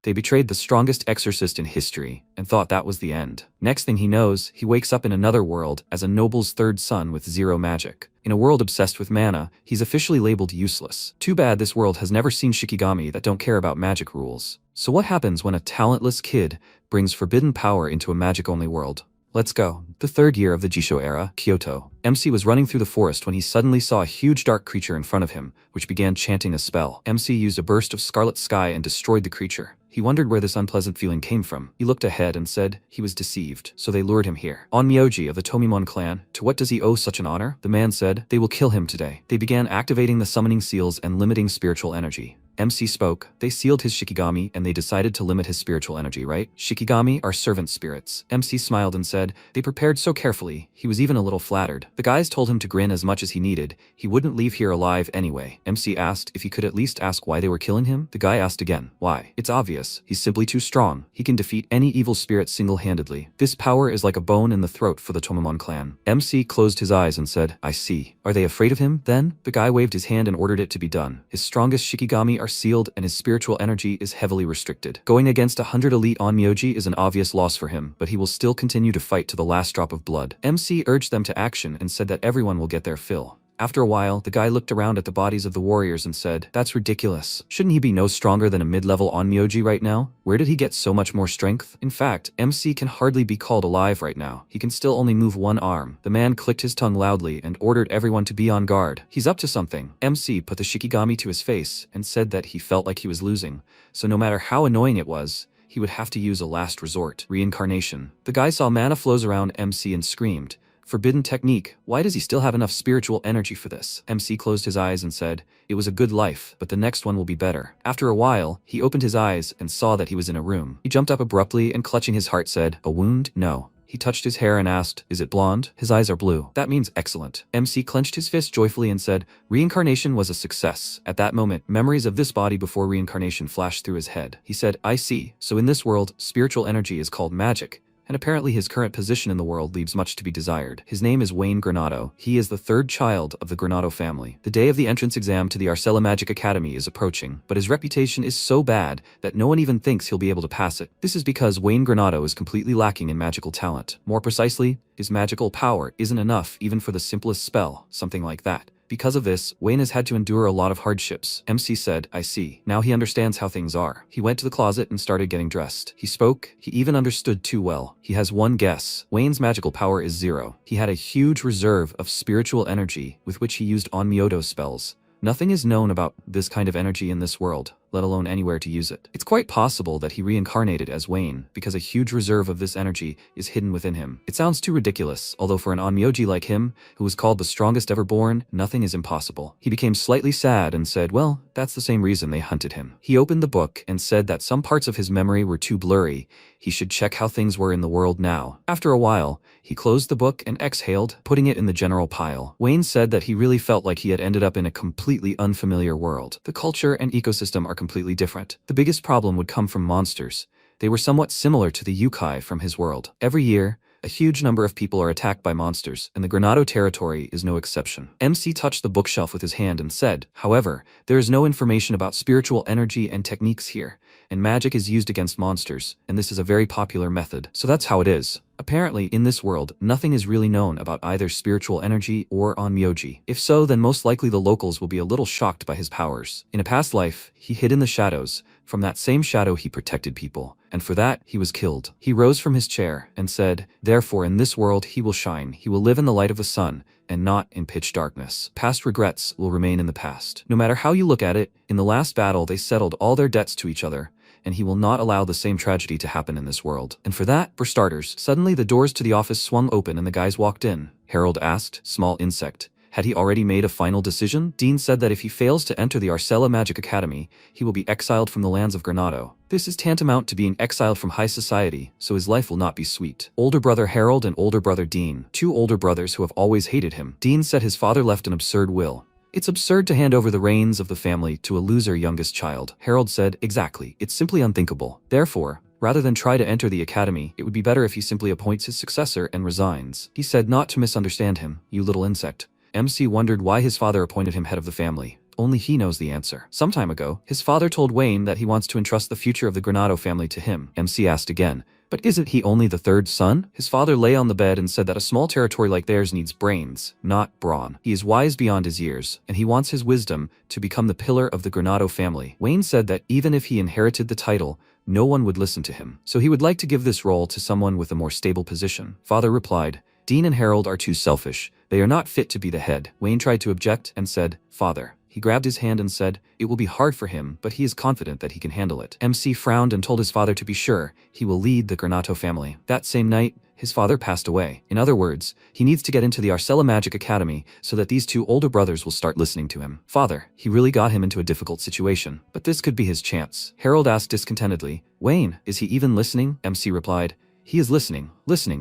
They betrayed the strongest exorcist in history and thought that was the end. Next thing he knows, he wakes up in another world as a noble's third son with zero magic. In a world obsessed with mana, he's officially labeled useless. Too bad this world has never seen Shikigami that don't care about magic rules. So what happens when a talentless kid brings forbidden power into a magic-only world? Let's go. The third year of the Jisho era, Kyoto. MC was running through the forest when he suddenly saw a huge dark creature in front of him, which began chanting a spell. MC used a burst of scarlet sky and destroyed the creature. He wondered where this unpleasant feeling came from. He looked ahead and said he was deceived, so they lured him here. Onmyoji of the Tomimon clan, to what does he owe such an honor? The man said, they will kill him today. They began activating the summoning seals and limiting spiritual energy. MC spoke, they sealed his Shikigami and they decided to limit his spiritual energy, right? Shikigami are servant spirits. MC smiled and said, they prepared so carefully, he was even a little flattered. The guys told him to grin as much as he needed, he wouldn't leave here alive anyway. MC asked if he could at least ask why they were killing him. The guy asked again, why? It's obvious, he's simply too strong. He can defeat any evil spirit single-handedly. This power is like a bone in the throat for the Tomimon clan. MC closed his eyes and said, I see. Are they afraid of him, then? The guy waved his hand and ordered it to be done. His strongest Shikigami are sealed and his spiritual energy is heavily restricted. Going against 100 elite Onmyoji is an obvious loss for him, but he will still continue to fight to the last drop of blood. MC urged them to action and said that everyone will get their fill. After a while, the guy looked around at the bodies of the warriors and said, that's ridiculous. Shouldn't he be no stronger than a mid-level Onmyoji right now? Where did he get so much more strength? In fact, MC can hardly be called alive right now. He can still only move one arm. The man clicked his tongue loudly and ordered everyone to be on guard. He's up to something. MC put the Shikigami to his face and said that he felt like he was losing. So no matter how annoying it was, he would have to use a last resort. Reincarnation. The guy saw mana flows around MC and screamed, forbidden technique, why does he still have enough spiritual energy for this? MC closed his eyes and said, it was a good life, but the next one will be better. After a while, he opened his eyes and saw that he was in a room. He jumped up abruptly and clutching his heart said, a wound? No. He touched his hair and asked, is it blonde? His eyes are blue. That means excellent. MC clenched his fist joyfully and said, reincarnation was a success. At that moment, memories of this body before reincarnation flashed through his head. He said, I see. So in this world, spiritual energy is called magic. And apparently his current position in the world leaves much to be desired. His name is Wayne Granado. He is the third child of the Granado family. The day of the entrance exam to the Arcella Magic Academy is approaching, but his reputation is so bad that no one even thinks he'll be able to pass it. This is because Wayne Granado is completely lacking in magical talent. More precisely, his magical power isn't enough even for the simplest spell, something like that. Because of this, Wayne has had to endure a lot of hardships. MC said, I see. Now he understands how things are. He went to the closet and started getting dressed. He spoke. He even understood too well. He has one guess. Wayne's magical power is 0. He had a huge reserve of spiritual energy with which he used Onmyoto spells. Nothing is known about this kind of energy in this world, let alone anywhere to use it. It's quite possible that he reincarnated as Wayne, because a huge reserve of this energy is hidden within him. It sounds too ridiculous, although for an Onmyoji like him, who was called the strongest ever born, nothing is impossible. He became slightly sad and said, well, that's the same reason they hunted him. He opened the book and said that some parts of his memory were too blurry. He should check how things were in the world now. After a while, he closed the book and exhaled, putting it in the general pile. Wayne said that he really felt like he had ended up in a completely unfamiliar world. The culture and ecosystem are completely different. The biggest problem would come from monsters. They were somewhat similar to the yokai from his world. Every year, a huge number of people are attacked by monsters, and the Granado territory is no exception. MC touched the bookshelf with his hand and said, however, there is no information about spiritual energy and techniques here, and magic is used against monsters, and this is a very popular method. So that's how it is. Apparently, in this world, nothing is really known about either spiritual energy or Onmyoji. If so, then most likely the locals will be a little shocked by his powers. In a past life, he hid in the shadows. From that same shadow he protected people, and for that he was killed. He rose from his chair and said, therefore in this world he will shine. He will live in the light of the sun, and not in pitch darkness. Past regrets will remain in the past. No matter how you look at it, in the last battle they settled all their debts to each other, and he will not allow the same tragedy to happen in this world. And for that, for starters, suddenly the doors to the office swung open and the guys walked in. Harold asked, small insect, had he already made a final decision? Dean said that if he fails to enter the Arcella Magic Academy, he will be exiled from the lands of Granado. This is tantamount to being exiled from high society, so his life will not be sweet. Older brother Harold and older brother Dean, two older brothers who have always hated him. Dean said his father left an absurd will. It's absurd to hand over the reins of the family to a loser youngest child. Harold said, exactly, it's simply unthinkable. Therefore, rather than try to enter the academy, it would be better if he simply appoints his successor and resigns. He said not to misunderstand him, you little insect. MC wondered why his father appointed him head of the family. only he knows the answer. Some time ago, his father told Wayne that he wants to entrust the future of the Granado family to him. MC asked again, but isn't he only the third son? His father lay on the bed and said that a small territory like theirs needs brains, not brawn. He is wise beyond his years, and he wants his wisdom to become the pillar of the Granado family. Wayne said that even if he inherited the title, no one would listen to him. So he would like to give this role to someone with a more stable position. Father replied, Dean and Harold are too selfish. They are not fit to be the head. Wayne tried to object and said, Father. He grabbed his hand and said, it will be hard for him, but he is confident that he can handle it. MC frowned and told his father to be sure he will lead the Granado family. That same night, his father passed away. In other words, he needs to get into the Arcella Magic Academy so that these two older brothers will start listening to him. Father, he really got him into a difficult situation, but this could be his chance. Harold asked discontentedly, Wayne, is he even listening? MC replied, he is listening,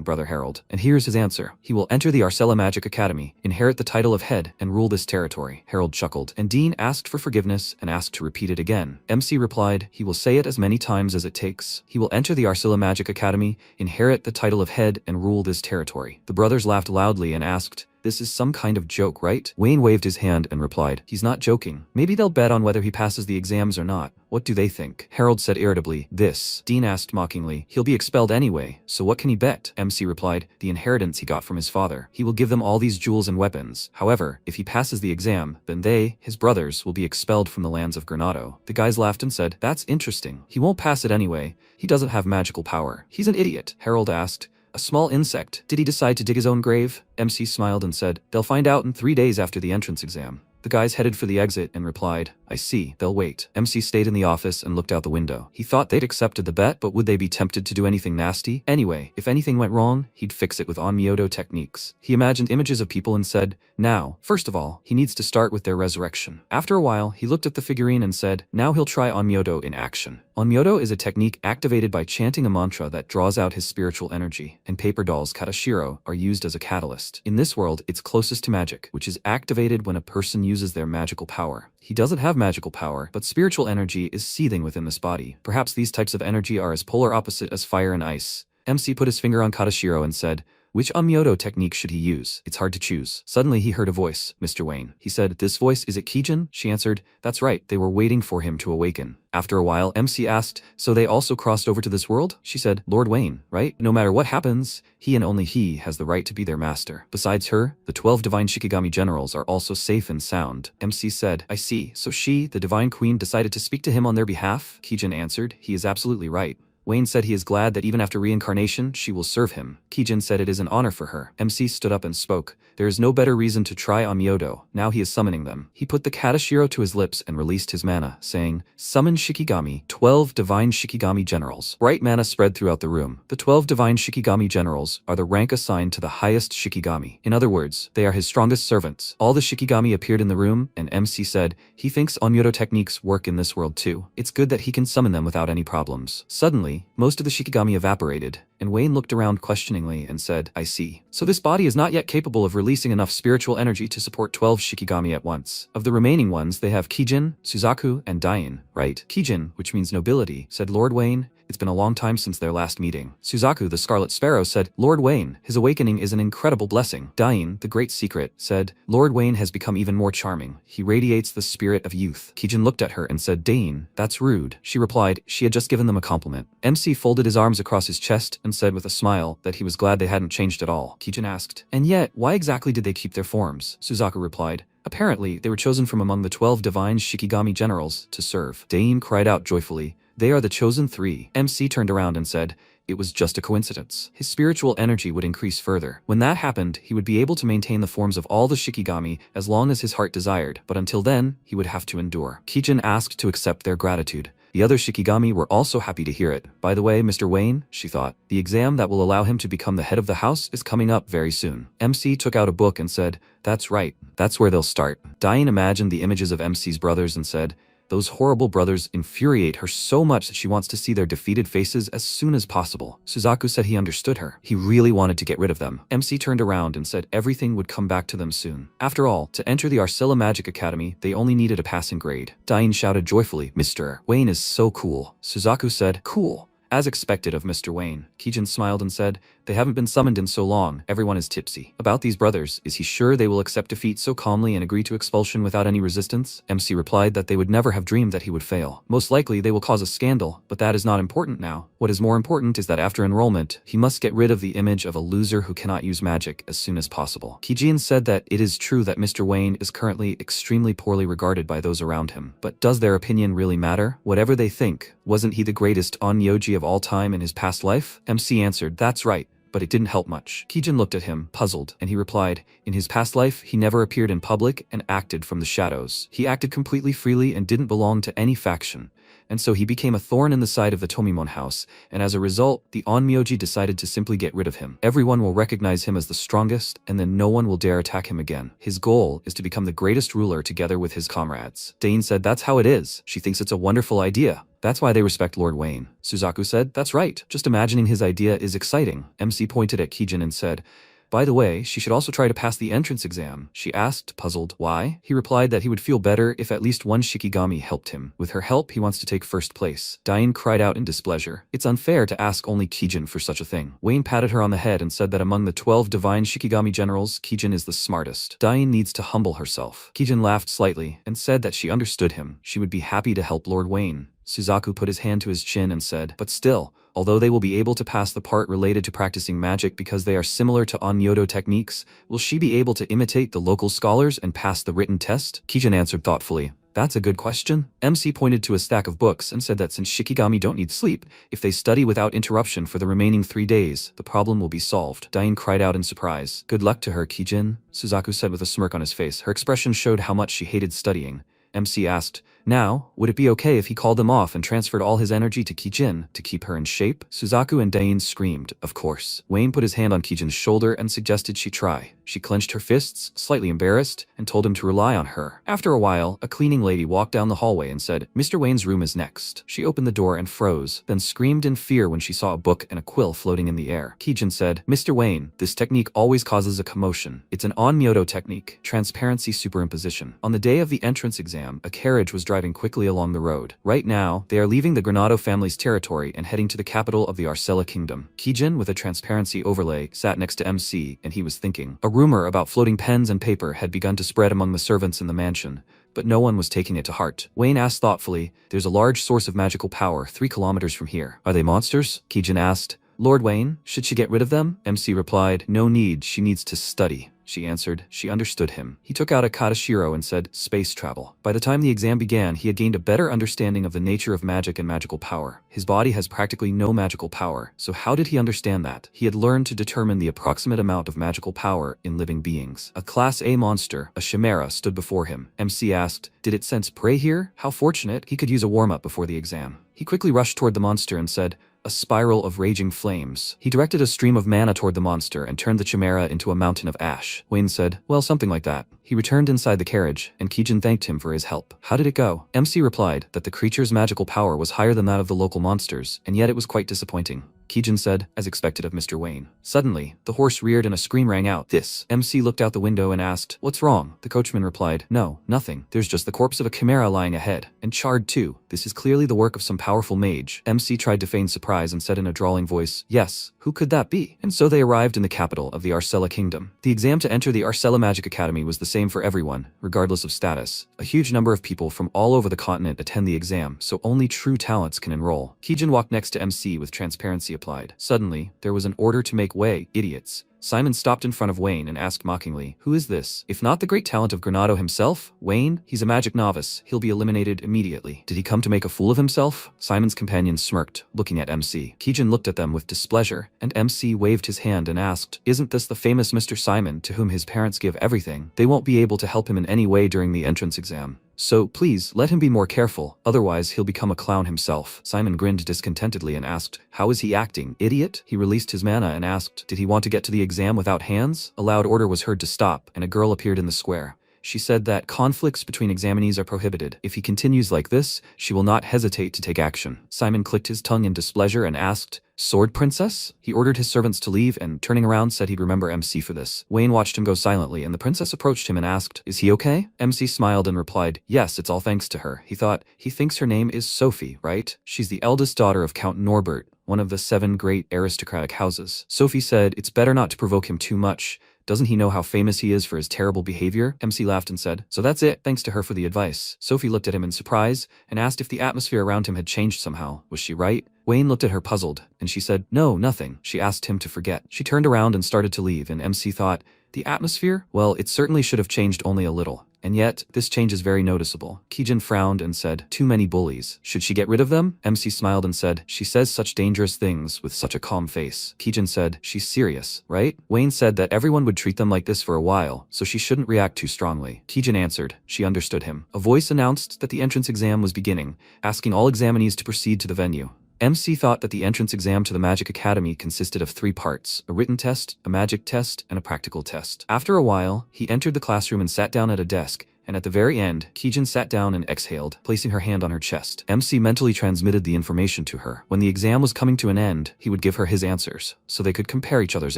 Brother Harold. And here's his answer. He will enter the Arcella Magic Academy, inherit the title of head, and rule this territory. Harold chuckled, and Dean asked for forgiveness and asked to repeat it again. MC replied, he will say it as many times as it takes. He will enter the Arcella Magic Academy, inherit the title of head, and rule this territory. The brothers laughed loudly and asked, this is some kind of joke, right? Wayne waved his hand and replied, he's not joking. Maybe they'll bet on whether he passes the exams or not. What do they think? Harold said irritably, this. Dean asked mockingly, he'll be expelled anyway, so what can he bet? MC replied, the inheritance he got from his father. He will give them all these jewels and weapons. However, if he passes the exam, then they, his brothers, will be expelled from the lands of Granado. The guys laughed and said, that's interesting. He won't pass it anyway. He doesn't have magical power. He's an idiot. Harold asked, a small insect. Did he decide to dig his own grave? MC smiled and said, they'll find out in 3 days after the entrance exam. The guys headed for the exit and replied, I see, they'll wait. MC stayed in the office and looked out the window. He thought they'd accepted the bet, but would they be tempted to do anything nasty? Anyway, if anything went wrong, he'd fix it with Onmyoto techniques. He imagined images of people and said, now, first of all, he needs to start with their resurrection. After a while, he looked at the figurine and said, now he'll try Onmyoto in action. Onmyoto is a technique activated by chanting a mantra that draws out his spiritual energy, and paper dolls Katashiro are used as a catalyst. In this world, it's closest to magic, which is activated when a person uses their magical power. He doesn't have magical power, but spiritual energy is seething within this body. Perhaps these types of energy are as polar opposite as fire and ice. MC put his finger on Katashiro and said, which Onmyoto technique should he use? It's hard to choose. Suddenly he heard a voice, Mr. Wayne. He said, this voice, is it Kijin? She answered, that's right, they were waiting for him to awaken. After a while, MC asked, so they also crossed over to this world? She said, Lord Wayne, right? No matter what happens, he and only he has the right to be their master. Besides her, the 12 divine Shikigami generals are also safe and sound. MC said, I see, so she, the divine queen, decided to speak to him on their behalf? Kijin answered, he is absolutely right. Wayne said he is glad that even after reincarnation, she will serve him. Kijin said it is an honor for her. MC stood up and spoke. There is no better reason to try Onmyoto. Now he is summoning them. He put the Katashiro to his lips and released his mana, saying, summon Shikigami, 12 divine Shikigami generals. Bright mana spread throughout the room. The 12 divine Shikigami generals are the rank assigned to the highest Shikigami. In other words, they are his strongest servants. All the Shikigami appeared in the room, and MC said, he thinks Onmyoto techniques work in this world too. It's good that he can summon them without any problems. Suddenly, most of the Shikigami evaporated, and Wayne looked around questioningly and said, I see. So this body is not yet capable of releasing enough spiritual energy to support 12 Shikigami at once. Of the remaining ones, they have Kijin, Suzaku, and Dain, right? Kijin, which means nobility, said Lord Wayne. It's been a long time since their last meeting. Suzaku, the Scarlet Sparrow, said, Lord Wayne, his awakening is an incredible blessing. Dain, the Great Secret, said, Lord Wayne has become even more charming. He radiates the spirit of youth. Kijin looked at her and said, Dain, that's rude. She replied, she had just given them a compliment. MC folded his arms across his chest and said with a smile that he was glad they hadn't changed at all. Kijin asked, and yet, why exactly did they keep their forms? Suzaku replied, apparently, they were chosen from among the 12 divine Shikigami generals to serve. Dain cried out joyfully, they are the chosen 3. MC turned around and said, it was just a coincidence. His spiritual energy would increase further. When that happened, he would be able to maintain the forms of all the Shikigami as long as his heart desired, but until then, he would have to endure. Kijin asked to accept their gratitude. The other Shikigami were also happy to hear it. By the way, Mr. Wayne, she thought, the exam that will allow him to become the head of the house is coming up very soon. MC took out a book and said, that's right, that's where they'll start. Dain imagined the images of MC's brothers and said, those horrible brothers infuriate her so much that she wants to see their defeated faces as soon as possible. Suzaku said he understood her. He really wanted to get rid of them. MC turned around and said everything would come back to them soon. After all, to enter the Arcella Magic Academy, they only needed a passing grade. Dain shouted joyfully, Mr. Wayne is so cool. Suzaku said, cool. As expected of Mr. Wayne. Kijin smiled and said, They haven't been summoned in so long, everyone is tipsy. About these brothers, is he sure they will accept defeat so calmly and agree to expulsion without any resistance? MC replied that they would never have dreamed that he would fail. Most likely they will cause a scandal, but that is not important now. What is more important is that after enrollment, he must get rid of the image of a loser who cannot use magic as soon as possible. Kijin said that it is true that Mr. Wayne is currently extremely poorly regarded by those around him. But does their opinion really matter? Whatever they think, wasn't he the greatest onmyoji of all time in his past life? MC answered, that's right. But it didn't help much. Kijin looked at him, puzzled, and he replied, in his past life, he never appeared in public and acted from the shadows. He acted completely freely and didn't belong to any faction. And so he became a thorn in the side of the Tomimon house, and as a result, the onmyoji decided to simply get rid of him. Everyone will recognize him as the strongest, and then no one will dare attack him again. His goal is to become the greatest ruler together with his comrades. Dane said, that's how it is. She thinks it's a wonderful idea. That's why they respect Lord Wayne. Suzaku said, that's right. Just imagining his idea is exciting. MC pointed at Kijin and said, by the way, she should also try to pass the entrance exam. She asked, puzzled, why? He replied that he would feel better if at least one Shikigami helped him. With her help, he wants to take first place. Diane cried out in displeasure. It's unfair to ask only Kijin for such a thing. Wayne patted her on the head and said that among the 12 divine Shikigami generals, Kijin is the smartest. Diane needs to humble herself. Kijin laughed slightly and said that she understood him. She would be happy to help Lord Wayne. Suzaku put his hand to his chin and said, but still, although they will be able to pass the part related to practicing magic because they are similar to Onmyodo techniques, will she be able to imitate the local scholars and pass the written test? Kijin answered thoughtfully, that's a good question. MC pointed to a stack of books and said that since Shikigami don't need sleep, if they study without interruption for the remaining 3 days, the problem will be solved. Diane cried out in surprise. Good luck to her, Kijin, Suzaku said with a smirk on his face. Her expression showed how much she hated studying. MC asked, now, would it be okay if he called them off and transferred all his energy to Kijin to keep her in shape? Suzaku and Dain screamed, of course. Wayne put his hand on Kijin's shoulder and suggested she try. She clenched her fists, slightly embarrassed, and told him to rely on her. After a while, a cleaning lady walked down the hallway and said, Mr. Wayne's room is next. She opened the door and froze, then screamed in fear when she saw a book and a quill floating in the air. Kijin said, Mr. Wayne, this technique always causes a commotion. It's an Onmyodo technique, transparency superimposition. On the day of the entrance exam, a carriage was driving quickly along the road. Right now, they are leaving the Granado family's territory and heading to the capital of the Arcella kingdom. Kijin, with a transparency overlay, sat next to MC, and he was thinking. A rumor about floating pens and paper had begun to spread among the servants in the mansion, but no one was taking it to heart. Wayne asked thoughtfully, there's a large source of magical power 3 kilometers from here. Are they monsters? Kijin asked. Lord Wayne, should she get rid of them? MC replied, no need, she needs to study. She answered. She understood him. He took out a katashiro and said, space travel. By the time the exam began, he had gained a better understanding of the nature of magic and magical power. His body has practically no magical power, so how did he understand that? He had learned to determine the approximate amount of magical power in living beings. A Class A monster, a chimera, stood before him. MC asked, did it sense prey here? How fortunate, he could use a warm-up before the exam. He quickly rushed toward the monster and said, a spiral of raging flames. He directed a stream of mana toward the monster and turned the chimera into a mountain of ash. Wayne said, well, something like that. He returned inside the carriage, and Kijin thanked him for his help. How did it go? MC replied that the creature's magical power was higher than that of the local monsters, and yet it was quite disappointing. Kijin said, as expected of Mr. Wayne. Suddenly, the horse reared and a scream rang out. This. MC looked out the window and asked, what's wrong? The coachman replied, no, nothing. There's just the corpse of a chimera lying ahead, and charred too. This is clearly the work of some powerful mage. MC tried to feign surprise and said in a drawling voice, yes, who could that be? And so they arrived in the capital of the Arcella kingdom. The exam to enter the Arcella Magic Academy was the same for everyone, regardless of status. A huge number of people from all over the continent attend the exam, so only true talents can enroll. Kijin walked next to MC with transparency applied. Suddenly, there was an order to make way, idiots. Simon stopped in front of Wayne and asked mockingly, who is this? If not the great talent of Granado himself? Wayne? He's a magic novice. He'll be eliminated immediately. Did he come to make a fool of himself? Simon's companion smirked, looking at MC. Kijin looked at them with displeasure, and MC waved his hand and asked, isn't this the famous Mr. Simon to whom his parents give everything? They won't be able to help him in any way during the entrance exam. So, please, let him be more careful, otherwise he'll become a clown himself. Simon grinned discontentedly and asked, how is he acting, idiot? He released his mana and asked, did he want to get to the exam without hands? A loud order was heard to stop, and a girl appeared in the square. She said that conflicts between examinees are prohibited. If he continues like this, she will not hesitate to take action. Simon clicked his tongue in displeasure and asked, Sword Princess? He ordered his servants to leave and, turning around, said he'd remember MC for this. Wayne watched him go silently, and the princess approached him and asked, is he okay? MC smiled and replied, yes, it's all thanks to her. He thought, he thinks her name is Sophie, right? She's the eldest daughter of Count Norbert, one of the 7 great aristocratic houses. Sophie said, "It's better not to provoke him too much. Doesn't he know how famous he is for his terrible behavior?" MC laughed and said, "So that's it, thanks to her for the advice." Sophie looked at him in surprise and asked if the atmosphere around him had changed somehow. Was she right? Wayne looked at her puzzled, and she said, "No, nothing." She asked him to forget. She turned around and started to leave, and MC thought, "The atmosphere? Well, it certainly should have changed only a little. And yet, this change is very noticeable." Kijin frowned and said, "Too many bullies. Should she get rid of them?" MC smiled and said, "She says such dangerous things with such a calm face." Kijin said, "She's serious, right?" Wayne said that everyone would treat them like this for a while, so she shouldn't react too strongly. Kijin answered. She understood him. A voice announced that the entrance exam was beginning, asking all examinees to proceed to the venue. MC thought that the entrance exam to the Magic Academy consisted of 3 parts, a written test, a magic test, and a practical test. After a while, he entered the classroom and sat down at a desk, and at the very end, Kijin sat down and exhaled, placing her hand on her chest. MC mentally transmitted the information to her. When the exam was coming to an end, he would give her his answers, so they could compare each other's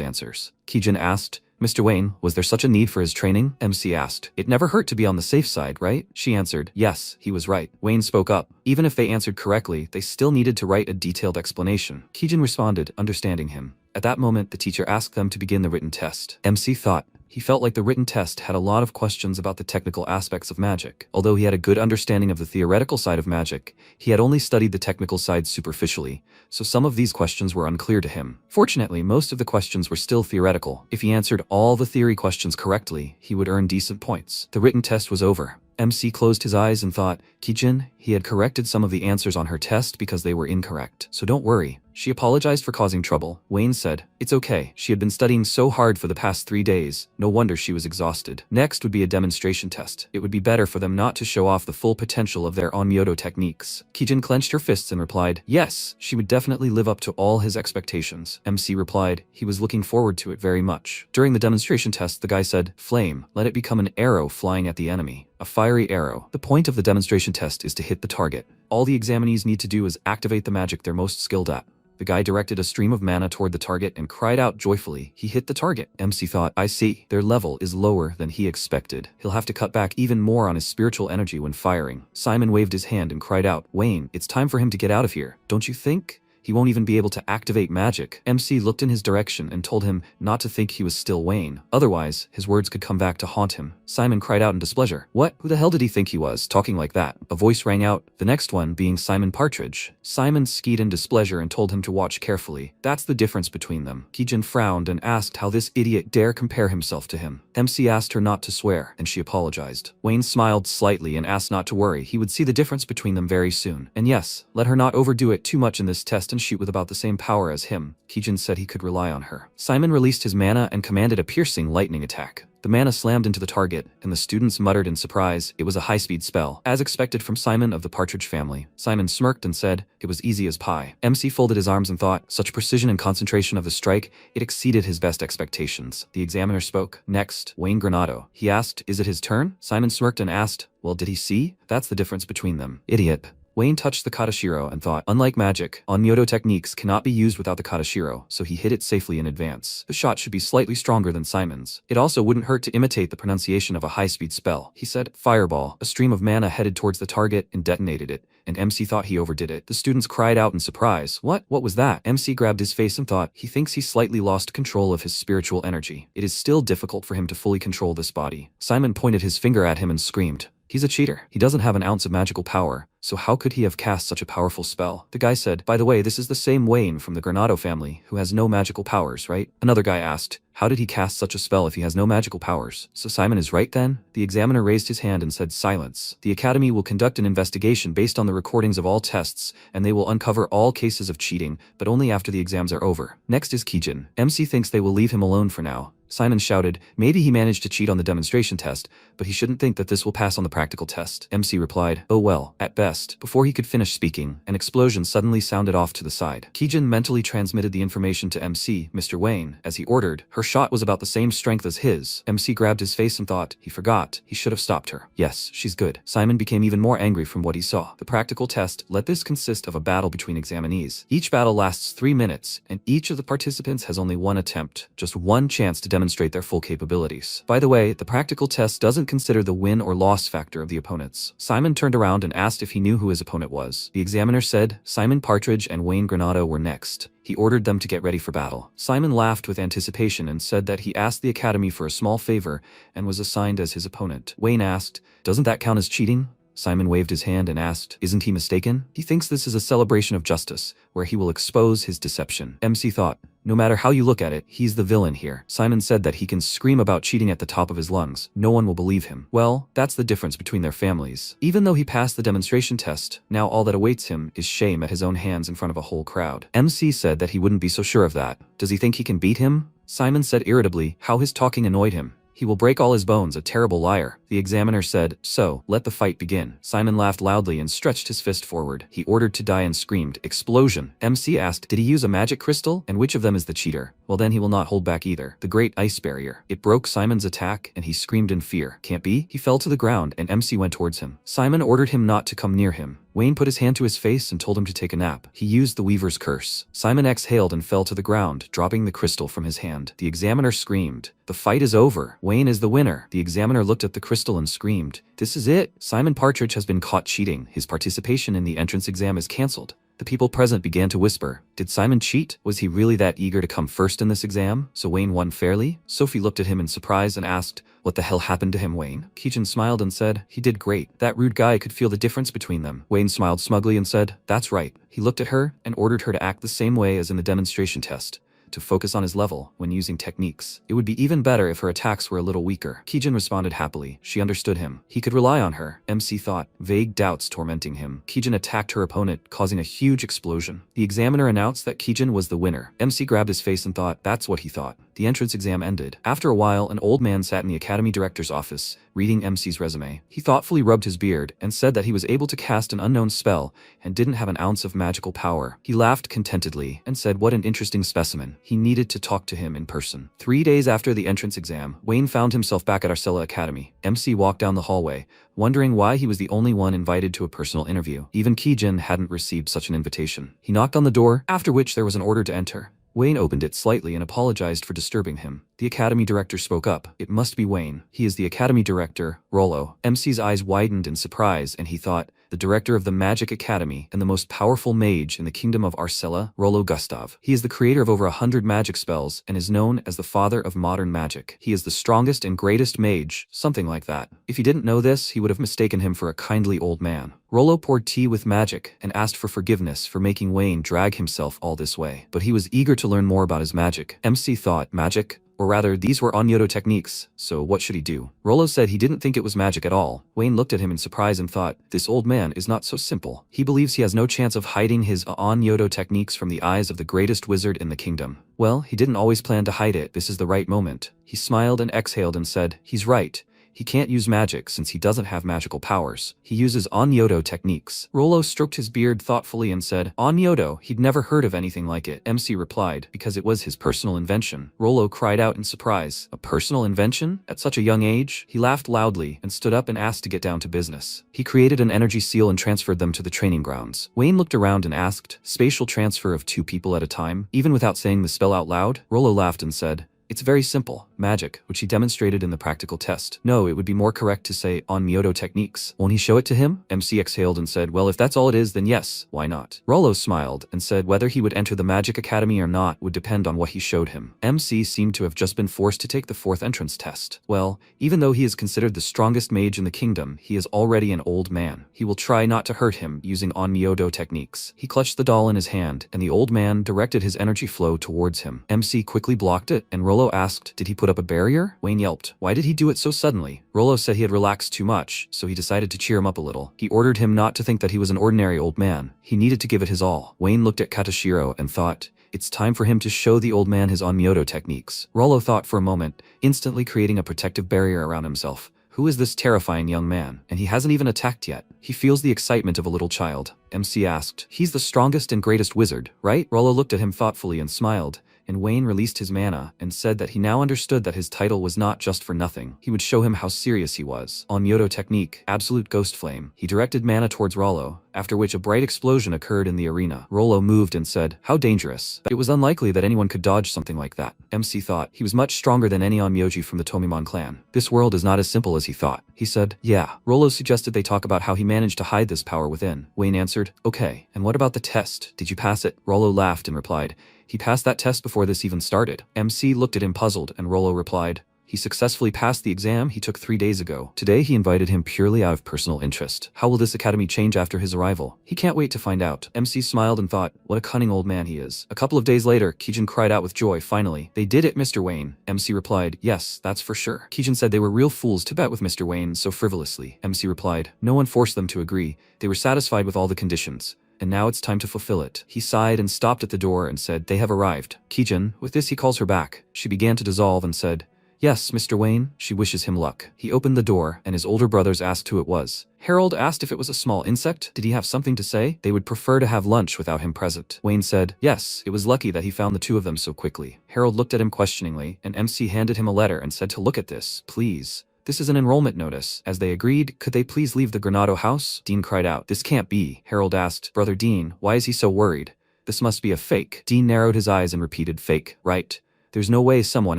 answers. Kijin asked, "Mr. Wayne, was there such a need for his training?" MC asked. "It never hurt to be on the safe side, right?" She answered, "Yes, he was right." Wayne spoke up. Even if they answered correctly, they still needed to write a detailed explanation. Kijin responded, understanding him. At that moment, the teacher asked them to begin the written test. MC thought. He felt like the written test had a lot of questions about the technical aspects of magic. Although he had a good understanding of the theoretical side of magic, he had only studied the technical side superficially, so some of these questions were unclear to him. Fortunately, most of the questions were still theoretical. If he answered all the theory questions correctly, he would earn decent points. The written test was over. MC closed his eyes and thought, Kijin, he had corrected some of the answers on her test because they were incorrect. So don't worry. She apologized for causing trouble. Wayne said, "It's okay. She had been studying so hard for the past 3 days. No wonder she was exhausted." Next would be a demonstration test. It would be better for them not to show off the full potential of their onmyoto techniques. Kijin clenched her fists and replied, "Yes, she would definitely live up to all his expectations." MC replied, he was looking forward to it very much. During the demonstration test, the guy said, "Flame, let it become an arrow flying at the enemy." A fiery arrow. The point of the demonstration test is to hit the target. All the examinees need to do is activate the magic they're most skilled at. The guy directed a stream of mana toward the target and cried out joyfully. He hit the target. MC thought, I see. Their level is lower than he expected. He'll have to cut back even more on his spiritual energy when firing. Simon waved his hand and cried out, "Wayne, it's time for him to get out of here. Don't you think? He won't even be able to activate magic." MC looked in his direction and told him not to think he was still Wayne. Otherwise, his words could come back to haunt him. Simon cried out in displeasure. What? Who the hell did he think he was, talking like that? A voice rang out, the next one being Simon Partridge. Simon skied in displeasure and told him to watch carefully. That's the difference between them. Kijin frowned and asked how this idiot dare compare himself to him. MC asked her not to swear, and she apologized. Wayne smiled slightly and asked not to worry. He would see the difference between them very soon. And yes, let her not overdo it too much in this test and shoot with about the same power as him. Kijin said he could rely on her. Simon released his mana and commanded a piercing lightning attack. The mana slammed into the target, and the students muttered in surprise. It was a high-speed spell, as expected from Simon of the Partridge family. Simon smirked and said, "It was easy as pie." MC folded his arms and thought, such precision and concentration of the strike, it exceeded his best expectations. The examiner spoke. Next, Wayne Granado. He asked, "Is it his turn?" Simon smirked and asked, "Well, did he see? That's the difference between them." Idiot. Wayne touched the katashiro and thought, unlike magic, onmyoto techniques cannot be used without the katashiro, so he hit it safely in advance. The shot should be slightly stronger than Simon's. It also wouldn't hurt to imitate the pronunciation of a high-speed spell. He said, "Fireball." A stream of mana headed towards the target and detonated it, and MC thought he overdid it. The students cried out in surprise. What was that? MC grabbed his face and thought, he thinks he slightly lost control of his spiritual energy. It is still difficult for him to fully control this body. Simon pointed his finger at him and screamed. He's a cheater. He doesn't have an ounce of magical power, so how could he have cast such a powerful spell? The guy said, "By the way, this is the same Wayne from the Granado family, who has no magical powers, right?" Another guy asked, "How did he cast such a spell if he has no magical powers?" So Simon is right then? The examiner raised his hand and said, "Silence. The Academy will conduct an investigation based on the recordings of all tests, and they will uncover all cases of cheating, but only after the exams are over." Next is Kijin. MC thinks they will leave him alone for now. Simon shouted, "Maybe he managed to cheat on the demonstration test, but he shouldn't think that this will pass on the practical test." MC replied, "Oh well, at best." Before he could finish speaking, an explosion suddenly sounded off to the side. Kijin mentally transmitted the information to MC, Mr. Wayne, as he ordered. Her shot was about the same strength as his. MC grabbed his face and thought, he forgot. He should have stopped her. Yes, she's good. Simon became even more angry from what he saw. The practical test, let this consist of a battle between examinees. Each battle lasts 3 minutes, and each of the participants has only one attempt, just one chance to demonstrate demonstrate their full capabilities. By the way, the practical test doesn't consider the win or loss factor of the opponents. Simon turned around and asked if he knew who his opponent was. The examiner said Simon Partridge and Wayne Granado were next. He ordered them to get ready for battle. Simon laughed with anticipation and said that he asked the Academy for a small favor and was assigned as his opponent. Wayne asked, "Doesn't that count as cheating?" Simon waved his hand and asked, "Isn't he mistaken? He thinks this is a celebration of justice, where he will expose his deception." MC thought, "No matter how you look at it, he's the villain here." Simon said that he can scream about cheating at the top of his lungs. No one will believe him. Well, that's the difference between their families. Even though he passed the demonstration test, now all that awaits him is shame at his own hands in front of a whole crowd. MC said that he wouldn't be so sure of that. Does he think he can beat him? Simon said irritably how his talking annoyed him. He will break all his bones, a terrible liar. The examiner said, "So, let the fight begin." Simon laughed loudly and stretched his fist forward. He ordered to die and screamed, "Explosion!" MC asked, "Did he use a magic crystal? And which of them is the cheater?" Well, then he will not hold back either. The great ice barrier. It broke Simon's attack, and he screamed in fear. "Can't be?" He fell to the ground, and MC went towards him. Simon ordered him not to come near him. Wayne put his hand to his face and told him to take a nap. He used the Weaver's curse. Simon exhaled and fell to the ground, dropping the crystal from his hand. The examiner screamed, "The fight is over. Wayne is the winner." The examiner looked at the crystal and screamed, "This is it. Simon Partridge has been caught cheating. His participation in the entrance exam is cancelled." The people present began to whisper, "Did Simon cheat? Was he really that eager to come first in this exam? So Wayne won fairly?" Sophie looked at him in surprise and asked, "What the hell happened to him, Wayne?" Keijin smiled and said, "He did great. That rude guy could feel the difference between them." Wayne smiled smugly and said, "That's right." He looked at her and ordered her to act the same way as in the demonstration test, to focus on his level when using techniques. It would be even better if her attacks were a little weaker. Keijin responded happily. She understood him. He could rely on her. MC thought, vague doubts tormenting him. Keijin attacked her opponent, causing a huge explosion. The examiner announced that Keijin was the winner. MC grabbed his face and thought, that's what he thought. The entrance exam ended. After a while, an old man sat in the academy director's office, reading MC's resume. He thoughtfully rubbed his beard and said that he was able to cast an unknown spell and didn't have an ounce of magical power. He laughed contentedly and said what an interesting specimen. He needed to talk to him in person. 3 days after the entrance exam, Wayne found himself back at Arcella Academy. MC walked down the hallway, wondering why he was the only one invited to a personal interview. Even Keijin hadn't received such an invitation. He knocked on the door, after which there was an order to enter. Wayne opened it slightly and apologized for disturbing him. The academy director spoke up. It must be Wayne. He is the academy director, Rollo. MC's eyes widened in surprise and he thought, the director of the Magic Academy and the most powerful mage in the kingdom of Arcella, Rollo Gustav. He is the creator of over 100 magic spells and is known as the father of modern magic. He is the strongest and greatest mage, something like that. If he didn't know this, he would have mistaken him for a kindly old man. Rollo poured tea with magic and asked for forgiveness for making Wayne drag himself all this way. But he was eager to learn more about his magic. MC thought, magic? Or rather, these were Onyoto techniques, so what should he do? Rollo said he didn't think it was magic at all. Wayne looked at him in surprise and thought, this old man is not so simple. He believes he has no chance of hiding his Onyoto techniques from the eyes of the greatest wizard in the kingdom. Well, he didn't always plan to hide it. This is the right moment. He smiled and exhaled and said, he's right. He can't use magic since he doesn't have magical powers. He uses Onyoto techniques. Rollo stroked his beard thoughtfully and said, Onyoto, he'd never heard of anything like it. MC replied, because it was his personal invention. Rollo cried out in surprise, a personal invention? At such a young age? He laughed loudly and stood up and asked to get down to business. He created an energy seal and transferred them to the training grounds. Wayne looked around and asked, spatial transfer of 2 people at a time, even without saying the spell out loud? Rollo laughed and said, it's very simple. Magic, which he demonstrated in the practical test. No, it would be more correct to say Onmyoto techniques. Won't he show it to him? MC exhaled and said, well, if that's all it is, then yes, why not? Rollo smiled and said whether he would enter the Magic Academy or not would depend on what he showed him. MC seemed to have just been forced to take the 4th entrance test. Well, even though he is considered the strongest mage in the kingdom, he is already an old man. He will try not to hurt him using Onmyoto techniques. He clutched the doll in his hand, and the old man directed his energy flow towards him. MC quickly blocked it, and Rollo asked, did he put up a barrier? Wayne yelped. Why did he do it so suddenly? Rollo said he had relaxed too much, so he decided to cheer him up a little. He ordered him not to think that he was an ordinary old man. He needed to give it his all. Wayne looked at Katashiro and thought, it's time for him to show the old man his Onmyoto techniques. Rollo thought for a moment, instantly creating a protective barrier around himself. Who is this terrifying young man? And he hasn't even attacked yet. He feels the excitement of a little child. MC asked, he's the strongest and greatest wizard, right? Rollo looked at him thoughtfully and smiled. And Wayne released his mana and said that he now understood that his title was not just for nothing. He would show him how serious he was. Onmyoto technique, absolute ghost flame. He directed mana towards Rollo, after which a bright explosion occurred in the arena. Rollo moved and said, "How dangerous." It was unlikely that anyone could dodge something like that. MC thought. He was much stronger than any Onmyoji from the Tomimon clan. This world is not as simple as he thought. He said, "Yeah." Rollo suggested they talk about how he managed to hide this power within. Wayne answered, "Okay, and what about the test? Did you pass it?" Rollo laughed and replied, "He passed that test before this even started." MC looked at him puzzled, and Rollo replied, "He successfully passed the exam he took 3 days ago. Today he invited him purely out of personal interest. How will this academy change after his arrival? He can't wait to find out." MC smiled and thought, what a cunning old man he is. A couple of days later, Kijin cried out with joy, "Finally, they did it, Mr. Wayne." MC replied, "Yes, that's for sure." Kijin said they were real fools to bet with Mr. Wayne so frivolously. MC replied, "No one forced them to agree. They were satisfied with all the conditions. And now it's time to fulfill it." He sighed and stopped at the door and said, "They have arrived." Kijin, with this he calls her back. She began to dissolve and said, "Yes, Mr. Wayne." She wishes him luck. He opened the door, and his older brothers asked who it was. Harold asked if it was a small insect. Did he have something to say? They would prefer to have lunch without him present. Wayne said, "Yes, it was lucky that he found the two of them so quickly." Harold looked at him questioningly, and MC handed him a letter and said to look at this, please. "This is an enrollment notice." As they agreed, "Could they please leave the Granado house?" Dean cried out, "This can't be." Harold asked, "Brother Dean, why is he so worried? This must be a fake." Dean narrowed his eyes and repeated, "Fake, right? There's no way someone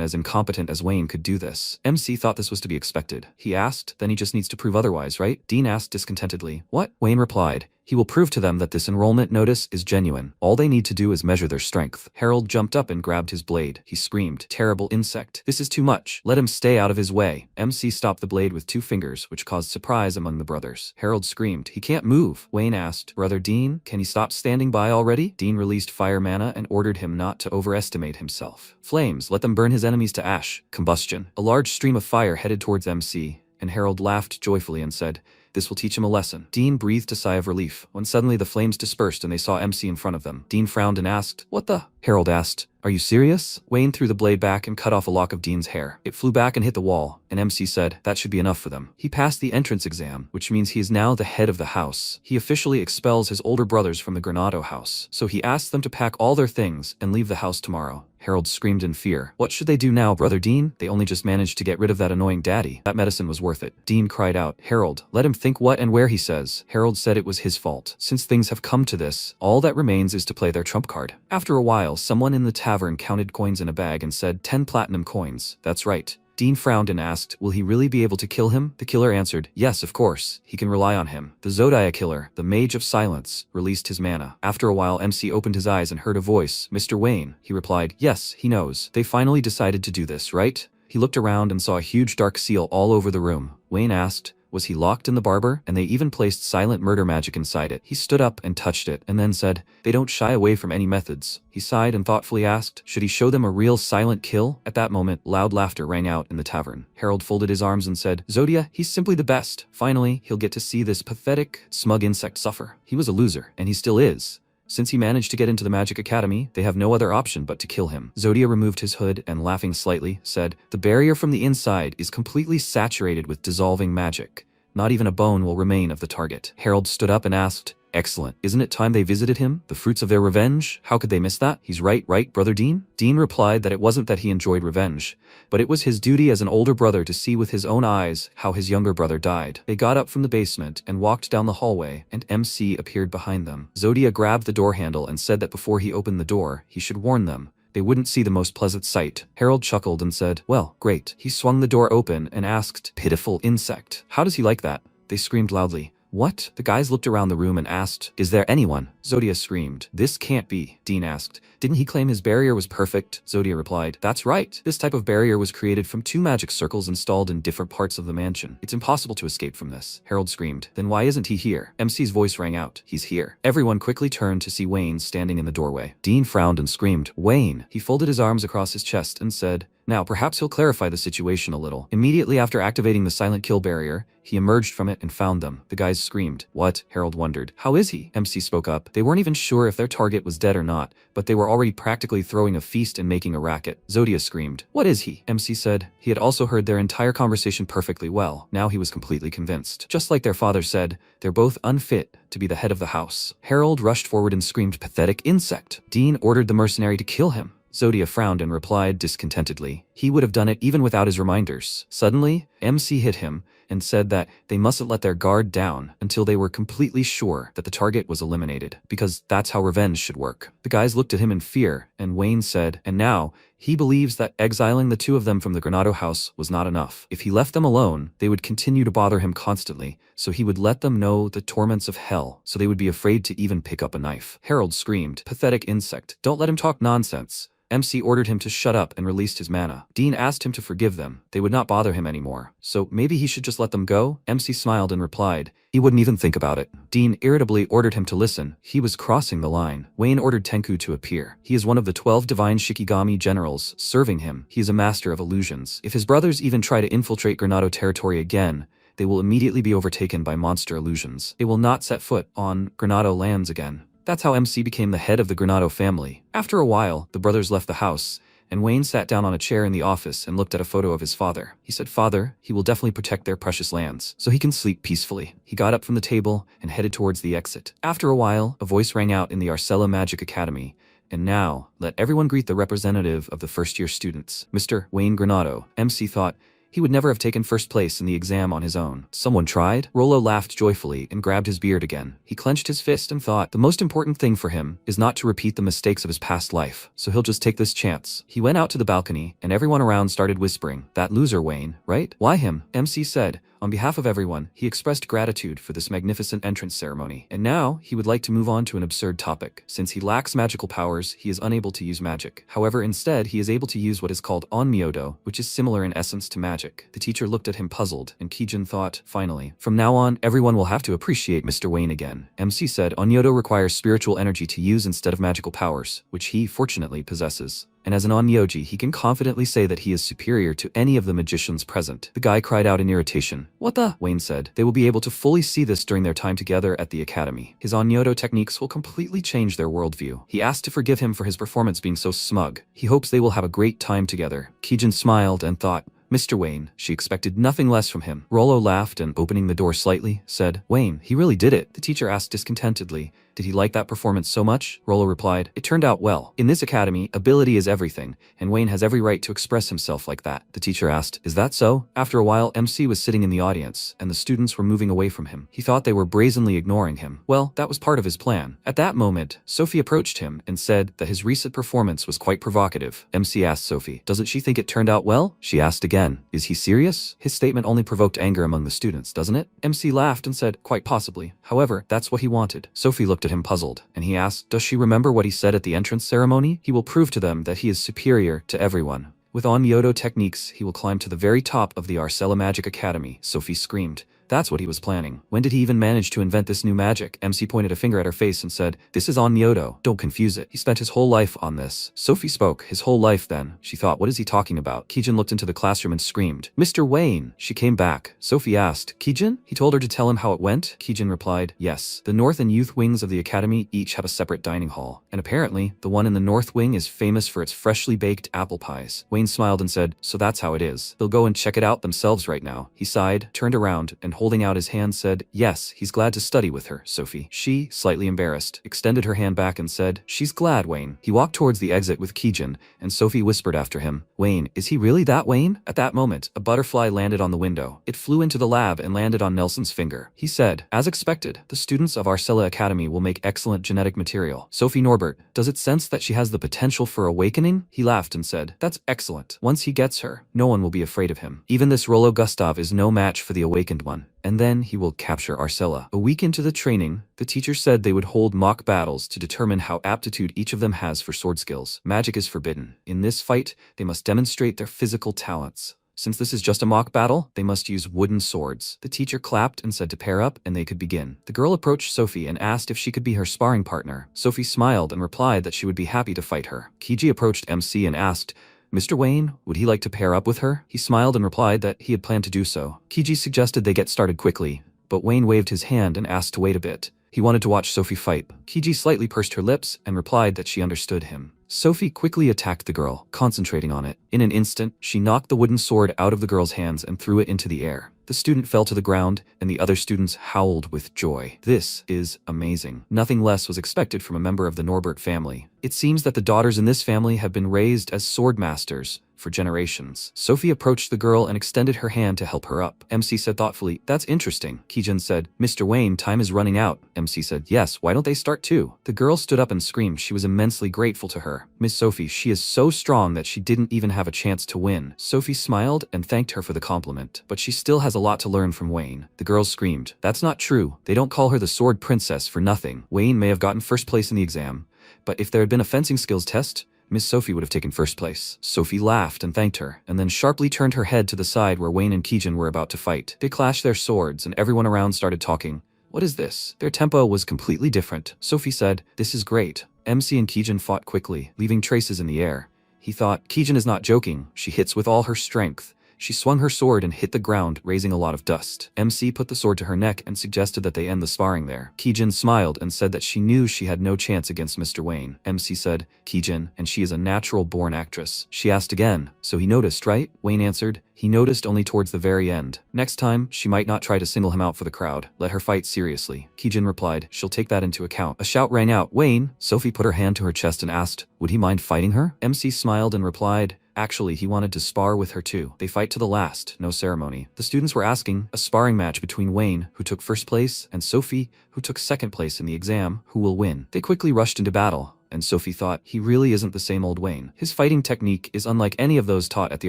as incompetent as Wayne could do this." MC thought this was to be expected. He asked, "Then he just needs to prove otherwise, right?" Dean asked discontentedly. "What?" Wayne replied, "He will prove to them that this enrollment notice is genuine. All they need to do is measure their strength." Harold jumped up and grabbed his blade. He screamed, "Terrible insect. This is too much. Let him stay out of his way." MC stopped the blade with 2 fingers, which caused surprise among the brothers. Harold screamed, "He can't move." Wayne asked, "Brother Dean, can he stop standing by already?" Dean released fire mana and ordered him not to overestimate himself. "Flames, let them burn his enemies to ash." Combustion. A large stream of fire headed towards MC, and Harold laughed joyfully and said, "This will teach him a lesson." Dean breathed a sigh of relief, when suddenly the flames dispersed and they saw MC in front of them. Dean frowned and asked, "What the?" Harold asked, "Are you serious?" Wayne threw the blade back and cut off a lock of Dean's hair. It flew back and hit the wall, and MC said, "That should be enough for them." He passed the entrance exam, which means he is now the head of the house. He officially expels his older brothers from the Granado house, so he asked them to pack all their things and leave the house tomorrow. Harold screamed in fear. "What should they do now, Brother Dean? They only just managed to get rid of that annoying daddy. That medicine was worth it." Dean cried out, "Harold, let him think what and where he says." Harold said it was his fault. Since things have come to this, all that remains is to play their trump card. After a while, someone in the tavern counted coins in a bag and said, 10 platinum coins. That's right. Dean frowned and asked, "Will he really be able to kill him?" The killer answered, "Yes, of course. He can rely on him." The Zodiac killer, the Mage of Silence, released his mana. After a while, MC opened his eyes and heard a voice. "Mr. Wayne." He replied, "Yes, he knows. They finally decided to do this, right?" He looked around and saw a huge dark seal all over the room. Wayne asked, "Was he locked in the barber?" And they even placed silent murder magic inside it. He stood up and touched it, and then said, "They don't shy away from any methods." He sighed and thoughtfully asked, "Should he show them a real silent kill?" At that moment, loud laughter rang out in the tavern. Harold folded his arms and said, "Zodia, he's simply the best. Finally, he'll get to see this pathetic, smug insect suffer. He was a loser, and he still is. Since he managed to get into the Magic Academy, they have no other option but to kill him." Zodia removed his hood and, laughing slightly, said, "The barrier from the inside is completely saturated with dissolving magic. Not even a bone will remain of the target." Harold stood up and asked, "Excellent. Isn't it time they visited him? The fruits of their revenge? How could they miss that?" "He's right, Brother Dean?" Dean replied that it wasn't that he enjoyed revenge, but it was his duty as an older brother to see with his own eyes how his younger brother died. They got up from the basement and walked down the hallway, and MC appeared behind them. Zodia grabbed the door handle and said that before he opened the door, he should warn them. They wouldn't see the most pleasant sight. Harold chuckled and said, "Well, great." He swung the door open and asked, "Pitiful insect, how does he like that?" They screamed loudly. "What?" The guys looked around the room and asked, "Is there anyone?" Zodia screamed, "This can't be." Dean asked, "Didn't he claim his barrier was perfect?" Zodia replied, "That's right. This type of barrier was created from 2 magic circles installed in different parts of the mansion. It's impossible to escape from this." Harold screamed, "Then why isn't he here?" MC's voice rang out, "He's here." Everyone quickly turned to see Wayne standing in the doorway. Dean frowned and screamed, "Wayne!" He folded his arms across his chest and said, "Now, perhaps he'll clarify the situation a little." Immediately after activating the silent kill barrier, he emerged from it and found them. The guys screamed. "What?" Harold wondered. "How is he?" MC spoke up. They weren't even sure if their target was dead or not, but they were already practically throwing a feast and making a racket. Zodia screamed, "What is he?" MC said. He had also heard their entire conversation perfectly well. Now he was completely convinced. Just like their father said, they're both unfit to be the head of the house. Harold rushed forward and screamed, "Pathetic insect!" Dean ordered the mercenary to kill him. Zodia frowned and replied discontentedly, He would have done it even without his reminders. Suddenly, MC hit him and said that they mustn't let their guard down until they were completely sure that the target was eliminated, because that's how revenge should work. The guys looked at him in fear, and Wayne said, and now, he believes that exiling the two of them from the Granado house was not enough. If he left them alone, they would continue to bother him constantly, so he would let them know the torments of hell, so they would be afraid to even pick up a knife. Harold screamed, "Pathetic insect, don't let him talk nonsense." MC ordered him to shut up and released his mana. Dean asked him to forgive them. They would not bother him anymore. So maybe he should just let them go? MC smiled and replied, he wouldn't even think about it. Dean irritably ordered him to listen. He was crossing the line. Wayne ordered Tenku to appear. He is one of the 12 divine Shikigami generals serving him. He is a master of illusions. If his brothers even try to infiltrate Granado territory again, they will immediately be overtaken by monster illusions. They will not set foot on Granado lands again. That's how MC became the head of the Granado family. After a while, the brothers left the house, and Wayne sat down on a chair in the office and looked at a photo of his father. He said, "Father, he will definitely protect their precious lands, so he can sleep peacefully." He got up from the table and headed towards the exit. After a while, a voice rang out in the Arcella Magic Academy. And now, let everyone greet the representative of the first-year students, Mr. Wayne Granado. MC thought, he would never have taken first place in the exam on his own. Someone tried? Rollo laughed joyfully and grabbed his beard again. He clenched his fist and thought, the most important thing for him is not to repeat the mistakes of his past life, so he'll just take this chance. He went out to the balcony, and everyone around started whispering, "That loser Wayne, right? Why him?" MC said. On behalf of everyone, he expressed gratitude for this magnificent entrance ceremony. And now, he would like to move on to an absurd topic. Since he lacks magical powers, he is unable to use magic. However, instead, he is able to use what is called onmyodo, which is similar in essence to magic. The teacher looked at him puzzled, and Kijin thought, finally, from now on, everyone will have to appreciate Mr. Wayne again. MC said, onmyodo requires spiritual energy to use instead of magical powers, which he, fortunately, possesses. And as an onmyoji, he can confidently say that he is superior to any of the magicians present. The guy cried out in irritation. What the? Wayne said. They will be able to fully see this during their time together at the academy. His onmyodo techniques will completely change their worldview. He asked to forgive him for his performance being so smug. He hopes they will have a great time together. Kijin smiled and thought, Mr. Wayne, she expected nothing less from him. Rollo laughed and, opening the door slightly, said, Wayne, he really did it. The teacher asked discontentedly, did he like that performance so much? Rollo replied, it turned out well. In this academy, ability is everything, and Wayne has every right to express himself like that. The teacher asked, is that so? After a while, MC was sitting in the audience, and the students were moving away from him. He thought they were brazenly ignoring him. Well, that was part of his plan. At that moment, Sophie approached him and said that his recent performance was quite provocative. MC asked Sophie, doesn't she think it turned out well? She asked again, is he serious? His statement only provoked anger among the students, doesn't it? MC laughed and said, quite possibly. However, that's what he wanted. Sophie looked at him puzzled, and he asked, does she remember what he said at the entrance ceremony? He will prove to them that he is superior to everyone. With onmyodo techniques, he will climb to the very top of the Arcella Magic Academy, Sophie screamed. That's what he was planning. When did he even manage to invent this new magic? MC pointed a finger at her face and said, this is onmyodo. Don't confuse it. He spent his whole life on this. Sophie spoke. His whole life then. She thought, what is he talking about? Kijin looked into the classroom and screamed, Mr. Wayne. She came back. Sophie asked, Kijin? He told her to tell him how it went. Kijin replied, yes. The north and youth wings of the academy each have a separate dining hall. And apparently, the one in the north wing is famous for its freshly baked apple pies. Wayne smiled and said, so that's how it is. They'll go and check it out themselves right now. He sighed, turned around, and holding out his hand said, yes, he's glad to study with her, Sophie. She, slightly embarrassed, extended her hand back and said, she's glad, Wayne. He walked towards the exit with Kijin, and Sophie whispered after him, Wayne, is he really that Wayne? At that moment, a butterfly landed on the window. It flew into the lab and landed on Nelson's finger. He said, as expected, the students of Arcella Academy will make excellent genetic material. Sophie Norbert, does it sense that she has the potential for awakening? He laughed and said, that's excellent. Once he gets her, no one will be afraid of him. Even this Rollo Gustav is no match for the awakened one. And then he will capture Arcella. A week into the training, the teacher said they would hold mock battles to determine how aptitude each of them has for sword skills. Magic is forbidden. In this fight, they must demonstrate their physical talents. Since this is just a mock battle, they must use wooden swords. The teacher clapped and said to pair up, and they could begin. The girl approached Sophie and asked if she could be her sparring partner. Sophie smiled and replied that she would be happy to fight her. Kiji approached MC and asked, Mr. Wayne, would he like to pair up with her? He smiled and replied that he had planned to do so. Kiji suggested they get started quickly, but Wayne waved his hand and asked to wait a bit. He wanted to watch Sophie fight. Kiji slightly pursed her lips and replied that she understood him. Sophie quickly attacked the girl, concentrating on it. In an instant, she knocked the wooden sword out of the girl's hands and threw it into the air. The student fell to the ground, and the other students howled with joy. This is amazing. Nothing less was expected from a member of the Norbert family. It seems that the daughters in this family have been raised as sword masters for generations. Sophie approached the girl and extended her hand to help her up. MC said thoughtfully, "That's interesting." Kijin said, "Mr. Wayne, time is running out." MC said, "Yes, why don't they start too?" The girl stood up and screamed she was immensely grateful to her. "Miss Sophie, she is so strong that she didn't even have a chance to win." Sophie smiled and thanked her for the compliment. "But she still has a lot to learn from Wayne." The girl screamed, "That's not true. They don't call her the Sword Princess for nothing. Wayne may have gotten first place in the exam, but if there had been a fencing skills test, Miss Sophie would have taken first place." Sophie laughed and thanked her, and then sharply turned her head to the side where Wayne and Kijin were about to fight. They clashed their swords and everyone around started talking. "What is this?" Their tempo was completely different. Sophie said, "This is great." MC and Kijin fought quickly, leaving traces in the air. He thought, Kijin is not joking. She hits with all her strength. She swung her sword and hit the ground, raising a lot of dust. MC put the sword to her neck and suggested that they end the sparring there. Kijin smiled and said that she knew she had no chance against Mr. Wayne. MC said, "Kijin, and she is a natural-born actress." She asked again, "So he noticed, right?" Wayne answered, "He noticed only towards the very end. Next time, she might not try to single him out for the crowd. Let her fight seriously." Kijin replied, "She'll take that into account." A shout rang out, "Wayne!" Sophie put her hand to her chest and asked, "Would he mind fighting her?" MC smiled and replied, "Actually, he wanted to spar with her too. They fight to the last, no ceremony." The students were asking, a sparring match between Wayne, who took first place, and Sophie, who took second place in the exam, who will win? They quickly rushed into battle, and Sophie thought, he really isn't the same old Wayne. His fighting technique is unlike any of those taught at the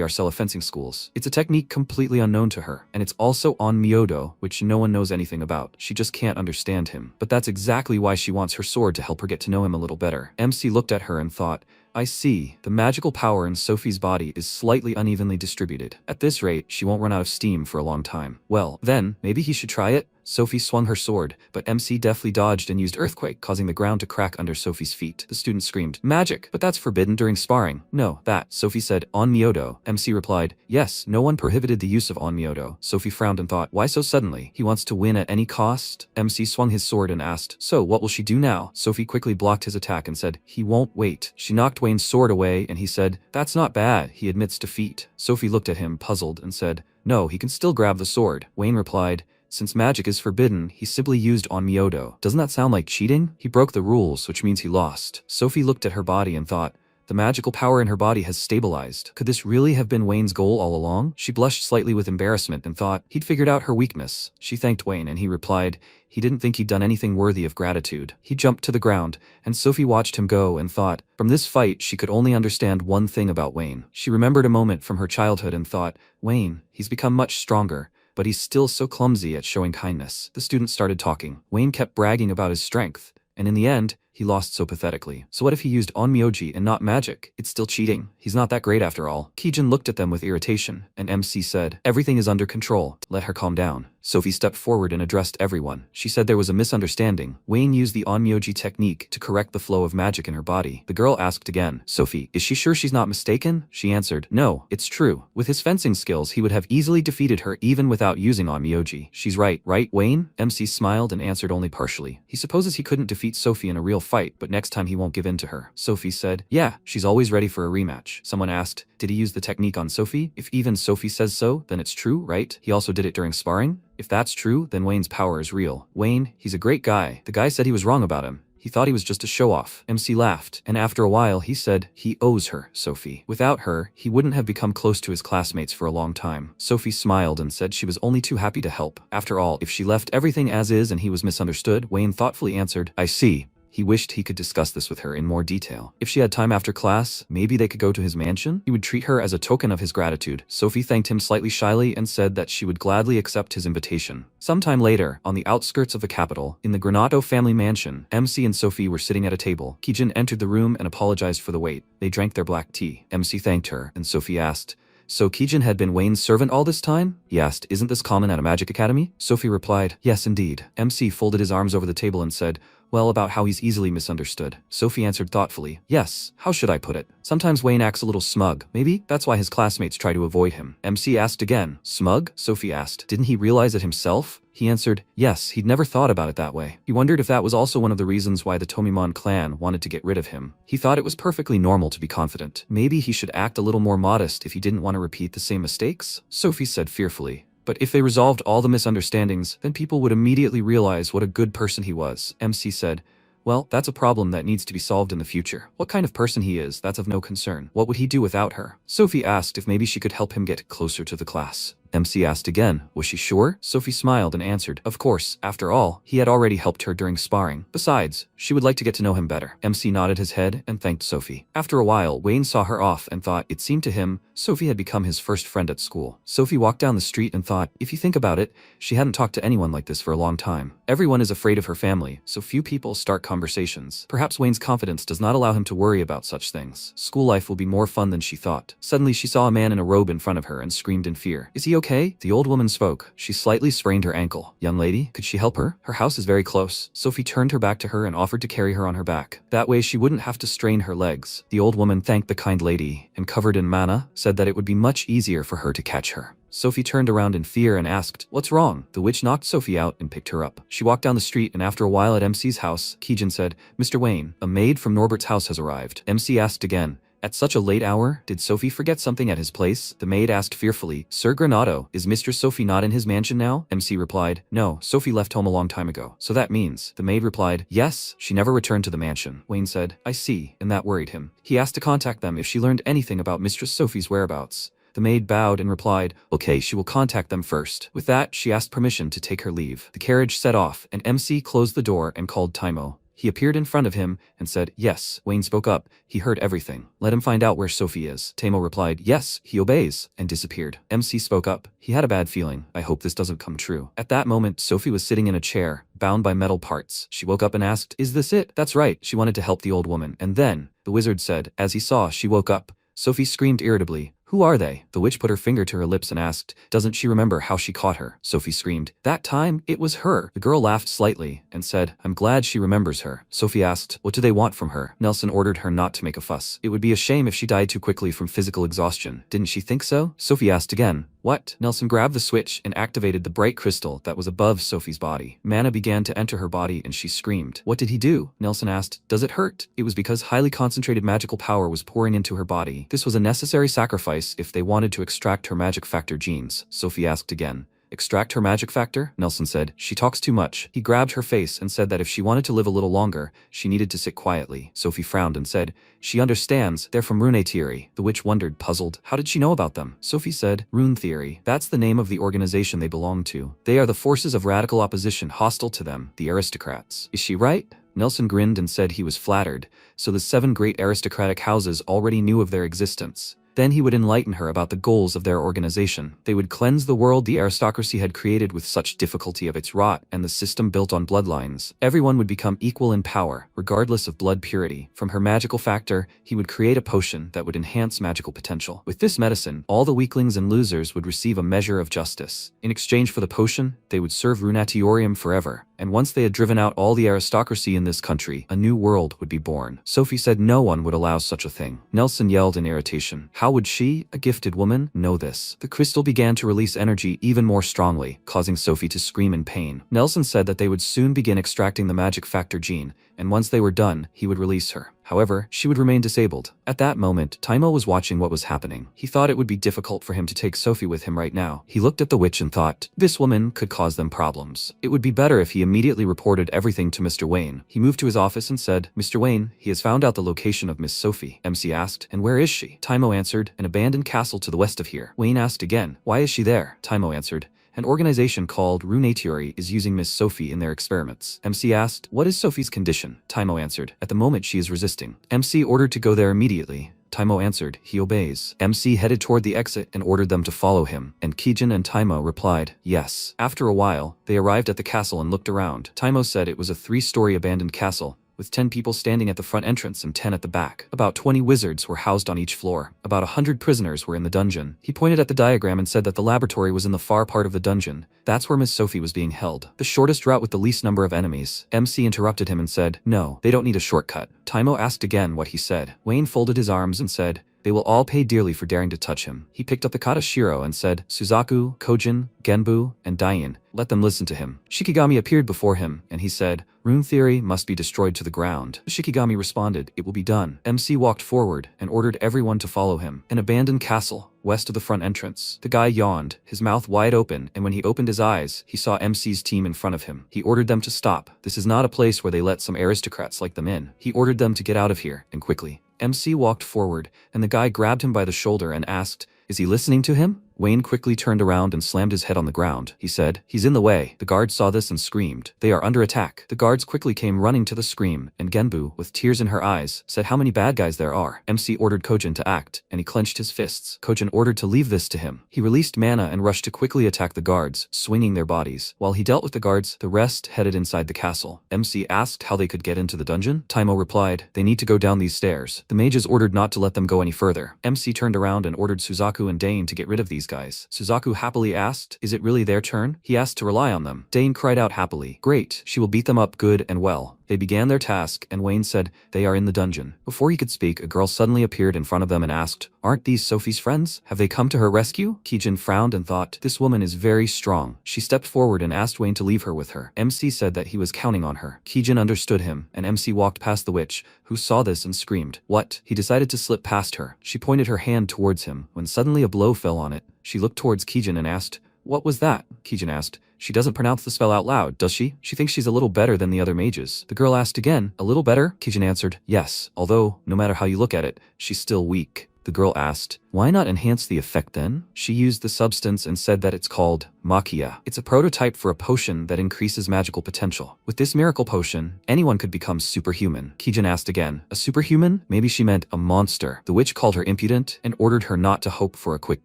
Arcella fencing schools. It's a technique completely unknown to her, and it's also on Myodo, which no one knows anything about. She just can't understand him. But that's exactly why she wants her sword to help her get to know him a little better. MC looked at her and thought, I see. The magical power in Sophie's body is slightly unevenly distributed. At this rate, she won't run out of steam for a long time. Well, then, maybe he should try it? Sophie swung her sword, but MC deftly dodged and used earthquake, causing the ground to crack under Sophie's feet. The student screamed, "Magic! But that's forbidden during sparring." "No, that," Sophie said, "on Myodo." MC replied, "Yes, no one prohibited the use of on Myodo." Sophie frowned and thought, why so suddenly? He wants to win at any cost? MC swung his sword and asked, "So, what will she do now?" Sophie quickly blocked his attack and said, "He won't wait." She knocked Wayne's sword away and he said, "That's not bad. He admits defeat." Sophie looked at him, puzzled, and said, "No, he can still grab the sword." Wayne replied, "Since magic is forbidden, he simply used on Myodo. Doesn't that sound like cheating? He broke the rules, which means he lost." Sophie looked at her body and thought, the magical power in her body has stabilized. Could this really have been Wayne's goal all along? She blushed slightly with embarrassment and thought, he'd figured out her weakness. She thanked Wayne and he replied, he didn't think he'd done anything worthy of gratitude. He jumped to the ground, and Sophie watched him go and thought, from this fight she could only understand one thing about Wayne. She remembered a moment from her childhood and thought, Wayne, he's become much stronger, but he's still so clumsy at showing kindness. The students started talking. Wayne kept bragging about his strength, and in the end, he lost so pathetically. So what if he used onmyoji and not magic? It's still cheating. He's not that great after all. Kijin looked at them with irritation, and MC said, everything is under control. Let her calm down. Sophie stepped forward and addressed everyone. She said there was a misunderstanding. Wayne used the onmyoji technique to correct the flow of magic in her body. The girl asked again, Sophie, is she sure she's not mistaken? She answered, no, it's true. With his fencing skills, he would have easily defeated her even without using onmyoji. She's right, Wayne? MC smiled and answered only partially. He supposes he couldn't defeat Sophie in a real fight, but next time he won't give in to her. Sophie said, yeah, she's always ready for a rematch. Someone asked, did he use the technique on Sophie? If even Sophie says so, then it's true, right? He also did it during sparring? If that's true, then Wayne's power is real. Wayne, he's a great guy. The guy said he was wrong about him. He thought he was just a show-off. MC laughed, and after a while he said, he owes her, Sophie. Without her, he wouldn't have become close to his classmates for a long time. Sophie smiled and said she was only too happy to help. After all, if she left everything as is and he was misunderstood, Wayne thoughtfully answered, I see. He wished he could discuss this with her in more detail. If she had time after class, maybe they could go to his mansion? He would treat her as a token of his gratitude. Sophie thanked him slightly shyly and said that she would gladly accept his invitation. Sometime later, on the outskirts of the capital, in the Granato family mansion, MC and Sophie were sitting at a table. Kijin entered the room and apologized for the wait. They drank their black tea. MC thanked her, and Sophie asked, so Kijin had been Wayne's servant all this time? He asked, isn't this common at a magic academy? Sophie replied, yes indeed. MC folded his arms over the table and said, well, about how he's easily misunderstood. Sophie answered thoughtfully, yes, how should I put it? Sometimes Wayne acts a little smug. Maybe that's why his classmates try to avoid him. MC asked again, smug? Sophie asked, didn't he realize it himself? He answered, yes, he'd never thought about it that way. He wondered if that was also one of the reasons why the Tomimon clan wanted to get rid of him. He thought it was perfectly normal to be confident. Maybe he should act a little more modest if he didn't want to repeat the same mistakes? Sophie said fearfully. But if they resolved all the misunderstandings, then people would immediately realize what a good person he was. MC said, Well, that's a problem that needs to be solved in the future. What kind of person he is, that's of no concern. What would he do without her? Sophie asked if maybe she could help him get closer to the class. MC asked again, was she sure? Sophie smiled and answered, of course, after all, he had already helped her during sparring. Besides, she would like to get to know him better. MC nodded his head and thanked Sophie. After a while, Wayne saw her off and thought, it seemed to him, Sophie had become his first friend at school. Sophie walked down the street and thought, if you think about it, she hadn't talked to anyone like this for a long time. Everyone is afraid of her family, so few people start conversations. Perhaps Wayne's confidence does not allow him to worry about such things. School life will be more fun than she thought. Suddenly she saw a man in a robe in front of her and screamed in fear. Is he okay? The old woman spoke. She slightly sprained her ankle. Young lady, could she help her? Her house is very close. Sophie turned her back to her and offered to carry her on her back. That way she wouldn't have to strain her legs. The old woman thanked the kind lady and, covered in mana, said that it would be much easier for her to catch her. Sophie turned around in fear and asked, what's wrong? The witch knocked Sophie out and picked her up. She walked down the street and after a while at MC's house, Kijin said, Mr. Wayne, a maid from Norbert's house has arrived. MC asked again, at such a late hour, did Sophie forget something at his place? The maid asked fearfully, Sir Granado, is Mistress Sophie not in his mansion now? MC replied, no, Sophie left home a long time ago. So that means, the maid replied, yes, she never returned to the mansion. Wayne said, I see, and that worried him. He asked to contact them if she learned anything about Mistress Sophie's whereabouts. The maid bowed and replied, okay, she will contact them first. With that, she asked permission to take her leave. The carriage set off, and MC closed the door and called Taimo. He appeared in front of him and said, yes. Wayne spoke up. He heard everything. Let him find out where Sophie is. Taimo replied, yes, he obeys, and disappeared. MC spoke up. He had a bad feeling. I hope this doesn't come true. At that moment, Sophie was sitting in a chair, bound by metal parts. She woke up and asked, is this it? That's right. She wanted to help the old woman. And then, the wizard said, as he saw she woke up. Sophie screamed irritably, who are they? The witch put her finger to her lips and asked, doesn't she remember how she caught her? Sophie screamed, that time, it was her. The girl laughed slightly and said, I'm glad she remembers her. Sophie asked, what do they want from her? Nelson ordered her not to make a fuss. It would be a shame if she died too quickly from physical exhaustion. Didn't she think so? Sophie asked again. What? Nelson grabbed the switch and activated the bright crystal that was above Sophie's body. Mana began to enter her body and she screamed. What did he do? Nelson asked. Does it hurt? It was because highly concentrated magical power was pouring into her body. This was a necessary sacrifice if they wanted to extract her magic factor genes. Sophie asked again. Extract her magic factor? Nelson said, she talks too much. He grabbed her face and said that if she wanted to live a little longer, she needed to sit quietly. Sophie frowned and said, she understands, they're from Rune Theory. The witch wondered, puzzled, how did she know about them? Sophie said, Rune Theory. That's the name of the organization they belong to. They are the forces of radical opposition hostile to them, the aristocrats. Is she right? Nelson grinned and said he was flattered, so the 7 great aristocratic houses already knew of their existence. Then he would enlighten her about the goals of their organization. They would cleanse the world the aristocracy had created with such difficulty of its rot and the system built on bloodlines. Everyone would become equal in power, regardless of blood purity. From her magical factor, he would create a potion that would enhance magical potential. With this medicine, all the weaklings and losers would receive a measure of justice. In exchange for the potion, they would serve Runatorium forever. And once they had driven out all the aristocracy in this country, a new world would be born. Sophie said no one would allow such a thing. Nelson yelled in irritation. How would she, a gifted woman, know this? The crystal began to release energy even more strongly, causing Sophie to scream in pain. Nelson said that they would soon begin extracting the magic factor gene, and once they were done, he would release her. However, she would remain disabled. At that moment, Taimo was watching what was happening. He thought it would be difficult for him to take Sophie with him right now. He looked at the witch and thought, this woman could cause them problems. It would be better if he immediately reported everything to Mr. Wayne. He moved to his office and said, Mr. Wayne, he has found out the location of Miss Sophie. MC asked, and where is she? Taimo answered, an abandoned castle to the west of here. Wayne asked again, why is she there? Taimo answered, an organization called Runatorium is using Miss Sophie in their experiments. MC asked, what is Sophie's condition? Taimo answered, at the moment she is resisting. MC ordered to go there immediately. Taimo answered, he obeys. MC headed toward the exit and ordered them to follow him, and Kijin and Taimo replied, yes. After a while, they arrived at the castle and looked around. Taimo said it was a 3-story abandoned castle, with 10 people standing at the front entrance and 10 at the back. About 20 wizards were housed on each floor. About 100 prisoners were in the dungeon. He pointed at the diagram and said that the laboratory was in the far part of the dungeon. That's where Miss Sophie was being held. The shortest route with the least number of enemies. MC interrupted him and said, no, they don't need a shortcut. Taimo asked again what he said. Wayne folded his arms and said, They will all pay dearly for daring to touch him. He picked up the kata Shiro and said, Suzaku, Kojin, Genbu, and Dain, let them listen to him. Shikigami appeared before him, and he said, Rune theory must be destroyed to the ground. Shikigami responded, it will be done. MC walked forward and ordered everyone to follow him. An abandoned castle, west of the front entrance. The guy yawned, his mouth wide open, and when he opened his eyes, he saw MC's team in front of him. He ordered them to stop. This is not a place where they let some aristocrats like them in. He ordered them to get out of here, and quickly. MC walked forward, and the guy grabbed him by the shoulder and asked, is he listening to him? Wayne quickly turned around and slammed his head on the ground. He said, he's in the way. The guards saw this and screamed. They are under attack. The guards quickly came running to the scream, and Genbu, with tears in her eyes, said how many bad guys there are. MC ordered Kojin to act, and he clenched his fists. Kojin ordered to leave this to him. He released mana and rushed to quickly attack the guards, swinging their bodies. While he dealt with the guards, the rest headed inside the castle. MC asked how they could get into the dungeon. Taimo replied, they need to go down these stairs. The mages ordered not to let them go any further. MC turned around and ordered Suzaku and Dane to get rid of these guys. Suzaku happily asked, is it really their turn? He asked to rely on them. Dane cried out happily, great, she will beat them up good and well. They began their task, and Wayne said, they are in the dungeon. Before he could speak, a girl suddenly appeared in front of them and asked, aren't these Sophie's friends? Have they come to her rescue? Kijin frowned and thought, this woman is very strong. She stepped forward and asked Wayne to leave her with her. MC said that he was counting on her. Kijin understood him, and MC walked past the witch, who saw this and screamed, what? He decided to slip past her. She pointed her hand towards him, when suddenly a blow fell on it. She looked towards Kijin and asked, what was that? Kijin asked, she doesn't pronounce the spell out loud, does she? She thinks she's a little better than the other mages. The girl asked again, a little better? Kijin answered, yes, although, no matter how you look at it, she's still weak. The girl asked, why not enhance the effect then? She used the substance and said that it's called Makia. It's a prototype for a potion that increases magical potential. With this miracle potion, anyone could become superhuman. Kijin asked again, a superhuman? Maybe she meant a monster. The witch called her impudent and ordered her not to hope for a quick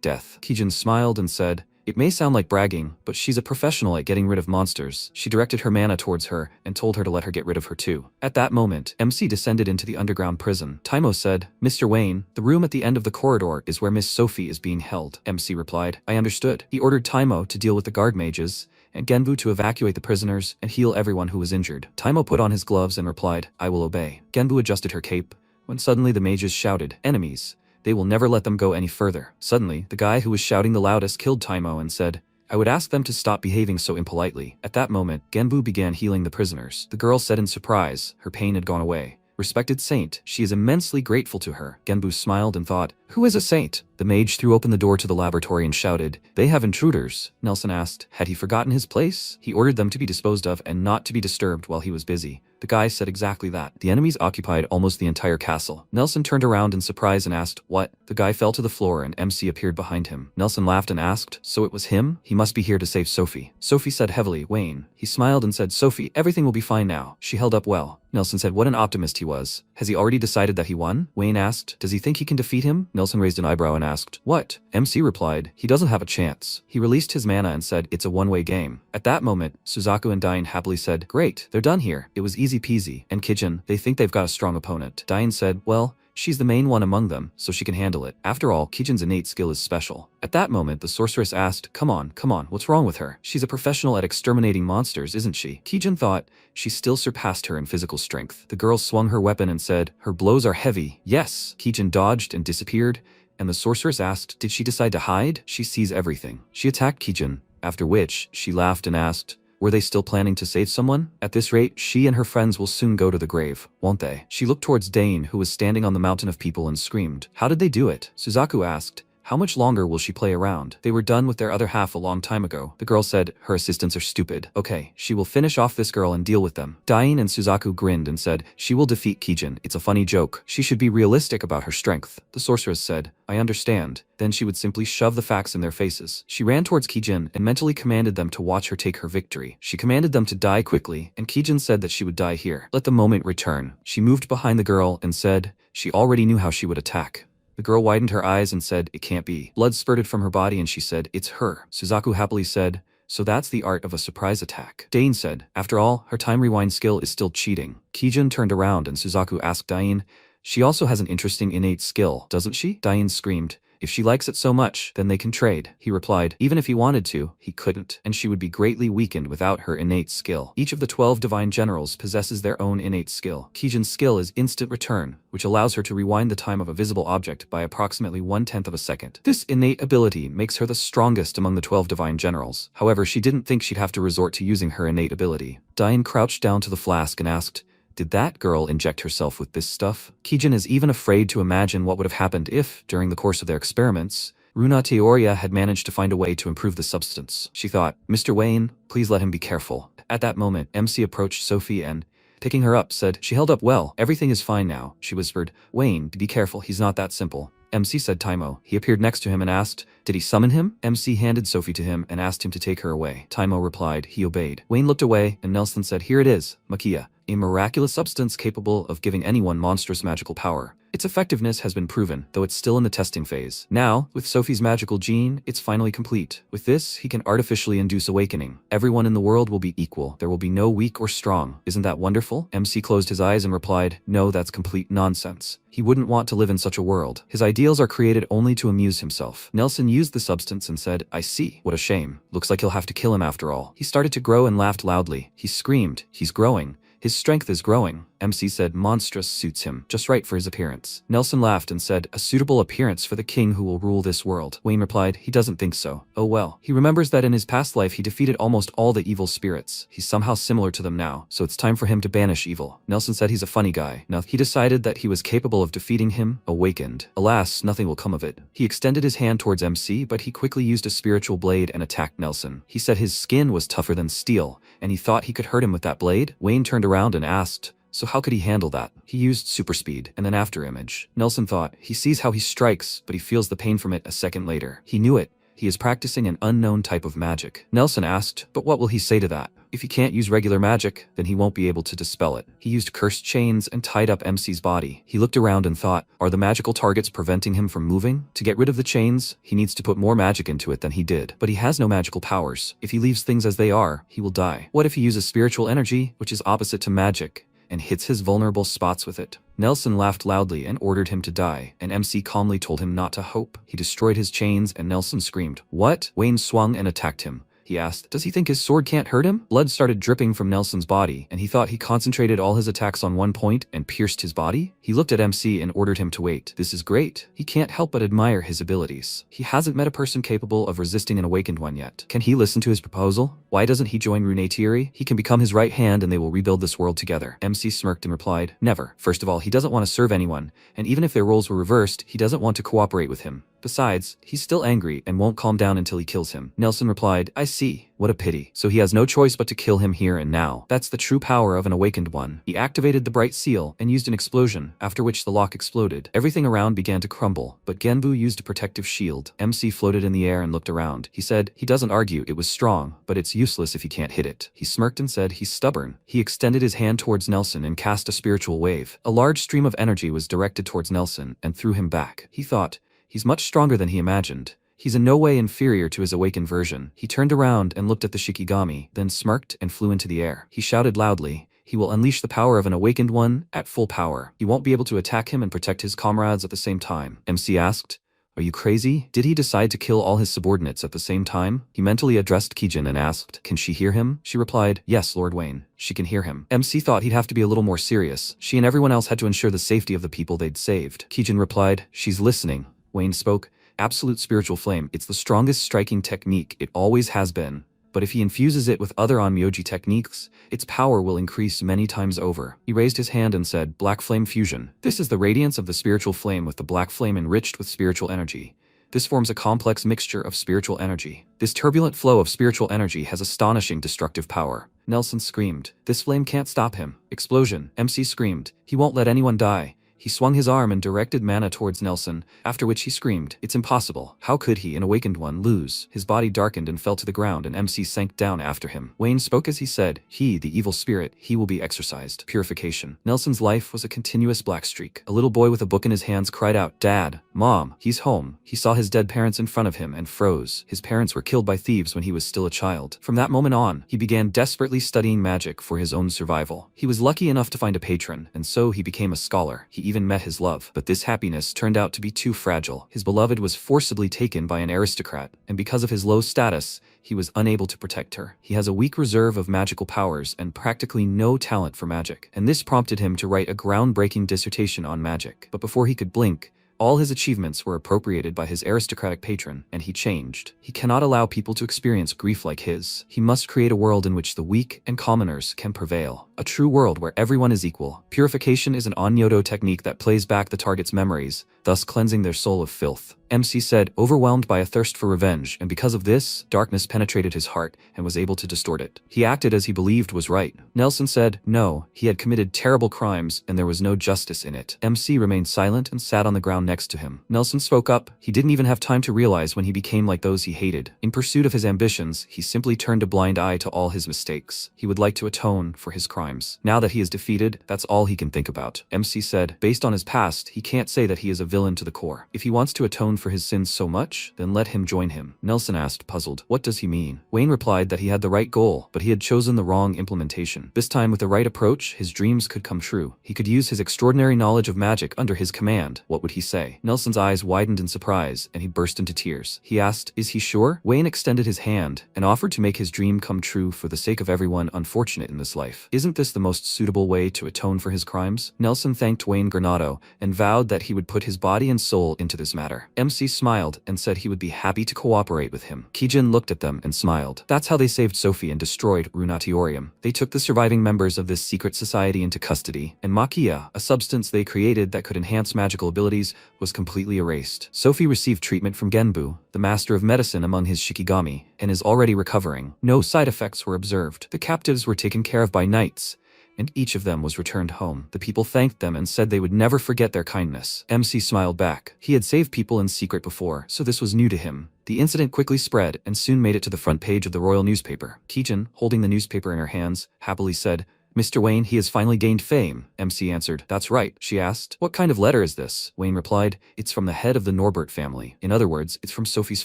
death. Kijin smiled and said, it may sound like bragging, but she's a professional at getting rid of monsters. She directed her mana towards her and told her to let her get rid of her too. At that moment, MC descended into the underground prison. Taimo said, Mr. Wayne, the room at the end of the corridor is where Miss Sophie is being held. MC replied, I understood. He ordered Taimo to deal with the guard mages, and Genbu to evacuate the prisoners and heal everyone who was injured. Taimo put on his gloves and replied, I will obey. Genbu adjusted her cape, when suddenly the mages shouted, enemies. They will never let them go any further. Suddenly, the guy who was shouting the loudest killed Taimo and said, I would ask them to stop behaving so impolitely. At that moment, Genbu began healing the prisoners. The girl said in surprise, her pain had gone away. Respected saint, she is immensely grateful to her. Genbu smiled and thought, who is a saint? The mage threw open the door to the laboratory and shouted, they have intruders. Nelson asked, had he forgotten his place? He ordered them to be disposed of and not to be disturbed while he was busy. The guy said exactly that. The enemies occupied almost the entire castle. Nelson turned around in surprise and asked, what? The guy fell to the floor and MC appeared behind him. Nelson laughed and asked, so it was him? He must be here to save Sophie. Sophie said heavily, Wayne. He smiled and said, Sophie, everything will be fine now. She held up well. Nelson said what an optimist he was. Has he already decided that he won? Wayne asked, does he think he can defeat him? Nelson raised an eyebrow and asked, what? MC replied, he doesn't have a chance. He released his mana and said, it's a one-way game. At that moment, Suzaku and Dain happily said, great, they're done here. It was easy peasy. And Kijin, they think they've got a strong opponent. Dain said, well, she's the main one among them, so she can handle it. After all, Kijin's innate skill is special. At that moment, the sorceress asked, come on, what's wrong with her? She's a professional at exterminating monsters, isn't she? Kijin thought, she still surpassed her in physical strength. The girl swung her weapon and said, her blows are heavy. Yes. Kijin dodged and disappeared, and the sorceress asked, did she decide to hide? She sees everything. She attacked Kijin, after which, she laughed and asked, were they still planning to save someone? At this rate, she and her friends will soon go to the grave, won't they? She looked towards Dane, who was standing on the mountain of people, and screamed, how did they do it? Suzaku asked, how much longer will she play around? They were done with their other half a long time ago. The girl said, her assistants are stupid. Okay, she will finish off this girl and deal with them. Dain and Suzaku grinned and said, she will defeat Kijin. It's a funny joke. She should be realistic about her strength. The sorceress said, I understand. Then she would simply shove the facts in their faces. She ran towards Kijin and mentally commanded them to watch her take her victory. She commanded them to die quickly, and Kijin said that she would die here. Let the moment return. She moved behind the girl and said, she already knew how she would attack. The girl widened her eyes and said, it can't be. Blood spurted from her body and she said, it's her. Suzaku happily said, so that's the art of a surprise attack. Dain said, after all, her time rewind skill is still cheating. Kijin turned around and Suzaku asked Dain, she also has an interesting innate skill, doesn't she? Dain screamed, If she likes it so much, then they can trade. He replied, even if he wanted to, he couldn't, and she would be greatly weakened without her innate skill. Each of the 12 divine generals possesses their own innate skill. Kijin's skill is instant return, which allows her to rewind the time of a visible object by approximately 1/10 of a second. This innate ability makes her the strongest among the 12 divine generals. However, she didn't think she'd have to resort to using her innate ability. Diane crouched down to the flask and asked, did that girl inject herself with this stuff? Kijin is even afraid to imagine what would have happened if, during the course of their experiments, Runa Teoria had managed to find a way to improve the substance. She thought, Mr. Wayne, please let him be careful. At that moment, MC approached Sophie and, picking her up, said, she held up well. Everything is fine now, she whispered. Wayne, be careful, he's not that simple. MC said Taimo. He appeared next to him and asked, did he summon him? MC handed Sophie to him and asked him to take her away. Taimo replied, he obeyed. Wayne looked away and Nelson said, here it is, Makia, a miraculous substance capable of giving anyone monstrous magical power. Its effectiveness has been proven, though it's still in the testing phase. Now, with Sophie's magical gene, it's finally complete. With this, he can artificially induce awakening. Everyone in the world will be equal. There will be no weak or strong. Isn't that wonderful? MC closed his eyes and replied, no, that's complete nonsense. He wouldn't want to live in such a world. His ideals are created only to amuse himself. Nelson used the substance and said, I see. What a shame. Looks like he'll have to kill him after all. He started to grow and laughed loudly. He screamed, he's growing. His strength is growing. MC said monstrous suits him, just right for his appearance. Nelson laughed and said, a suitable appearance for the king who will rule this world. Wayne replied, he doesn't think so. Oh well. He remembers that in his past life he defeated almost all the evil spirits. He's somehow similar to them now, so it's time for him to banish evil. Nelson said he's a funny guy. Now he decided that he was capable of defeating him, awakened. Alas, nothing will come of it. He extended his hand towards MC, but he quickly used a spiritual blade and attacked Nelson. He said his skin was tougher than steel, and he thought he could hurt him with that blade. Wayne turned around and asked, so how could he handle that? He used super speed and then after image. Nelson thought, he sees how he strikes, but he feels the pain from it a second later. He knew it. He is practicing an unknown type of magic. Nelson asked, but what will he say to that? If he can't use regular magic, then he won't be able to dispel it. He used cursed chains and tied up MC's body. He looked around and thought, are the magical targets preventing him from moving? To get rid of the chains, he needs to put more magic into it than he did. But he has no magical powers. If he leaves things as they are, he will die. What if he uses spiritual energy, which is opposite to magic, and hits his vulnerable spots with it? Nelson laughed loudly and ordered him to die, and MC calmly told him not to hope. He destroyed his chains and Nelson screamed, what? Wayne swung and attacked him. He asked, does he think his sword can't hurt him? Blood started dripping from Nelson's body, and he thought he concentrated all his attacks on one point and pierced his body? He looked at MC and ordered him to wait. This is great. He can't help but admire his abilities. He hasn't met a person capable of resisting an awakened one yet. Can he listen to his proposal? Why doesn't he join Runetieri? He can become his right hand and they will rebuild this world together. MC smirked and replied, never. First of all, he doesn't want to serve anyone, and even if their roles were reversed, he doesn't want to cooperate with him. Besides, he's still angry and won't calm down until he kills him. Nelson replied, I see. What a pity. So he has no choice but to kill him here and now. That's the true power of an awakened one. He activated the bright seal and used an explosion, after which the lock exploded. Everything around began to crumble, but Genbu used a protective shield. MC floated in the air and looked around. He said, he doesn't argue, it was strong, but it's useless if he can't hit it. He smirked and said, he's stubborn. He extended his hand towards Nelson and cast a spiritual wave. A large stream of energy was directed towards Nelson and threw him back. He thought, he's much stronger than he imagined. He's in no way inferior to his awakened version. He turned around and looked at the Shikigami, then smirked and flew into the air. He shouted loudly, he will unleash the power of an awakened one at full power. He won't be able to attack him and protect his comrades at the same time. MC asked, are you crazy? Did he decide to kill all his subordinates at the same time? He mentally addressed Kijin and asked, can she hear him? She replied, yes, Lord Wayne. She can hear him. MC thought he'd have to be a little more serious. She and everyone else had to ensure the safety of the people they'd saved. Kijin replied, she's listening. Wayne spoke, absolute spiritual flame. It's the strongest striking technique. It always has been. But if he infuses it with other onmyoji techniques, its power will increase many times over. He raised his hand and said, black flame fusion. This is the radiance of the spiritual flame with the black flame enriched with spiritual energy. This forms a complex mixture of spiritual energy. This turbulent flow of spiritual energy has astonishing destructive power. Nelson screamed, this flame can't stop him. Explosion. MC screamed, he won't let anyone die. He swung his arm and directed mana towards Nelson, after which he screamed, it's impossible. How could he, an awakened one, lose? His body darkened and fell to the ground and MC sank down after him. Wayne spoke as he said, he, the evil spirit, he will be exorcised. Purification. Nelson's life was a continuous black streak. A little boy with a book in his hands cried out, Dad, "Mom, he's home." He saw his dead parents in front of him and froze. His parents were killed by thieves when he was still a child. From that moment on, he began desperately studying magic for his own survival. He was lucky enough to find a patron, and so he became a scholar. He even met his love. But this happiness turned out to be too fragile. His beloved was forcibly taken by an aristocrat, and because of his low status, he was unable to protect her. He has a weak reserve of magical powers and practically no talent for magic, and this prompted him to write a groundbreaking dissertation on magic. But before he could blink, all his achievements were appropriated by his aristocratic patron, and he changed. He cannot allow people to experience grief like his. He must create a world in which the weak and commoners can prevail. A true world where everyone is equal. Purification is an onyodo technique that plays back the target's memories, thus cleansing their soul of filth. MC said, overwhelmed by a thirst for revenge, and because of this, darkness penetrated his heart and was able to distort it. He acted as he believed was right. Nelson said, no, he had committed terrible crimes and there was no justice in it. MC remained silent and sat on the ground next to him. Nelson spoke up. He didn't even have time to realize when he became like those he hated. In pursuit of his ambitions, he simply turned a blind eye to all his mistakes. He would like to atone for his crimes. Now that he is defeated, that's all he can think about. MC said, based on his past, he can't say that he is a villain to the core. If he wants to atone for his sins so much, then let him join him. Nelson asked, puzzled, what does he mean? Wayne replied that he had the right goal, but he had chosen the wrong implementation. This time with the right approach, his dreams could come true. He could use his extraordinary knowledge of magic under his command. What would he say? Nelson's eyes widened in surprise, and he burst into tears. He asked, is he sure? Wayne extended his hand and offered to make his dream come true for the sake of everyone unfortunate in this life. Isn't this the most suitable way to atone for his crimes? Nelson thanked Wayne Granado and vowed that he would put his body and soul into this matter. MC smiled and said he would be happy to cooperate with him. Kijin looked at them and smiled. That's how they saved Sophie and destroyed Runatiorium. They took the surviving members of this secret society into custody, and Makia, a substance they created that could enhance magical abilities, was completely erased. Sophie received treatment from Genbu, the master of medicine among his Shikigami, and is already recovering. No side effects were observed. The captives were taken care of by knights, and each of them was returned home. The people thanked them and said they would never forget their kindness. MC smiled back. He had saved people in secret before, so this was new to him. The incident quickly spread and soon made it to the front page of the royal newspaper. Kijin, holding the newspaper in her hands, happily said, Mr. Wayne, he has finally gained fame. MC answered. That's right, she asked. What kind of letter is this? Wayne replied, it's from the head of the Norbert family. In other words, it's from Sophie's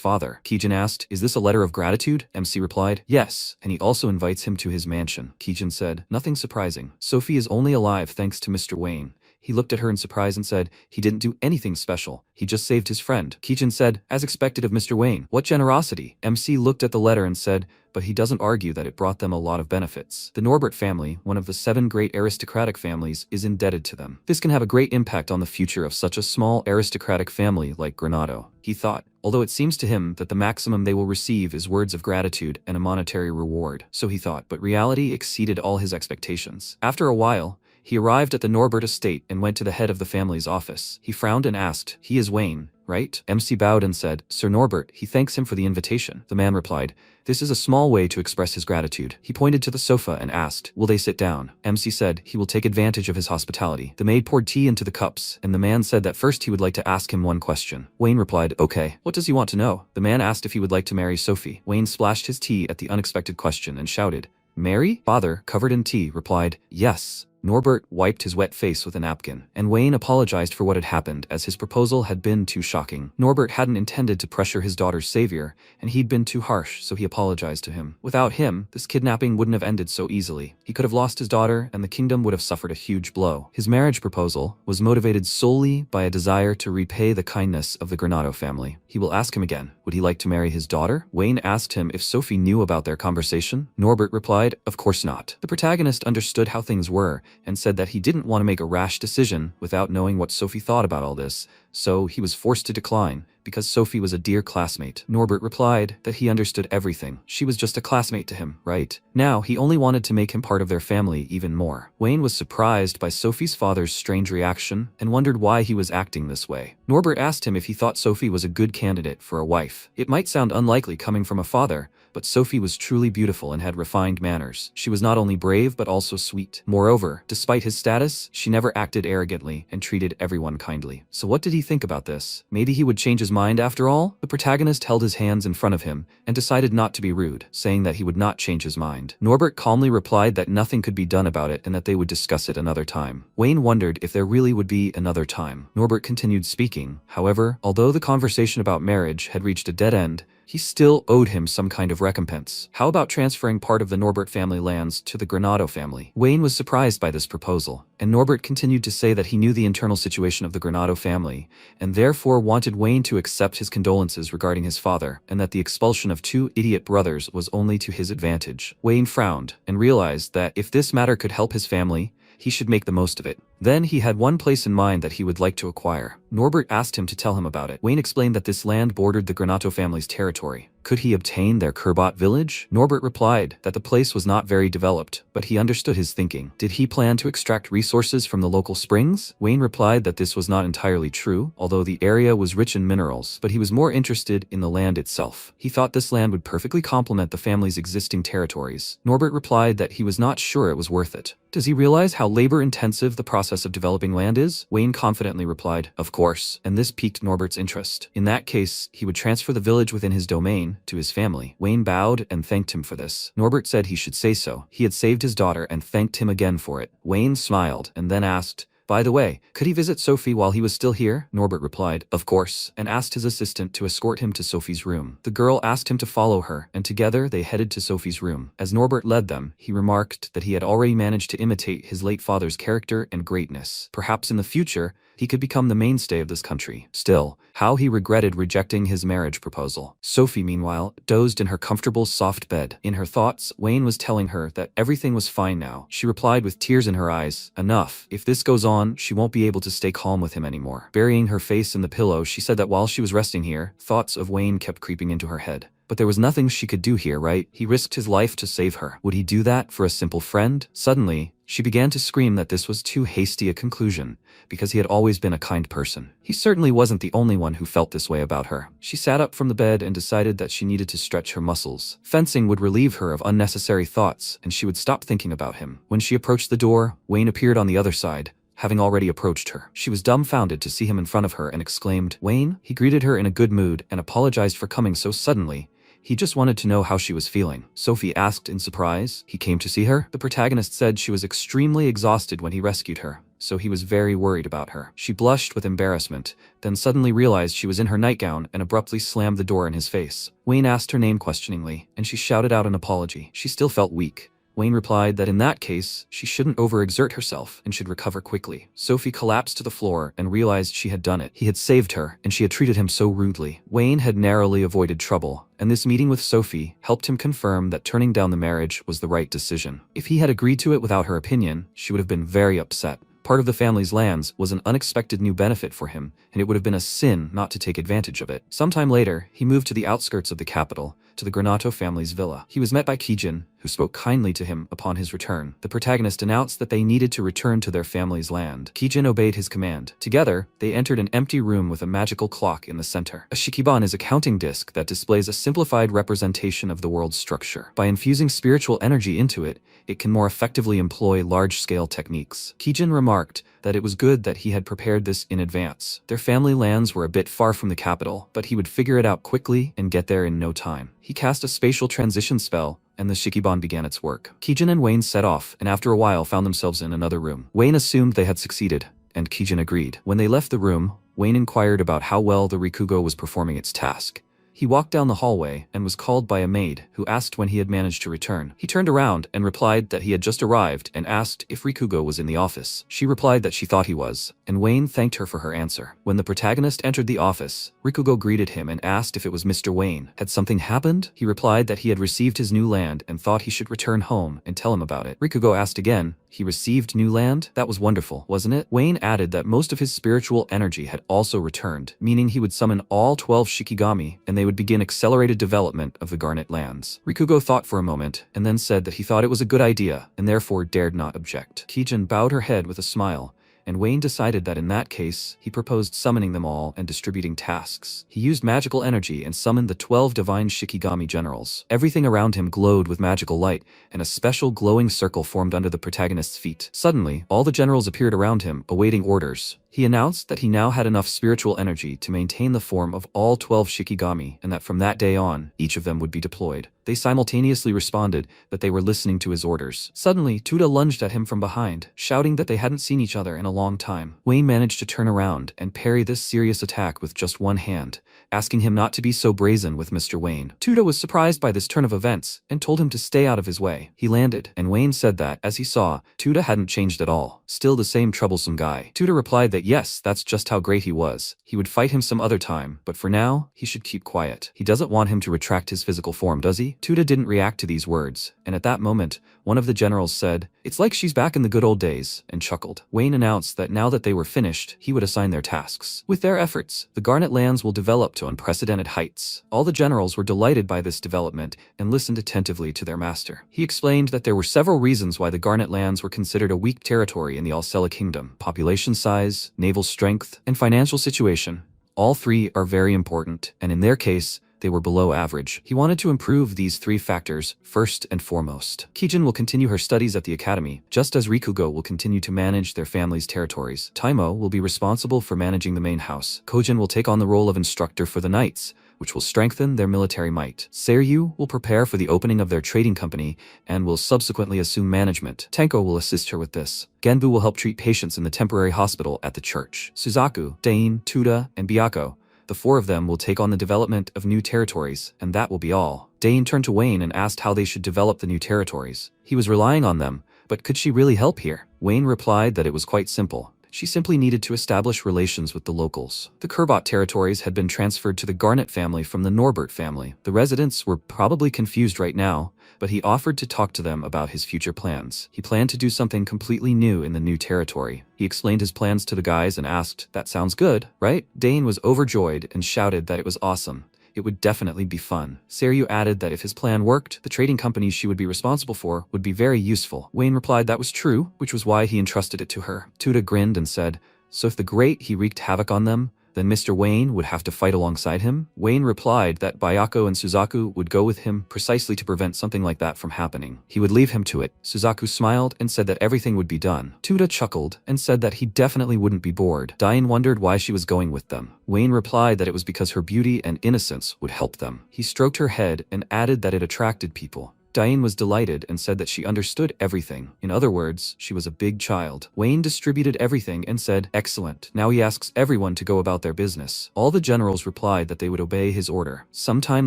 father. Kijin asked, is this a letter of gratitude? MC replied, yes, and he also invites him to his mansion. Kijin said, nothing surprising. Sophie is only alive thanks to Mr. Wayne. He looked at her in surprise and said, he didn't do anything special. He just saved his friend. Kijin said, as expected of Mr. Wayne. What generosity? MC looked at the letter and said, but he doesn't argue that it brought them a lot of benefits. The Norbert family, one of the 7 great aristocratic families, is indebted to them. This can have a great impact on the future of such a small aristocratic family like Granado, he thought, although it seems to him that the maximum they will receive is words of gratitude and a monetary reward. So he thought, but reality exceeded all his expectations. After a while, he arrived at the Norbert estate and went to the head of the family's office. He frowned and asked, he is Wayne, right? MC bowed and said, Sir Norbert, he thanks him for the invitation. The man replied, this is a small way to express his gratitude. He pointed to the sofa and asked, will they sit down? MC said he will take advantage of his hospitality. The maid poured tea into the cups, and the man said that first he would like to ask him one question. Wayne replied, okay. What does he want to know? The man asked if he would like to marry Sophie. Wayne splashed his tea at the unexpected question and shouted, marry? Father, covered in tea, replied, yes. Norbert wiped his wet face with a napkin, and Wayne apologized for what had happened as his proposal had been too shocking. Norbert hadn't intended to pressure his daughter's savior, and he'd been too harsh, so he apologized to him. Without him, this kidnapping wouldn't have ended so easily. He could have lost his daughter, and the kingdom would have suffered a huge blow. His marriage proposal was motivated solely by a desire to repay the kindness of the Granado family. He will ask him again, would he like to marry his daughter? Wayne asked him if Sophie knew about their conversation. Norbert replied, of course not. The protagonist understood how things were, and said that he didn't want to make a rash decision without knowing what Sophie thought about all this, so he was forced to decline because Sophie was a dear classmate. Norbert replied that he understood everything. She was just a classmate to him, right? Now, he only wanted to make him part of their family even more. Wayne was surprised by Sophie's father's strange reaction and wondered why he was acting this way. Norbert asked him if he thought Sophie was a good candidate for a wife. It might sound unlikely coming from a father, but Sophie was truly beautiful and had refined manners. She was not only brave but also sweet. Moreover, despite his status, she never acted arrogantly and treated everyone kindly. So what did he think about this? Maybe he would change his mind after all? The protagonist held his hands in front of him and decided not to be rude, saying that he would not change his mind. Norbert calmly replied that nothing could be done about it and that they would discuss it another time. Wayne wondered if there really would be another time. Norbert continued speaking. However, although the conversation about marriage had reached a dead end, he still owed him some kind of recompense. How about transferring part of the Norbert family lands to the Granado family? Wayne was surprised by this proposal, and Norbert continued to say that he knew the internal situation of the Granado family, and therefore wanted Wayne to accept his condolences regarding his father, and that the expulsion of two idiot brothers was only to his advantage. Wayne frowned, and realized that if this matter could help his family, he should make the most of it. Then he had one place in mind that he would like to acquire. Norbert asked him to tell him about it. Wayne explained that this land bordered the Granato family's territory. Could he obtain their Kurbot village? Norbert replied that the place was not very developed, but he understood his thinking. Did he plan to extract resources from the local springs? Wayne replied that this was not entirely true, although the area was rich in minerals, but he was more interested in the land itself. He thought this land would perfectly complement the family's existing territories. Norbert replied that he was not sure it was worth it. Does he realize how labor-intensive the process of developing land is? Wayne confidently replied, of course, and this piqued Norbert's interest. In that case, he would transfer the village within his domain to his family. Wayne bowed and thanked him for this. Norbert said he should say so. He had saved his daughter and thanked him again for it. Wayne smiled and then asked, by the way, could he visit Sophie while he was still here? Norbert replied, of course, and asked his assistant to escort him to Sophie's room. The girl asked him to follow her, and together they headed to Sophie's room. As Norbert led them, he remarked that he had already managed to imitate his late father's character and greatness. Perhaps in the future, he could become the mainstay of this country. Still, how he regretted rejecting his marriage proposal. Sophie, meanwhile, dozed in her comfortable, soft bed. In her thoughts, Wayne was telling her that everything was fine now. She replied with tears in her eyes, enough. If this goes on, she won't be able to stay calm with him anymore. Burying her face in the pillow, she said that while she was resting here, thoughts of Wayne kept creeping into her head. But there was nothing she could do here, right? He risked his life to save her. Would he do that for a simple friend? Suddenly, she began to scream that this was too hasty a conclusion, because he had always been a kind person. He certainly wasn't the only one who felt this way about her. She sat up from the bed and decided that she needed to stretch her muscles. Fencing would relieve her of unnecessary thoughts, and she would stop thinking about him. When she approached the door, Wayne appeared on the other side, having already approached her. She was dumbfounded to see him in front of her and exclaimed, Wayne? He greeted her in a good mood and apologized for coming so suddenly. He just wanted to know how she was feeling. Sophie asked in surprise. He came to see her? The protagonist said she was extremely exhausted when he rescued her, so he was very worried about her. She blushed with embarrassment, then suddenly realized she was in her nightgown and abruptly slammed the door in his face. Wayne asked her name questioningly, and she shouted out an apology. She still felt weak. Wayne replied that in that case, she shouldn't overexert herself and should recover quickly. Sophie collapsed to the floor and realized she had done it. He had saved her, and she had treated him so rudely. Wayne had narrowly avoided trouble, and this meeting with Sophie helped him confirm that turning down the marriage was the right decision. If he had agreed to it without her opinion, she would have been very upset. Part of the family's lands was an unexpected new benefit for him, and it would have been a sin not to take advantage of it. Sometime later, he moved to the outskirts of the capital, to the Granato family's villa. He was met by Kijin, who spoke kindly to him upon his return. The protagonist announced that they needed to return to their family's land. Kijin obeyed his command. Together, they entered an empty room with a magical clock in the center. A shikiban is a counting disc that displays a simplified representation of the world's structure. By infusing spiritual energy into it, it can more effectively employ large-scale techniques. Kijin remarked that it was good that he had prepared this in advance. Their family lands were a bit far from the capital, but he would figure it out quickly and get there in no time. He cast a spatial transition spell, and the shikiban began its work. Kijin and Wayne set off, and after a while found themselves in another room. Wayne assumed they had succeeded, and Kijin agreed. When they left the room, Wayne inquired about how well the Rikugo was performing its task. He walked down the hallway and was called by a maid, who asked when he had managed to return. He turned around and replied that he had just arrived and asked if Rikugo was in the office. She replied that she thought he was, and Wayne thanked her for her answer. When the protagonist entered the office, Rikugo greeted him and asked if it was Mr. Wayne. Had something happened? He replied that he had received his new land and thought he should return home and tell him about it. Rikugo asked again, he received new land? That was wonderful, wasn't it? Wayne added that most of his spiritual energy had also returned, meaning he would summon all 12 Shikigami and they would begin accelerated development of the Garnet lands. Rikugo thought for a moment and then said that he thought it was a good idea and therefore dared not object. Kijin bowed her head with a smile, and Wayne decided that in that case, he proposed summoning them all and distributing tasks. He used magical energy and summoned the 12 divine Shikigami generals. Everything around him glowed with magical light, and a special glowing circle formed under the protagonist's feet. Suddenly, all the generals appeared around him, awaiting orders. He announced that he now had enough spiritual energy to maintain the form of all 12 Shikigami and that from that day on, each of them would be deployed. They simultaneously responded that they were listening to his orders. Suddenly, Tuda lunged at him from behind, shouting that they hadn't seen each other in a long time. Wayne managed to turn around and parry this serious attack with just one hand, asking him not to be so brazen with Mr. Wayne. Tuda was surprised by this turn of events and told him to stay out of his way. He landed, and Wayne said that, as he saw, Tuda hadn't changed at all. Still the same troublesome guy. Tuda replied that yes, that's just how great he was. He would fight him some other time, but for now, he should keep quiet. He doesn't want him to retract his physical form, does he? Tuda didn't react to these words, and at that moment, one of the generals said, "It's like she's back in the good old days," and chuckled. Wayne announced that now that they were finished, he would assign their tasks. With their efforts, the Garnet lands will develop to unprecedented heights. All the generals were delighted by this development and listened attentively to their master. He explained that there were several reasons why the Garnet lands were considered a weak territory in the Alcela kingdom: population size, naval strength, and financial situation. All three are very important, and in their case, they were below average. He wanted to improve these three factors first and foremost. Kijin will continue her studies at the academy, just as Rikugo will continue to manage their family's territories. Taimo will be responsible for managing the main house. Kojin will take on the role of instructor for the knights, which will strengthen their military might. Seiryu will prepare for the opening of their trading company and will subsequently assume management. Tenko will assist her with this. Genbu will help treat patients in the temporary hospital at the church. Suzaku, Dane, Tuda, and Byako, the four of them will take on the development of new territories, and that will be all. Dane turned to Wayne and asked how they should develop the new territories. He was relying on them, but could she really help here? Wayne replied that it was quite simple. She simply needed to establish relations with the locals. The Kurbot territories had been transferred to the Garnet family from the Norbert family. The residents were probably confused right now, but he offered to talk to them about his future plans. He planned to do something completely new in the new territory. He explained his plans to the guys and asked, "That sounds good, right?" Dane was overjoyed and shouted that it was awesome. It would definitely be fun. Seiryu added that if his plan worked, the trading companies she would be responsible for would be very useful. Wayne replied that was true, which was why he entrusted it to her. Tuda grinned and said, "So if the great he wreaked havoc on them, then Mr. Wayne would have to fight alongside him?" Wayne replied that Byako and Suzaku would go with him precisely to prevent something like that from happening. He would leave him to it. Suzaku smiled and said that everything would be done. Tuda chuckled and said that he definitely wouldn't be bored. Diane wondered why she was going with them. Wayne replied that it was because her beauty and innocence would help them. He stroked her head and added that it attracted people. Diane was delighted and said that she understood everything. In other words, she was a big child. Wayne distributed everything and said, "Excellent. Now he asks everyone to go about their business." All the generals replied that they would obey his order. Sometime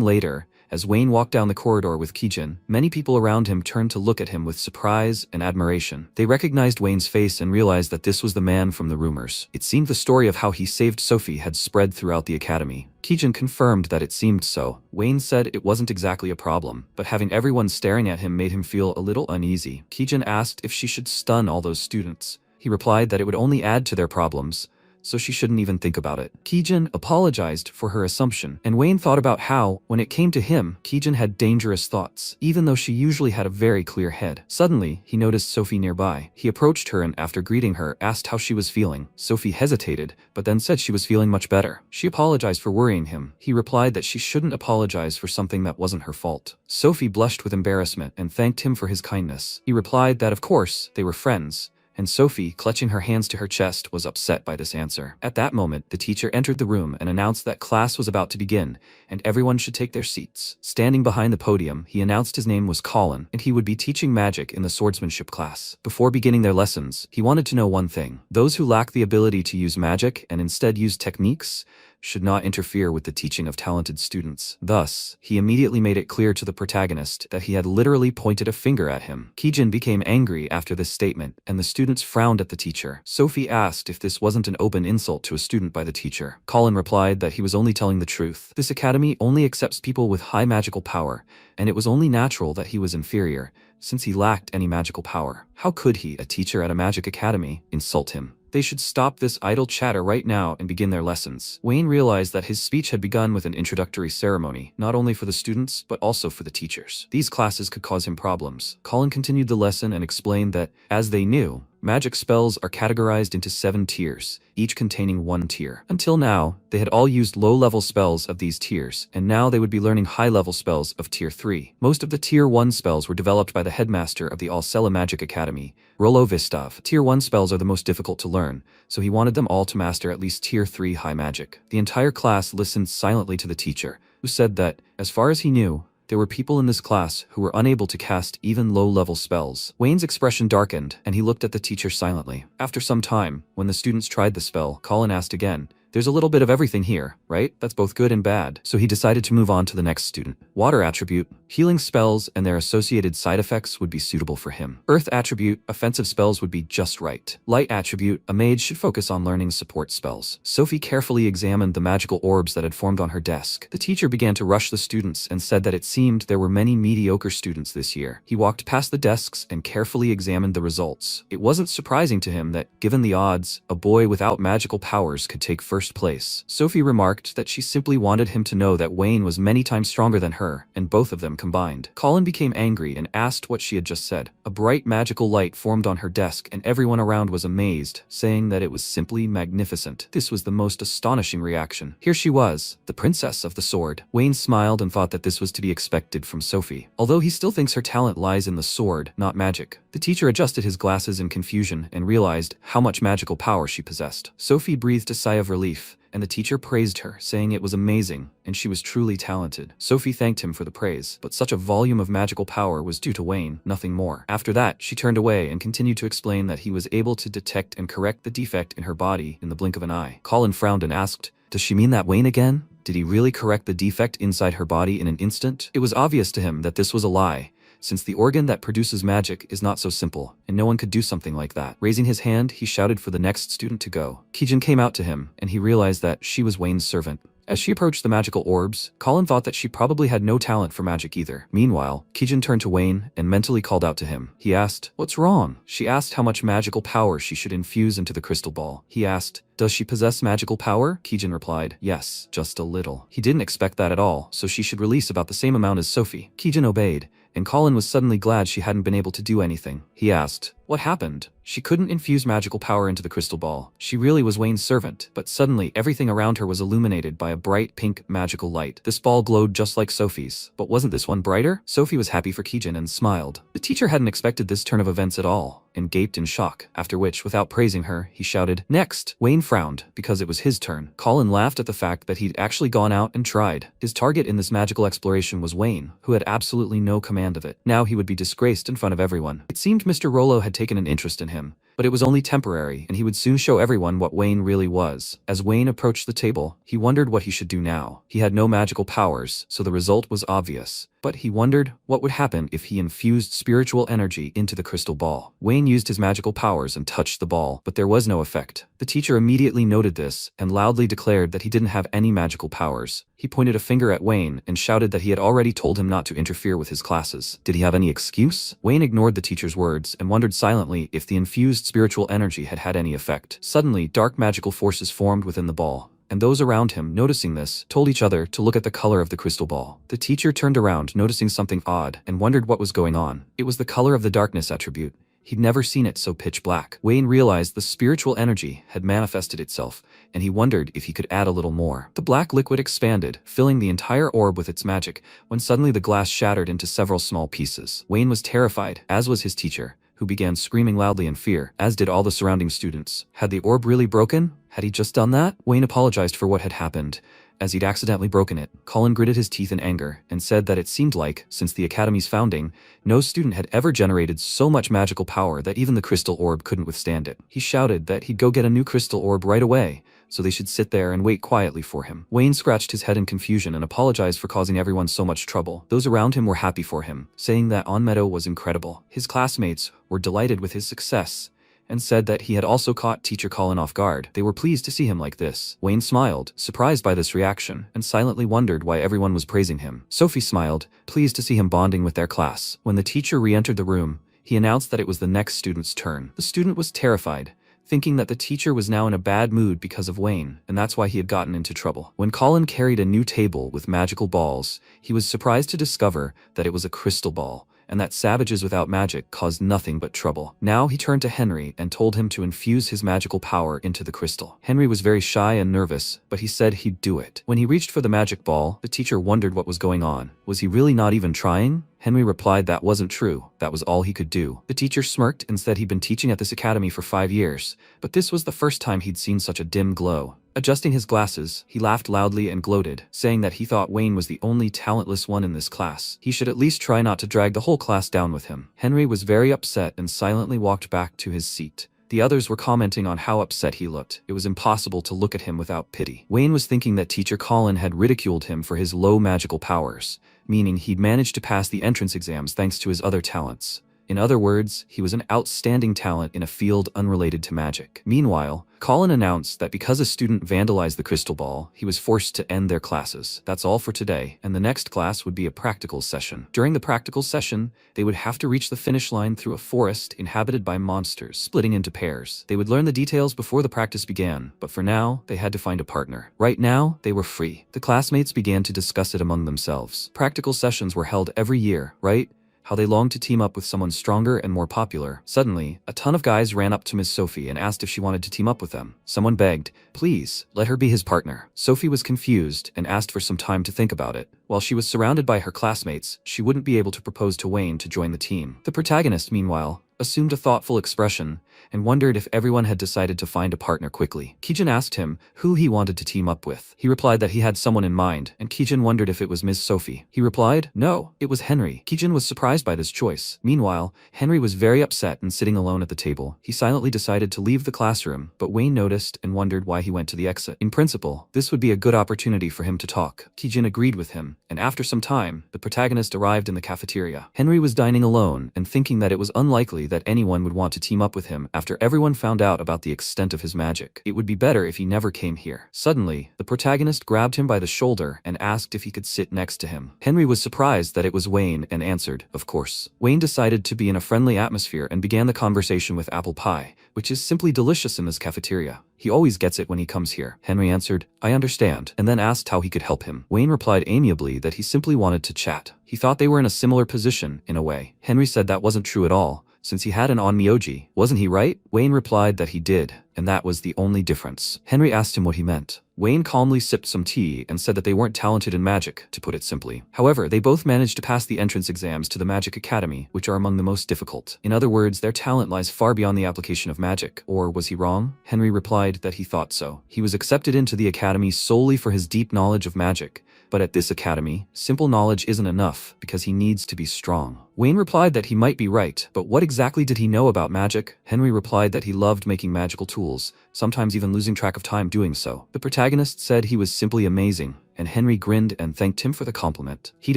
later, as Wayne walked down the corridor with Kijin, many people around him turned to look at him with surprise and admiration. They recognized Wayne's face and realized that this was the man from the rumors. It seemed the story of how he saved Sophie had spread throughout the academy. Kijin confirmed that it seemed so. Wayne said it wasn't exactly a problem, but having everyone staring at him made him feel a little uneasy. Kijin asked if she should stun all those students. He replied that it would only add to their problems, so she shouldn't even think about it. Kijin apologized for her assumption, and Wayne thought about how, when it came to him, Kijin had dangerous thoughts, even though she usually had a very clear head. Suddenly, he noticed Sophie nearby. He approached her and after greeting her, asked how she was feeling. Sophie hesitated, but then said she was feeling much better. She apologized for worrying him. He replied that she shouldn't apologize for something that wasn't her fault. Sophie blushed with embarrassment and thanked him for his kindness. He replied that of course, they were friends, and Sophie, clutching her hands to her chest, was upset by this answer. At that moment, the teacher entered the room and announced that class was about to begin, and everyone should take their seats. Standing behind the podium, he announced his name was Colin, and he would be teaching magic in the swordsmanship class. Before beginning their lessons, he wanted to know one thing. Those who lack the ability to use magic and instead use techniques should not interfere with the teaching of talented students. Thus, he immediately made it clear to the protagonist that he had literally pointed a finger at him. Kijin became angry after this statement, and the students frowned at the teacher. Sophie asked if this wasn't an open insult to a student by the teacher. Colin replied that he was only telling the truth. This academy only accepts people with high magical power, and it was only natural that he was inferior, since he lacked any magical power. How could he, a teacher at a magic academy, insult him? They should stop this idle chatter right now and begin their lessons. Wayne realized that his speech had begun with an introductory ceremony, not only for the students, but also for the teachers. These classes could cause him problems. Colin continued the lesson and explained that, as they knew, Magic spells are categorized into 7 tiers, each containing 1 tier. Until now, they had all used low-level spells of these tiers, and now they would be learning high-level spells of Tier 3. Most of the Tier 1 spells were developed by the headmaster of the Alcela Magic Academy, Rolo Vistov. Tier 1 spells are the most difficult to learn, so he wanted them all to master at least Tier 3 high magic. The entire class listened silently to the teacher, who said that, as far as he knew, there were people in this class who were unable to cast even low-level spells. Wayne's expression darkened, and he looked at the teacher silently. After some time, when the students tried the spell, Colin asked again, "There's a little bit of everything here, right? That's both good and bad." So he decided to move on to the next student. Water attribute, healing spells and their associated side effects would be suitable for him. Earth attribute, offensive spells would be just right. Light attribute, a mage should focus on learning support spells. Sophie carefully examined the magical orbs that had formed on her desk. The teacher began to rush the students and said that it seemed there were many mediocre students this year. He walked past the desks and carefully examined the results. It wasn't surprising to him that, given the odds, a boy without magical powers could take first place. Sophie remarked that she simply wanted him to know that Wayne was many times stronger than her, and both of them combined. Colin became angry and asked what she had just said. A bright magical light formed on her desk and everyone around was amazed, saying that it was simply magnificent. This was the most astonishing reaction. Here she was, the princess of the sword. Wayne smiled and thought that this was to be expected from Sophie. Although he still thinks her talent lies in the sword, not magic. The teacher adjusted his glasses in confusion and realized how much magical power she possessed. Sophie breathed a sigh of relief, and the teacher praised her, saying it was amazing, and she was truly talented. Sophie thanked him for the praise, but such a volume of magical power was due to Wayne, nothing more. After that, she turned away and continued to explain that he was able to detect and correct the defect in her body in the blink of an eye. Colin frowned and asked, "Does she mean that Wayne again? Did he really correct the defect inside her body in an instant?" It was obvious to him that this was a lie, since the organ that produces magic is not so simple, and no one could do something like that. Raising his hand, he shouted for the next student to go. Kijin came out to him, and he realized that she was Wayne's servant. As she approached the magical orbs, Colin thought that she probably had no talent for magic either. Meanwhile, Kijin turned to Wayne and mentally called out to him. He asked, "What's wrong?" She asked how much magical power she should infuse into the crystal ball. He asked, "Does she possess magical power?" Kijin replied, "Yes, just a little." He didn't expect that at all, so she should release about the same amount as Sophie. Kijin obeyed, and Colin was suddenly glad she hadn't been able to do anything. He asked, "What happened?" She couldn't infuse magical power into the crystal ball. She really was Wayne's servant, but suddenly everything around her was illuminated by a bright pink magical light. This ball glowed just like Sophie's, but wasn't this one brighter? Sophie was happy for Kijin and smiled. The teacher hadn't expected this turn of events at all, and gaped in shock, after which, without praising her, he shouted, "Next!" Wayne frowned, because it was his turn. Colin laughed at the fact that he'd actually gone out and tried. His target in this magical exploration was Wayne, who had absolutely no command of it. Now he would be disgraced in front of everyone. It seemed Mr. Rolo had taken an interest in him, but it was only temporary, and he would soon show everyone what Wayne really was. As Wayne approached the table, he wondered what he should do now. He had no magical powers, so the result was obvious. But he wondered what would happen if he infused spiritual energy into the crystal ball. Wayne used his magical powers and touched the ball, but there was no effect. The teacher immediately noted this and loudly declared that he didn't have any magical powers. He pointed a finger at Wayne and shouted that he had already told him not to interfere with his classes. Did he have any excuse? Wayne ignored the teacher's words and wondered silently if the infused spiritual energy had had any effect. Suddenly, dark magical forces formed within the ball, and those around him, noticing this, told each other to look at the color of the crystal ball. The teacher turned around, noticing something odd, and wondered what was going on. It was the color of the darkness attribute. He'd never seen it so pitch black. Wayne realized the spiritual energy had manifested itself, and he wondered if he could add a little more. The black liquid expanded, filling the entire orb with its magic, when suddenly the glass shattered into several small pieces. Wayne was terrified, as was his teacher, who began screaming loudly in fear, as did all the surrounding students. Had the orb really broken? Had he just done that? Wayne apologized for what had happened, as he'd accidentally broken it. Colin gritted his teeth in anger, and said that it seemed like, since the Academy's founding, no student had ever generated so much magical power that even the crystal orb couldn't withstand it. He shouted that he'd go get a new crystal orb right away, so they should sit there and wait quietly for him. Wayne scratched his head in confusion and apologized for causing everyone so much trouble. Those around him were happy for him, saying that Onmeadow was incredible. His classmates were delighted with his success, and said that he had also caught Teacher Colin off guard. They were pleased to see him like this. Wayne smiled, surprised by this reaction, and silently wondered why everyone was praising him. Sophie smiled, pleased to see him bonding with their class. When the teacher re-entered the room, he announced that it was the next student's turn. The student was terrified, thinking that the teacher was now in a bad mood because of Wayne, and that's why he had gotten into trouble. When Colin carried a new table with magical balls, he was surprised to discover that it was a crystal ball, and that savages without magic caused nothing but trouble. Now he turned to Henry and told him to infuse his magical power into the crystal. Henry was very shy and nervous, but he said he'd do it. When he reached for the magic ball, the teacher wondered what was going on. Was he really not even trying? Henry replied that wasn't true, that was all he could do. The teacher smirked and said he'd been teaching at this academy for 5 years, but this was the first time he'd seen such a dim glow. Adjusting his glasses, he laughed loudly and gloated, saying that he thought Wayne was the only talentless one in this class. He should at least try not to drag the whole class down with him. Henry was very upset and silently walked back to his seat. The others were commenting on how upset he looked. It was impossible to look at him without pity. Wayne was thinking that Teacher Colin had ridiculed him for his low magical powers, meaning he'd managed to pass the entrance exams thanks to his other talents. In other words, he was an outstanding talent in a field unrelated to magic. Meanwhile, Colin announced that because a student vandalized the crystal ball, he was forced to end their classes. That's all for today, and the next class would be a practical session. During the practical session, they would have to reach the finish line through a forest inhabited by monsters, splitting into pairs. They would learn the details before the practice began, but for now, they had to find a partner. Right now, they were free. The classmates began to discuss it among themselves. Practical sessions were held every year, right? How they longed to team up with someone stronger and more popular. Suddenly, a ton of guys ran up to Miss Sophie and asked if she wanted to team up with them. Someone begged, please, let her be his partner. Sophie was confused and asked for some time to think about it. While she was surrounded by her classmates, she wouldn't be able to propose to Wayne to join the team. The protagonist, meanwhile, assumed a thoughtful expression and wondered if everyone had decided to find a partner quickly. Kijin asked him who he wanted to team up with. He replied that he had someone in mind, and Kijin wondered if it was Miss Sophie. He replied, no, it was Henry. Kijin was surprised by this choice. Meanwhile, Henry was very upset and sitting alone at the table. He silently decided to leave the classroom, but Wayne noticed and wondered why he went to the exit. In principle, this would be a good opportunity for him to talk. Kijin agreed with him, and after some time, the protagonist arrived in the cafeteria. Henry was dining alone and thinking that it was unlikely that anyone would want to team up with him after everyone found out about the extent of his magic. It would be better if he never came here. Suddenly, the protagonist grabbed him by the shoulder and asked if he could sit next to him. Henry was surprised that it was Wayne and answered, of course. Wayne decided to be in a friendly atmosphere and began the conversation with apple pie, which is simply delicious in this cafeteria. He always gets it when he comes here. Henry answered, I understand, and then asked how he could help him. Wayne replied amiably that he simply wanted to chat. He thought they were in a similar position, in a way. Henry said that wasn't true at all, since he had an onmyoji. Wasn't he right? Wayne replied that he did, and that was the only difference. Henry asked him what he meant. Wayne calmly sipped some tea and said that they weren't talented in magic, to put it simply. However, they both managed to pass the entrance exams to the Magic Academy, which are among the most difficult. In other words, their talent lies far beyond the application of magic. Or was he wrong? Henry replied that he thought so. He was accepted into the academy solely for his deep knowledge of magic. But at this academy, simple knowledge isn't enough because he needs to be strong. Wayne replied that he might be right, but what exactly did he know about magic? Henry replied that he loved making magical tools, sometimes even losing track of time doing so. The protagonist said he was simply amazing, and Henry grinned and thanked him for the compliment. He'd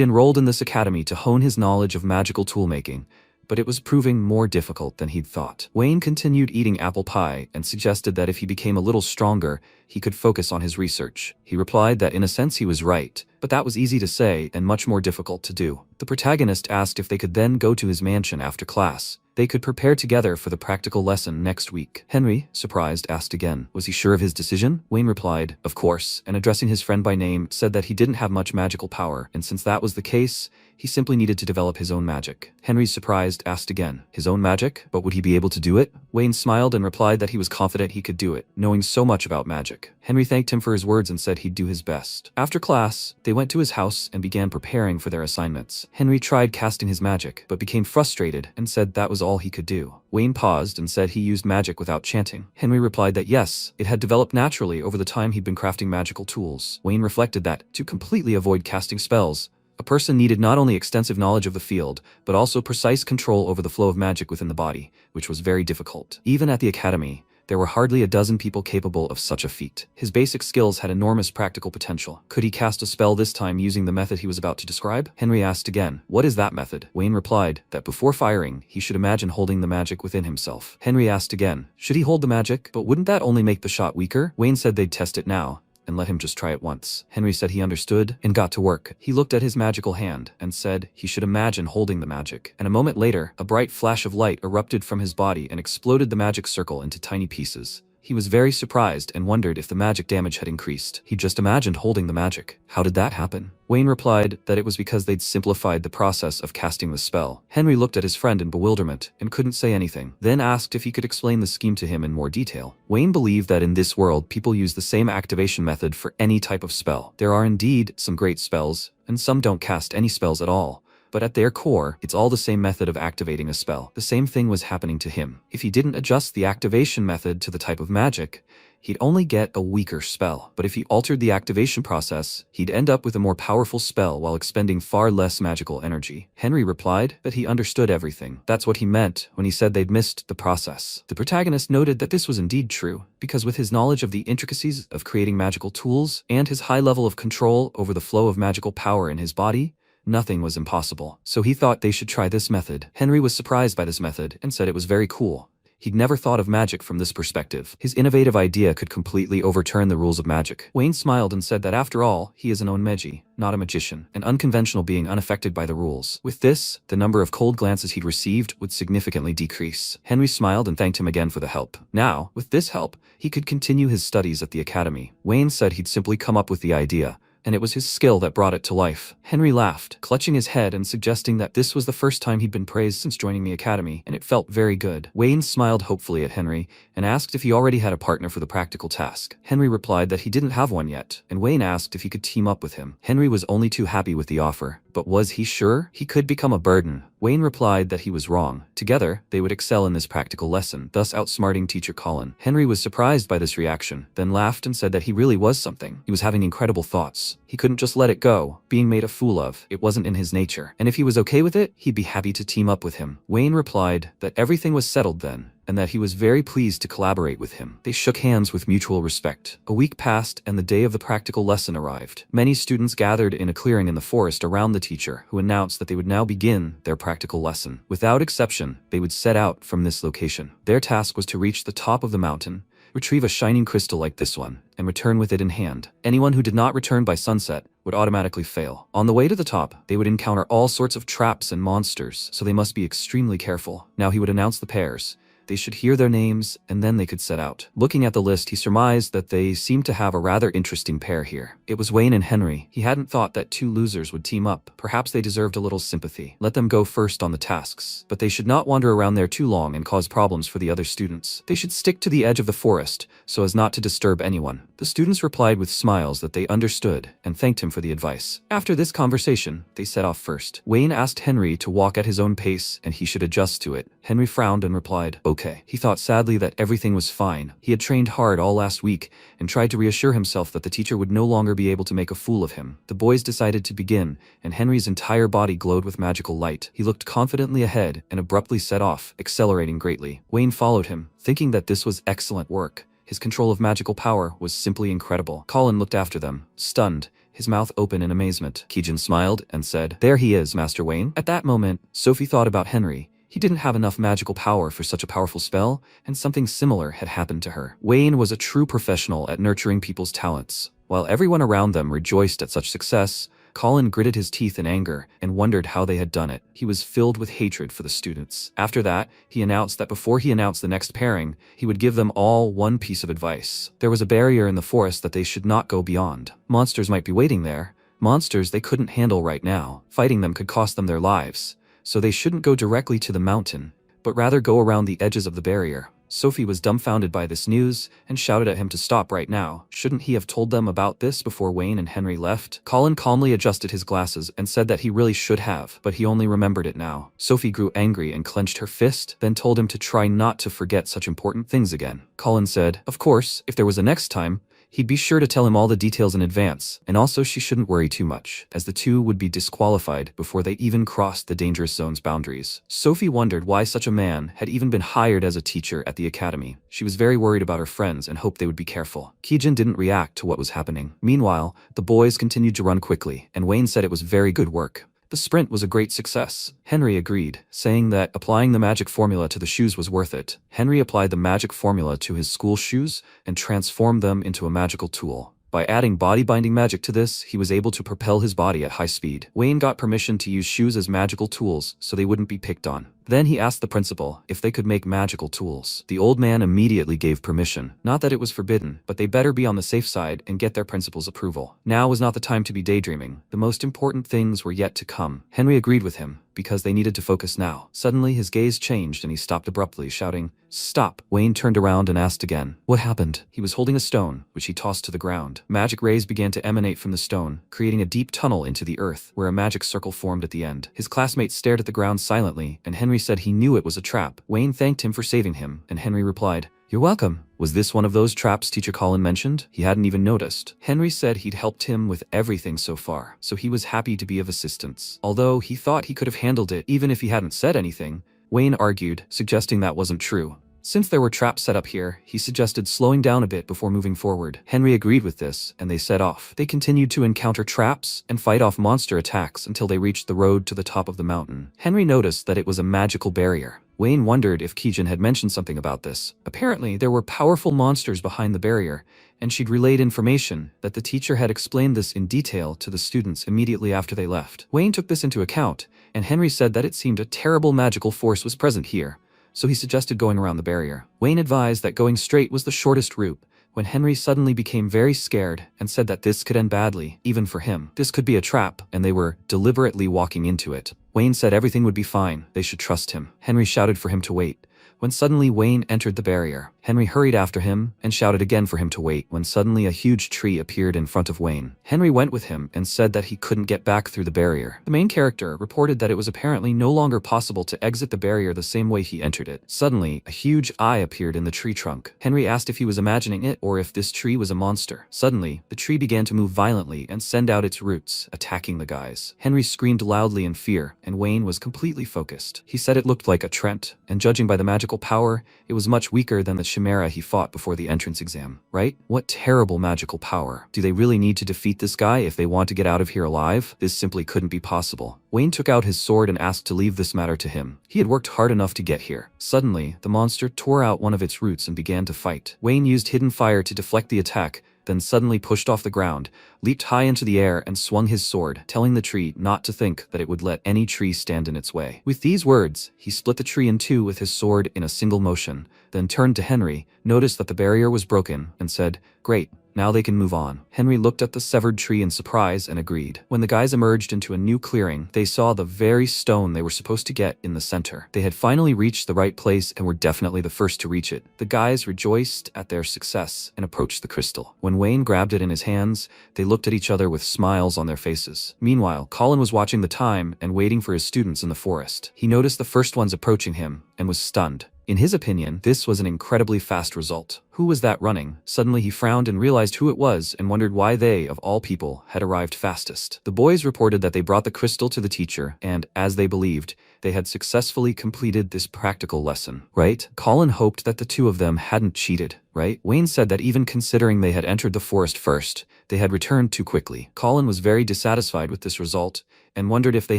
enrolled in this academy to hone his knowledge of magical toolmaking, but it was proving more difficult than he'd thought. Wayne continued eating apple pie and suggested that if he became a little stronger, he could focus on his research. He replied that in a sense he was right, but that was easy to say and much more difficult to do. The protagonist asked if they could then go to his mansion after class. They could prepare together for the practical lesson next week. Henry, surprised, asked again, was he sure of his decision? Wayne replied, of course, and addressing his friend by name, said that he didn't have much magical power, and since that was the case, he simply needed to develop his own magic. Henry, surprised, asked again, his own magic? But would he be able to do it? Wayne smiled and replied that he was confident he could do it, knowing so much about magic. Henry thanked him for his words and said he'd do his best. After class, they went to his house and began preparing for their assignments. Henry tried casting his magic, but became frustrated and said that was all he could do. Wayne paused and said he used magic without chanting. Henry replied that yes, it had developed naturally over the time he'd been crafting magical tools. Wayne reflected that, to completely avoid casting spells, a person needed not only extensive knowledge of the field, but also precise control over the flow of magic within the body, which was very difficult. Even at the academy, there were hardly a dozen people capable of such a feat. His basic skills had enormous practical potential. Could he cast a spell this time using the method he was about to describe? Henry asked again, what is that method? Wayne replied that before firing, he should imagine holding the magic within himself. Henry asked again, should he hold the magic? But wouldn't that only make the shot weaker? Wayne said they'd test it now and let him just try it once. Henry said he understood and got to work. He looked at his magical hand and said he should imagine holding the magic. And a moment later, a bright flash of light erupted from his body and exploded the magic circle into tiny pieces. He was very surprised and wondered if the magic damage had increased. He just imagined holding the magic. How did that happen? Wayne replied that it was because they'd simplified the process of casting the spell. Henry looked at his friend in bewilderment and couldn't say anything, then asked if he could explain the scheme to him in more detail. Wayne believed that in this world people use the same activation method for any type of spell. There are indeed some great spells, and some don't cast any spells at all. But at their core, it's all the same method of activating a spell. The same thing was happening to him. If he didn't adjust the activation method to the type of magic, he'd only get a weaker spell. But if he altered the activation process, he'd end up with a more powerful spell while expending far less magical energy. Henry replied that he understood everything. That's what he meant when he said they'd missed the process. The protagonist noted that this was indeed true, because with his knowledge of the intricacies of creating magical tools and his high level of control over the flow of magical power in his body, nothing was impossible. So he thought they should try this method. Henry was surprised by this method and said it was very cool. He'd never thought of magic from this perspective. His innovative idea could completely overturn the rules of magic. Wayne smiled and said that after all, he is an onmeji, not a magician, an unconventional being unaffected by the rules. With this, the number of cold glances he'd received would significantly decrease. Henry smiled and thanked him again for the help. Now, with this help, he could continue his studies at the academy. Wayne said he'd simply come up with the idea, and it was his skill that brought it to life. Henry laughed, clutching his head and suggesting that this was the first time he'd been praised since joining the academy, and it felt very good. Wayne smiled hopefully at Henry and asked if he already had a partner for the practical task. Henry replied that he didn't have one yet, and Wayne asked if he could team up with him. Henry was only too happy with the offer, but was he sure? He could become a burden. Wayne replied that he was wrong. Together, they would excel in this practical lesson, thus outsmarting teacher Colin. Henry was surprised by this reaction, then laughed and said that he really was something. He was having incredible thoughts. He couldn't just let it go, being made a fool of. It wasn't in his nature. And if he was okay with it, he'd be happy to team up with him. Wayne replied that everything was settled then, and that he was very pleased to collaborate with him. They shook hands with mutual respect. A week passed and the day of the practical lesson arrived. Many students gathered in a clearing in the forest around the teacher, who announced that they would now begin their practical lesson. Without exception, they would set out from this location. Their task was to reach the top of the mountain, retrieve a shining crystal like this one, and return with it in hand. Anyone who did not return by sunset would automatically fail. On the way to the top, they would encounter all sorts of traps and monsters, so they must be extremely careful. Now he would announce the pairs. They should hear their names, and then they could set out. Looking at the list, he surmised that they seemed to have a rather interesting pair here. It was Wayne and Henry. He hadn't thought that two losers would team up. Perhaps they deserved a little sympathy. Let them go first on the tasks. But they should not wander around there too long and cause problems for the other students. They should stick to the edge of the forest, so as not to disturb anyone. The students replied with smiles that they understood, and thanked him for the advice. After this conversation, they set off first. Wayne asked Henry to walk at his own pace, and he should adjust to it. Henry frowned and replied, okay. He thought sadly that everything was fine. He had trained hard all last week and tried to reassure himself that the teacher would no longer be able to make a fool of him. The boys decided to begin, and Henry's entire body glowed with magical light. He looked confidently ahead and abruptly set off, accelerating greatly. Wayne followed him, thinking that this was excellent work. His control of magical power was simply incredible. Colin looked after them, stunned, his mouth open in amazement. Kijin smiled and said, "There he is, Master Wayne." At that moment, Sophie thought about Henry. He didn't have enough magical power for such a powerful spell, and something similar had happened to her. Wayne was a true professional at nurturing people's talents. While everyone around them rejoiced at such success, Colin gritted his teeth in anger and wondered how they had done it. He was filled with hatred for the students. After that, he announced that before he announced the next pairing, he would give them all one piece of advice. There was a barrier in the forest that they should not go beyond. Monsters might be waiting there, monsters they couldn't handle right now. Fighting them could cost them their lives. So they shouldn't go directly to the mountain, but rather go around the edges of the barrier. Sophie was dumbfounded by this news and shouted at him to stop right now. Shouldn't he have told them about this before Wayne and Henry left? Colin calmly adjusted his glasses and said that he really should have, but he only remembered it now. Sophie grew angry and clenched her fist, then told him to try not to forget such important things again. Colin said, of course, if there was a next time, he'd be sure to tell him all the details in advance, and also she shouldn't worry too much, as the two would be disqualified before they even crossed the dangerous zone's boundaries. Sophie wondered why such a man had even been hired as a teacher at the academy. She was very worried about her friends and hoped they would be careful. Kijin didn't react to what was happening. Meanwhile, the boys continued to run quickly, and Wayne said it was very good work. The sprint was a great success. Henry agreed, saying that applying the magic formula to the shoes was worth it. Henry applied the magic formula to his school shoes and transformed them into a magical tool. By adding body-binding magic to this, he was able to propel his body at high speed. Wayne got permission to use shoes as magical tools so they wouldn't be picked on. Then he asked the principal if they could make magical tools. The old man immediately gave permission. Not that it was forbidden, but they better be on the safe side and get their principal's approval. Now was not the time to be daydreaming. The most important things were yet to come. Henry agreed with him, because they needed to focus now. Suddenly his gaze changed and he stopped abruptly, shouting, "Stop!" Wayne turned around and asked again, "What happened?" He was holding a stone, which he tossed to the ground. Magic rays began to emanate from the stone, creating a deep tunnel into the earth, where a magic circle formed at the end. His classmates stared at the ground silently, and Henry said he knew it was a trap. Wayne thanked him for saving him, and Henry replied, "You're welcome." Was this one of those traps Teacher Colin mentioned? He hadn't even noticed. Henry said he'd helped him with everything so far, so he was happy to be of assistance. Although he thought he could have handled it even if he hadn't said anything, Wayne argued, suggesting that wasn't true. Since there were traps set up here, he suggested slowing down a bit before moving forward. Henry agreed with this, and they set off. They continued to encounter traps and fight off monster attacks until they reached the road to the top of the mountain. Henry noticed that it was a magical barrier. Wayne wondered if Kijin had mentioned something about this. Apparently, there were powerful monsters behind the barrier, and she'd relayed information that the teacher had explained this in detail to the students immediately after they left. Wayne took this into account, and Henry said that it seemed a terrible magical force was present here, so he suggested going around the barrier. Wayne advised that going straight was the shortest route, when Henry suddenly became very scared and said that this could end badly, even for him. This could be a trap, and they were deliberately walking into it. Wayne said everything would be fine, they should trust him. Henry shouted for him to wait, when suddenly Wayne entered the barrier. Henry hurried after him and shouted again for him to wait when suddenly a huge tree appeared in front of Wayne. Henry went with him and said that he couldn't get back through the barrier. The main character reported that it was apparently no longer possible to exit the barrier the same way he entered it. Suddenly, a huge eye appeared in the tree trunk. Henry asked if he was imagining it or if this tree was a monster. Suddenly, the tree began to move violently and send out its roots, attacking the guys. Henry screamed loudly in fear, and Wayne was completely focused. He said it looked like a Trent, and judging by the magical power, it was much weaker than the chimera he fought before the entrance exam, right? What terrible magical power. Do they really need to defeat this guy if they want to get out of here alive? This simply couldn't be possible. Wayne took out his sword and asked to leave this matter to him. He had worked hard enough to get here. Suddenly, the monster tore out one of its roots and began to fight. Wayne used hidden fire to deflect the attack, then suddenly pushed off the ground, leaped high into the air and swung his sword, telling the tree not to think that it would let any tree stand in its way. With these words, he split the tree in two with his sword in a single motion, then turned to Henry, noticed that the barrier was broken, and said, "Great. Now they can move on." Henry looked at the severed tree in surprise and agreed. When the guys emerged into a new clearing, they saw the very stone they were supposed to get in the center. They had finally reached the right place and were definitely the first to reach it. The guys rejoiced at their success and approached the crystal. When Wayne grabbed it in his hands, they looked at each other with smiles on their faces. Meanwhile, Colin was watching the time and waiting for his students in the forest. He noticed the first ones approaching him and was stunned. In his opinion, this was an incredibly fast result. Who was that running? Suddenly he frowned and realized who it was and wondered why they, of all people, had arrived fastest. The boys reported that they brought the crystal to the teacher and, as they believed, they had successfully completed this practical lesson, right? Colin hoped that the two of them hadn't cheated, right? Wayne said that even considering they had entered the forest first, they had returned too quickly. Colin was very dissatisfied with this result and wondered if they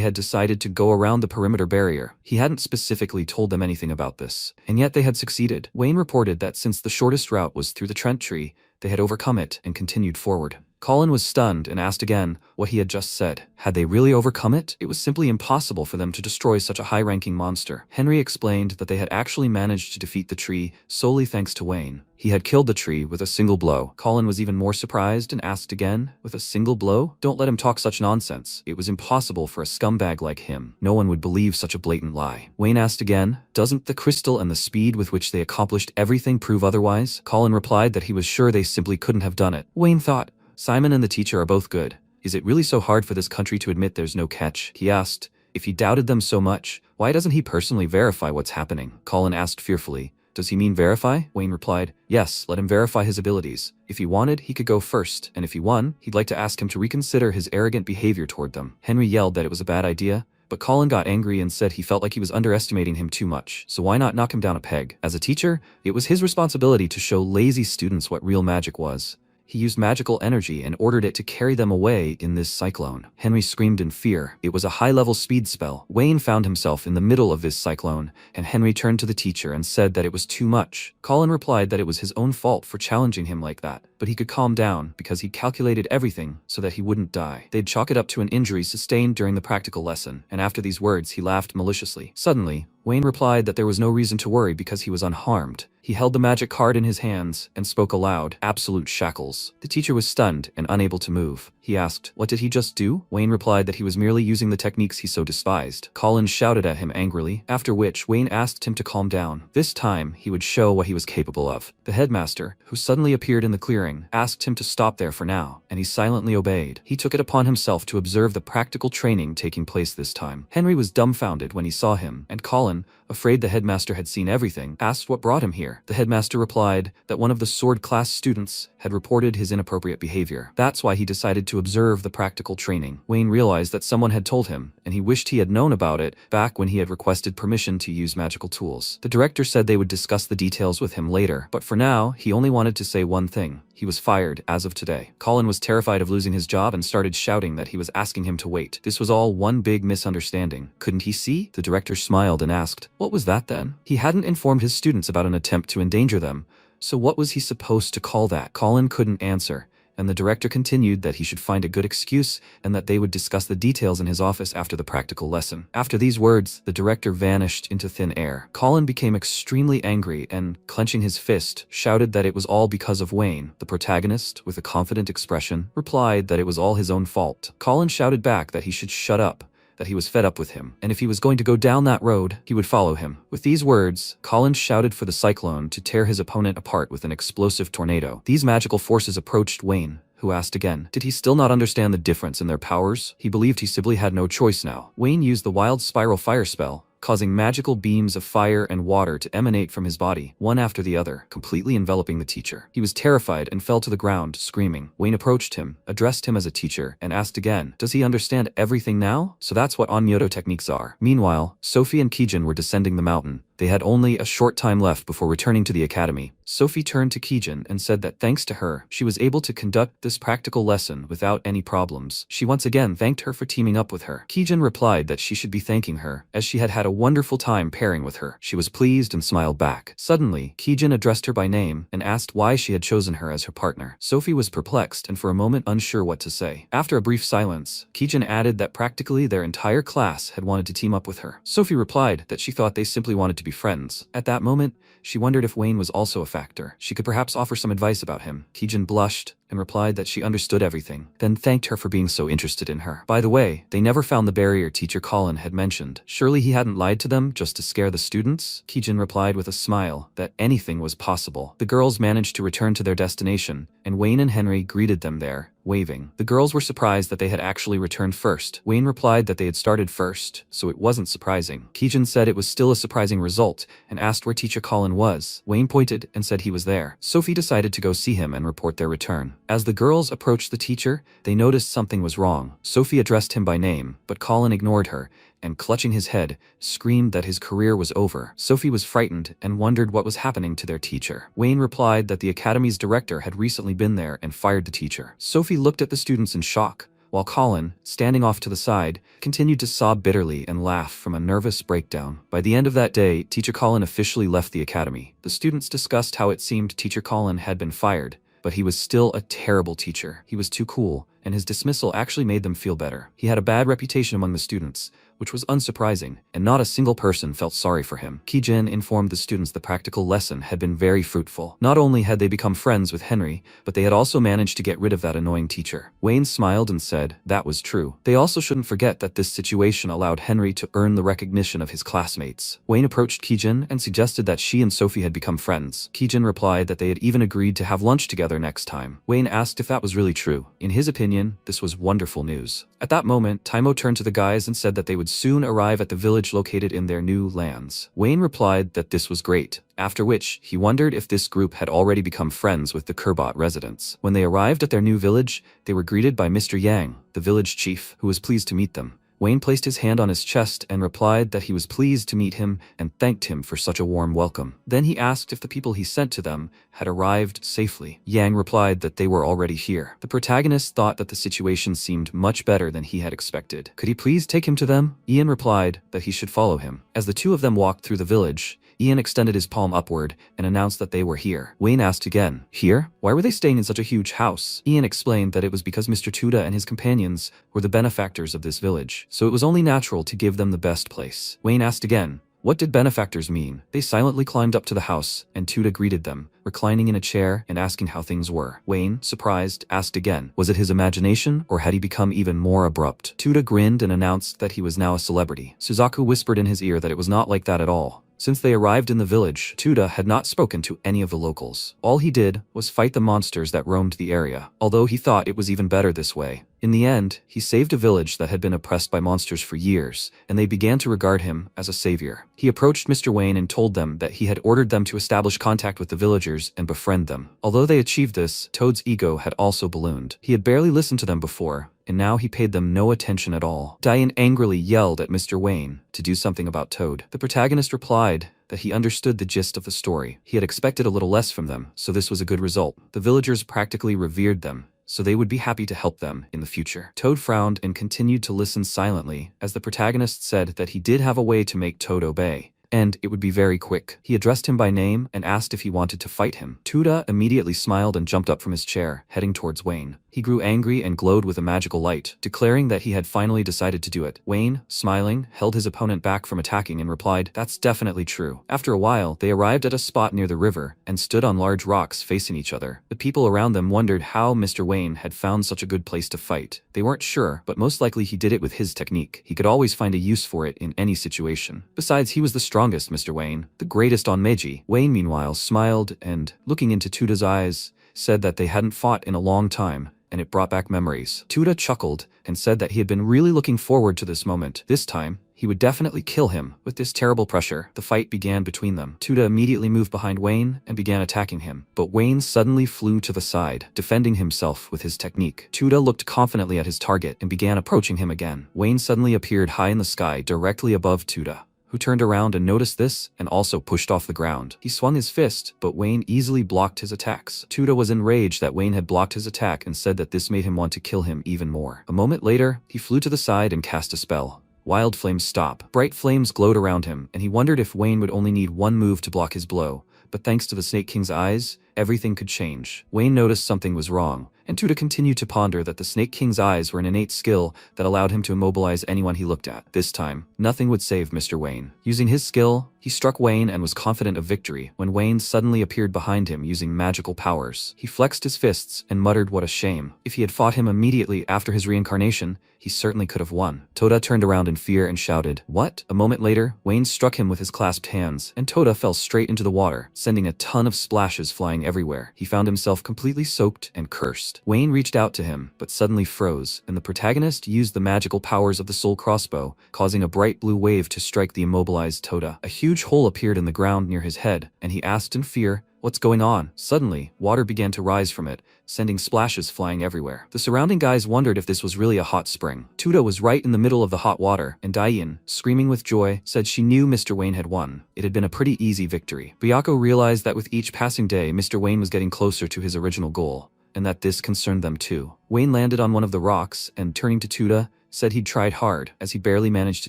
had decided to go around the perimeter barrier. He hadn't specifically told them anything about this, and yet they had succeeded. Wayne reported that since the shortest route was through the Trent tree, they had overcome it and continued forward. Colin was stunned and asked again what he had just said. Had they really overcome it? It was simply impossible for them to destroy such a high-ranking monster. Henry explained that they had actually managed to defeat the tree solely thanks to Wayne. He had killed the tree with a single blow. Colin was even more surprised and asked again, with a single blow? Don't let him talk such nonsense. It was impossible for a scumbag like him. No one would believe such a blatant lie. Wayne asked again, doesn't the crystal and the speed with which they accomplished everything prove otherwise? Colin replied that he was sure they simply couldn't have done it. Wayne thought, Simon and the teacher are both good. Is it really so hard for this country to admit there's no catch? He asked. If he doubted them so much, why doesn't he personally verify what's happening? Colin asked fearfully. Does he mean verify? Wayne replied, yes, let him verify his abilities. If he wanted, he could go first, and if he won, he'd like to ask him to reconsider his arrogant behavior toward them. Henry yelled that it was a bad idea, but Colin got angry and said he felt like he was underestimating him too much, so why not knock him down a peg? As a teacher, it was his responsibility to show lazy students what real magic was. He used magical energy and ordered it to carry them away in this cyclone. Henry screamed in fear. It was a high-level speed spell. Wayne found himself in the middle of this cyclone, and Henry turned to the teacher and said that it was too much. Colin replied that it was his own fault for challenging him like that, but he could calm down because he calculated everything so that he wouldn't die. They'd chalk it up to an injury sustained during the practical lesson, and after these words he laughed maliciously. Suddenly, Wayne replied that there was no reason to worry because he was unharmed. He held the magic card in his hands and spoke aloud, "Absolute shackles." The teacher was stunned and unable to move. He asked, "What did he just do?" Wayne replied that he was merely using the techniques he so despised. Colin shouted at him angrily, after which Wayne asked him to calm down. This time, he would show what he was capable of. The headmaster, who suddenly appeared in the clearing, asked him to stop there for now, and he silently obeyed. He took it upon himself to observe the practical training taking place this time. Henry was dumbfounded when he saw him, and Colin, afraid the headmaster had seen everything, asked what brought him here. The headmaster replied that one of the sword class students had reported his inappropriate behavior. That's why he decided to observe the practical training. Wayne realized that someone had told him, and he wished he had known about it back when he had requested permission to use magical tools. The director said they would discuss the details with him later, but for now, he only wanted to say one thing. He was fired as of today. Colin was terrified of losing his job and started shouting that he was asking him to wait. This was all one big misunderstanding. Couldn't he see? The director smiled and asked, "What was that then?" He hadn't informed his students about an attempt to endanger them, so what was he supposed to call that? Colin couldn't answer, and the director continued that he should find a good excuse and that they would discuss the details in his office after the practical lesson. After these words, the director vanished into thin air. Colin became extremely angry and, clenching his fist, shouted that it was all because of Wayne. The protagonist, with a confident expression, replied that it was all his own fault. Colin shouted back that he should shut up, that he was fed up with him, and if he was going to go down that road, he would follow him. With these words, Colin shouted for the cyclone to tear his opponent apart with an explosive tornado. These magical forces approached Wayne, who asked again. Did he still not understand the difference in their powers? He believed he simply had no choice now. Wayne used the wild spiral fire spell, causing magical beams of fire and water to emanate from his body, one after the other, completely enveloping the teacher. He was terrified and fell to the ground, screaming. Wayne approached him, addressed him as a teacher, and asked again, does he understand everything now? So that's what Onmyoto techniques are. Meanwhile, Sophie and Kijin were descending the mountain. They had only a short time left before returning to the academy. Sophie turned to Kijin and said that thanks to her, she was able to conduct this practical lesson without any problems. She once again thanked her for teaming up with her. Kijin replied that she should be thanking her, as she had had a wonderful time pairing with her. She was pleased and smiled back. Suddenly, Kijin addressed her by name and asked why she had chosen her as her partner. Sophie was perplexed and for a moment unsure what to say. After a brief silence, Kijin added that practically their entire class had wanted to team up with her. Sophie replied that she thought they simply wanted to be friends. At that moment, she wondered if Wayne was also a factor. She could perhaps offer some advice about him. Kijin blushed and replied that she understood everything, then thanked her for being so interested in her. By the way, they never found the barrier teacher Colin had mentioned. Surely he hadn't lied to them just to scare the students? Kijin replied with a smile that anything was possible. The girls managed to return to their destination, and Wayne and Henry greeted them there, waving. The girls were surprised that they had actually returned first. Wayne replied that they had started first, so it wasn't surprising. Kijin said it was still a surprising result, and asked where teacher Colin was. Wayne pointed and said he was there. Sophie decided to go see him and report their return. As the girls approached the teacher, they noticed something was wrong. Sophie addressed him by name, but Colin ignored her, and clutching his head, screamed that his career was over. Sophie was frightened and wondered what was happening to their teacher. Wayne replied that the academy's director had recently been there and fired the teacher. Sophie looked at the students in shock, while Colin, standing off to the side, continued to sob bitterly and laugh from a nervous breakdown. By the end of that day, teacher Colin officially left the academy. The students discussed how it seemed teacher Colin had been fired, but he was still a terrible teacher. He was too cool, and his dismissal actually made them feel better. He had a bad reputation among the students, which was unsurprising, and not a single person felt sorry for him. Kijin informed the students the practical lesson had been very fruitful. Not only had they become friends with Henry, but they had also managed to get rid of that annoying teacher. Wayne smiled and said that was true. They also shouldn't forget that this situation allowed Henry to earn the recognition of his classmates. Wayne approached Kijin and suggested that she and Sophie had become friends. Kijin replied that they had even agreed to have lunch together next time. Wayne asked if that was really true. In his opinion, this was wonderful news. At that moment, Taimo turned to the guys and said that they would soon arrive at the village located in their new lands. Wayne replied that this was great, after which he wondered if this group had already become friends with the Kurbot residents. When they arrived at their new village, they were greeted by Mr. Yang, the village chief, who was pleased to meet them. Wayne placed his hand on his chest and replied that he was pleased to meet him and thanked him for such a warm welcome. Then he asked if the people he sent to them had arrived safely. Yang replied that they were already here. The protagonist thought that the situation seemed much better than he had expected. Could he please take him to them? Ian replied that he should follow him. As the two of them walked through the village, Ian extended his palm upward and announced that they were here. Wayne asked again, here? Why were they staying in such a huge house? Ian explained that it was because Mr. Tuda and his companions were the benefactors of this village, so it was only natural to give them the best place. Wayne asked again, What did benefactors mean? They silently climbed up to the house, and Tuda greeted them, reclining in a chair and asking how things were. Wayne, surprised, asked again. Was it his imagination, or had he become even more abrupt? Tuda grinned and announced that he was now a celebrity. Suzaku whispered in his ear that it was not like that at all. Since they arrived in the village, Tuda had not spoken to any of the locals. All he did was fight the monsters that roamed the area, although he thought it was even better this way. In the end, he saved a village that had been oppressed by monsters for years, and they began to regard him as a savior. He approached Mr. Wayne and told them that he had ordered them to establish contact with the villagers and befriend them. Although they achieved this, Toad's ego had also ballooned. He had barely listened to them before, and now he paid them no attention at all. Diane angrily yelled at Mr. Wayne to do something about Toad. The protagonist replied that he understood the gist of the story. He had expected a little less from them, so this was a good result. The villagers practically revered them, so they would be happy to help them in the future. Toad frowned and continued to listen silently as the protagonist said that he did have a way to make Toad obey, and it would be very quick. He addressed him by name and asked if he wanted to fight him. Tuda immediately smiled and jumped up from his chair, heading towards Wayne. He grew angry and glowed with a magical light, declaring that he had finally decided to do it. Wayne, smiling, held his opponent back from attacking and replied, "That's definitely true." After a while, they arrived at a spot near the river and stood on large rocks facing each other. The people around them wondered how Mr. Wayne had found such a good place to fight. They weren't sure, but most likely he did it with his technique. He could always find a use for it in any situation. Besides, he was the strongest Mr. Wayne, the greatest on Meiji. Wayne, meanwhile, smiled and, looking into Tuda's eyes, said that they hadn't fought in a long time, and it brought back memories. Tuda chuckled and said that he had been really looking forward to this moment. This time, he would definitely kill him. With this terrible pressure, the fight began between them. Tuda immediately moved behind Wayne and began attacking him, but Wayne suddenly flew to the side, defending himself with his technique. Tuda looked confidently at his target and began approaching him again. Wayne suddenly appeared high in the sky directly above Tuda, who turned around and noticed this and also pushed off the ground. He swung his fist, but Wayne easily blocked his attacks. Tuda was enraged that Wayne had blocked his attack and said that this made him want to kill him even more. A moment later, he flew to the side and cast a spell. Wild flames stop. Bright flames glowed around him, and he wondered if Wayne would only need one move to block his blow. But thanks to the Snake King's eyes, everything could change. Wayne noticed something was wrong, and Tuda continued to ponder that the Snake King's eyes were an innate skill that allowed him to immobilize anyone he looked at. This time, nothing would save Mr. Wayne. Using his skill, he struck Wayne and was confident of victory when Wayne suddenly appeared behind him using magical powers. He flexed his fists and muttered what a shame. If he had fought him immediately after his reincarnation, he certainly could have won. Toda turned around in fear and shouted, "What?" A moment later, Wayne struck him with his clasped hands, and Toda fell straight into the water, sending a ton of splashes flying everywhere. He found himself completely soaked and cursed. Wayne reached out to him, but suddenly froze, and the protagonist used the magical powers of the soul crossbow, causing a bright blue wave to strike the immobilized Toda. A huge hole appeared in the ground near his head, and he asked in fear, "What's going on?" Suddenly, water began to rise from it, sending splashes flying everywhere. The surrounding guys wondered if this was really a hot spring. Tuda was right in the middle of the hot water, and Diane, screaming with joy, said she knew Mr. Wayne had won. It had been a pretty easy victory. Byako realized that with each passing day, Mr. Wayne was getting closer to his original goal, and that this concerned them too. Wayne landed on one of the rocks and, turning to Tuda, said he'd tried hard, as he barely managed to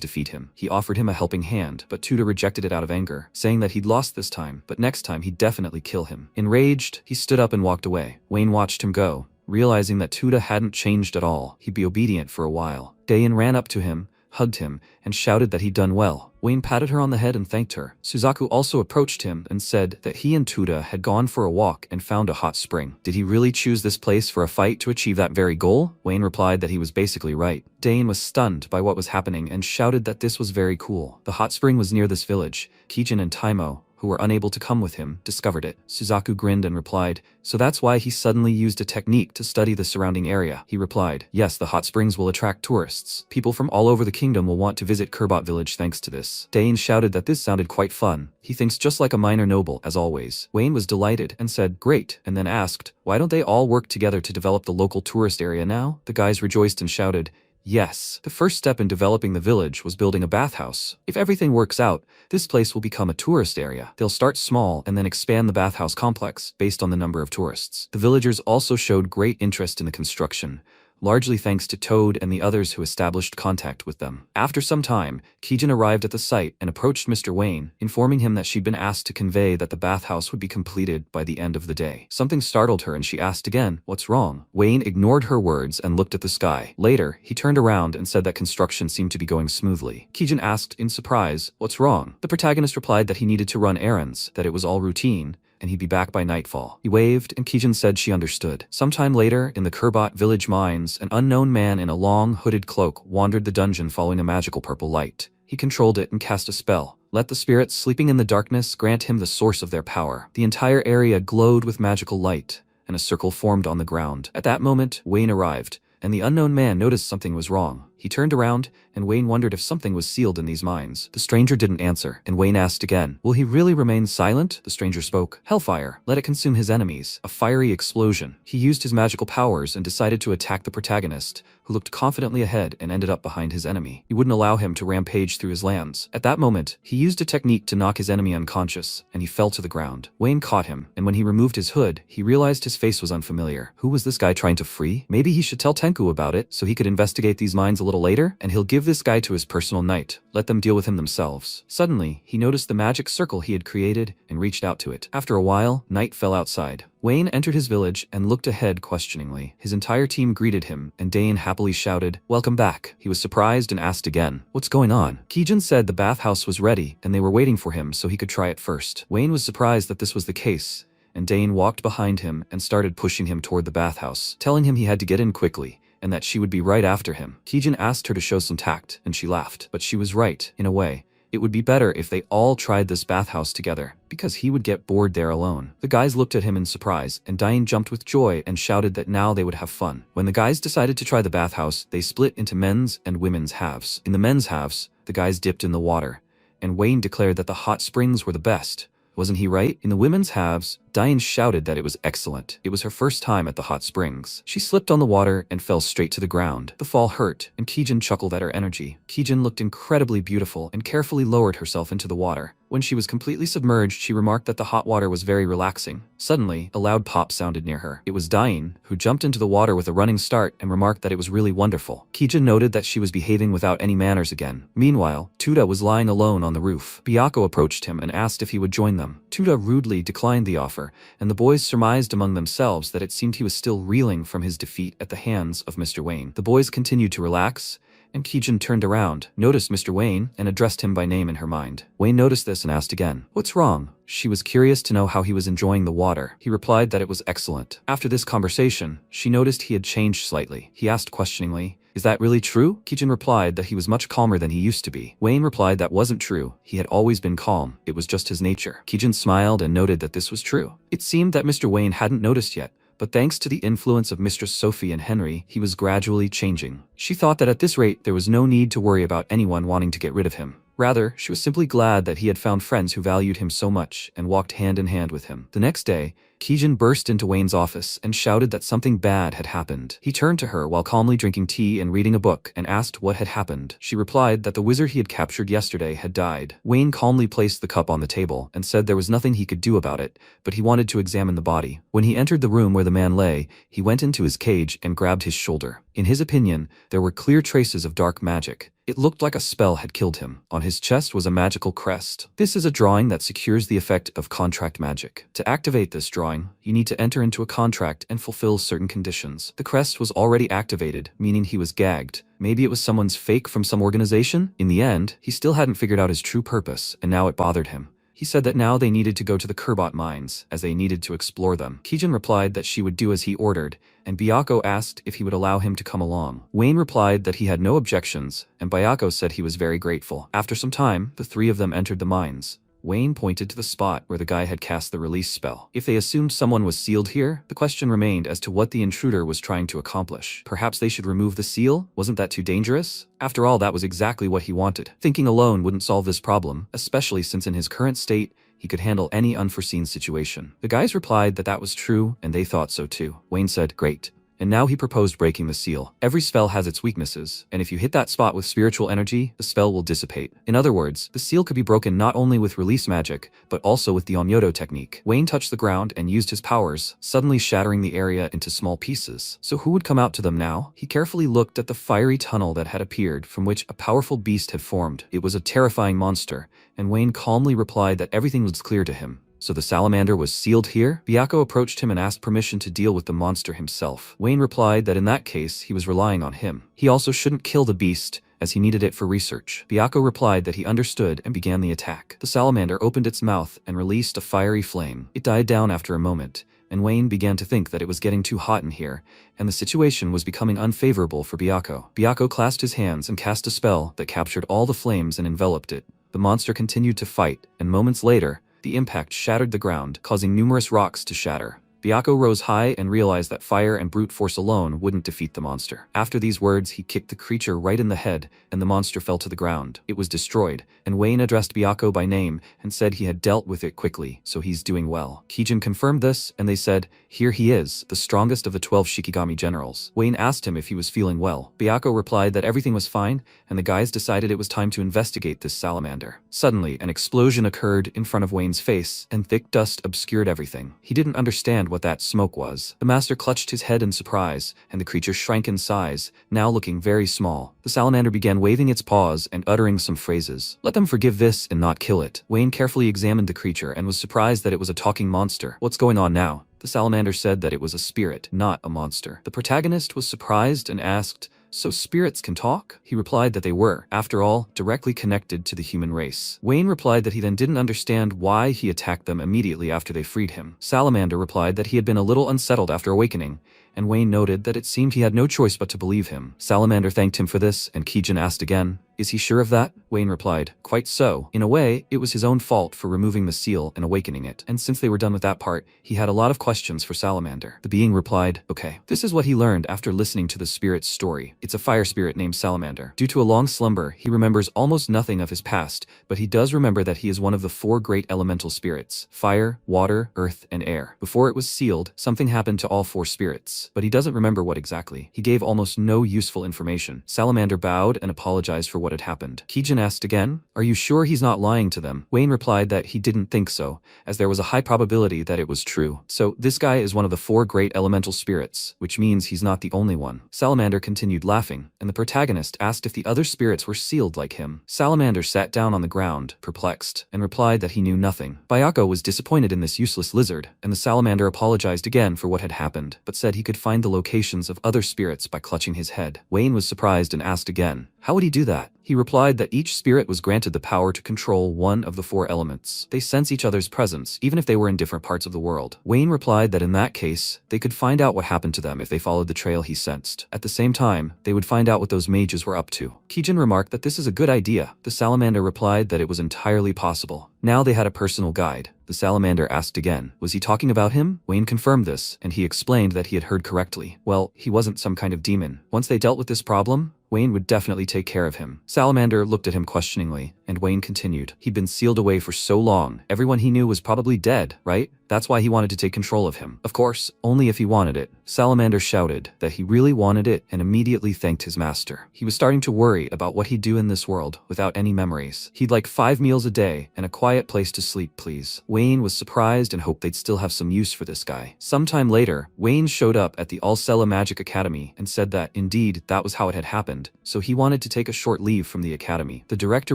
defeat him. He offered him a helping hand, but Tuda rejected it out of anger, saying that he'd lost this time, but next time he'd definitely kill him. Enraged, he stood up and walked away. Wayne watched him go, realizing that Tuda hadn't changed at all. He'd be obedient for a while. Dayan ran up to him, hugged him, and shouted that he'd done well. Wayne patted her on the head and thanked her. Suzaku also approached him and said that he and Tuda had gone for a walk and found a hot spring. Did he really choose this place for a fight to achieve that very goal? Wayne replied that he was basically right. Dane was stunned by what was happening and shouted that this was very cool. The hot spring was near this village. Kijin and Taimo, who were unable to come with him, discovered it. Suzaku grinned and replied, "So that's why he suddenly used a technique to study the surrounding area." He replied, "Yes, the hot springs will attract tourists. People from all over the kingdom will want to visit Kerbot village thanks to this." Dane shouted that this sounded quite fun. He thinks just like a minor noble, as always. Wayne was delighted and said, "Great," and then asked, "Why don't they all work together to develop the local tourist area now?" The guys rejoiced and shouted, "Yes, the first step in developing the village was building a bathhouse. If everything works out, this place will become a tourist area. They'll start small and then expand the bathhouse complex based on the number of tourists." The villagers also showed great interest in the construction, largely thanks to Toad and the others who established contact with them. After some time, Kijin arrived at the site and approached Mr. Wayne, informing him that she'd been asked to convey that the bathhouse would be completed by the end of the day. Something startled her and she asked again, "What's wrong?" Wayne ignored her words and looked at the sky. Later, he turned around and said that construction seemed to be going smoothly. Kijin asked in surprise, "What's wrong?" The protagonist replied that he needed to run errands, that it was all routine, and he'd be back by nightfall. He waved, and Kijin said she understood. Sometime later, in the Kurbot village mines, an unknown man in a long, hooded cloak wandered the dungeon following a magical purple light. He controlled it and cast a spell. Let the spirits sleeping in the darkness grant him the source of their power. The entire area glowed with magical light, and a circle formed on the ground. At that moment, Wayne arrived, and the unknown man noticed something was wrong. He turned around, and Wayne wondered if something was sealed in these mines. The stranger didn't answer, and Wayne asked again, "Will he really remain silent?" The stranger spoke. "Hellfire. Let it consume his enemies." A fiery explosion. He used his magical powers and decided to attack the protagonist, who looked confidently ahead and ended up behind his enemy. He wouldn't allow him to rampage through his lands. At that moment, he used a technique to knock his enemy unconscious, and he fell to the ground. Wayne caught him, and when he removed his hood, he realized his face was unfamiliar. Who was this guy trying to free? Maybe he should tell Tenku about it, so he could investigate these mines a little later, and he'll give this guy to his personal knight. Let them deal with him themselves. Suddenly, he noticed the magic circle he had created and reached out to it. After a while, night fell outside. Wayne entered his village and looked ahead questioningly. His entire team greeted him, and Dane happily shouted, "Welcome back." He was surprised and asked again, "What's going on?" Kijin said the bathhouse was ready, and they were waiting for him so he could try it first. Wayne was surprised that this was the case, and Dane walked behind him and started pushing him toward the bathhouse, telling him he had to get in quickly, and that she would be right after him. Kijin asked her to show some tact, and she laughed. But she was right, in a way. It would be better if they all tried this bathhouse together, because he would get bored there alone. The guys looked at him in surprise, and Dane jumped with joy and shouted that now they would have fun. When the guys decided to try the bathhouse, they split into men's and women's halves. In the men's halves, the guys dipped in the water, and Wayne declared that the hot springs were the best. Wasn't he right? In the women's halves, Diane shouted that it was excellent. It was her first time at the hot springs. She slipped on the water and fell straight to the ground. The fall hurt, and Kijin chuckled at her energy. Kijin looked incredibly beautiful and carefully lowered herself into the water. When she was completely submerged, she remarked that the hot water was very relaxing. Suddenly, a loud pop sounded near her. It was Diane, who jumped into the water with a running start and remarked that it was really wonderful. Kijin noted that she was behaving without any manners again. Meanwhile, Tuda was lying alone on the roof. Byako approached him and asked if he would join them. Tuda rudely declined the offer, and the boys surmised among themselves that it seemed he was still reeling from his defeat at the hands of Mr. Wayne. The boys continued to relax, and Kijin turned around, noticed Mr. Wayne, and addressed him by name in her mind. Wayne noticed this and asked again, "What's wrong?" She was curious to know how he was enjoying the water. He replied that it was excellent. After this conversation, she noticed he had changed slightly. He asked questioningly, "Is that really true?" Kijin replied that he was much calmer than he used to be. Wayne replied that wasn't true. He had always been calm. It was just his nature. Kijin smiled and noted that this was true. It seemed that Mr. Wayne hadn't noticed yet, but thanks to the influence of Mistress Sophie and Henry, he was gradually changing. She thought that at this rate there was no need to worry about anyone wanting to get rid of him. Rather, she was simply glad that he had found friends who valued him so much and walked hand in hand with him. The next day, Kijin burst into Wayne's office and shouted that something bad had happened. He turned to her while calmly drinking tea and reading a book and asked what had happened. She replied that the wizard he had captured yesterday had died. Wayne calmly placed the cup on the table and said there was nothing he could do about it, but he wanted to examine the body. When he entered the room where the man lay, he went into his cage and grabbed his shoulder. In his opinion, there were clear traces of dark magic. It looked like a spell had killed him. On his chest was a magical crest. This is a drawing that secures the effect of contract magic. To activate this drawing, you need to enter into a contract and fulfill certain conditions. The crest was already activated, meaning he was gagged. Maybe it was someone's fake from some organization? In the end, he still hadn't figured out his true purpose, and now it bothered him. He said that now they needed to go to the Kurbot mines, as they needed to explore them. Kijin replied that she would do as he ordered, and Byako asked if he would allow him to come along. Wayne replied that he had no objections, and Byako said he was very grateful. After some time, the three of them entered the mines. Wayne pointed to the spot where the guy had cast the release spell. If they assumed someone was sealed here, the question remained as to what the intruder was trying to accomplish. Perhaps they should remove the seal? Wasn't that too dangerous? After all, that was exactly what he wanted. Thinking alone wouldn't solve this problem, especially since in his current state, he could handle any unforeseen situation. The guys replied that that was true, and they thought so too. Wayne said, "Great. and now he proposed breaking the seal. Every spell has its weaknesses, and if you hit that spot with spiritual energy, the spell will dissipate. In other words, the seal could be broken not only with release magic, but also with the Onyoto technique. Wayne touched the ground and used his powers, suddenly shattering the area into small pieces. So who would come out to them now? He carefully looked at the fiery tunnel that had appeared, from which a powerful beast had formed. It was a terrifying monster, and Wayne calmly replied that everything was clear to him. So the salamander was sealed here? Byakko approached him and asked permission to deal with the monster himself. Wayne replied that in that case, he was relying on him. He also shouldn't kill the beast, as he needed it for research. Byakko replied that he understood and began the attack. The salamander opened its mouth and released a fiery flame. It died down after a moment, and Wayne began to think that it was getting too hot in here, and the situation was becoming unfavorable for Byakko. Byakko clasped his hands and cast a spell that captured all the flames and enveloped it. The monster continued to fight, and moments later, the impact shattered the ground, causing numerous rocks to shatter. Byakko rose high and realized that fire and brute force alone wouldn't defeat the monster. After these words, he kicked the creature right in the head, and the monster fell to the ground. It was destroyed, and Wayne addressed Byakko by name and said he had dealt with it quickly, so he's doing well. Kijin confirmed this, and they said, "Here he is, the strongest of the 12 Shikigami generals." Wayne asked him if he was feeling well. Byakko replied that everything was fine, and the guys decided it was time to investigate this salamander. Suddenly, an explosion occurred in front of Wayne's face, and thick dust obscured everything. He didn't understand what that smoke was. The master clutched his head in surprise, and the creature shrank in size, now looking very small. The salamander began waving its paws and uttering some phrases. "Let them forgive this and not kill it." Wayne carefully examined the creature and was surprised that it was a talking monster. "What's going on now?" The salamander said that it was a spirit, not a monster. The protagonist was surprised and asked, "So spirits can talk?" He replied that they were, after all, directly connected to the human race. Wayne replied that he then didn't understand why he attacked them immediately after they freed him. Salamander replied that he had been a little unsettled after awakening, and Wayne noted that it seemed he had no choice but to believe him. Salamander thanked him for this, and Kijin asked again, "Is he sure of that?" Wayne replied, "Quite so. In a way, it was his own fault for removing the seal and awakening it, and since they were done with that part, he had a lot of questions for Salamander." The being replied, "Okay." This is what he learned after listening to the spirit's story. It's a fire spirit named Salamander. Due to a long slumber, he remembers almost nothing of his past, but he does remember that he is one of the 4 great elemental spirits: fire, water, earth, and air. Before it was sealed, something happened to all 4 spirits, but he doesn't remember what exactly. He gave almost no useful information. Salamander bowed and apologized for what had happened. Kijin asked again, "Are you sure he's not lying to them?" Wayne replied that he didn't think so, as there was a high probability that it was true. So this guy is one of the 4 great elemental spirits, which means he's not the only one. Salamander continued laughing, and the protagonist asked if the other spirits were sealed like him. Salamander sat down on the ground, perplexed, and replied that he knew nothing. Byakko was disappointed in this useless lizard, and the salamander apologized again for what had happened, but said he could find the locations of other spirits by clutching his head. Wayne was surprised and asked again, how would he do that? He replied that each spirit was granted the power to control one of the 4 elements. They sense each other's presence, even if they were in different parts of the world. Wayne replied that in that case, they could find out what happened to them if they followed the trail he sensed. At the same time, they would find out what those mages were up to. Kijin remarked that this is a good idea. The salamander replied that it was entirely possible. Now they had a personal guide. The salamander asked again, was he talking about him? Wayne confirmed this, and he explained that he had heard correctly. Well, he wasn't some kind of demon. Once they dealt with this problem, Wayne would definitely take care of him. Salamander looked at him questioningly, and Wayne continued. He'd been sealed away for so long, everyone he knew was probably dead, right? That's why he wanted to take control of him. Of course, only if he wanted it. Salamander shouted that he really wanted it and immediately thanked his master. He was starting to worry about what he'd do in this world without any memories. He'd like 5 meals a day and a quiet place to sleep, please. Wayne was surprised and hoped they'd still have some use for this guy. Sometime later, Wayne showed up at the Ulcella Magic Academy and said that, indeed, that was how it had happened, so he wanted to take a short leave from the academy. The director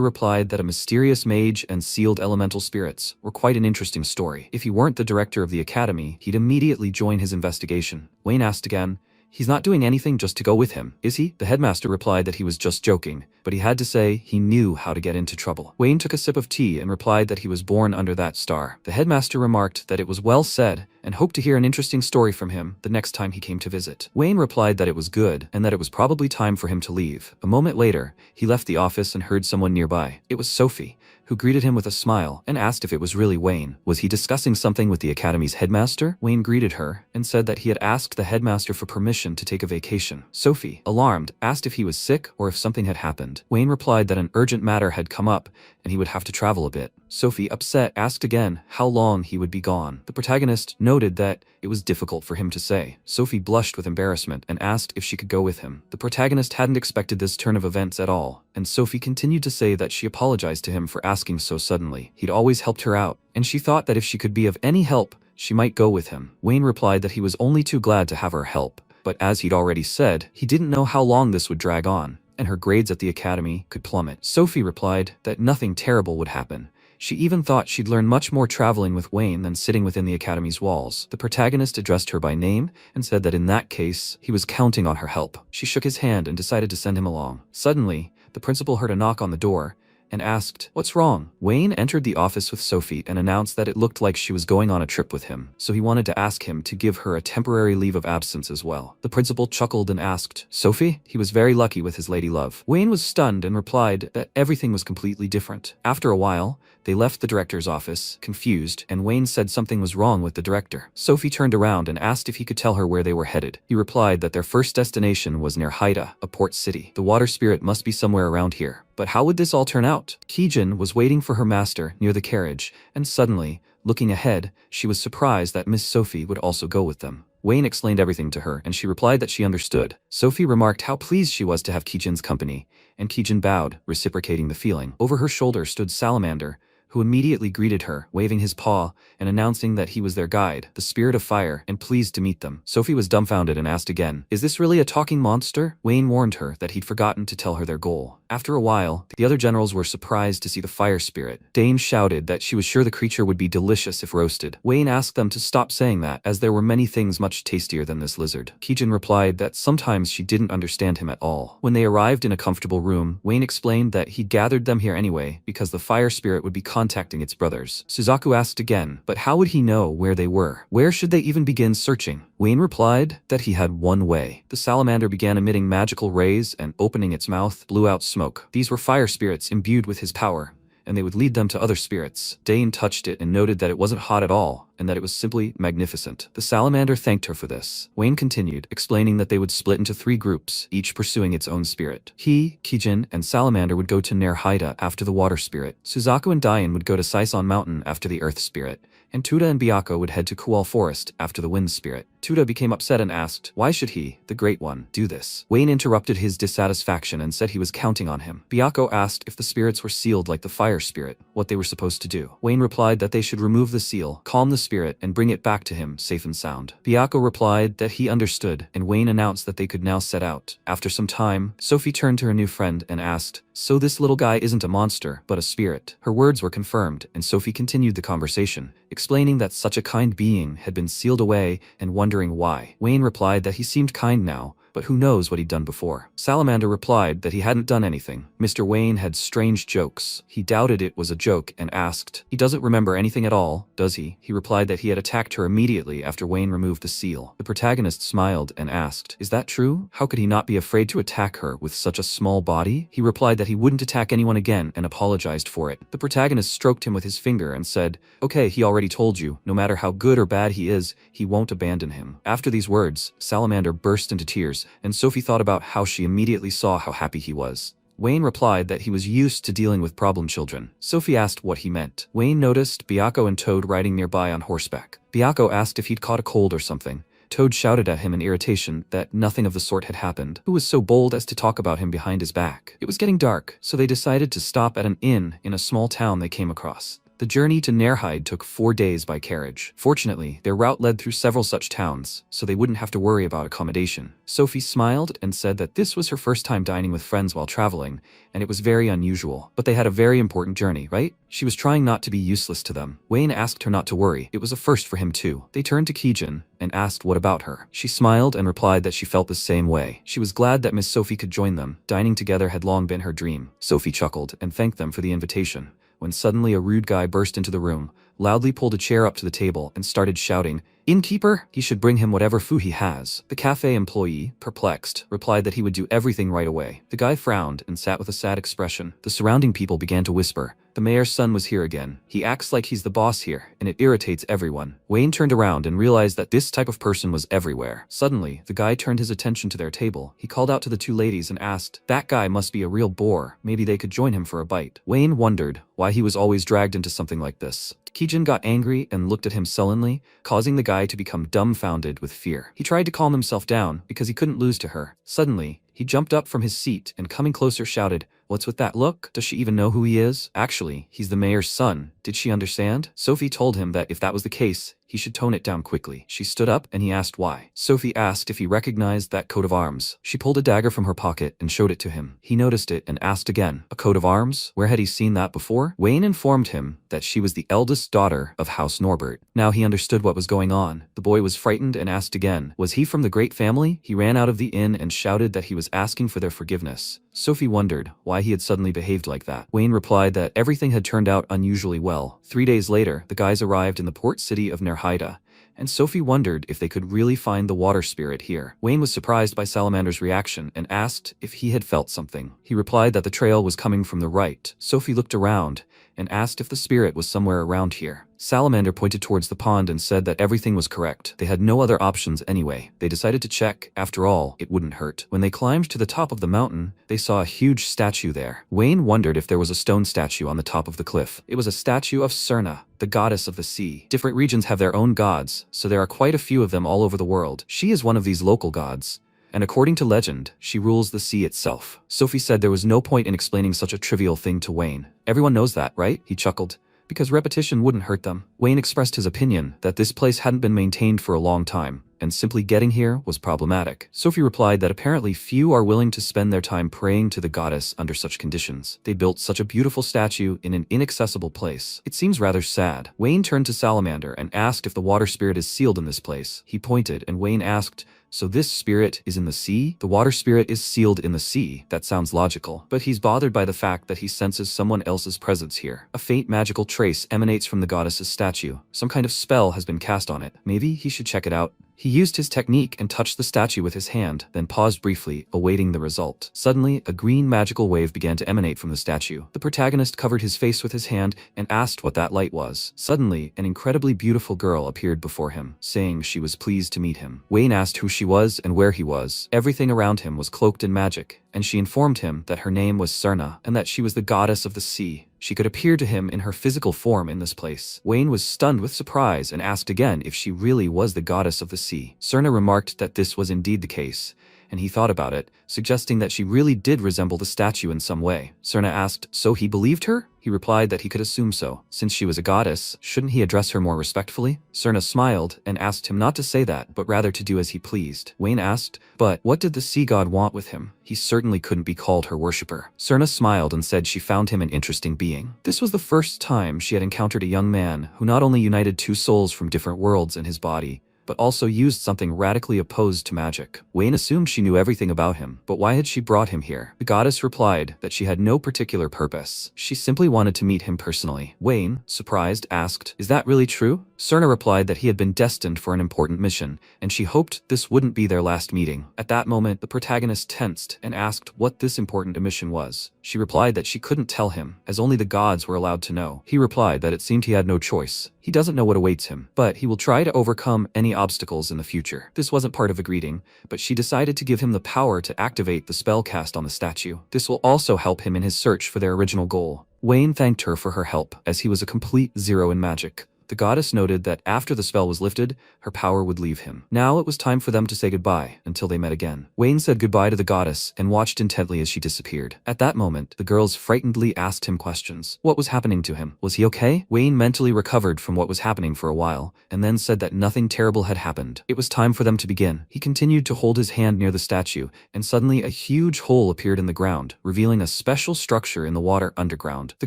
replied that a mysterious mage and sealed elemental spirits were quite an interesting story. If he weren't the director of the academy, he'd immediately join his investigation. Wayne asked again, he's not doing anything just to go with him, is he? The headmaster replied that he was just joking, but he had to say he knew how to get into trouble. Wayne took a sip of tea and replied that he was born under that star. The headmaster remarked that it was well said and hoped to hear an interesting story from him the next time he came to visit. Wayne replied that it was good and that it was probably time for him to leave. A moment later, he left the office and heard someone nearby. It was Sophie, who greeted him with a smile and asked if it was really Wayne. Was he discussing something with the academy's headmaster? Wayne greeted her and said that he had asked the headmaster for permission to take a vacation. Sophie, alarmed, asked if he was sick or if something had happened. Wayne replied that an urgent matter had come up and he would have to travel a bit. Sophie, upset, asked again how long he would be gone. The protagonist, no noted that it was difficult for him to say. Sophie blushed with embarrassment and asked if she could go with him. The protagonist hadn't expected this turn of events at all, and Sophie continued to say that she apologized to him for asking so suddenly. He'd always helped her out, and she thought that if she could be of any help, she might go with him. Wayne replied that he was only too glad to have her help, but as he'd already said, he didn't know how long this would drag on, and her grades at the academy could plummet. Sophie replied that nothing terrible would happen. She even thought she'd learn much more traveling with Wayne than sitting within the academy's walls. The protagonist addressed her by name and said that in that case, he was counting on her help. She shook his hand and decided to send him along. Suddenly, the principal heard a knock on the door and asked, "What's wrong?" Wayne entered the office with Sophie and announced that it looked like she was going on a trip with him, so he wanted to ask him to give her a temporary leave of absence as well. The principal chuckled and asked, "Sophie?" He was very lucky with his lady love. Wayne was stunned and replied that everything was completely different. After a while, they left the director's office, confused, and Wayne said something was wrong with the director. Sophie turned around and asked if he could tell her where they were headed. He replied that their first destination was near Haida, a port city. The water spirit must be somewhere around here. But how would this all turn out? Kijin was waiting for her master near the carriage, and suddenly, looking ahead, she was surprised that Miss Sophie would also go with them. Wayne explained everything to her, and she replied that she understood. Sophie remarked how pleased she was to have Kijin's company, and Kijin bowed, reciprocating the feeling. Over her shoulder stood Salamander, who immediately greeted her, waving his paw and announcing that he was their guide, the spirit of fire, and pleased to meet them. Sophie was dumbfounded and asked again, "Is this really a talking monster?" Wayne warned her that he'd forgotten to tell her their goal. After a while, the other generals were surprised to see the fire spirit. Dane shouted that she was sure the creature would be delicious if roasted. Wayne asked them to stop saying that, as there were many things much tastier than this lizard. Kijin replied that sometimes she didn't understand him at all. When they arrived in a comfortable room, Wayne explained that he'd gathered them here anyway because the fire spirit would be contacting its brothers. Suzaku asked again, but how would he know where they were? Where should they even begin searching? Wayne replied that he had one way. The salamander began emitting magical rays and, opening its mouth, blew out smoke. These were fire spirits imbued with his power, and they would lead them to other spirits. Dane touched it and noted that it wasn't hot at all, and that it was simply magnificent. The salamander thanked her for this. Wayne continued, explaining that they would split into 3 groups, each pursuing its own spirit. He, Kijin, and Salamander would go to Nair Haida after the water spirit. Suzaku and Dayan would go to Saison Mountain after the earth spirit, and Tuda and Byako would head to Kual Forest after the wind spirit. Tuda became upset and asked, why should he, the Great One, do this? Wayne interrupted his dissatisfaction and said he was counting on him. Byako asked if the spirits were sealed like the fire spirit, what they were supposed to do. Wayne replied that they should remove the seal, calm the spirit, and bring it back to him safe and sound. Byako replied that he understood, and Wayne announced that they could now set out. After some time, Sophie turned to her new friend and asked, so this little guy isn't a monster, but a spirit. Her words were confirmed, and Sophie continued the conversation, explaining that such a kind being had been sealed away and wondering why. Wayne replied that he seemed kind now, but who knows what he'd done before. Salamander replied that he hadn't done anything. Mr. Wayne had strange jokes. He doubted it was a joke and asked, he doesn't remember anything at all, does he? He replied that he had attacked her immediately after Wayne removed the seal. The protagonist smiled and asked, is that true? How could he not be afraid to attack her with such a small body? He replied that he wouldn't attack anyone again and apologized for it. The protagonist stroked him with his finger and said, okay, he already told you, no matter how good or bad he is, he won't abandon him. After these words, Salamander burst into tears, and Sophie thought about how she immediately saw how happy he was. Wayne replied that he was used to dealing with problem children. Sophie asked what he meant. Wayne noticed Byako and Toad riding nearby on horseback. Byako asked if he'd caught a cold or something. Toad shouted at him in irritation that nothing of the sort had happened. Who was so bold as to talk about him behind his back? It was getting dark, so they decided to stop at an inn in a small town they came across. The journey to Nairhide took 4 days by carriage. Fortunately, their route led through several such towns, so they wouldn't have to worry about accommodation. Sophie smiled and said that this was her first time dining with friends while traveling, and it was very unusual. But they had a very important journey, right? She was trying not to be useless to them. Wayne asked her not to worry. It was a first for him too. They turned to Kijin and asked what about her. She smiled and replied that she felt the same way. She was glad that Miss Sophie could join them. Dining together had long been her dream. Sophie chuckled and thanked them for the invitation, when suddenly a rude guy burst into the room, loudly pulled a chair up to the table, and started shouting, innkeeper, he should bring him whatever food he has. The cafe employee, perplexed, replied that he would do everything right away. The guy frowned and sat with a sad expression. The surrounding people began to whisper, the mayor's son was here again. He acts like he's the boss here, and it irritates everyone. Wayne turned around and realized that this type of person was everywhere. Suddenly, the guy turned his attention to their table. He called out to the 2 ladies and asked, that guy must be a real bore. Maybe they could join him for a bite. Wayne wondered why he was always dragged into something like this. Kijin got angry and looked at him sullenly, causing the guy to become dumbfounded with fear. He tried to calm himself down because he couldn't lose to her. Suddenly, he jumped up from his seat and coming closer shouted, "What's with that look? Does she even know who he is? Actually, he's the mayor's son. Did she understand?" Sophie told him that if that was the case, he should tone it down quickly. She stood up and he asked why. Sophie asked if he recognized that coat of arms. She pulled a dagger from her pocket and showed it to him. He noticed it and asked again, "A coat of arms? Where had he seen that before?" Wayne informed him that she was the eldest daughter of House Norbert. Now he understood what was going on. The boy was frightened and asked again, was he from the great family? He ran out of the inn and shouted that he was asking for their forgiveness. Sophie wondered why he had suddenly behaved like that. Wayne replied that everything had turned out unusually well. 3 days later, the guys arrived in the port city of Nerhaida, and Sophie wondered if they could really find the water spirit here. Wayne was surprised by Salamander's reaction and asked if he had felt something. He replied that the trail was coming from the right. Sophie looked around and asked if the spirit was somewhere around here. Salamander pointed towards the pond and said that everything was correct. They had no other options anyway. They decided to check. After all, it wouldn't hurt. When they climbed to the top of the mountain, they saw a huge statue there. Wayne wondered if there was a stone statue on the top of the cliff. It was a statue of Serna, the goddess of the sea. Different regions have their own gods, so there are quite a few of them all over the world. She is one of these local gods, and according to legend, she rules the sea itself. Sophie said there was no point in explaining such a trivial thing to Wayne. Everyone knows that, right? He chuckled, because repetition wouldn't hurt them. Wayne expressed his opinion that this place hadn't been maintained for a long time, and simply getting here was problematic. Sophie replied that apparently few are willing to spend their time praying to the goddess under such conditions. They built such a beautiful statue in an inaccessible place. It seems rather sad. Wayne turned to Salamander and asked if the water spirit is sealed in this place. He pointed, and Wayne asked, "So this spirit is in the sea? The water spirit is sealed in the sea. That sounds logical." But he's bothered by the fact that he senses someone else's presence here. A faint magical trace emanates from the goddess's statue. Some kind of spell has been cast on it. Maybe he should check it out. He used his technique and touched the statue with his hand, then paused briefly, awaiting the result. Suddenly, a green magical wave began to emanate from the statue. The protagonist covered his face with his hand and asked what that light was. Suddenly, an incredibly beautiful girl appeared before him, saying she was pleased to meet him. Wayne asked who she was and where he was. Everything around him was cloaked in magic, and she informed him that her name was Serna, and that she was the goddess of the sea. She could appear to him in her physical form in this place. Wayne was stunned with surprise and asked again if she really was the goddess of the sea. Serna remarked that this was indeed the case, and he thought about it, suggesting that she really did resemble the statue in some way. Serna asked, so he believed her? He replied that he could assume so. Since she was a goddess, shouldn't he address her more respectfully? Serna smiled and asked him not to say that, but rather to do as he pleased. Wayne asked, but what did the sea god want with him? He certainly couldn't be called her worshipper. Serna smiled and said she found him an interesting being. This was the first time she had encountered a young man who not only united two souls from different worlds in his body, but also used something radically opposed to magic. Wayne assumed she knew everything about him, but why had she brought him here? The goddess replied that she had no particular purpose. She simply wanted to meet him personally. Wayne, surprised, asked, is that really true? Serna replied that he had been destined for an important mission, and she hoped this wouldn't be their last meeting. At that moment, the protagonist tensed and asked what this important mission was. She replied that she couldn't tell him, as only the gods were allowed to know. He replied that it seemed he had no choice. He doesn't know what awaits him, but he will try to overcome any obstacles in the future. This wasn't part of the greeting, but she decided to give him the power to activate the spell cast on the statue. This will also help him in his search for their original goal. Wayne thanked her for her help, as he was a complete zero in magic. The goddess noted that after the spell was lifted, her power would leave him. Now it was time for them to say goodbye, until they met again. Wayne said goodbye to the goddess and watched intently as she disappeared. At that moment, the girls frightenedly asked him questions. What was happening to him? Was he okay? Wayne mentally recovered from what was happening for a while, and then said that nothing terrible had happened. It was time for them to begin. He continued to hold his hand near the statue, and suddenly a huge hole appeared in the ground, revealing a special structure in the water underground. The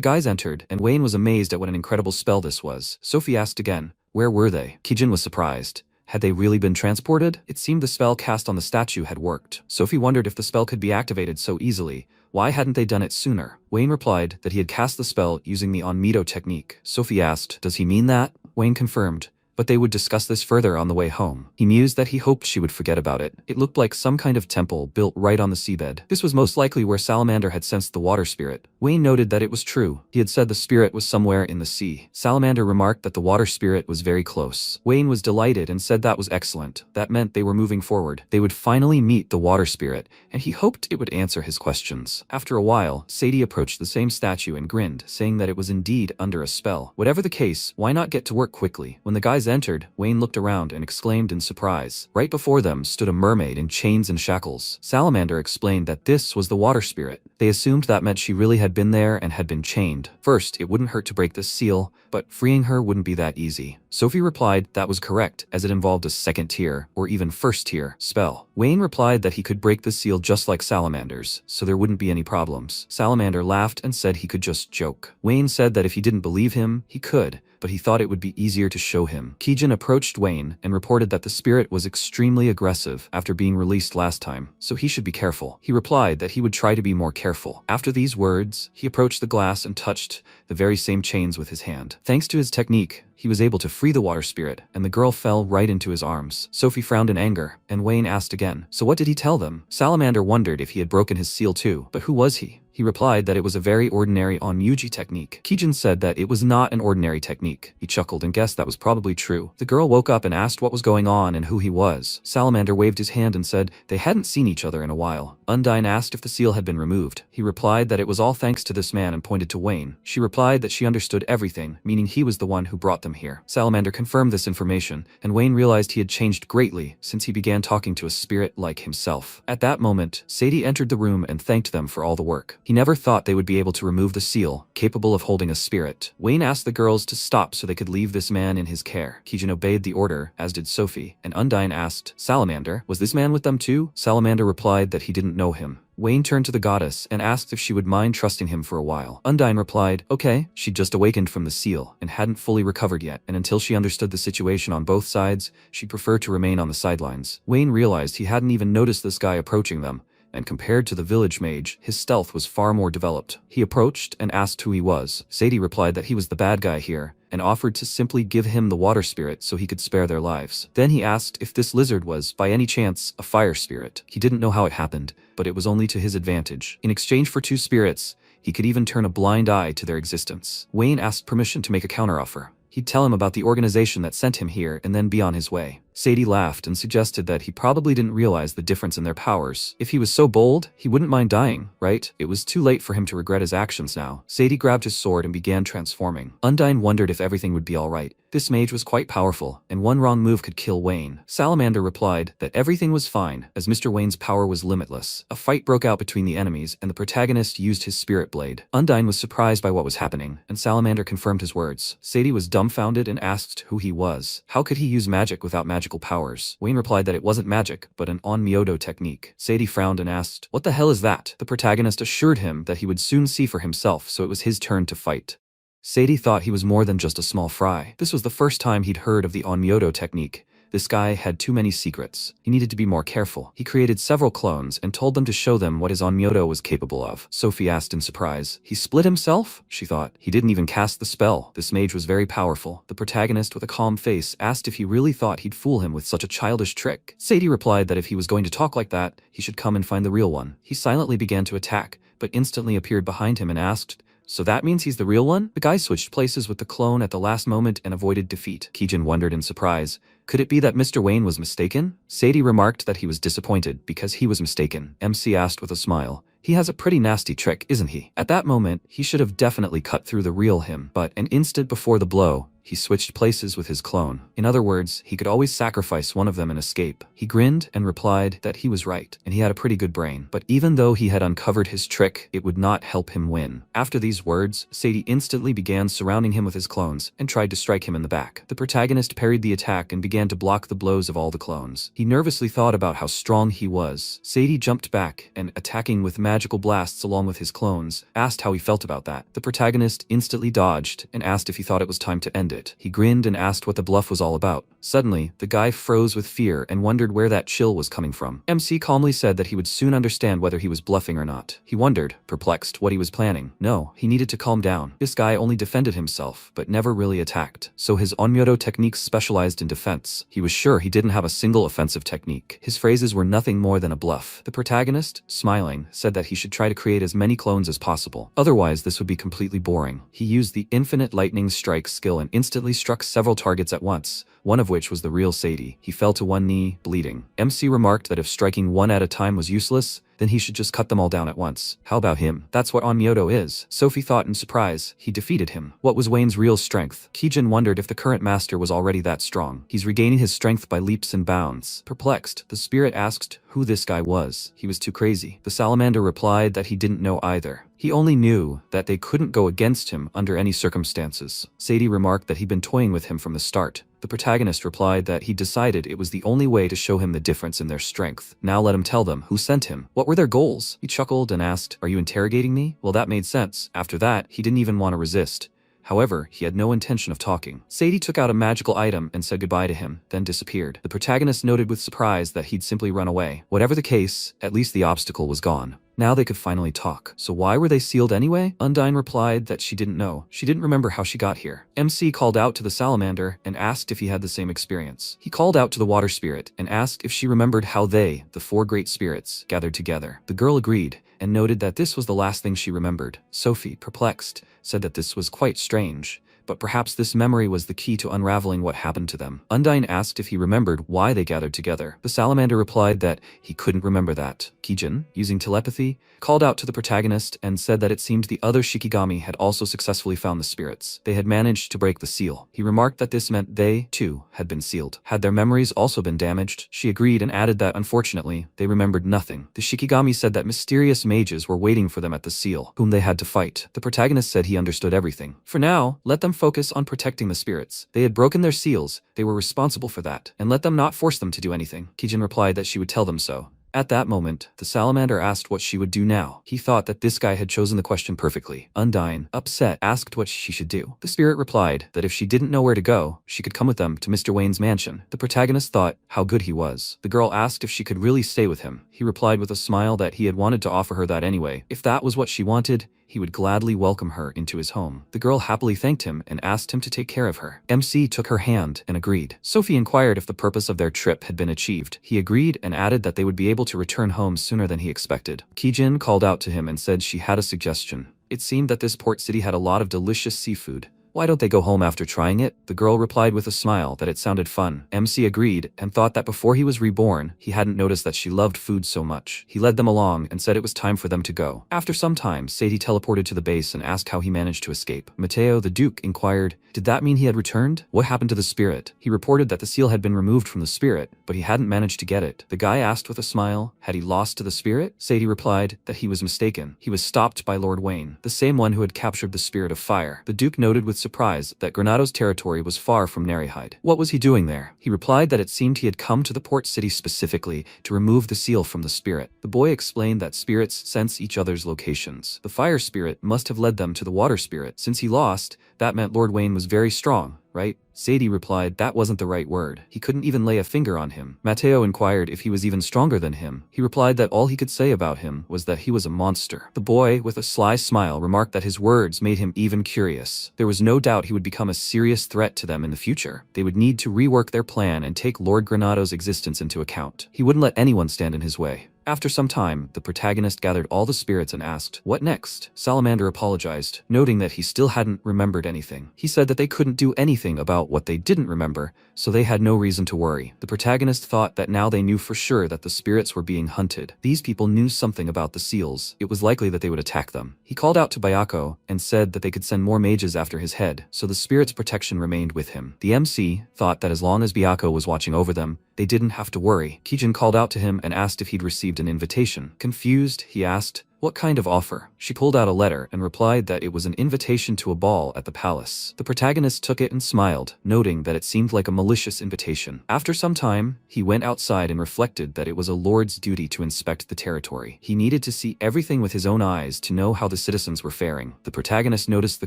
guys entered, and Wayne was amazed at what an incredible spell this was. Sophie asked again, where were they? Kijin was surprised. Had they really been transported? It seemed the spell cast on the statue had worked. Sophie wondered if the spell could be activated so easily. Why hadn't they done it sooner? Wayne replied that he had cast the spell using the onmito technique. Sophie asked, does he mean that? Wayne confirmed, but they would discuss this further on the way home. He mused that he hoped she would forget about it. It looked like some kind of temple built right on the seabed. This was most likely where Salamander had sensed the water spirit, Wayne noted that it was true. He had said the spirit was somewhere in the sea. Salamander remarked that the water spirit was very close. Wayne was delighted and said that was excellent. That meant they were moving forward. They would finally meet the water spirit, and he hoped it would answer his questions. After a while, Sadie approached the same statue and grinned, saying that it was indeed under a spell. Whatever the case, why not get to work quickly? When the guys entered, Wayne looked around and exclaimed in surprise. Right before them stood a mermaid in chains and shackles. Salamander explained that this was the water spirit. They assumed that meant she really had been there and had been chained. First, it wouldn't hurt to break this seal, but freeing her wouldn't be that easy. Sophie replied that was correct, as it involved a second tier, or even first tier, spell. Wayne replied that he could break the seal just like Salamander's, so there wouldn't be any problems. Salamander laughed and said he could just joke. Wayne said that if he didn't believe him, he could, but he thought it would be easier to show him. Kijin approached Wayne and reported that the spirit was extremely aggressive after being released last time, so he should be careful. He replied that he would try to be more careful. After these words, he approached the glass and touched the very same chains with his hand. Thanks to his technique, he was able to free the water spirit, and the girl fell right into his arms. Sophie frowned in anger, and Wayne asked again, "So what did he tell them?" Salamander wondered if he had broken his seal too, but who was he? He replied that it was a very ordinary onmyuji technique. Kijin said that it was not an ordinary technique. He chuckled and guessed that was probably true. The girl woke up and asked what was going on and who he was. Salamander waved his hand and said they hadn't seen each other in a while. Undine asked if the seal had been removed. He replied that it was all thanks to this man and pointed to Wayne. She replied that she understood everything, meaning he was the one who brought them here. Salamander confirmed this information, and Wayne realized he had changed greatly since he began talking to a spirit like himself. At that moment, Sadie entered the room and thanked them for all the work. He never thought they would be able to remove the seal, capable of holding a spirit. Wayne asked the girls to stop so they could leave this man in his care. Kijin obeyed the order, as did Sophie, and Undine asked, "Salamander, was this man with them too?" Salamander replied that he didn't know him. Wayne turned to the goddess and asked if she would mind trusting him for a while. Undine replied, okay. She'd just awakened from the seal and hadn't fully recovered yet, and until she understood the situation on both sides, she'd prefer to remain on the sidelines. Wayne realized he hadn't even noticed this guy approaching them, and compared to the village mage, his stealth was far more developed. He approached and asked who he was. Sadie replied that he was the bad guy here, and offered to simply give him the water spirit so he could spare their lives. Then he asked if this lizard was, by any chance, a fire spirit. He didn't know how it happened, but it was only to his advantage. In exchange for 2 spirits, he could even turn a blind eye to their existence. Wayne asked permission to make a counteroffer. He'd tell him about the organization that sent him here and then be on his way. Sadie laughed and suggested that he probably didn't realize the difference in their powers. If he was so bold, he wouldn't mind dying, right? It was too late for him to regret his actions now. Sadie grabbed his sword and began transforming. Undine wondered if everything would be alright. This mage was quite powerful, and one wrong move could kill Wayne. Salamander replied that everything was fine, as Mr. Wayne's power was limitless. A fight broke out between the enemies, and the protagonist used his spirit blade. Undine was surprised by what was happening, and Salamander confirmed his words. Sadie was dumbfounded and asked who he was. How could he use magic without magical powers? Wayne replied that it wasn't magic, but an onmyoto technique. Sadie frowned and asked, "What the hell is that?" The protagonist assured him that he would soon see for himself, so it was his turn to fight. Sadie thought he was more than just a small fry. This was the first time he'd heard of the onmyoto technique. This guy had too many secrets. He needed to be more careful. He created several clones and told them to show them what his onmyoto was capable of. Sophie asked in surprise, "He split himself?" She thought. He didn't even cast the spell. This mage was very powerful. The protagonist, with a calm face, asked if he really thought he'd fool him with such a childish trick. Sadie replied that if he was going to talk like that, he should come and find the real one. He silently began to attack, but instantly appeared behind him and asked, "So that means he's the real one?" The guy switched places with the clone at the last moment and avoided defeat. Kijin wondered in surprise. Could it be that Mr. Wayne was mistaken? Sadie remarked that he was disappointed because he was mistaken. MC asked with a smile, "He has a pretty nasty trick, isn't he?" At that moment, he should have definitely cut through the real him, but an instant before the blow, he switched places with his clone. In other words, he could always sacrifice one of them and escape. He grinned and replied that he was right, and he had a pretty good brain. But even though he had uncovered his trick, it would not help him win. After these words, Sadie instantly began surrounding him with his clones and tried to strike him in the back. The protagonist parried the attack and began to block the blows of all the clones. He nervously thought about how strong he was. Sadie jumped back and, attacking with magical blasts along with his clones, asked how he felt about that. The protagonist instantly dodged and asked if he thought it was time to end it. it. He grinned and asked what the bluff was all about. Suddenly, the guy froze with fear and wondered where that chill was coming from. MC calmly said that he would soon understand whether he was bluffing or not. He wondered, perplexed, what he was planning. No, he needed to calm down. This guy only defended himself, but never really attacked. So his onmyoto techniques specialized in defense. He was sure he didn't have a single offensive technique. His phrases were nothing more than a bluff. The protagonist, smiling, said that he should try to create as many clones as possible. Otherwise, this would be completely boring. He used the infinite lightning strike skill and instantly struck several targets at once, one of which was the real Sadie. He fell to one knee, bleeding. MC remarked that if striking one at a time was useless, then he should just cut them all down at once. How about him? That's what onmyoto is. Sophie thought in surprise. He defeated him. What was Wayne's real strength? Kijin wondered if the current master was already that strong. He's regaining his strength by leaps and bounds. Perplexed, the spirit asked who this guy was. He was too crazy. The salamander replied that he didn't know either. He only knew that they couldn't go against him under any circumstances. Sadie remarked that he'd been toying with him from the start. The protagonist replied that he decided it was the only way to show him the difference in their strength. Now let him tell them who sent him. What were their goals? He chuckled and asked, "Are you interrogating me?" Well, that made sense. After that, he didn't even want to resist. However, he had no intention of talking. Sadie took out a magical item and said goodbye to him, then disappeared. The protagonist noted with surprise that he'd simply run away. Whatever the case, at least the obstacle was gone. Now they could finally talk. So why were they sealed anyway? Undyne replied that she didn't know. She didn't remember how she got here. MC called out to the salamander and asked if he had the same experience. He called out to the water spirit and asked if she remembered how they, the four great spirits, gathered together. The girl agreed and noted that this was the last thing she remembered. Sophie, perplexed, said that this was quite strange, but perhaps this memory was the key to unraveling what happened to them. Undyne asked if he remembered why they gathered together. The salamander replied that he couldn't remember that. Kijin, using telepathy, called out to the protagonist and said that it seemed the other Shikigami had also successfully found the spirits. They had managed to break the seal. He remarked that this meant they, too, had been sealed. Had their memories also been damaged? She agreed and added that, unfortunately, they remembered nothing. The Shikigami said that mysterious mages were waiting for them at the seal, whom they had to fight. The protagonist said he understood everything. For now, let them focus on protecting the spirits. They had broken their seals, they were responsible for that, and let them not force them to do anything. Kijin replied that she would tell them so. At that moment, the salamander asked what she would do now. He thought that this guy had chosen the question perfectly. Undyne, upset, asked what she should do. The spirit replied that if she didn't know where to go, she could come with them to Mr. Wayne's mansion. The protagonist thought how good he was. The girl asked if she could really stay with him. He replied with a smile that he had wanted to offer her that anyway. If that was what she wanted, he would gladly welcome her into his home. The girl happily thanked him and asked him to take care of her. MC took her hand and agreed. Sophie inquired if the purpose of their trip had been achieved. He agreed and added that they would be able to return home sooner than he expected. Kijin called out to him and said she had a suggestion. It seemed that this port city had a lot of delicious seafood. Why don't they go home after trying it? The girl replied with a smile that it sounded fun. MC agreed and thought that before he was reborn, he hadn't noticed that she loved food so much. He led them along and said it was time for them to go. After some time, Sadie teleported to the base and asked how he managed to escape. Mateo, the Duke, inquired, did that mean he had returned? What happened to the spirit? He reported that the seal had been removed from the spirit, but he hadn't managed to get it. The guy asked with a smile, had he lost to the spirit? Sadie replied that he was mistaken. He was stopped by Lord Wayne, the same one who had captured the spirit of fire. The Duke noted with surprise that Granado's territory was far from Nerihide. What was he doing there? He replied that it seemed he had come to the port city specifically to remove the seal from the spirit. The boy explained that spirits sense each other's locations. The fire spirit must have led them to the water spirit. Since he lost, that meant Lord Wayne was very strong, right? Sadie replied that wasn't the right word. He couldn't even lay a finger on him. Mateo inquired if he was even stronger than him. He replied that all he could say about him was that he was a monster. The boy, with a sly smile, remarked that his words made him even curious. There was no doubt he would become a serious threat to them in the future. They would need to rework their plan and take Lord Granado's existence into account. He wouldn't let anyone stand in his way. After some time, the protagonist gathered all the spirits and asked, what next? Salamander apologized, noting that he still hadn't remembered anything. He said that they couldn't do anything about what they didn't remember, so they had no reason to worry. The protagonist thought that now they knew for sure that the spirits were being hunted. These people knew something about the seals. It was likely that they would attack them. He called out to Bayako and said that they could send more mages after his head, so the spirit's protection remained with him. The MC thought that as long as Bayako was watching over them, they didn't have to worry. Kijin called out to him and asked if he'd received an invitation. Confused, he asked, "What kind of offer?" She pulled out a letter and replied that it was an invitation to a ball at the palace. The protagonist took it and smiled, noting that it seemed like a malicious invitation. After some time, he went outside and reflected that it was a lord's duty to inspect the territory. He needed to see everything with his own eyes to know how the citizens were faring. The protagonist noticed the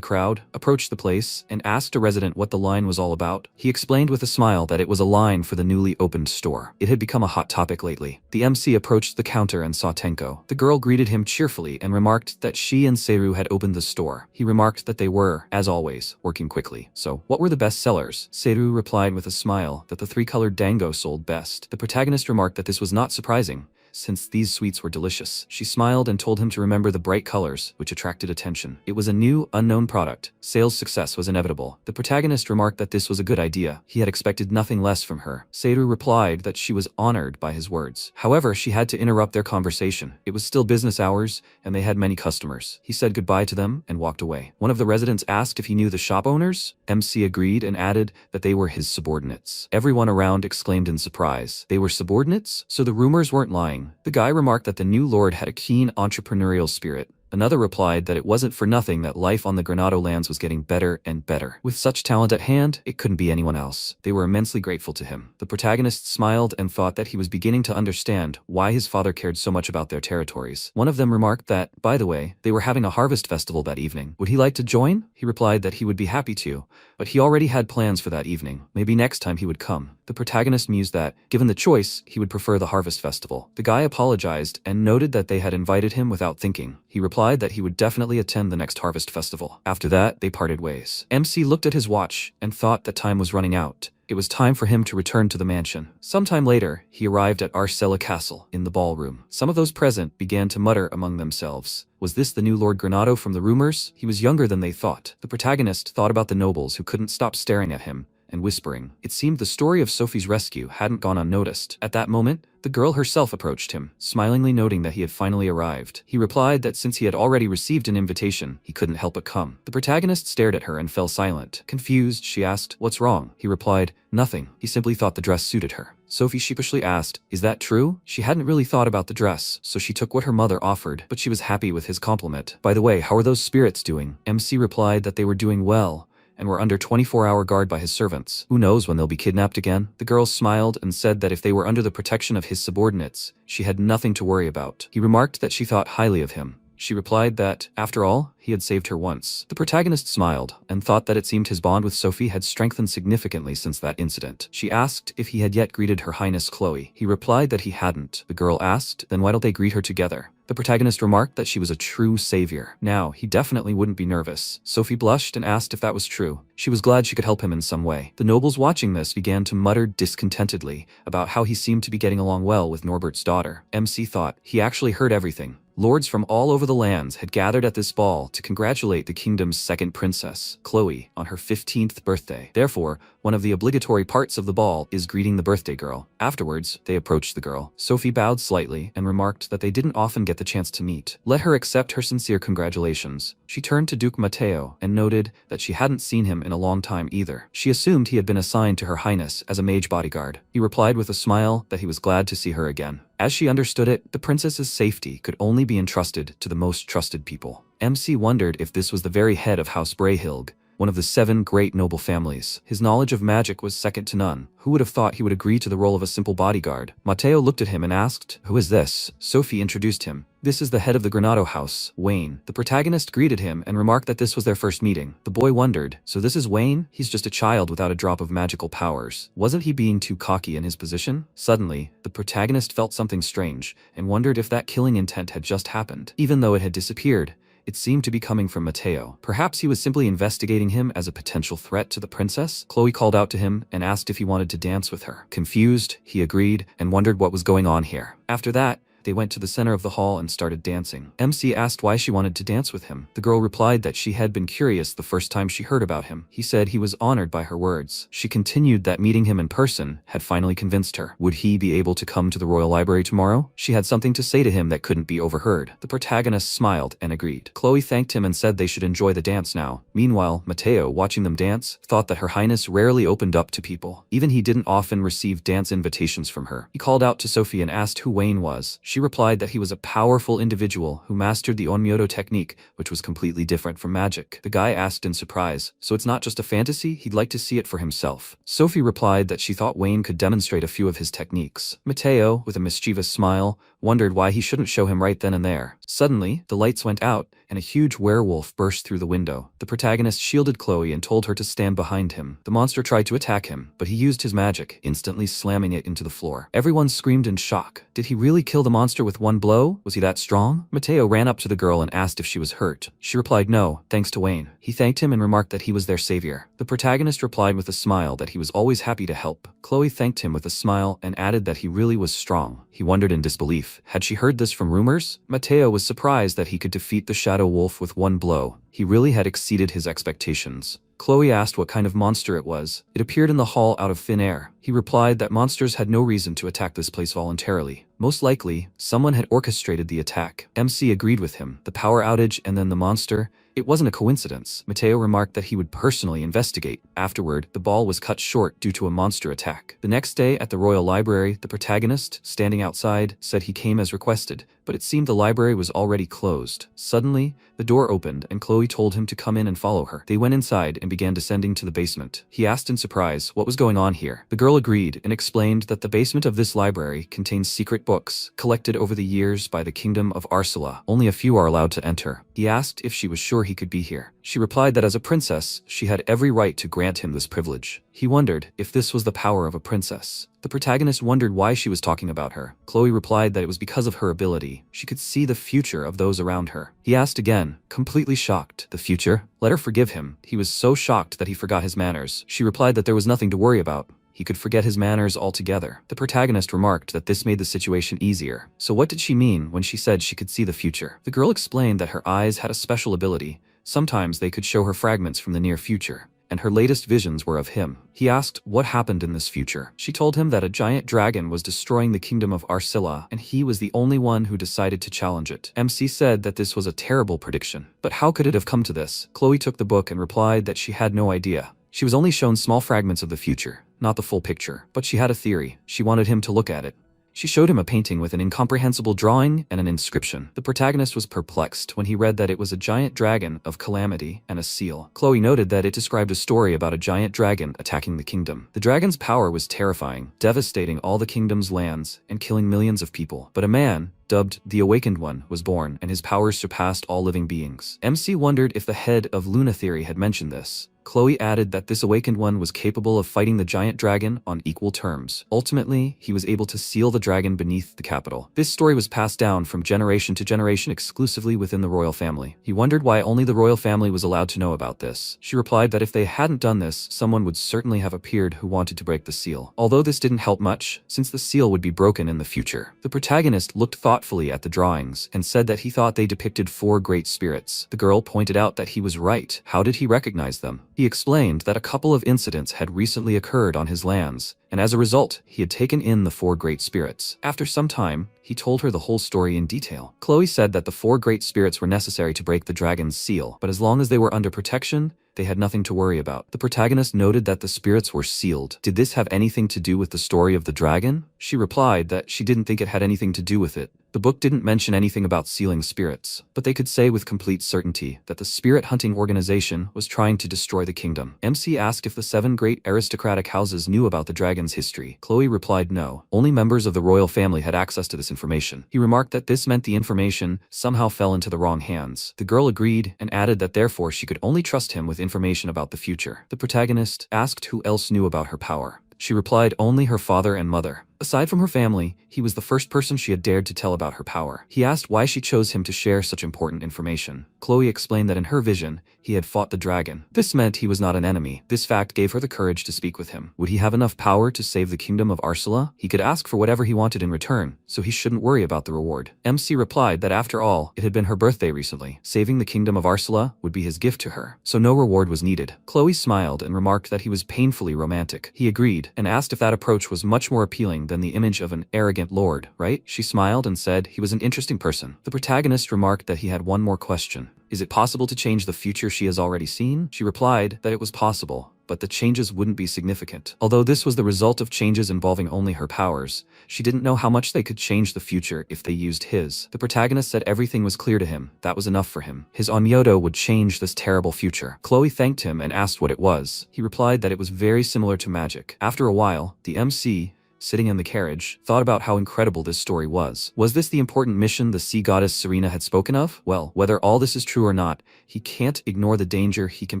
crowd, approached the place, and asked a resident what the line was all about. He explained with a smile that it was a line for the newly opened store. It had become a hot topic lately. The MC approached the counter and saw Tenko. The girl greeted him cheerfully and remarked that she and Seru had opened the store. He remarked that they were, as always, working quickly. "So, what were the best sellers?" Seru replied with a smile that the three-colored dango sold best. The protagonist remarked that this was not surprising, since these sweets were delicious. She smiled and told him to remember the bright colors, which attracted attention. It was a new, unknown product. Sales success was inevitable. The protagonist remarked that this was a good idea. He had expected nothing less from her. Seru replied that she was honored by his words. However, she had to interrupt their conversation. It was still business hours, and they had many customers. He said goodbye to them and walked away. One of the residents asked if he knew the shop owners. MC agreed and added that they were his subordinates. Everyone around exclaimed in surprise. They were subordinates? So the rumors weren't lying. The guy remarked that the new lord had a keen entrepreneurial spirit. Another replied that it wasn't for nothing that life on the Granado lands was getting better and better. With such talent at hand, it couldn't be anyone else. They were immensely grateful to him. The protagonist smiled and thought that he was beginning to understand why his father cared so much about their territories. One of them remarked that, by the way, they were having a harvest festival that evening. Would he like to join? He replied that he would be happy to, but he already had plans for that evening. Maybe next time he would come. The protagonist mused that, given the choice, he would prefer the harvest festival. The guy apologized and noted that they had invited him without thinking. He replied that he would definitely attend the next harvest festival. After that, they parted ways. MC looked at his watch and thought that time was running out. It was time for him to return to the mansion. Sometime later, he arrived at Arcella Castle, in the ballroom. Some of those present began to mutter among themselves. Was this the new Lord Granado from the rumors? He was younger than they thought. The protagonist thought about the nobles who couldn't stop staring at him and whispering. It seemed the story of Sophie's rescue hadn't gone unnoticed. At that moment, the girl herself approached him, smilingly noting that he had finally arrived. He replied that since he had already received an invitation, he couldn't help but come. The protagonist stared at her and fell silent. Confused, she asked, "What's wrong?" He replied, "Nothing. He simply thought the dress suited her." Sophie sheepishly asked, "Is that true?" She hadn't really thought about the dress, so she took what her mother offered, but she was happy with his compliment. "By the way, how are those spirits doing?" MC replied that they were doing well, and were under 24-hour guard by his servants. Who knows when they'll be kidnapped again? The girl smiled and said that if they were under the protection of his subordinates, she had nothing to worry about. He remarked that she thought highly of him. She replied that, after all, he had saved her once. The protagonist smiled and thought that it seemed his bond with Sophie had strengthened significantly since that incident. She asked if he had yet greeted Her Highness Chloe. He replied that he hadn't. The girl asked, then why don't they greet her together? The protagonist remarked that she was a true savior. Now, he definitely wouldn't be nervous. Sophie blushed and asked if that was true. She was glad she could help him in some way. The nobles watching this began to mutter discontentedly about how he seemed to be getting along well with Norbert's daughter. MC thought he actually heard everything. Lords from all over the lands had gathered at this ball to congratulate the kingdom's second princess, Chloe, on her 15th birthday. Therefore, one of the obligatory parts of the ball is greeting the birthday girl. Afterwards, they approached the girl. Sophie bowed slightly and remarked that they didn't often get the chance to meet. Let her accept her sincere congratulations. She turned to Duke Matteo and noted that she hadn't seen him in a long time either. She assumed he had been assigned to Her Highness as a mage bodyguard. He replied with a smile that he was glad to see her again. As she understood it, the princess's safety could only be entrusted to the most trusted people. MC wondered if this was the very head of House Brayhilg, one of the 7 great noble families. His knowledge of magic was second to none. Who would have thought he would agree to the role of a simple bodyguard? Matteo looked at him and asked, "Who is this?" Sophie introduced him. "This is the head of the Granado house, Wayne." The protagonist greeted him and remarked that this was their first meeting. The boy wondered, so this is Wayne? He's just a child without a drop of magical powers. Wasn't he being too cocky in his position? Suddenly, the protagonist felt something strange and wondered if that killing intent had just happened. Even though it had disappeared, it seemed to be coming from Matteo. Perhaps he was simply investigating him as a potential threat to the princess? Chloe called out to him and asked if he wanted to dance with her. Confused, he agreed and wondered what was going on here. After that, they went to the center of the hall and started dancing. MC asked why she wanted to dance with him. The girl replied that she had been curious the first time she heard about him. He said he was honored by her words. She continued that meeting him in person had finally convinced her. Would he be able to come to the Royal Library tomorrow? She had something to say to him that couldn't be overheard. The protagonist smiled and agreed. Chloe thanked him and said they should enjoy the dance now. Meanwhile, Matteo, watching them dance, thought that Her Highness rarely opened up to people. Even he didn't often receive dance invitations from her. He called out to Sophie and asked who Wayne was. She replied that he was a powerful individual who mastered the onmyoto technique, which was completely different from magic. The guy asked in surprise, so it's not just a fantasy, he'd like to see it for himself. Sophie replied that she thought Wayne could demonstrate a few of his techniques. Mateo, with a mischievous smile, wondered why he shouldn't show him right then and there. Suddenly, the lights went out, and a huge werewolf burst through the window. The protagonist shielded Chloe and told her to stand behind him. The monster tried to attack him, but he used his magic, instantly slamming it into the floor. Everyone screamed in shock. Did he really kill the monster with one blow? Was he that strong? Mateo ran up to the girl and asked if she was hurt. She replied no, thanks to Wayne. He thanked him and remarked that he was their savior. The protagonist replied with a smile that he was always happy to help. Chloe thanked him with a smile and added that he really was strong. He wondered in disbelief. Had she heard this from rumors? Mateo was surprised that he could defeat the shadow wolf with one blow. He really had exceeded his expectations. Chloe asked what kind of monster it was. It appeared in the hall out of thin air. He replied that monsters had no reason to attack this place voluntarily. Most likely, someone had orchestrated the attack. MC agreed with him. The power outage and then the monster. It wasn't a coincidence. Mateo remarked that he would personally investigate. Afterward, the ball was cut short due to a monster attack. The next day at the Royal Library, the protagonist, standing outside, said he came as requested, but it seemed the library was already closed. Suddenly, the door opened and Chloe told him to come in and follow her. They went inside and began descending to the basement. He asked in surprise what was going on here. The girl agreed and explained that the basement of this library contains secret books collected over the years by the kingdom of Arsula. Only a few are allowed to enter. He asked if she was sure he could be here. She replied that as a princess, she had every right to grant him this privilege. He wondered if this was the power of a princess. The protagonist wondered why she was talking about her. Chloe replied that it was because of her ability. She could see the future of those around her. He asked again, completely shocked. The future? Let her forgive him. He was so shocked that he forgot his manners. She replied that there was nothing to worry about. He could forget his manners altogether. The protagonist remarked that this made the situation easier. So what did she mean when she said she could see the future? The girl explained that her eyes had a special ability. Sometimes they could show her fragments from the near future, and her latest visions were of him. He asked what happened in this future. She told him that a giant dragon was destroying the kingdom of Arsila, and he was the only one who decided to challenge it. MC said that this was a terrible prediction. But how could it have come to this? Chloe took the book and replied that she had no idea. She was only shown small fragments of the future, not the full picture. But she had a theory. She wanted him to look at it. She showed him a painting with an incomprehensible drawing and an inscription. The protagonist was perplexed when he read that it was a giant dragon of calamity and a seal. Chloe noted that it described a story about a giant dragon attacking the kingdom. The dragon's power was terrifying, devastating all the kingdom's lands and killing millions of people. But a man, dubbed the Awakened One, was born, and his powers surpassed all living beings. MC wondered if the head of Luna Theory had mentioned this. Chloe added that this Awakened One was capable of fighting the giant dragon on equal terms. Ultimately, he was able to seal the dragon beneath the capital. This story was passed down from generation to generation exclusively within the royal family. He wondered why only the royal family was allowed to know about this. She replied that if they hadn't done this, someone would certainly have appeared who wanted to break the seal. Although this didn't help much, since the seal would be broken in the future. The protagonist looked thoughtfully at the drawings and said that he thought they depicted 4 great spirits. The girl pointed out that he was right. How did he recognize them? He explained that a couple of incidents had recently occurred on his lands, and as a result, he had taken in the 4 great spirits. After some time, he told her the whole story in detail. Chloe said that the 4 great spirits were necessary to break the dragon's seal, but as long as they were under protection, they had nothing to worry about. The protagonist noted that the spirits were sealed. Did this have anything to do with the story of the dragon? She replied that she didn't think it had anything to do with it. The book didn't mention anything about sealing spirits, but they could say with complete certainty that the spirit hunting organization was trying to destroy the kingdom. MC asked if the 7 great aristocratic houses knew about the dragon's history. Chloe replied no. Only members of the royal family had access to this information. He remarked that this meant the information somehow fell into the wrong hands. The girl agreed and added that therefore she could only trust him with information about the future. The protagonist asked who else knew about her power. She replied only her father and mother. Aside from her family, he was the first person she had dared to tell about her power. He asked why she chose him to share such important information. Chloe explained that in her vision, he had fought the dragon. This meant he was not an enemy. This fact gave her the courage to speak with him. Would he have enough power to save the kingdom of Arsula? He could ask for whatever he wanted in return, so he shouldn't worry about the reward. MC replied that after all, it had been her birthday recently. Saving the kingdom of Arsula would be his gift to her, so no reward was needed. Chloe smiled and remarked that he was painfully romantic. He agreed and asked if that approach was much more appealing than the image of an arrogant lord, right? She smiled and said he was an interesting person. The protagonist remarked that he had one more question. Is it possible to change the future she has already seen? She replied that it was possible, but the changes wouldn't be significant. Although this was the result of changes involving only her powers, she didn't know how much they could change the future if they used his. The protagonist said everything was clear to him, that was enough for him. His onmyoto would change this terrible future. Chloe thanked him and asked what it was. He replied that it was very similar to magic. After a while, the MC, sitting in the carriage, thought about how incredible this story was. Was this the important mission the sea goddess Serena had spoken of? Well, whether all this is true or not, he can't ignore the danger he can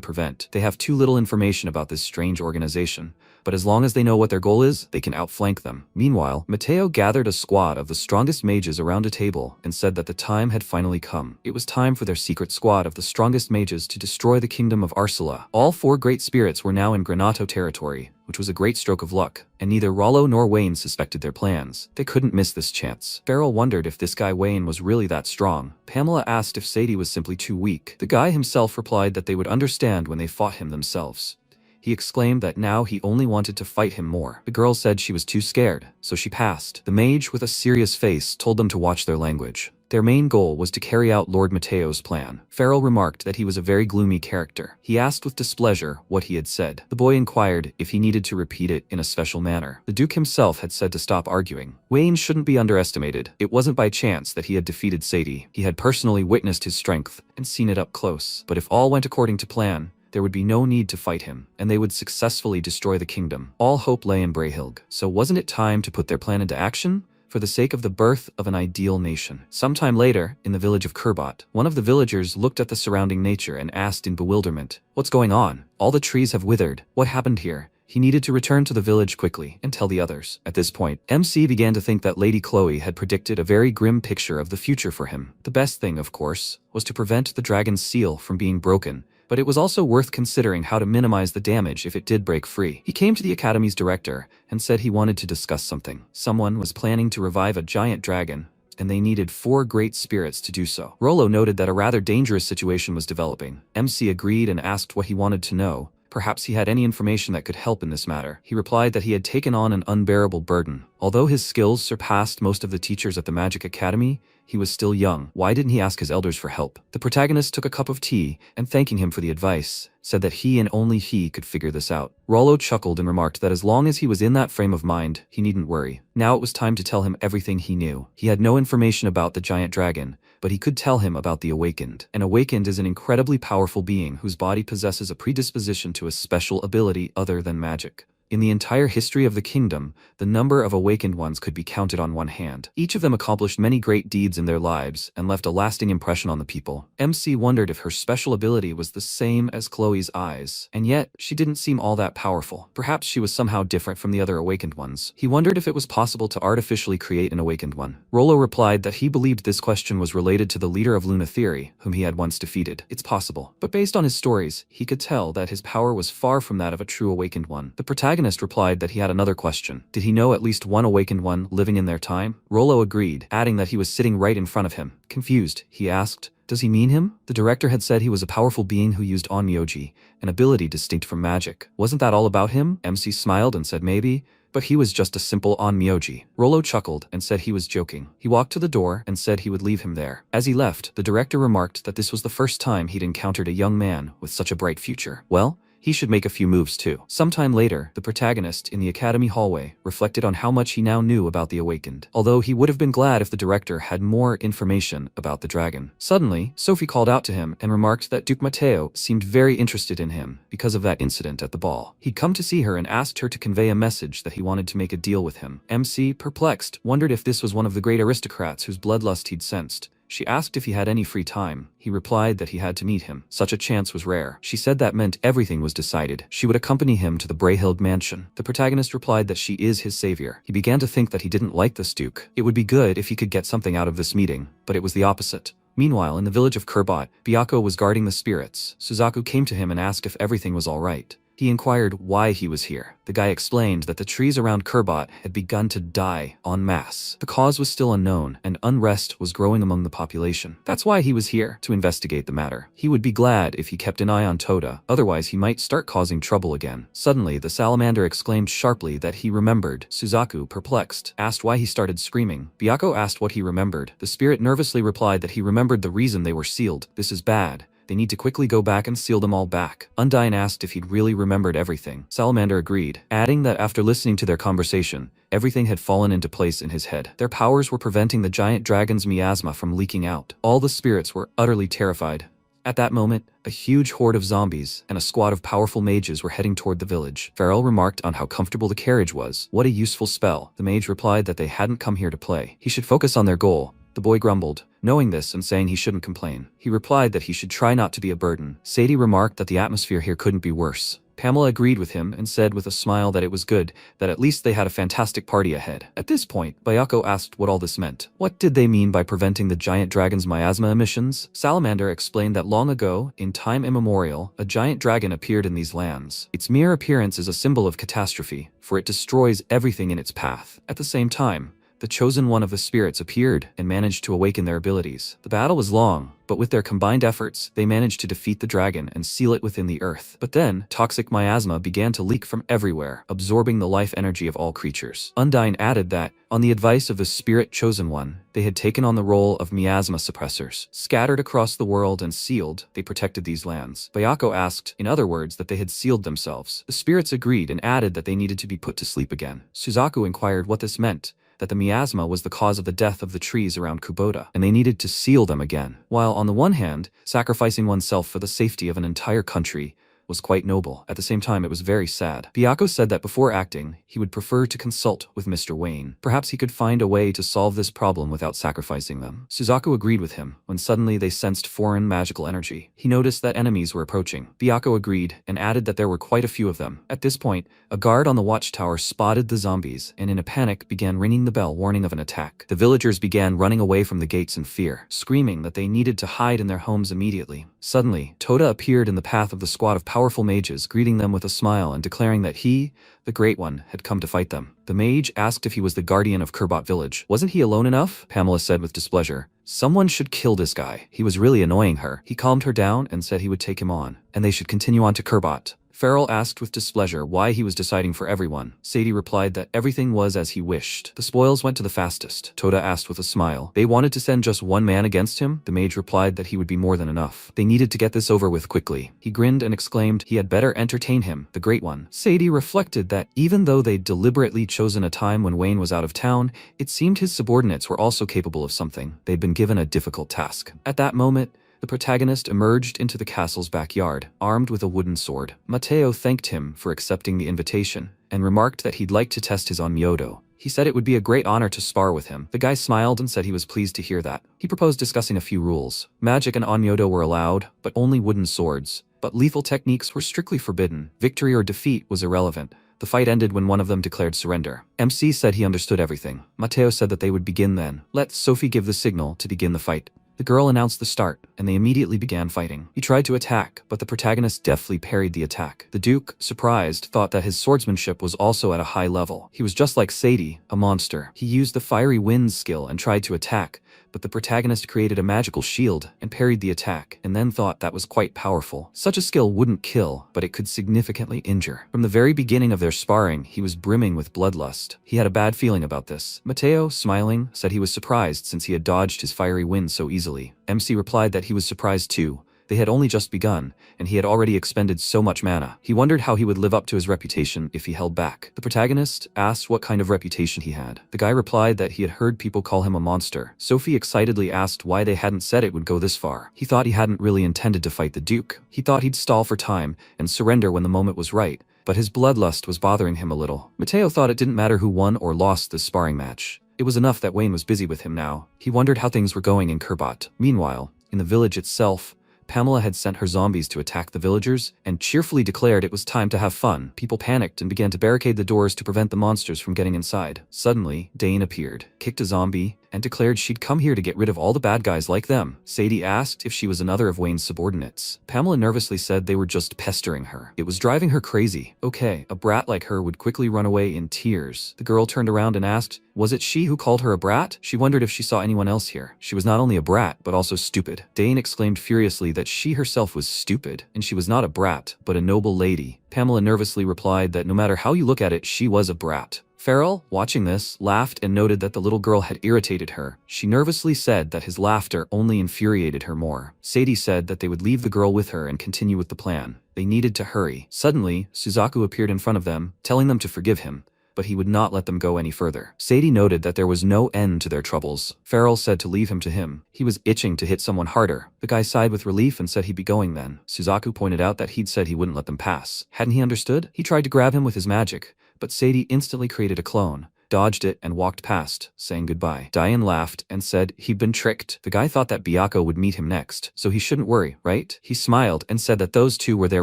prevent. They have too little information about this strange organization, but as long as they know what their goal is, they can outflank them. Meanwhile, Mateo gathered a squad of the strongest mages around a table and said that the time had finally come. It was time for their secret squad of the strongest mages to destroy the kingdom of Asura. All 4 great spirits were now in Granato territory, which was a great stroke of luck, and neither Rollo nor Wayne suspected their plans. They couldn't miss this chance. Farrell wondered if this guy Wayne was really that strong. Pamela asked if Sadie was simply too weak. The guy himself replied that they would understand when they fought him themselves. He exclaimed that now he only wanted to fight him more. The girl said she was too scared, so she passed. The mage with a serious face told them to watch their language. Their main goal was to carry out Lord Mateo's plan. Farrell remarked that he was a very gloomy character. He asked with displeasure what he had said. The boy inquired if he needed to repeat it in a special manner. The Duke himself had said to stop arguing. Wayne shouldn't be underestimated. It wasn't by chance that he had defeated Sadie. He had personally witnessed his strength and seen it up close. But if all went according to plan, there would be no need to fight him, and they would successfully destroy the kingdom. All hope lay in Brahilg. So wasn't it time to put their plan into action? For the sake of the birth of an ideal nation. Sometime later, in the village of Kurbot, one of the villagers looked at the surrounding nature and asked in bewilderment, "What's going on? All the trees have withered. What happened here?" He needed to return to the village quickly and tell the others. At this point, MC began to think that Lady Chloe had predicted a very grim picture of the future for him. The best thing, of course, was to prevent the dragon's seal from being broken, but it was also worth considering how to minimize the damage if it did break free. He came to the academy's director and said he wanted to discuss something. Someone was planning to revive a giant dragon, and they needed 4 great spirits to do so. Rollo noted that a rather dangerous situation was developing. MC agreed and asked what he wanted to know. Perhaps he had any information that could help in this matter. He replied that he had taken on an unbearable burden. Although his skills surpassed most of the teachers at the Magic Academy, he was still young. Why didn't he ask his elders for help? The protagonist took a cup of tea and, thanking him for the advice, said that he and only he could figure this out. Rollo chuckled and remarked that as long as he was in that frame of mind, he needn't worry. Now it was time to tell him everything he knew. He had no information about the giant dragon, but he could tell him about the Awakened. An Awakened is an incredibly powerful being whose body possesses a predisposition to a special ability other than magic. In the entire history of the kingdom, the number of awakened ones could be counted on one hand. Each of them accomplished many great deeds in their lives and left a lasting impression on the people. MC wondered if her special ability was the same as Chloe's eyes, and yet she didn't seem all that powerful. Perhaps she was somehow different from the other awakened ones. He wondered if it was possible to artificially create an awakened one. Rollo replied that he believed this question was related to the leader of Luna Theory, whom he had once defeated. It's possible, but based on his stories, he could tell that his power was far from that of a true awakened one. The protagonist replied that he had another question. Did he know at least one awakened one living in their time? Rollo agreed, adding that he was sitting right in front of him. Confused, he asked, "Does he mean him?" The director had said he was a powerful being who used onmyoji, an ability distinct from magic. Wasn't that all about him? MC smiled and said maybe, but he was just a simple onmyoji. Rollo chuckled and said he was joking. He walked to the door and said he would leave him there. As he left, the director remarked that this was the first time he'd encountered a young man with such a bright future. Well, he should make a few moves too. Sometime later, the protagonist in the academy hallway reflected on how much he now knew about the Awakened, although he would have been glad if the director had more information about the dragon. Suddenly, Sophie called out to him and remarked that Duke Mateo seemed very interested in him because of that incident at the ball. He'd come to see her and asked her to convey a message that he wanted to make a deal with him. MC, perplexed, wondered if this was one of the great aristocrats whose bloodlust he'd sensed. She asked if he had any free time. He replied that he had to meet him. Such a chance was rare. She said that meant everything was decided. She would accompany him to the Brahilg mansion. The protagonist replied that she is his savior. He began to think that he didn't like this duke. It would be good if he could get something out of this meeting, but it was the opposite. Meanwhile, in the village of Kurbot, Byako was guarding the spirits. Suzaku came to him and asked if everything was all right. He inquired why he was here. The guy explained that the trees around Kurbot had begun to die en masse. The cause was still unknown, and unrest was growing among the population. That's why he was here, to investigate the matter. He would be glad if he kept an eye on Toda, otherwise he might start causing trouble again. Suddenly, the salamander exclaimed sharply that he remembered. Suzaku, perplexed, asked why he started screaming. Byako asked what he remembered. The spirit nervously replied that he remembered the reason they were sealed. This is bad. They need to quickly go back and seal them all back. Undyne asked if he'd really remembered everything. Salamander agreed, adding that after listening to their conversation, everything had fallen into place in his head. Their powers were preventing the giant dragon's miasma from leaking out. All the spirits were utterly terrified. At that moment, a huge horde of zombies and a squad of powerful mages were heading toward the village. Farrell remarked on how comfortable the carriage was. What a useful spell. The mage replied that they hadn't come here to play. He should focus on their goal. The boy grumbled, knowing this and saying he shouldn't complain. He replied that he should try not to be a burden. Sadie remarked that the atmosphere here couldn't be worse. Pamela agreed with him and said with a smile that it was good, that at least they had a fantastic party ahead. At this point, Bayako asked what all this meant. What did they mean by preventing the giant dragon's miasma emissions? Salamander explained that long ago, in time immemorial, a giant dragon appeared in these lands. Its mere appearance is a symbol of catastrophe, for it destroys everything in its path. At the same time, the chosen one of the spirits appeared and managed to awaken their abilities. The battle was long, but with their combined efforts, they managed to defeat the dragon and seal it within the earth. But then, toxic miasma began to leak from everywhere, absorbing the life energy of all creatures. Undyne added that, on the advice of the spirit chosen one, they had taken on the role of miasma suppressors. Scattered across the world and sealed, they protected these lands. Bayako asked, in other words, that they had sealed themselves. The spirits agreed and added that they needed to be put to sleep again. Suzaku inquired what this meant, that the miasma was the cause of the death of the trees around Kubota, and they needed to seal them again. While on the one hand, sacrificing oneself for the safety of an entire country was quite noble. At the same time, it was very sad. Bayako said that before acting, he would prefer to consult with Mr. Wayne. Perhaps he could find a way to solve this problem without sacrificing them. Suzaku agreed with him, when suddenly they sensed foreign magical energy. He noticed that enemies were approaching. Bayako agreed, and added that there were quite a few of them. At this point, a guard on the watchtower spotted the zombies, and in a panic began ringing the bell warning of an attack. The villagers began running away from the gates in fear, screaming that they needed to hide in their homes immediately. Suddenly, Toda appeared in the path of the squad of powerful mages, greeting them with a smile and declaring that he, the Great One, had come to fight them. The mage asked if he was the guardian of Kurbot village. Wasn't he alone enough? Pamela said with displeasure. Someone should kill this guy. He was really annoying her. He calmed her down and said he would take him on, and they should continue on to Kurbot. Farrell asked with displeasure why he was deciding for everyone. Sadie replied that everything was as he wished. The spoils went to the fastest. Toda asked with a smile. They wanted to send just one man against him? The mage replied that he would be more than enough. They needed to get this over with quickly. He grinned and exclaimed he had better entertain him, the Great One. Sadie reflected that even though they'd deliberately chosen a time when Wayne was out of town, it seemed his subordinates were also capable of something. They'd been given a difficult task. At that moment, the protagonist emerged into the castle's backyard, armed with a wooden sword. Mateo thanked him for accepting the invitation, and remarked that he'd like to test his Onmyodo. He said it would be a great honor to spar with him. The guy smiled and said he was pleased to hear that. He proposed discussing a few rules. Magic and Onmyodo were allowed, but only wooden swords. But lethal techniques were strictly forbidden. Victory or defeat was irrelevant. The fight ended when one of them declared surrender. MC said he understood everything. Mateo said that they would begin then. Let Sophie give the signal to begin the fight. The girl announced the start, and they immediately began fighting. He tried to attack, but the protagonist deftly parried the attack. The Duke, surprised, thought that his swordsmanship was also at a high level. He was just like Sadie, a monster. He used the Fiery Winds skill and tried to attack, but the protagonist created a magical shield and parried the attack, and then thought that was quite powerful. Such a skill wouldn't kill, but it could significantly injure. From the very beginning of their sparring, he was brimming with bloodlust. He had a bad feeling about this. Mateo, smiling, said he was surprised since he had dodged his fiery wind so easily. MC replied that he was surprised too. They had only just begun, and he had already expended so much mana. He wondered how he would live up to his reputation if he held back. The protagonist asked what kind of reputation he had. The guy replied that he had heard people call him a monster. Sophie excitedly asked why they hadn't said it would go this far. He thought he hadn't really intended to fight the Duke. He thought he'd stall for time and surrender when the moment was right, but his bloodlust was bothering him a little. Mateo thought it didn't matter who won or lost this sparring match. It was enough that Wayne was busy with him now. He wondered how things were going in Kurbot. Meanwhile, in the village itself, Pamela had sent her zombies to attack the villagers and cheerfully declared it was time to have fun. People panicked and began to barricade the doors to prevent the monsters from getting inside. Suddenly, Dane appeared, kicked a zombie, and declared she'd come here to get rid of all the bad guys like them. Sadie asked if she was another of Wayne's subordinates. Pamela nervously said they were just pestering her. It was driving her crazy. Okay, a brat like her would quickly run away in tears. The girl turned around and asked, was it she who called her a brat? She wondered if she saw anyone else here. She was not only a brat, but also stupid. Dane exclaimed furiously that she herself was stupid, and she was not a brat, but a noble lady. Pamela nervously replied that no matter how you look at it, she was a brat. Farrell, watching this, laughed and noted that the little girl had irritated her. She nervously said that his laughter only infuriated her more. Sadie said that they would leave the girl with her and continue with the plan. They needed to hurry. Suddenly, Suzaku appeared in front of them, telling them to forgive him, but he would not let them go any further. Sadie noted that there was no end to their troubles. Farrell said to leave him to him. He was itching to hit someone harder. The guy sighed with relief and said he'd be going then. Suzaku pointed out that he'd said he wouldn't let them pass. Hadn't he understood? He tried to grab him with his magic, but Sadie instantly created a clone, dodged it, and walked past, saying goodbye. Diane laughed and said he'd been tricked. The guy thought that Byakuya would meet him next, so he shouldn't worry, right? He smiled and said that those two were their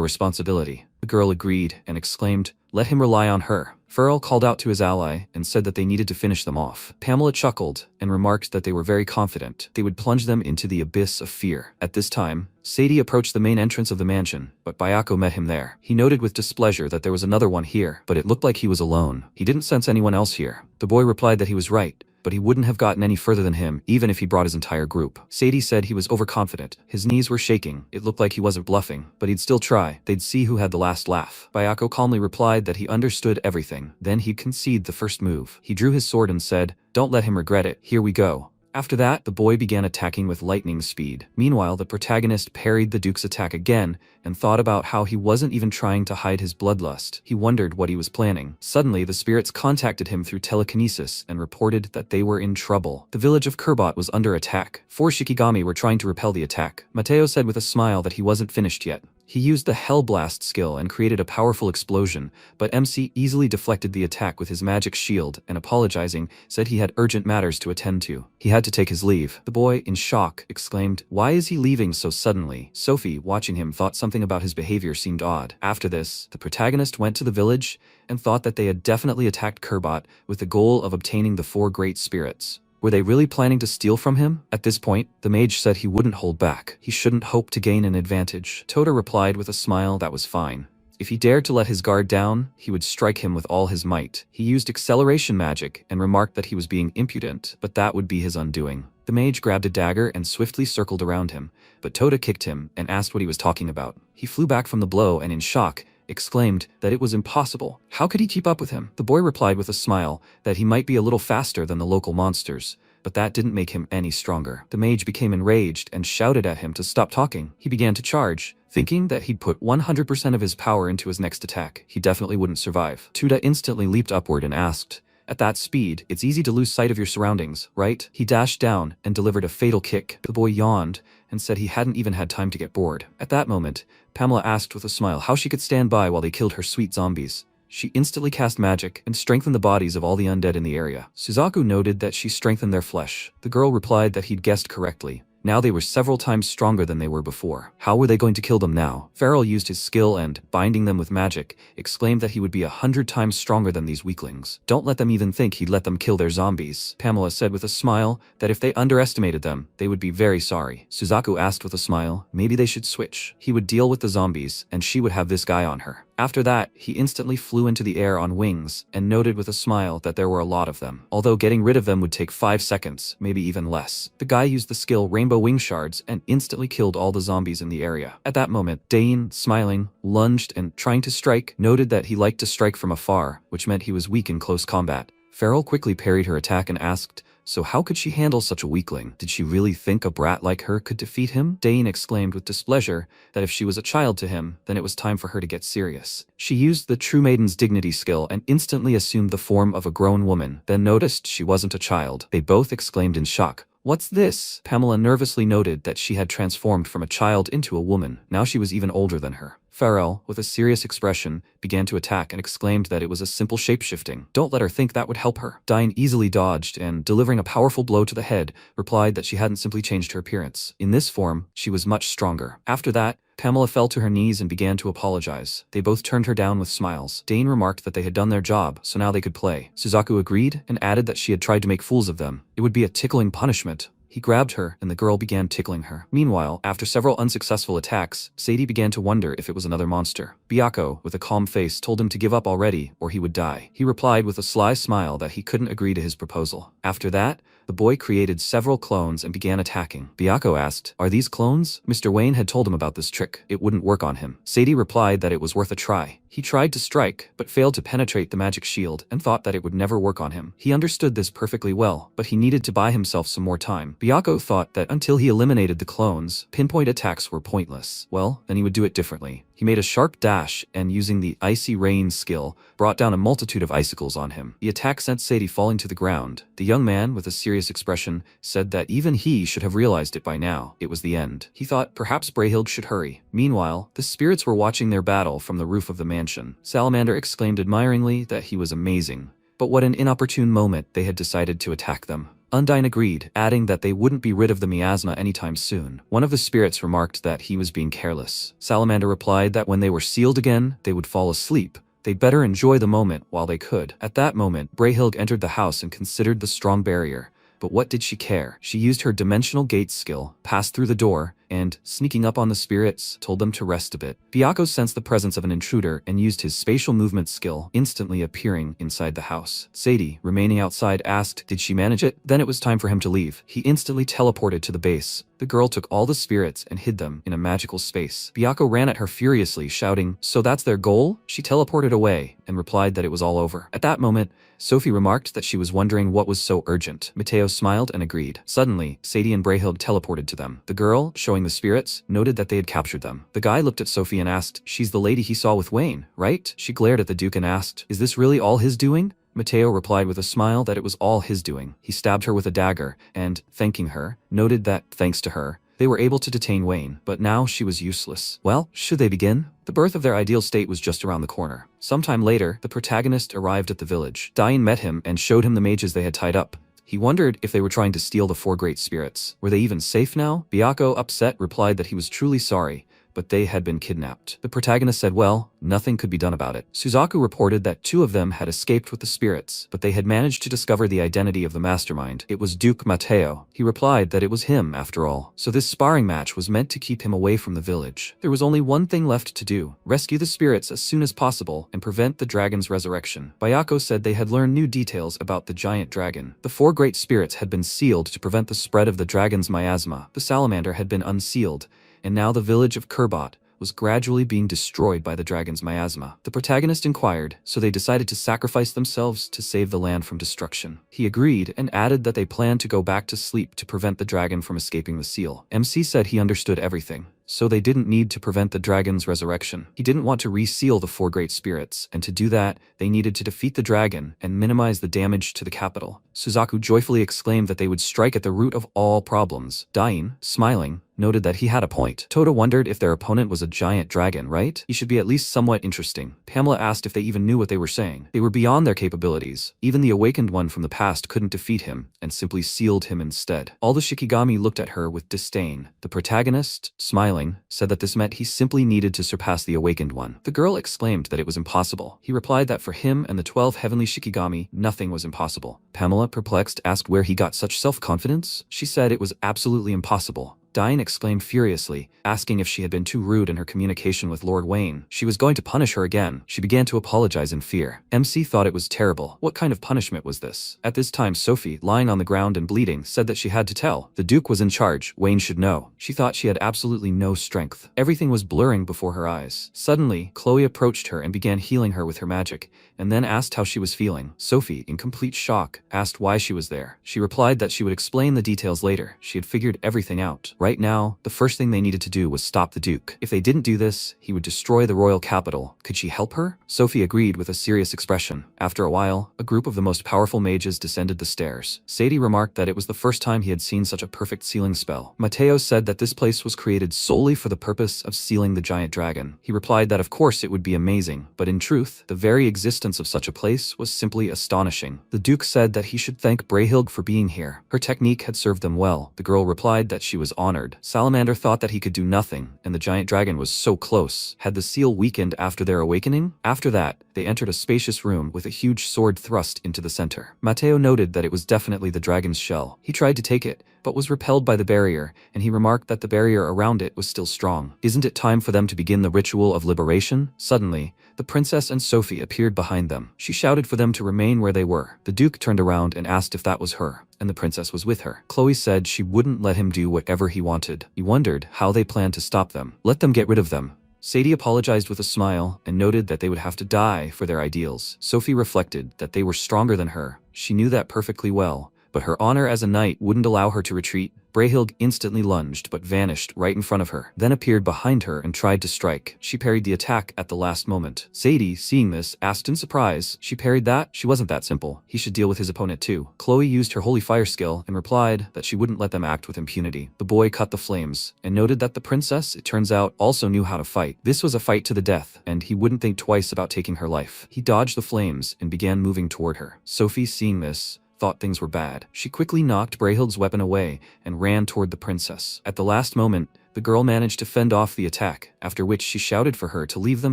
responsibility. The girl agreed and exclaimed, "Let him rely on her." Farrell called out to his ally and said that they needed to finish them off. Pamela chuckled and remarked that they were very confident they would plunge them into the abyss of fear. At this time, Sadie approached the main entrance of the mansion, but Byakuya met him there. He noted with displeasure that there was another one here, but it looked like he was alone. He didn't sense anyone else here. The boy replied that he was right, but he wouldn't have gotten any further than him even if he brought his entire group. Sadie said he was overconfident. His knees were shaking. It looked like he wasn't bluffing, but he'd still try. They'd see who had the last laugh. Byakuya calmly replied that he understood everything. Then he'd concede the first move. He drew his sword and said, "Don't let him regret it. Here we go." After that, the boy began attacking with lightning speed. Meanwhile, the protagonist parried the Duke's attack again and thought about how he wasn't even trying to hide his bloodlust. He wondered what he was planning. Suddenly, the spirits contacted him through telekinesis and reported that they were in trouble. The village of Kurbot was under attack. 4 Shikigami were trying to repel the attack. Mateo said with a smile that he wasn't finished yet. He used the Hellblast skill and created a powerful explosion, but MC easily deflected the attack with his magic shield and, apologizing, said he had urgent matters to attend to. He had to take his leave. The boy, in shock, exclaimed, "Why is he leaving so suddenly?" Sophie, watching him, thought something about his behavior seemed odd. After this, the protagonist went to the village and thought that they had definitely attacked Kurbot with the goal of obtaining the 4 great spirits. Were they really planning to steal from him? At this point, the mage said he wouldn't hold back. He shouldn't hope to gain an advantage. Tota replied with a smile that was fine. If he dared to let his guard down, he would strike him with all his might. He used acceleration magic and remarked that he was being impudent, but that would be his undoing. The mage grabbed a dagger and swiftly circled around him, but Tota kicked him and asked what he was talking about. He flew back from the blow and, in shock, exclaimed that it was impossible. How could he keep up with him? The boy replied with a smile that he might be a little faster than the local monsters, but that didn't make him any stronger. The mage became enraged and shouted at him to stop talking. He began to charge, thinking that he'd put 100% of his power into his next attack. He definitely wouldn't survive. Tota instantly leaped upward and asked, "At that speed, it's easy to lose sight of your surroundings, right?" He dashed down and delivered a fatal kick. The boy yawned and said he hadn't even had time to get bored. At that moment, Pamela asked with a smile how she could stand by while they killed her sweet zombies. She instantly cast magic and strengthened the bodies of all the undead in the area. Suzaku noted that she strengthened their flesh. The girl replied that he'd guessed correctly. Now they were several times stronger than they were before. How were they going to kill them now? Farrell used his skill and, binding them with magic, exclaimed that he would be 100 times stronger than these weaklings. Don't let them even think he'd let them kill their zombies. Pamela said with a smile that if they underestimated them, they would be very sorry. Suzaku asked with a smile, maybe they should switch. He would deal with the zombies, and she would have this guy on her. After that, he instantly flew into the air on wings and noted with a smile that there were a lot of them. Although getting rid of them would take 5 seconds, maybe even less. The guy used the skill Rainbow Wing Shards and instantly killed all the zombies in the area. At that moment, Dane, smiling, lunged and, trying to strike, noted that he liked to strike from afar, which meant he was weak in close combat. Farrell quickly parried her attack and asked, so how could she handle such a weakling? Did she really think a brat like her could defeat him? Dane exclaimed with displeasure that if she was a child to him, then it was time for her to get serious. She used the True Maiden's Dignity skill and instantly assumed the form of a grown woman, then noticed she wasn't a child. They both exclaimed in shock. What's this? Pamela nervously noted that she had transformed from a child into a woman. Now she was even older than her. Farrell, with a serious expression, began to attack and exclaimed that it was a simple shapeshifting. Don't let her think that would help her. Diane easily dodged and, delivering a powerful blow to the head, replied that she hadn't simply changed her appearance. In this form, she was much stronger. After that, Pamela fell to her knees and began to apologize. They both turned her down with smiles. Dane remarked that they had done their job, so now they could play. Suzaku agreed and added that she had tried to make fools of them. It would be a tickling punishment. He grabbed her, and the girl began tickling her. Meanwhile, after several unsuccessful attacks, Sadie began to wonder if it was another monster. Byakuya, with a calm face, told him to give up already, or he would die. He replied with a sly smile that he couldn't agree to his proposal. After that, The boy created several clones and began attacking. Byako asked, "Are these clones?" Mr. Wayne had told him about this trick. It wouldn't work on him. Sadie replied that it was worth a try. He tried to strike, but failed to penetrate the magic shield and thought that it would never work on him. He understood this perfectly well, but he needed to buy himself some more time. Byako thought that until he eliminated the clones, pinpoint attacks were pointless. Well, then he would do it differently. He made a sharp dash and, using the Icy Rain skill, brought down a multitude of icicles on him. The attack sent Sadie falling to the ground. The young man, with a serious expression, said that even he should have realized it by now. It was the end. He thought perhaps Brayhild should hurry. Meanwhile, the spirits were watching their battle from the roof of the mansion. Salamander exclaimed admiringly that he was amazing. But what an inopportune moment they had decided to attack them. Undyne agreed, adding that they wouldn't be rid of the miasma anytime soon. One of the spirits remarked that he was being careless. Salamander replied that when they were sealed again, they would fall asleep. They'd better enjoy the moment while they could. At that moment, Brayhild entered the house and considered the strong barrier. But what did she care? She used her dimensional gate skill, passed through the door, and, sneaking up on the spirits, told them to rest a bit. Byako sensed the presence of an intruder and used his spatial movement skill, instantly appearing inside the house. Sadie, remaining outside, asked, did she manage it? Then it was time for him to leave. He instantly teleported to the base. The girl took all the spirits and hid them in a magical space. Byako ran at her furiously, shouting, "So that's their goal?" She teleported away and replied that it was all over. At that moment, Sophie remarked that she was wondering what was so urgent. Mateo smiled and agreed. Suddenly, Sadie and Brayhild teleported to them. The girl, showing the spirits, noted that they had captured them. The guy looked at Sophie and asked, "She's the lady he saw with Wayne, right?" She glared at the Duke and asked, "Is this really all his doing?" Mateo replied with a smile that it was all his doing. He stabbed her with a dagger and, thanking her, noted that, thanks to her, they were able to detain Wayne, but now she was useless. Well, should they begin? The birth of their ideal state was just around the corner. Sometime later, the protagonist arrived at the village. Dain met him and showed him the mages they had tied up. He wondered if they were trying to steal the four great spirits. Were they even safe now? Byako, upset, replied that he was truly sorry, but they had been kidnapped. The protagonist said, well, nothing could be done about it. Suzaku reported that two of them had escaped with the spirits, but they had managed to discover the identity of the mastermind. It was Duke Mateo. He replied that it was him, after all. So this sparring match was meant to keep him away from the village. There was only one thing left to do: rescue the spirits as soon as possible and prevent the dragon's resurrection. Byako said they had learned new details about the giant dragon. The four great spirits had been sealed to prevent the spread of the dragon's miasma. The salamander had been unsealed, and now the village of Kurbot was gradually being destroyed by the dragon's miasma. The protagonist inquired, so they decided to sacrifice themselves to save the land from destruction. He agreed and added that they planned to go back to sleep to prevent the dragon from escaping the seal. MC said he understood everything, so they didn't need to prevent the dragon's resurrection. He didn't want to reseal the four great spirits, and to do that, they needed to defeat the dragon and minimize the damage to the capital. Suzaku joyfully exclaimed that they would strike at the root of all problems. Dain, smiling, noted that he had a point. Tota wondered if their opponent was a giant dragon, right? He should be at least somewhat interesting. Pamela asked if they even knew what they were saying. They were beyond their capabilities. Even the awakened one from the past couldn't defeat him, and simply sealed him instead. All the Shikigami looked at her with disdain. The protagonist, smiling, said that this meant he simply needed to surpass the awakened one. The girl exclaimed that it was impossible. He replied that for him and the 12 heavenly Shikigami, nothing was impossible. Pamela, perplexed, asked where he got such self-confidence. She said it was absolutely impossible. Dain exclaimed furiously, asking if she had been too rude in her communication with Lord Wayne. She was going to punish her again. She began to apologize in fear. MC thought it was terrible. What kind of punishment was this? At this time, Sophie, lying on the ground and bleeding, said that she had to tell. The Duke was in charge. Wayne should know. She thought she had absolutely no strength. Everything was blurring before her eyes. Suddenly, Chloe approached her and began healing her with her magic, and then asked how she was feeling. Sophie, in complete shock, asked why she was there. She replied that she would explain the details later. She had figured everything out. Right now, the first thing they needed to do was stop the Duke. If they didn't do this, he would destroy the royal capital. Could she help her? Sophie agreed with a serious expression. After a while, a group of the most powerful mages descended the stairs. Sadie remarked that it was the first time he had seen such a perfect sealing spell. Mateo said that this place was created solely for the purpose of sealing the giant dragon. He replied that of course it would be amazing, but in truth, the very existence of such a place was simply astonishing. The Duke said that he should thank Brayhild for being here. Her technique had served them well. The girl replied that she was honored. Salamander thought that he could do nothing, and the giant dragon was so close. Had the seal weakened after their awakening? After that, They entered a spacious room with a huge sword thrust into the center. Mateo noted that it was definitely the dragon's shell. He tried to take it, but was repelled by the barrier, and he remarked that the barrier around it was still strong. Isn't it time for them to begin the ritual of liberation? Suddenly, the princess and Sophie appeared behind them. She shouted for them to remain where they were. The duke turned around and asked if that was her, and the princess was with her. Chloe said she wouldn't let him do whatever he wanted. He wondered how they planned to stop them. Let them get rid of them. Sadie apologized with a smile and noted that they would have to die for their ideals. Sophie reflected that they were stronger than her. She knew that perfectly well, but her honor as a knight wouldn't allow her to retreat. Brahilde instantly lunged but vanished right in front of her, then appeared behind her and tried to strike. She parried the attack at the last moment. Sadie, seeing this, asked in surprise, "She parried that? She wasn't that simple. He should deal with his opponent too." Chloe used her holy fire skill and replied that she wouldn't let them act with impunity. The boy cut the flames and noted that the princess, it turns out, also knew how to fight. This was a fight to the death, and he wouldn't think twice about taking her life. He dodged the flames and began moving toward her. Sophie, seeing this, thought things were bad. She quickly knocked Brahilde's weapon away and ran toward the princess. At the last moment, the girl managed to fend off the attack, after which she shouted for her to leave them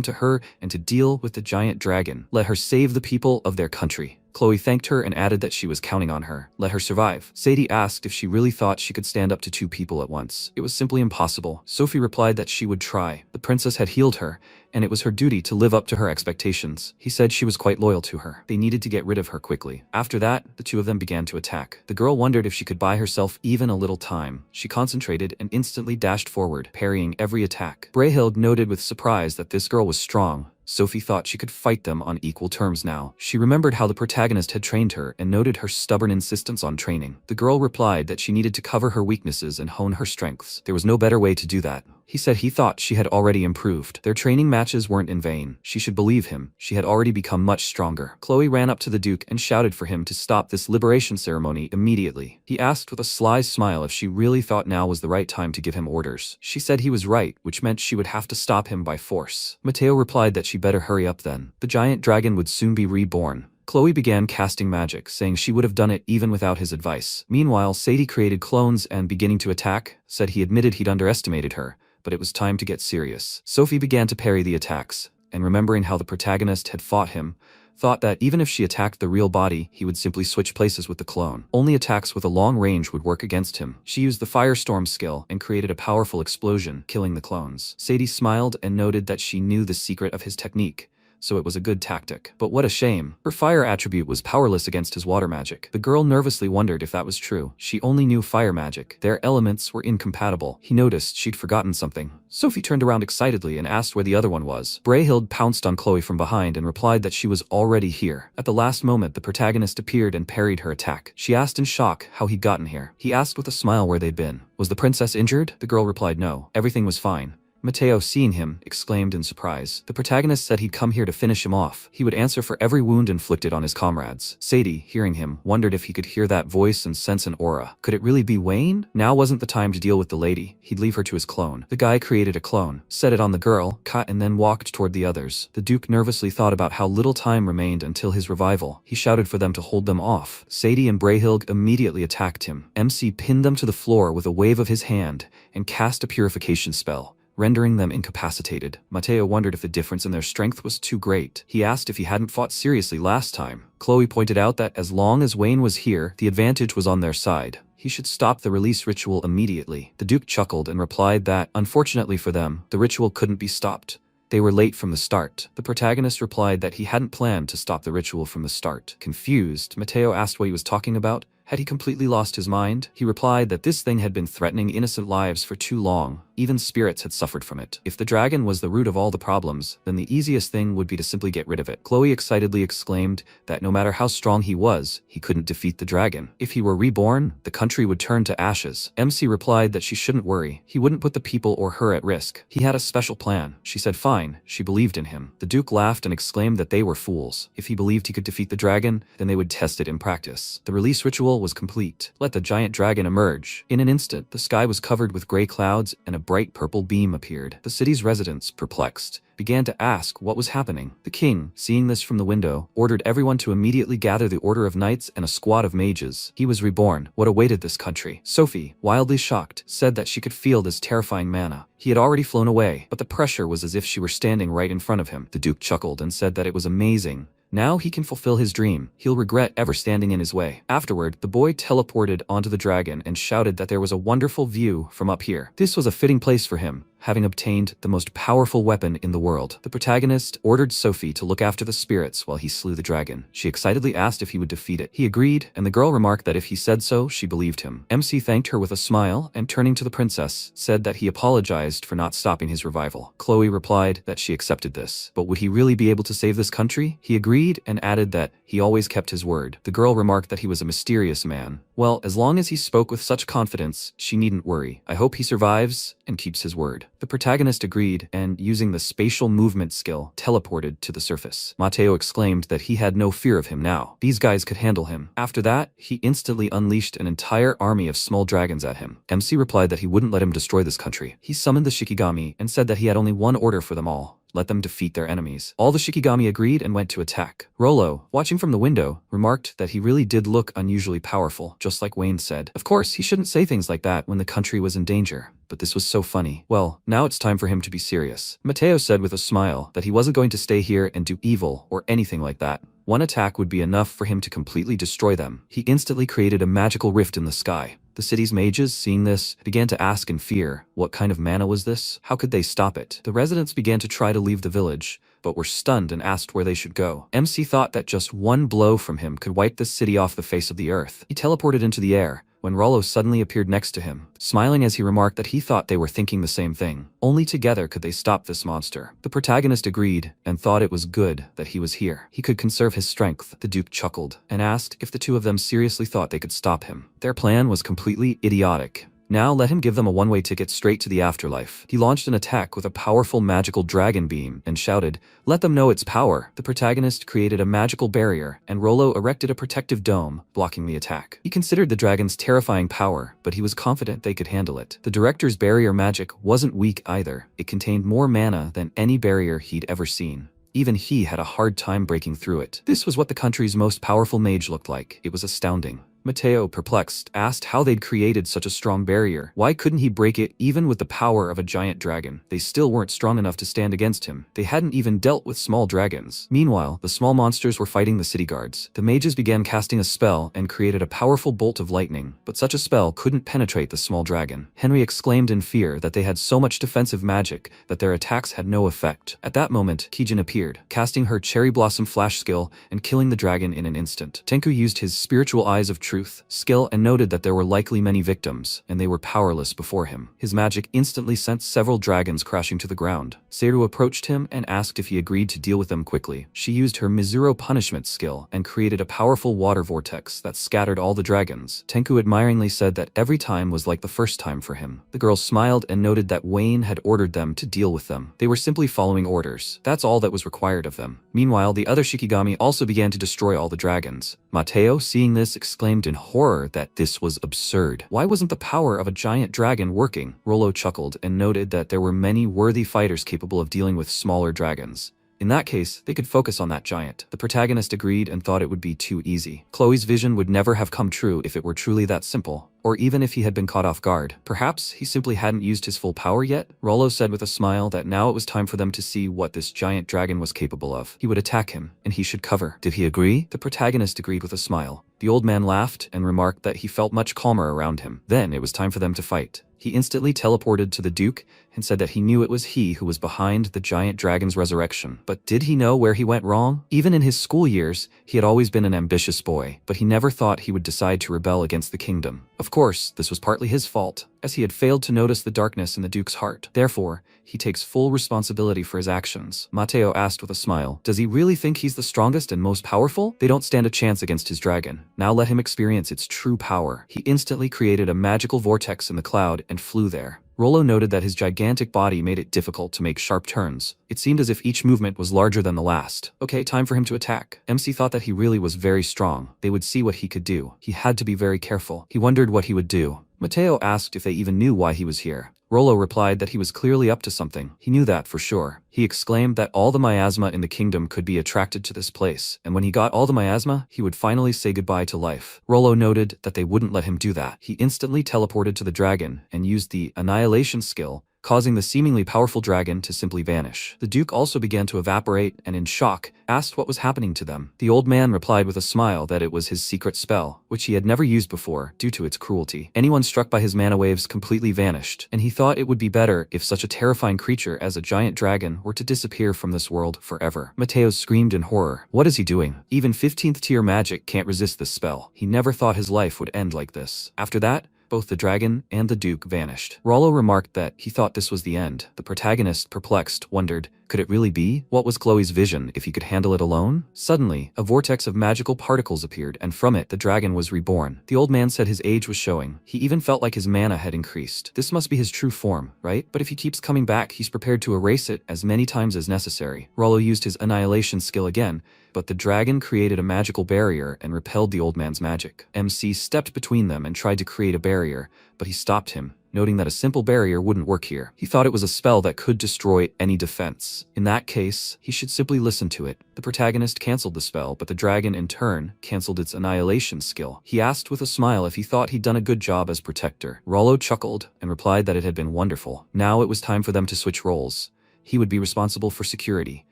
to her and to deal with the giant dragon. Let her save the people of their country. Chloe thanked her and added that she was counting on her. Let her survive. Sadie asked if she really thought she could stand up to 2 people at once. It was simply impossible. Sophie replied that she would try. The princess had healed her, and it was her duty to live up to her expectations. He said she was quite loyal to her. They needed to get rid of her quickly. After that, the 2 of them began to attack. The girl wondered if she could buy herself even a little time. She concentrated and instantly dashed forward, parrying every attack. Brahilde noted with surprise that this girl was strong. Sophie thought she could fight them on equal terms now. She remembered how the protagonist had trained her and noted her stubborn insistence on training. The girl replied that she needed to cover her weaknesses and hone her strengths. There was no better way to do that. He said he thought she had already improved. Their training matches weren't in vain. She should believe him. She had already become much stronger. Chloe ran up to the Duke and shouted for him to stop this liberation ceremony immediately. He asked with a sly smile if she really thought now was the right time to give him orders. She said he was right, which meant she would have to stop him by force. Mateo replied that she better hurry up then. The giant dragon would soon be reborn. Chloe began casting magic, saying she would have done it even without his advice. Meanwhile, Sadie created clones and, beginning to attack, said he admitted he'd underestimated her, but it was time to get serious. Sophie began to parry the attacks, and remembering how the protagonist had fought him, thought that even if she attacked the real body, he would simply switch places with the clone. Only attacks with a long range would work against him. She used the Firestorm skill and created a powerful explosion, killing the clones. Sadie smiled and noted that she knew the secret of his technique, so it was a good tactic. But what a shame. Her fire attribute was powerless against his water magic. The girl nervously wondered if that was true. She only knew fire magic. Their elements were incompatible. He noticed she'd forgotten something. Sophie turned around excitedly and asked where the other one was. Brahilde pounced on Chloe from behind and replied that she was already here. At the last moment, the protagonist appeared and parried her attack. She asked in shock how he'd gotten here. He asked with a smile where they'd been. Was the princess injured? The girl replied no. Everything was fine. Mateo, seeing him, exclaimed in surprise. The protagonist said he'd come here to finish him off. He would answer for every wound inflicted on his comrades. Sadie, hearing him, wondered if he could hear that voice and sense an aura. Could it really be Wayne? Now wasn't the time to deal with the lady. He'd leave her to his clone. The guy created a clone, set it on the girl, cut, and then walked toward the others. The Duke nervously thought about how little time remained until his revival. He shouted for them to hold them off. Sadie and Brahilde immediately attacked him. MC pinned them to the floor with a wave of his hand and cast a purification spell, rendering them incapacitated. Mateo wondered if the difference in their strength was too great. He asked if he hadn't fought seriously last time. Chloe pointed out that as long as Wayne was here, the advantage was on their side. He should stop the release ritual immediately. The Duke chuckled and replied that, unfortunately for them, the ritual couldn't be stopped. They were late from the start. The protagonist replied that he hadn't planned to stop the ritual from the start. Confused, Mateo asked what he was talking about. Had he completely lost his mind? He replied that this thing had been threatening innocent lives for too long. Even spirits had suffered from it. If the dragon was the root of all the problems, then the easiest thing would be to simply get rid of it. Chloe excitedly exclaimed that no matter how strong he was, he couldn't defeat the dragon. If he were reborn, the country would turn to ashes. MC replied that she shouldn't worry. He wouldn't put the people or her at risk. He had a special plan. She said fine. She believed in him. The Duke laughed and exclaimed that they were fools. If he believed he could defeat the dragon, then they would test it in practice. The release ritual was complete. Let the giant dragon emerge. In an instant, the sky was covered with gray clouds and a bright purple beam appeared. The city's residents, perplexed, began to ask what was happening. The king, seeing this from the window, ordered everyone to immediately gather the order of knights and a squad of mages. He was reborn. What awaited this country? Sophie, wildly shocked, said that she could feel this terrifying mana. He had already flown away, but the pressure was as if she were standing right in front of him. The Duke chuckled and said that it was amazing. Now he can fulfill his dream. He'll regret ever standing in his way. Afterward, the boy teleported onto the dragon and shouted that there was a wonderful view from up here. This was a fitting place for him, having obtained the most powerful weapon in the world. The protagonist ordered Sophie to look after the spirits while he slew the dragon. She excitedly asked if he would defeat it. He agreed, and the girl remarked that if he said so, she believed him. MC thanked her with a smile, and turning to the princess, said that he apologized for not stopping his revival. Chloe replied that she accepted this. But would he really be able to save this country? He agreed and added that he always kept his word. The girl remarked that he was a mysterious man. Well, as long as he spoke with such confidence, she needn't worry. I hope he survives and keeps his word. The protagonist agreed and, using the spatial movement skill, teleported to the surface. Mateo exclaimed that he had no fear of him now. These guys could handle him. After that, he instantly unleashed an entire army of small dragons at him. MC replied that he wouldn't let him destroy this country. He summoned the Shikigami and said that he had only one order for them all: let them defeat their enemies. All the Shikigami agreed and went to attack. Rollo, watching from the window, remarked that he really did look unusually powerful, just like Wayne said. Of course, he shouldn't say things like that when the country was in danger, but this was so funny. Well, now it's time for him to be serious. Mateo said with a smile that he wasn't going to stay here and do evil or anything like that. One attack would be enough for him to completely destroy them. He instantly created a magical rift in the sky. The city's mages, seeing this, began to ask in fear, what kind of mana was this? How could they stop it? The residents began to try to leave the village, but were stunned and asked where they should go. MC thought that just one blow from him could wipe this city off the face of the earth. He teleported into the air, when Rollo suddenly appeared next to him, smiling as he remarked that he thought they were thinking the same thing. Only together could they stop this monster. The protagonist agreed and thought it was good that he was here. He could conserve his strength. The Duke chuckled and asked if the two of them seriously thought they could stop him. Their plan was completely idiotic. Now let him give them a one-way ticket straight to the afterlife. He launched an attack with a powerful magical dragon beam and shouted, "Let them know its power." The protagonist created a magical barrier, and Rollo erected a protective dome, blocking the attack. He considered the dragon's terrifying power, but he was confident they could handle it. The director's barrier magic wasn't weak either. It contained more mana than any barrier he'd ever seen. Even he had a hard time breaking through it. This was what the country's most powerful mage looked like. It was astounding. Mateo, perplexed, asked how they'd created such a strong barrier. Why couldn't he break it even with the power of a giant dragon? They still weren't strong enough to stand against him. They hadn't even dealt with small dragons. Meanwhile, the small monsters were fighting the city guards. The mages began casting a spell and created a powerful bolt of lightning, but such a spell couldn't penetrate the small dragon. Henry exclaimed in fear that they had so much defensive magic that their attacks had no effect. At that moment, Kijin appeared, casting her cherry blossom flash skill and killing the dragon in an instant. Tenku used his spiritual eyes of truth, skill, and noted that there were likely many victims, and they were powerless before him. His magic instantly sent several dragons crashing to the ground. Seiru approached him and asked if he agreed to deal with them quickly. She used her Mizuro punishment skill and created a powerful water vortex that scattered all the dragons. Tenku admiringly said that every time was like the first time for him. The girl smiled and noted that Wayne had ordered them to deal with them. They were simply following orders. That's all that was required of them. Meanwhile, the other Shikigami also began to destroy all the dragons. Mateo, seeing this, exclaimed in horror that this was absurd. Why wasn't the power of a giant dragon working? Rollo chuckled and noted that there were many worthy fighters capable of dealing with smaller dragons. In that case, they could focus on that giant. The protagonist agreed and thought it would be too easy. Chloe's vision would never have come true if it were truly that simple, or even if he had been caught off guard. Perhaps he simply hadn't used his full power yet? Rollo said with a smile that now it was time for them to see what this giant dragon was capable of. He would attack him, and he should cover. Did he agree? The protagonist agreed with a smile. The old man laughed and remarked that he felt much calmer around him. Then it was time for them to fight. He instantly teleported to the Duke and said that he knew it was he who was behind the giant dragon's resurrection. But did he know where he went wrong? Even in his school years, he had always been an ambitious boy, but he never thought he would decide to rebel against the kingdom. Of course, this was partly his fault, as he had failed to notice the darkness in the Duke's heart. Therefore, he takes full responsibility for his actions. Mateo asked with a smile, does he really think he's the strongest and most powerful? They don't stand a chance against his dragon. Now let him experience its true power. He instantly created a magical vortex in the cloud and flew there. Rollo noted that his gigantic body made it difficult to make sharp turns. It seemed as if each movement was larger than the last. Okay, time for him to attack. MC thought that he really was very strong. They would see what he could do. He had to be very careful. He wondered what he would do. Mateo asked if they even knew why he was here. Rollo replied that he was clearly up to something. He knew that for sure. He exclaimed that all the miasma in the kingdom could be attracted to this place, and when he got all the miasma, he would finally say goodbye to life. Rollo noted that they wouldn't let him do that. He instantly teleported to the dragon and used the annihilation skill, causing the seemingly powerful dragon to simply vanish. The Duke also began to evaporate and, in shock, asked what was happening to them. The old man replied with a smile that it was his secret spell, which he had never used before due to its cruelty. Anyone struck by his mana waves completely vanished, and he thought it would be better if such a terrifying creature as a giant dragon were to disappear from this world forever. Mateo screamed in horror. What is he doing? Even 15th tier magic can't resist this spell. He never thought his life would end like this. After that, both the dragon and the Duke vanished. Rollo remarked that he thought this was the end. The protagonist, perplexed, wondered, could it really be? What was Chloe's vision if he could handle it alone? Suddenly, a vortex of magical particles appeared, and from it the dragon was reborn. The old man said his age was showing. He even felt like his mana had increased. This must be his true form, right? But if he keeps coming back, he's prepared to erase it as many times as necessary. Rollo used his annihilation skill again, but the dragon created a magical barrier and repelled the old man's magic. MC stepped between them and tried to create a barrier, but he stopped him, noting that a simple barrier wouldn't work here. He thought it was a spell that could destroy any defense. In that case, he should simply listen to it. The protagonist cancelled the spell, but the dragon, in turn, cancelled its annihilation skill. He asked with a smile if he thought he'd done a good job as protector. Rollo chuckled and replied that it had been wonderful. Now it was time for them to switch roles. He would be responsible for security.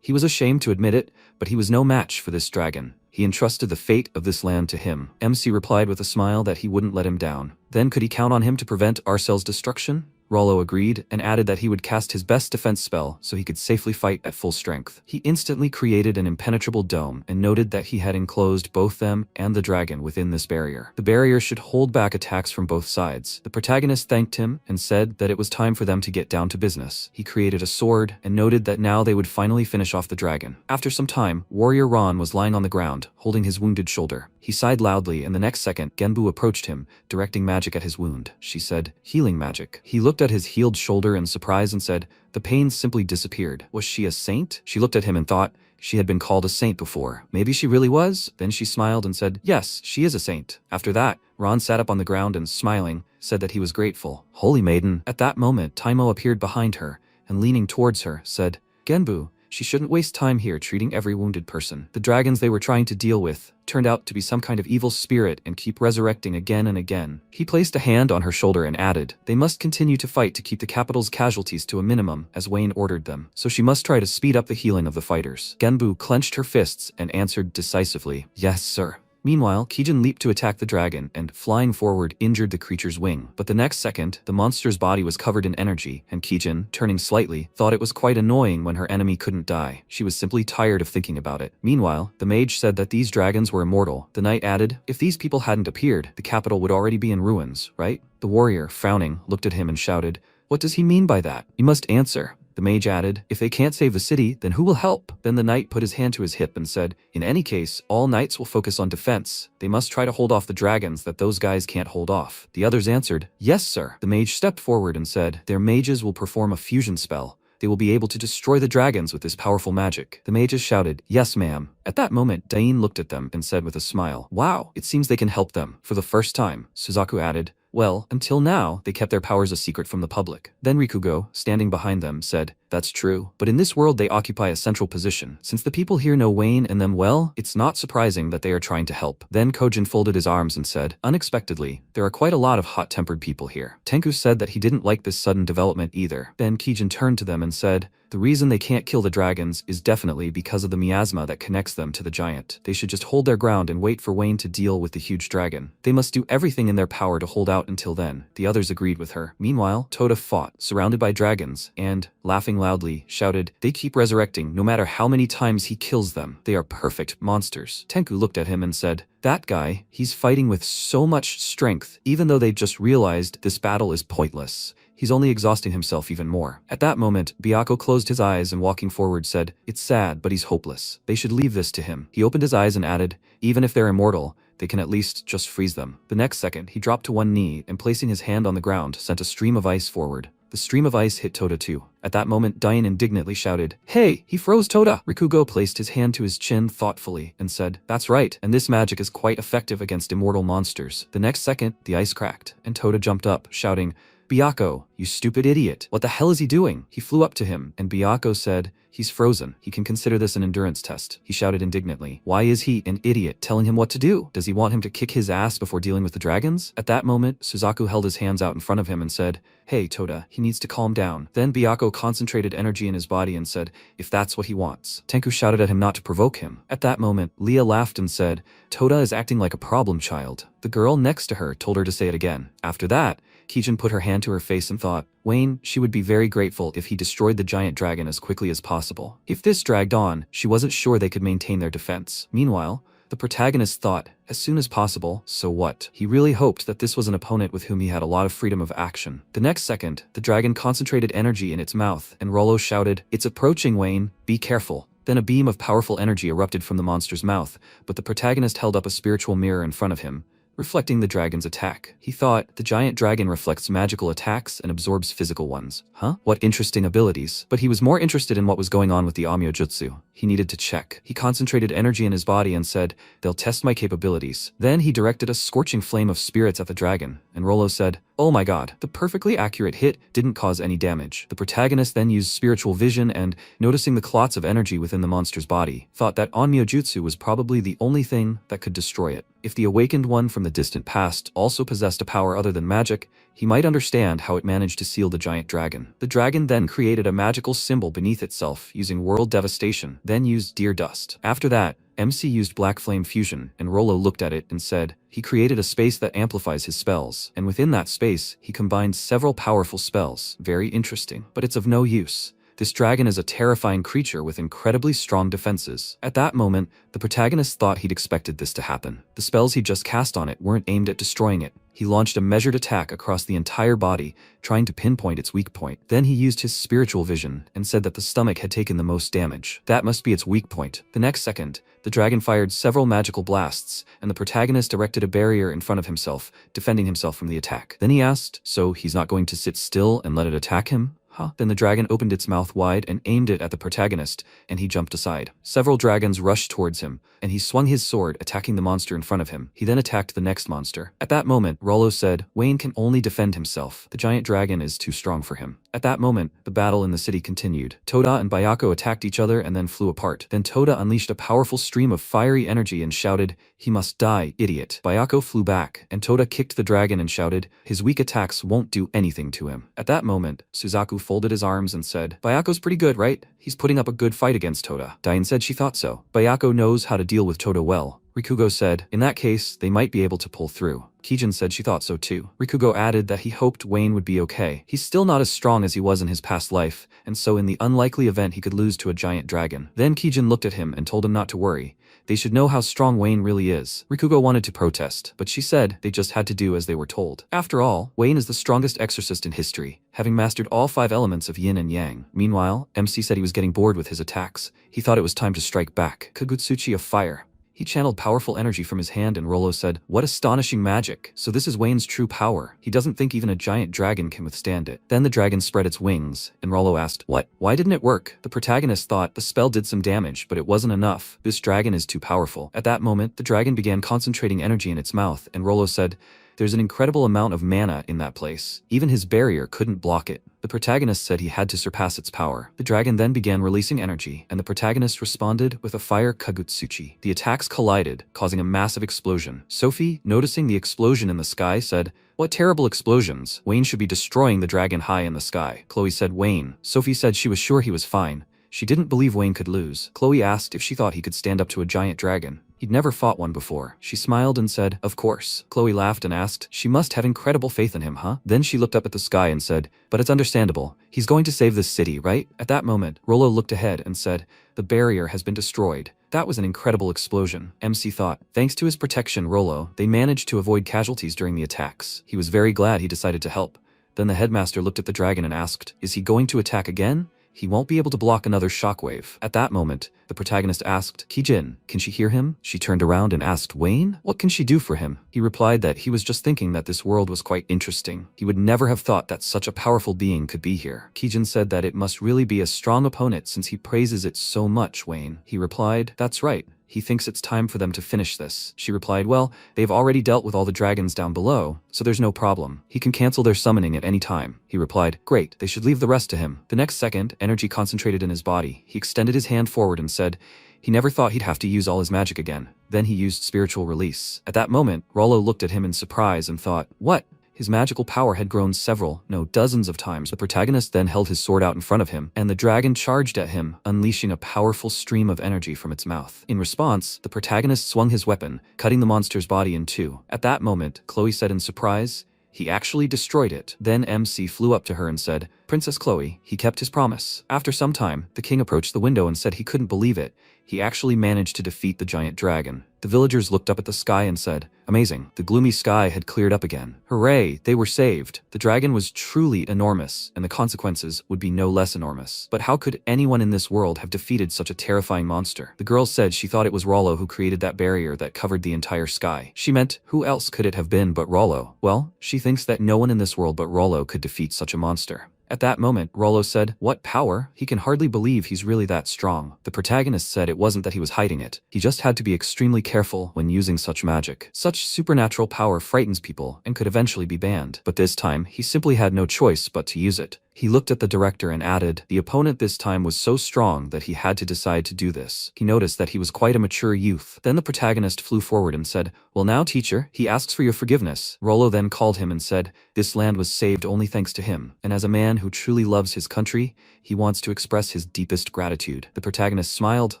He was ashamed to admit it, but he was no match for this dragon. He entrusted the fate of this land to him. MC replied with a smile that he wouldn't let him down. Then could he count on him to prevent Arcel's destruction? Rollo agreed and added that he would cast his best defense spell so he could safely fight at full strength. He instantly created an impenetrable dome and noted that he had enclosed both them and the dragon within this barrier. The barrier should hold back attacks from both sides. The protagonist thanked him and said that it was time for them to get down to business. He created a sword and noted that now they would finally finish off the dragon. After some time, Warrior Ron was lying on the ground, holding his wounded shoulder. He sighed loudly, and the next second, Genbu approached him, directing magic at his wound. She said, "Healing magic." He looked at his healed shoulder in surprise and said, "The pain simply disappeared." Was she a saint? She looked at him and thought, she had been called a saint before. Maybe she really was? Then she smiled and said, "Yes, she is a saint." After that, Ron sat up on the ground and, smiling, said that he was grateful. "Holy maiden." At that moment, Taimo appeared behind her, and leaning towards her, said, "Genbu, she shouldn't waste time here treating every wounded person." The dragons they were trying to deal with turned out to be some kind of evil spirit and keep resurrecting again and again. He placed a hand on her shoulder and added, "They must continue to fight to keep the capital's casualties to a minimum, as Wayne ordered them. So she must try to speed up the healing of the fighters." Genbu clenched her fists and answered decisively, "Yes, sir." Meanwhile, Kijin leaped to attack the dragon and, flying forward, injured the creature's wing. But the next second, the monster's body was covered in energy, and Kijin, turning slightly, thought it was quite annoying when her enemy couldn't die. She was simply tired of thinking about it. Meanwhile, the mage said that these dragons were immortal. The knight added, "If these people hadn't appeared, the capital would already be in ruins, right?" The warrior, frowning, looked at him and shouted, "What does he mean by that? You must answer." The mage added, "If they can't save the city, then who will help?" Then the knight put his hand to his hip and said, "In any case, all knights will focus on defense. They must try to hold off the dragons that those guys can't hold off." The others answered, "Yes, sir." The mage stepped forward and said, "Their mages will perform a fusion spell. They will be able to destroy the dragons with this powerful magic." The mages shouted, "Yes, ma'am." At that moment, Dain looked at them and said with a smile, "Wow, it seems they can help them." For the first time, Suzaku added, "Well, until now, they kept their powers a secret from the public." Then Rikugo, standing behind them, said, "That's true. But in this world they occupy a central position. Since the people here know Wayne and them well, it's not surprising that they are trying to help." Then Kojin folded his arms and said, "Unexpectedly, there are quite a lot of hot-tempered people here." Tenku said that he didn't like this sudden development either. Then Kijin turned to them and said, "The reason they can't kill the dragons is definitely because of the miasma that connects them to the giant. They should just hold their ground and wait for Wayne to deal with the huge dragon. They must do everything in their power to hold out until then." The others agreed with her. Meanwhile, Toda fought, surrounded by dragons, and, laughing loudly, shouted, "They keep resurrecting no matter how many times he kills them. They are perfect monsters." Tenku looked at him and said, "That guy, he's fighting with so much strength, even though they just realized this battle is pointless. He's only exhausting himself even more." At that moment, Byakko closed his eyes and walking forward said, "It's sad, but he's hopeless. They should leave this to him." He opened his eyes and added, "Even if they're immortal, they can at least just freeze them." The next second, he dropped to one knee and placing his hand on the ground, sent a stream of ice forward. The stream of ice hit Toda too. At that moment, Dain indignantly shouted, "Hey, he froze Toda!" Rikugo placed his hand to his chin thoughtfully and said, "That's right, and this magic is quite effective against immortal monsters." The next second, the ice cracked, and Toda jumped up, shouting, "Byakko, "You stupid idiot. What the hell is he doing?" He flew up to him, and Byakko said, "He's frozen. He can consider this an endurance test." He shouted indignantly. Why is he, an idiot, telling him what to do? Does he want him to kick his ass before dealing with the dragons? At that moment, Suzaku held his hands out in front of him and said, "Hey, Toda, he needs to calm down." Then Byakko concentrated energy in his body and said, "If that's what he wants." Tenku shouted at him not to provoke him. At that moment, Leah laughed and said, "Toda is acting like a problem child." The girl next to her told her to say it again. After that, Kijin put her hand to her face and thought, Wayne, she would be very grateful if he destroyed the giant dragon as quickly as possible. If this dragged on, she wasn't sure they could maintain their defense. Meanwhile, the protagonist thought, as soon as possible, so what? He really hoped that this was an opponent with whom he had a lot of freedom of action. The next second, the dragon concentrated energy in its mouth, and Rollo shouted, "It's approaching, Wayne, be careful." Then a beam of powerful energy erupted from the monster's mouth, but the protagonist held up a spiritual mirror in front of him, reflecting the dragon's attack. He thought, the giant dragon reflects magical attacks and absorbs physical ones. Huh? What interesting abilities. But he was more interested in what was going on with the Amyo Jutsu. He needed to check. He concentrated energy in his body and said, "They'll test my capabilities." Then he directed a scorching flame of spirits at the dragon, and Rollo said, "Oh my god." The perfectly accurate hit didn't cause any damage. The protagonist then used spiritual vision and, noticing the clots of energy within the monster's body, thought that Onmyo Jutsu was probably the only thing that could destroy it. If the awakened one from the distant past also possessed a power other than magic, he might understand how it managed to seal the giant dragon. The dragon then created a magical symbol beneath itself using world devastation, then used deer dust. After that, MC used black flame fusion, and Rollo looked at it and said, he created a space that amplifies his spells, and within that space, he combined several powerful spells. Very interesting, but it's of no use. This dragon is a terrifying creature with incredibly strong defenses. At that moment, the protagonist thought he'd expected this to happen. The spells he'd just cast on it weren't aimed at destroying it. He launched a measured attack across the entire body, trying to pinpoint its weak point. Then he used his spiritual vision and said that the stomach had taken the most damage. That must be its weak point. The next second, the dragon fired several magical blasts, and the protagonist erected a barrier in front of himself, defending himself from the attack. Then he asked, so he's not going to sit still and let it attack him? Huh? Then the dragon opened its mouth wide and aimed it at the protagonist, and he jumped aside. Several dragons rushed towards him, and he swung his sword, attacking the monster in front of him. He then attacked the next monster. At that moment, Rollo said, Wayne can only defend himself. The giant dragon is too strong for him. At that moment, the battle in the city continued. Toda and Byakko attacked each other and then flew apart. Then Toda unleashed a powerful stream of fiery energy and shouted, "He must die, idiot." Byakko flew back, and Toda kicked the dragon and shouted, "His weak attacks won't do anything to him." At that moment, Suzaku folded his arms and said, "Byakko's pretty good, right? He's putting up a good fight against Toda." Dain said she thought so. Byakko knows how to deal with Toda well. Rikugo said, in that case, they might be able to pull through. Kijin said she thought so too. Rikugo added that he hoped Wayne would be okay. He's still not as strong as he was in his past life, and so in the unlikely event he could lose to a giant dragon. Then Kijin looked at him and told him not to worry. They should know how strong Wayne really is. Rikugo wanted to protest, but she said they just had to do as they were told. After all, Wayne is the strongest exorcist in history, having mastered all 5 elements of yin and yang. Meanwhile, MC said he was getting bored with his attacks. He thought it was time to strike back. Kagutsuchi of fire. He channeled powerful energy from his hand, and Rollo said, "What astonishing magic. So this is Wayne's true power. He doesn't think even a giant dragon can withstand it." Then the dragon spread its wings, and Rollo asked, "What? Why didn't it work?" The protagonist thought the spell did some damage, but it wasn't enough. This dragon is too powerful. At that moment, the dragon began concentrating energy in its mouth, and Rollo said, "There's an incredible amount of mana in that place. Even his barrier couldn't block it." The protagonist said he had to surpass its power. The dragon then began releasing energy, and the protagonist responded with a fire Kagutsuchi. The attacks collided, causing a massive explosion. Sophie, noticing the explosion in the sky, said, "What terrible explosions. Wayne should be destroying the dragon high in the sky." Chloe said, "Wayne." Sophie said she was sure he was fine. She didn't believe Wayne could lose. Chloe asked if she thought he could stand up to a giant dragon. He'd never fought one before. She smiled and said, "Of course." Chloe laughed and asked, "She must have incredible faith in him, huh?" Then she looked up at the sky and said, "But it's understandable. He's going to save this city, right?" At that moment, Rollo looked ahead and said, "The barrier has been destroyed." That was an incredible explosion. MC thought, thanks to his protection, Rollo, they managed to avoid casualties during the attacks. He was very glad he decided to help. Then the headmaster looked at the dragon and asked, "Is he going to attack again? He won't be able to block another shockwave." At that moment, the protagonist asked, "Kijin, can she hear him?" She turned around and asked, "Wayne? What can she do for him?" He replied that he was just thinking that this world was quite interesting. He would never have thought that such a powerful being could be here. Kijin said that it must really be a strong opponent since he praises it so much, Wayne. He replied, "That's right. He thinks it's time for them to finish this. She replied, well, they've already dealt with all the dragons down below, so there's no problem. He can cancel their summoning at any time. He replied, great, they should leave the rest to him. The next second, energy concentrated in his body. He extended his hand forward and said, he never thought he'd have to use all his magic again. Then he used spiritual release. At that moment, Rollo looked at him in surprise and thought, what? His magical power had grown dozens of times. The protagonist then held his sword out in front of him, and the dragon charged at him, unleashing a powerful stream of energy from its mouth. In response, the protagonist swung his weapon, cutting the monster's body in two. At that moment, Chloe said in surprise, he actually destroyed it. Then MC flew up to her and said, Princess Chloe, he kept his promise. After some time, the king approached the window and said he couldn't believe it. He actually managed to defeat the giant dragon. The villagers looked up at the sky and said, amazing, the gloomy sky had cleared up again. Hooray, they were saved. The dragon was truly enormous, and the consequences would be no less enormous. But how could anyone in this world have defeated such a terrifying monster? The girl said she thought it was Rollo who created that barrier that covered the entire sky. She meant, who else could it have been but Rollo? Well, she thinks that no one in this world but Rollo could defeat such a monster. At that moment, Rollo said, what power? He can hardly believe he's really that strong. The protagonist said it wasn't that he was hiding it. He just had to be extremely careful when using such magic. Such supernatural power frightens people and could eventually be banned. But this time, he simply had no choice but to use it. He looked at the director and added, the opponent this time was so strong that he had to decide to do this. He noticed that he was quite a mature youth. Then the protagonist flew forward and said, well now, teacher, he asks for your forgiveness. Rollo then called him and said, this land was saved only thanks to him. And as a man who truly loves his country, he wants to express his deepest gratitude. The protagonist smiled,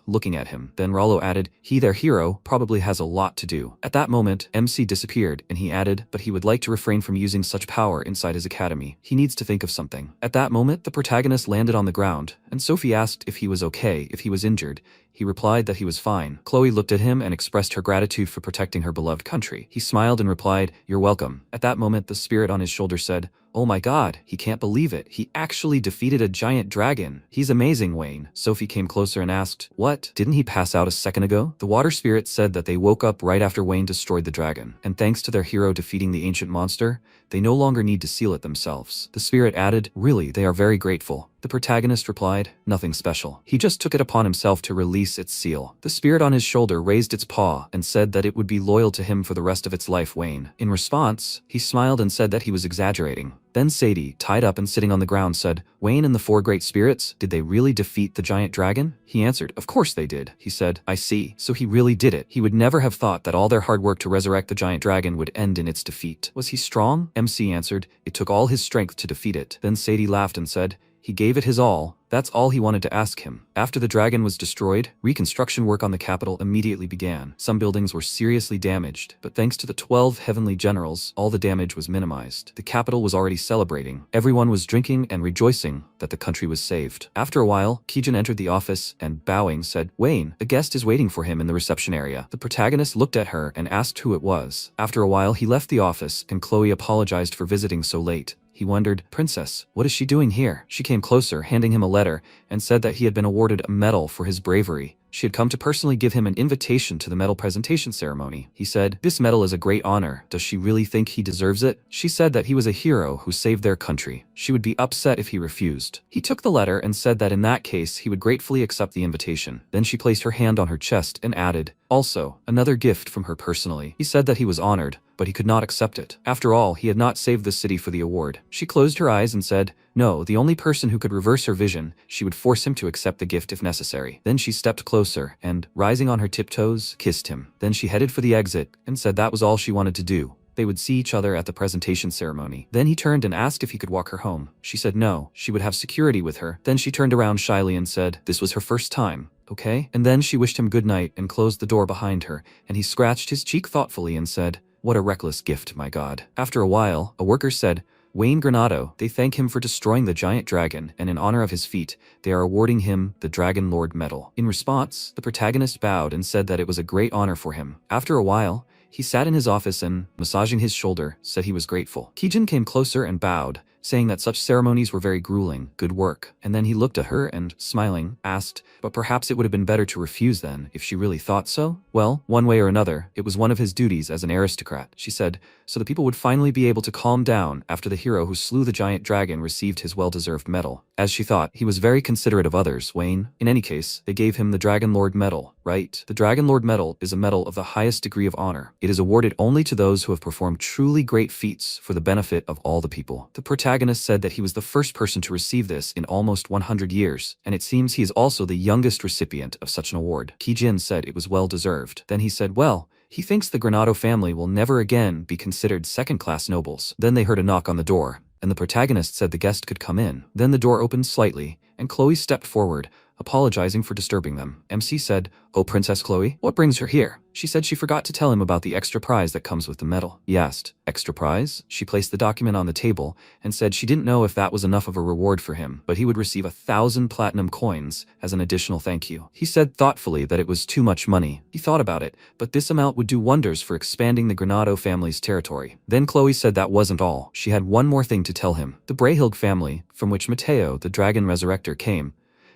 looking at him. Then Rollo added, he, their hero, probably has a lot to do. At that moment, MC disappeared, and he added, but he would like to refrain from using such power inside his academy. He needs to think of something. At that moment, the protagonist landed on the ground, and Sophie asked if he was okay, if he was injured. He replied that he was fine. Chloe looked at him and expressed her gratitude for protecting her beloved country. He smiled and replied, you're welcome. At that moment, the spirit on his shoulder said, oh my god, he can't believe it. He actually defeated a giant dragon. He's amazing, Wayne. Sophie came closer and asked, what? Didn't he pass out a second ago? The water spirit said that they woke up right after Wayne destroyed the dragon, and thanks to their hero defeating the ancient monster, they no longer need to seal it themselves. The spirit added, really, they are very grateful. The protagonist replied, nothing special. He just took it upon himself to release its seal. The spirit on his shoulder raised its paw and said that it would be loyal to him for the rest of its life, Wayne. In response, he smiled and said that he was exaggerating. Then Sadie, tied up and sitting on the ground, said, Wayne and the four great spirits, did they really defeat the giant dragon? He answered, of course they did. He said, I see. So he really did it. He would never have thought that all their hard work to resurrect the giant dragon would end in its defeat. Was he strong? MC answered, it took all his strength to defeat it. Then Sadie laughed and said, he gave it his all. That's all he wanted to ask him. After the dragon was destroyed, reconstruction work on the capital immediately began. Some buildings were seriously damaged, but thanks to the 12 heavenly generals, all the damage was minimized. The capital was already celebrating. Everyone was drinking and rejoicing that the country was saved. After a while, Kijun entered the office and, bowing, said, Wayne, a guest is waiting for him in the reception area. The protagonist looked at her and asked who it was. After a while, he left the office, and Chloe apologized for visiting so late. He wondered, Princess, what is she doing here? She came closer, handing him a letter, and said that he had been awarded a medal for his bravery. She had come to personally give him an invitation to the medal presentation ceremony. He said, this medal is a great honor. Does she really think he deserves it? She said that he was a hero who saved their country. She would be upset if he refused. He took the letter and said that in that case, he would gratefully accept the invitation. Then she placed her hand on her chest and added, also, another gift from her personally. He said that he was honored, but he could not accept it. After all, he had not saved the city for the award. She closed her eyes and said, no, the only person who could reverse her vision, she would force him to accept the gift if necessary. Then she stepped closer and, rising on her tiptoes, kissed him. Then she headed for the exit and said that was all she wanted to do. They would see each other at the presentation ceremony. Then he turned and asked if he could walk her home. She said no, she would have security with her. Then she turned around shyly and said, this was her first time. Okay? And then she wished him good night and closed the door behind her, and he scratched his cheek thoughtfully and said, what a reckless gift, my God. After a while, a worker said, Wayne Granado, they thank him for destroying the giant dragon, and in honor of his feat, they are awarding him the Dragon Lord Medal. In response, the protagonist bowed and said that it was a great honor for him. After a while, he sat in his office and, massaging his shoulder, said he was grateful. Kijun came closer and bowed, saying that such ceremonies were very grueling. Good work. And then he looked at her and, smiling, asked, but perhaps it would have been better to refuse then, if she really thought so? Well, one way or another, it was one of his duties as an aristocrat, she said, so the people would finally be able to calm down after the hero who slew the giant dragon received his well-deserved medal. As she thought, he was very considerate of others, Wayne. In any case, they gave him the Dragon Lord Medal, right? The Dragon Lord Medal is a medal of the highest degree of honor. It is awarded only to those who have performed truly great feats for the benefit of all the people. The protagonist said that he was the first person to receive this in almost 100 years, and it seems he is also the youngest recipient of such an award. Kijin said it was well-deserved. Then he said, well, he thinks the Granado family will never again be considered second-class nobles. Then they heard a knock on the door, and the protagonist said the guest could come in. Then the door opened slightly, and Chloe stepped forward, apologizing for disturbing them. MC said, "Oh, Princess Chloe, what brings her here?" She said she forgot to tell him about the extra prize that comes with the medal. He asked, "Extra prize?" She placed the document on the table and said she didn't know if that was enough of a reward for him, but he would receive 1,000 platinum coins as an additional thank you. He said thoughtfully that it was too much money. He thought about it, but this amount would do wonders for expanding the Granado family's territory. Then Chloe said that wasn't all. She had one more thing to tell him. The Brayhild family, from which Mateo, the dragon resurrector, came,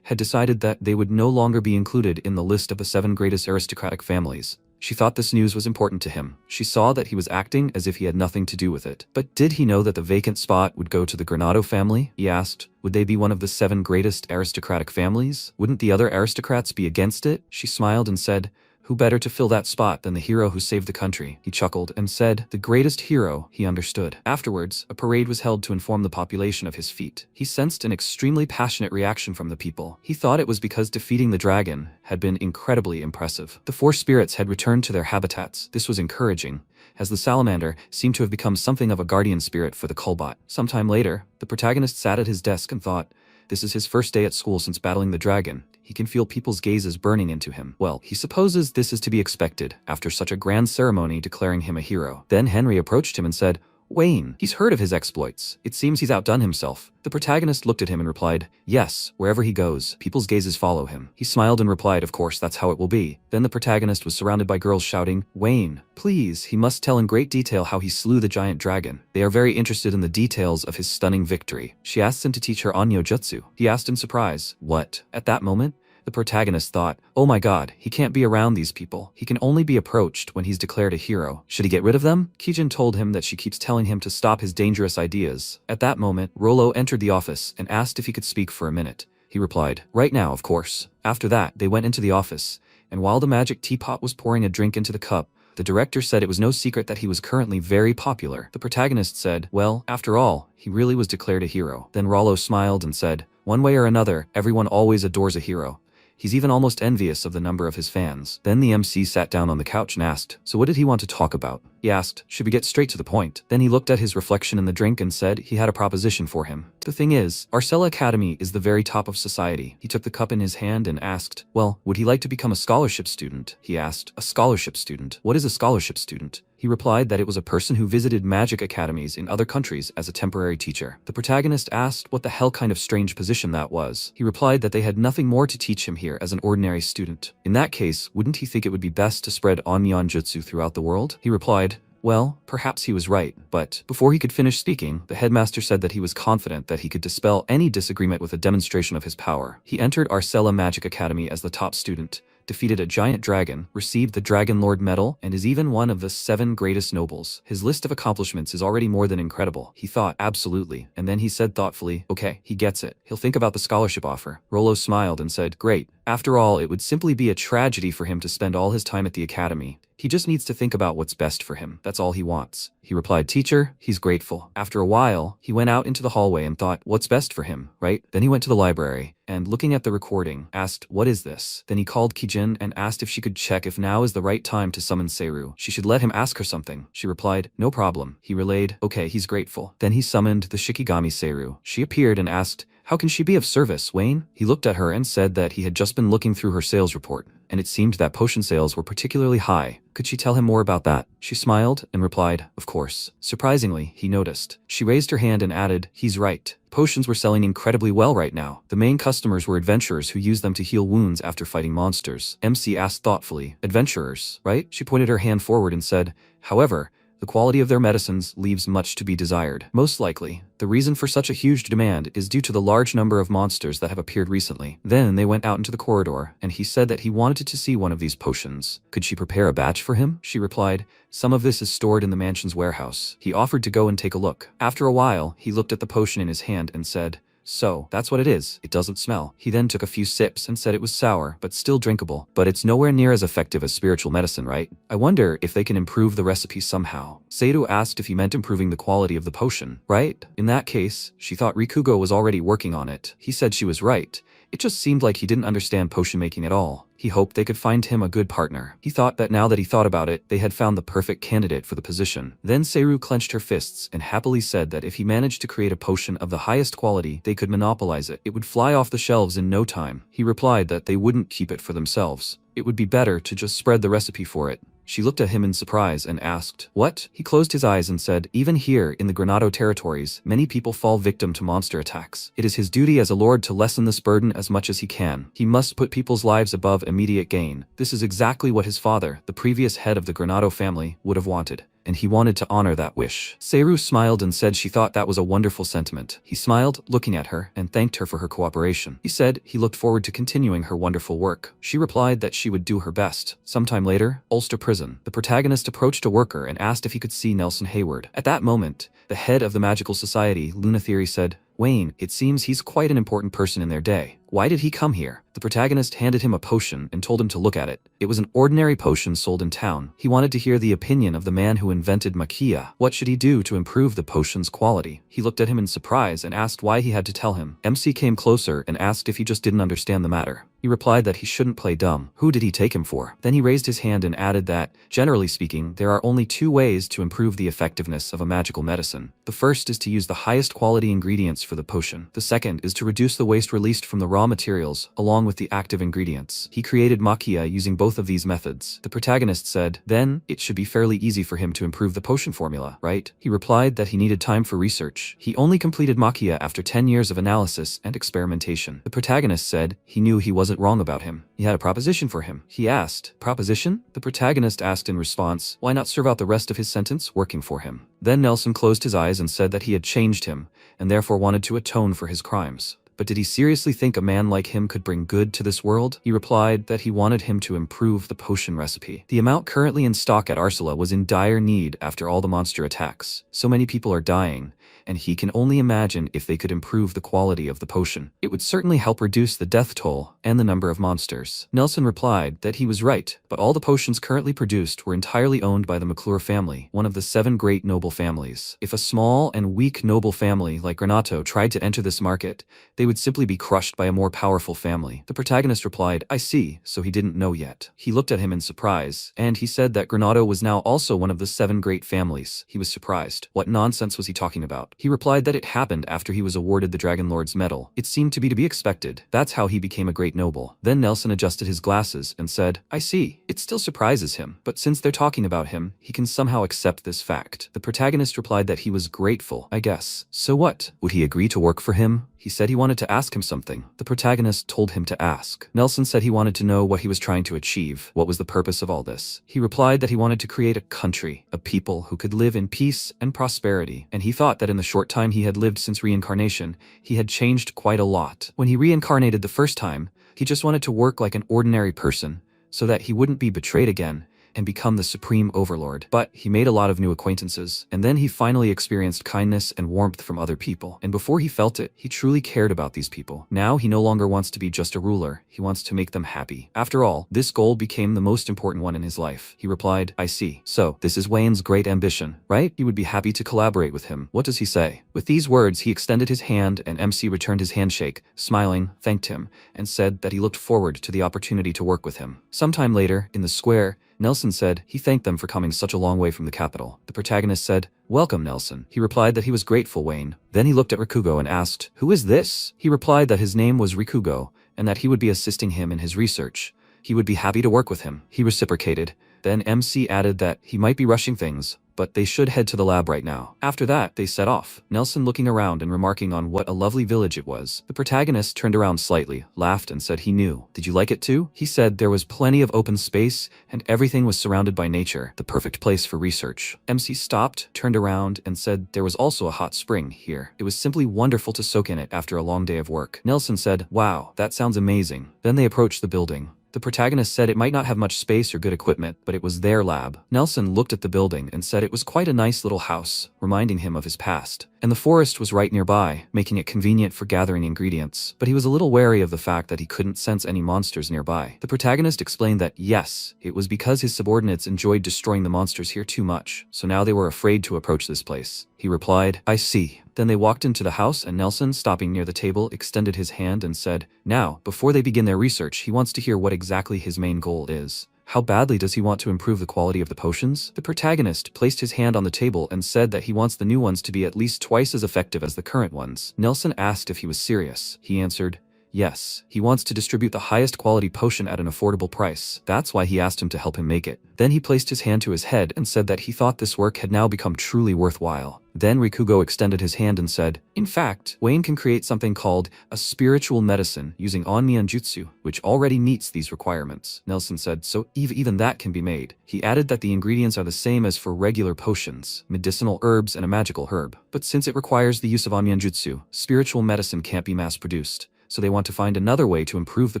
had decided that they would no longer be included in the list of the 7 greatest aristocratic families. She thought this news was important to him. She saw that he was acting as if he had nothing to do with it. But did he know that the vacant spot would go to the Granado family? He asked. Would they be one of the 7 greatest aristocratic families? Wouldn't the other aristocrats be against it? She smiled and said, "Who better to fill that spot than the hero who saved the country?" He chuckled and said, "The greatest hero," he understood. Afterwards, a parade was held to inform the population of his feat. He sensed an extremely passionate reaction from the people. He thought it was because defeating the dragon had been incredibly impressive. The 4 spirits had returned to their habitats. This was encouraging, as the salamander seemed to have become something of a guardian spirit for the Colbot. Sometime later, the protagonist sat at his desk and thought, this is his first day at school since battling the dragon. He can feel people's gazes burning into him. Well, he supposes this is to be expected after such a grand ceremony declaring him a hero. Then Henry approached him and said, "Wayne, he's heard of his exploits. It seems he's outdone himself." The protagonist looked at him and replied, "Yes, wherever he goes, people's gazes follow him." He smiled and replied, "Of course, that's how it will be." Then the protagonist was surrounded by girls shouting, "Wayne, please, he must tell in great detail how he slew the giant dragon." They are very interested in the details of his stunning victory. She asked him to teach her Onyo Jutsu. He asked in surprise, "What?" At that moment, the protagonist thought, "Oh my god, he can't be around these people. He can only be approached when he's declared a hero. Should he get rid of them?" Kijin told him that she keeps telling him to stop his dangerous ideas. At that moment, Rollo entered the office and asked if he could speak for a minute. He replied, "Right now, of course." After that, they went into the office, and while the magic teapot was pouring a drink into the cup, the director said it was no secret that he was currently very popular. The protagonist said, "Well, after all, he really was declared a hero." Then Rollo smiled and said, "One way or another, everyone always adores a hero. He's even almost envious of the number of his fans." Then the MC sat down on the couch and asked, "So what did he want to talk about?" He asked, "Should we get straight to the point?" Then he looked at his reflection in the drink and said he had a proposition for him. "The thing is, Arcella Academy is the very top of society." He took the cup in his hand and asked, "Well, would he like to become a scholarship student?" He asked, "A scholarship student? What is a scholarship student?" He replied that it was a person who visited magic academies in other countries as a temporary teacher. The protagonist asked what the hell kind of strange position that was. He replied that they had nothing more to teach him here as an ordinary student. In that case, wouldn't he think it would be best to spread Onmyon Jutsu throughout the world? He replied, well, perhaps he was right, but before he could finish speaking, the headmaster said that he was confident that he could dispel any disagreement with a demonstration of his power. He entered Arcella Magic Academy as the top student, defeated a giant dragon, received the Dragon Lord Medal, and is even one of the 7 greatest nobles. His list of accomplishments is already more than incredible. He thought, absolutely, and then he said thoughtfully, okay, he gets it. He'll think about the scholarship offer. Rollo smiled and said, great. After all, it would simply be a tragedy for him to spend all his time at the academy. He just needs to think about what's best for him. That's all he wants. He replied, teacher, he's grateful. After a while, he went out into the hallway and thought, what's best for him, right? Then he went to the library and, looking at the recording, asked, what is this? Then he called Kijin and asked if she could check if now is the right time to summon Seiru. She should let him ask her something. She replied, no problem. He relayed, okay, he's grateful. Then he summoned the Shikigami Seiru. She appeared and asked, how can she be of service, Wayne? He looked at her and said that he had just been looking through her sales report, and it seemed that potion sales were particularly high. Could she tell him more about that? She smiled and replied, of course. Surprisingly, he noticed. She raised her hand and added, he's right. Potions were selling incredibly well right now. The main customers were adventurers who used them to heal wounds after fighting monsters. MC asked thoughtfully, adventurers, right? She pointed her hand forward and said, however, The quality of their medicines leaves much to be desired. Most likely, the reason for such a huge demand is due to the large number of monsters that have appeared recently. Then they went out into the corridor, and he said that he wanted to see one of these potions. Could she prepare a batch for him? She replied, some of this is stored in the mansion's warehouse. He offered to go and take a look. After a while, he looked at the potion in his hand and said, so, that's what it is. It doesn't smell. He then took a few sips and said it was sour, but still drinkable. But it's nowhere near as effective as spiritual medicine, right? I wonder if they can improve the recipe somehow. Seiru asked if he meant improving the quality of the potion, right? In that case, she thought Rikugo was already working on it. He said she was right. It just seemed like he didn't understand potion making at all. He hoped they could find him a good partner. He thought that now that he thought about it, they had found the perfect candidate for the position. Then Seiru clenched her fists and happily said that if he managed to create a potion of the highest quality, they could monopolize it. It would fly off the shelves in no time. He replied that they wouldn't keep it for themselves. It would be better to just spread the recipe for it. She looked at him in surprise and asked, what? He closed his eyes and said, even here in the Granado territories, many people fall victim to monster attacks. It is his duty as a lord to lessen this burden as much as he can. He must put people's lives above immediate gain. This is exactly what his father, the previous head of the Granado family, would have wanted. And he wanted to honor that wish. Seiru smiled and said she thought that was a wonderful sentiment. He smiled, looking at her, and thanked her for her cooperation. He said he looked forward to continuing her wonderful work. She replied that she would do her best. Sometime later, Ulster Prison. The protagonist approached a worker and asked if he could see Nelson Hayward. At that moment, the head of the magical society, Luna Theory, said, Wayne, it seems he's quite an important person in their day. Why did he come here? The protagonist handed him a potion and told him to look at it. It was an ordinary potion sold in town. He wanted to hear the opinion of the man who invented maquia. What should he do to improve the potion's quality? He looked at him in surprise and asked why he had to tell him. MC came closer and asked if he just didn't understand the matter. He replied that he shouldn't play dumb. Who did he take him for? Then he raised his hand and added that, generally speaking, there are only two ways to improve the effectiveness of a magical medicine. The first is to use the highest quality ingredients for the potion. The second is to reduce the waste released from the raw materials, along with the active ingredients. He created maquia using both of these methods. The protagonist said, then, it should be fairly easy for him to improve the potion formula, right? He replied that he needed time for research. He only completed maquia after 10 years of analysis and experimentation. The protagonist said he knew he wasn't wrong about him. He had a proposition for him. He asked, proposition? The protagonist asked in response, why not serve out the rest of his sentence working for him? Then Nelson closed his eyes and said that he had changed him, and therefore wanted to atone for his crimes. But did he seriously think a man like him could bring good to this world? He replied that he wanted him to improve the potion recipe. The amount currently in stock at Asura was in dire need after all the monster attacks. So many people are dying, and he can only imagine if they could improve the quality of the potion. It would certainly help reduce the death toll and the number of monsters. Nelson replied that he was right, but all the potions currently produced were entirely owned by the McClure family, one of the 7 great noble families. If a small and weak noble family like Granato tried to enter this market, they would simply be crushed by a more powerful family. The protagonist replied, I see, so he didn't know yet. He looked at him in surprise, and he said that Granato was now also one of the 7 great families. He was surprised. What nonsense was he talking about? He replied that it happened after he was awarded the Dragon Lord's medal. It seemed to be expected. That's how he became a great noble. Then Nelson adjusted his glasses and said, I see. It still surprises him, but since they're talking about him, he can somehow accept this fact. The protagonist replied that he was grateful, I guess. So what? Would he agree to work for him? He said he wanted to ask him something. The protagonist told him to ask. Nelson said he wanted to know what he was trying to achieve. What was the purpose of all this? He replied that he wanted to create a country, a people who could live in peace and prosperity. And he thought that in the short time he had lived since reincarnation, he had changed quite a lot. When he reincarnated the first time, he just wanted to work like an ordinary person, so that he wouldn't be betrayed again and become the supreme overlord. But he made a lot of new acquaintances, and then he finally experienced kindness and warmth from other people. And before he felt it, he truly cared about these people. Now he no longer wants to be just a ruler, he wants to make them happy. After all, this goal became the most important one in his life. He replied, I see. So, this is Wayne's great ambition, right? He would be happy to collaborate with him. What does he say? With these words, he extended his hand and MC returned his handshake, smiling, thanked him, and said that he looked forward to the opportunity to work with him. Sometime later, in the square, Nelson said he thanked them for coming such a long way from the capital. The protagonist said, welcome, Nelson. He replied that he was grateful, Wayne. Then he looked at Rikugo and asked, who is this? He replied that his name was Rikugo, and that he would be assisting him in his research. He would be happy to work with him. He reciprocated. Then MC added that he might be rushing things, but they should head to the lab right now. After that, they set off, Nelson looking around and remarking on what a lovely village it was. The protagonist turned around slightly, laughed and said he knew. Did you like it too? He said there was plenty of open space and everything was surrounded by nature, the perfect place for research. MC stopped, turned around and said there was also a hot spring here. It was simply wonderful to soak in it after a long day of work. Nelson said, wow, that sounds amazing. Then they approached the building. The protagonist said it might not have much space or good equipment, but it was their lab. Nelson looked at the building and said it was quite a nice little house, reminding him of his past. And the forest was right nearby, making it convenient for gathering ingredients. But he was a little wary of the fact that he couldn't sense any monsters nearby. The protagonist explained that yes, it was because his subordinates enjoyed destroying the monsters here too much, so now they were afraid to approach this place. He replied, I see. Then they walked into the house and Nelson, stopping near the table, extended his hand and said, now, before they begin their research, he wants to hear what exactly his main goal is. How badly does he want to improve the quality of the potions? The protagonist placed his hand on the table and said that he wants the new ones to be at least twice as effective as the current ones. Nelson asked if he was serious. He answered, yes, he wants to distribute the highest quality potion at an affordable price. That's why he asked him to help him make it. Then he placed his hand to his head and said that he thought this work had now become truly worthwhile. Then Rikugo extended his hand and said, in fact, Wayne can create something called a spiritual medicine using Onmyon Jutsu, which already meets these requirements. Nelson said, so even that can be made. He added that the ingredients are the same as for regular potions, medicinal herbs and a magical herb. But since it requires the use of Onmyon Jutsu, spiritual medicine can't be mass-produced. So they want to find another way to improve the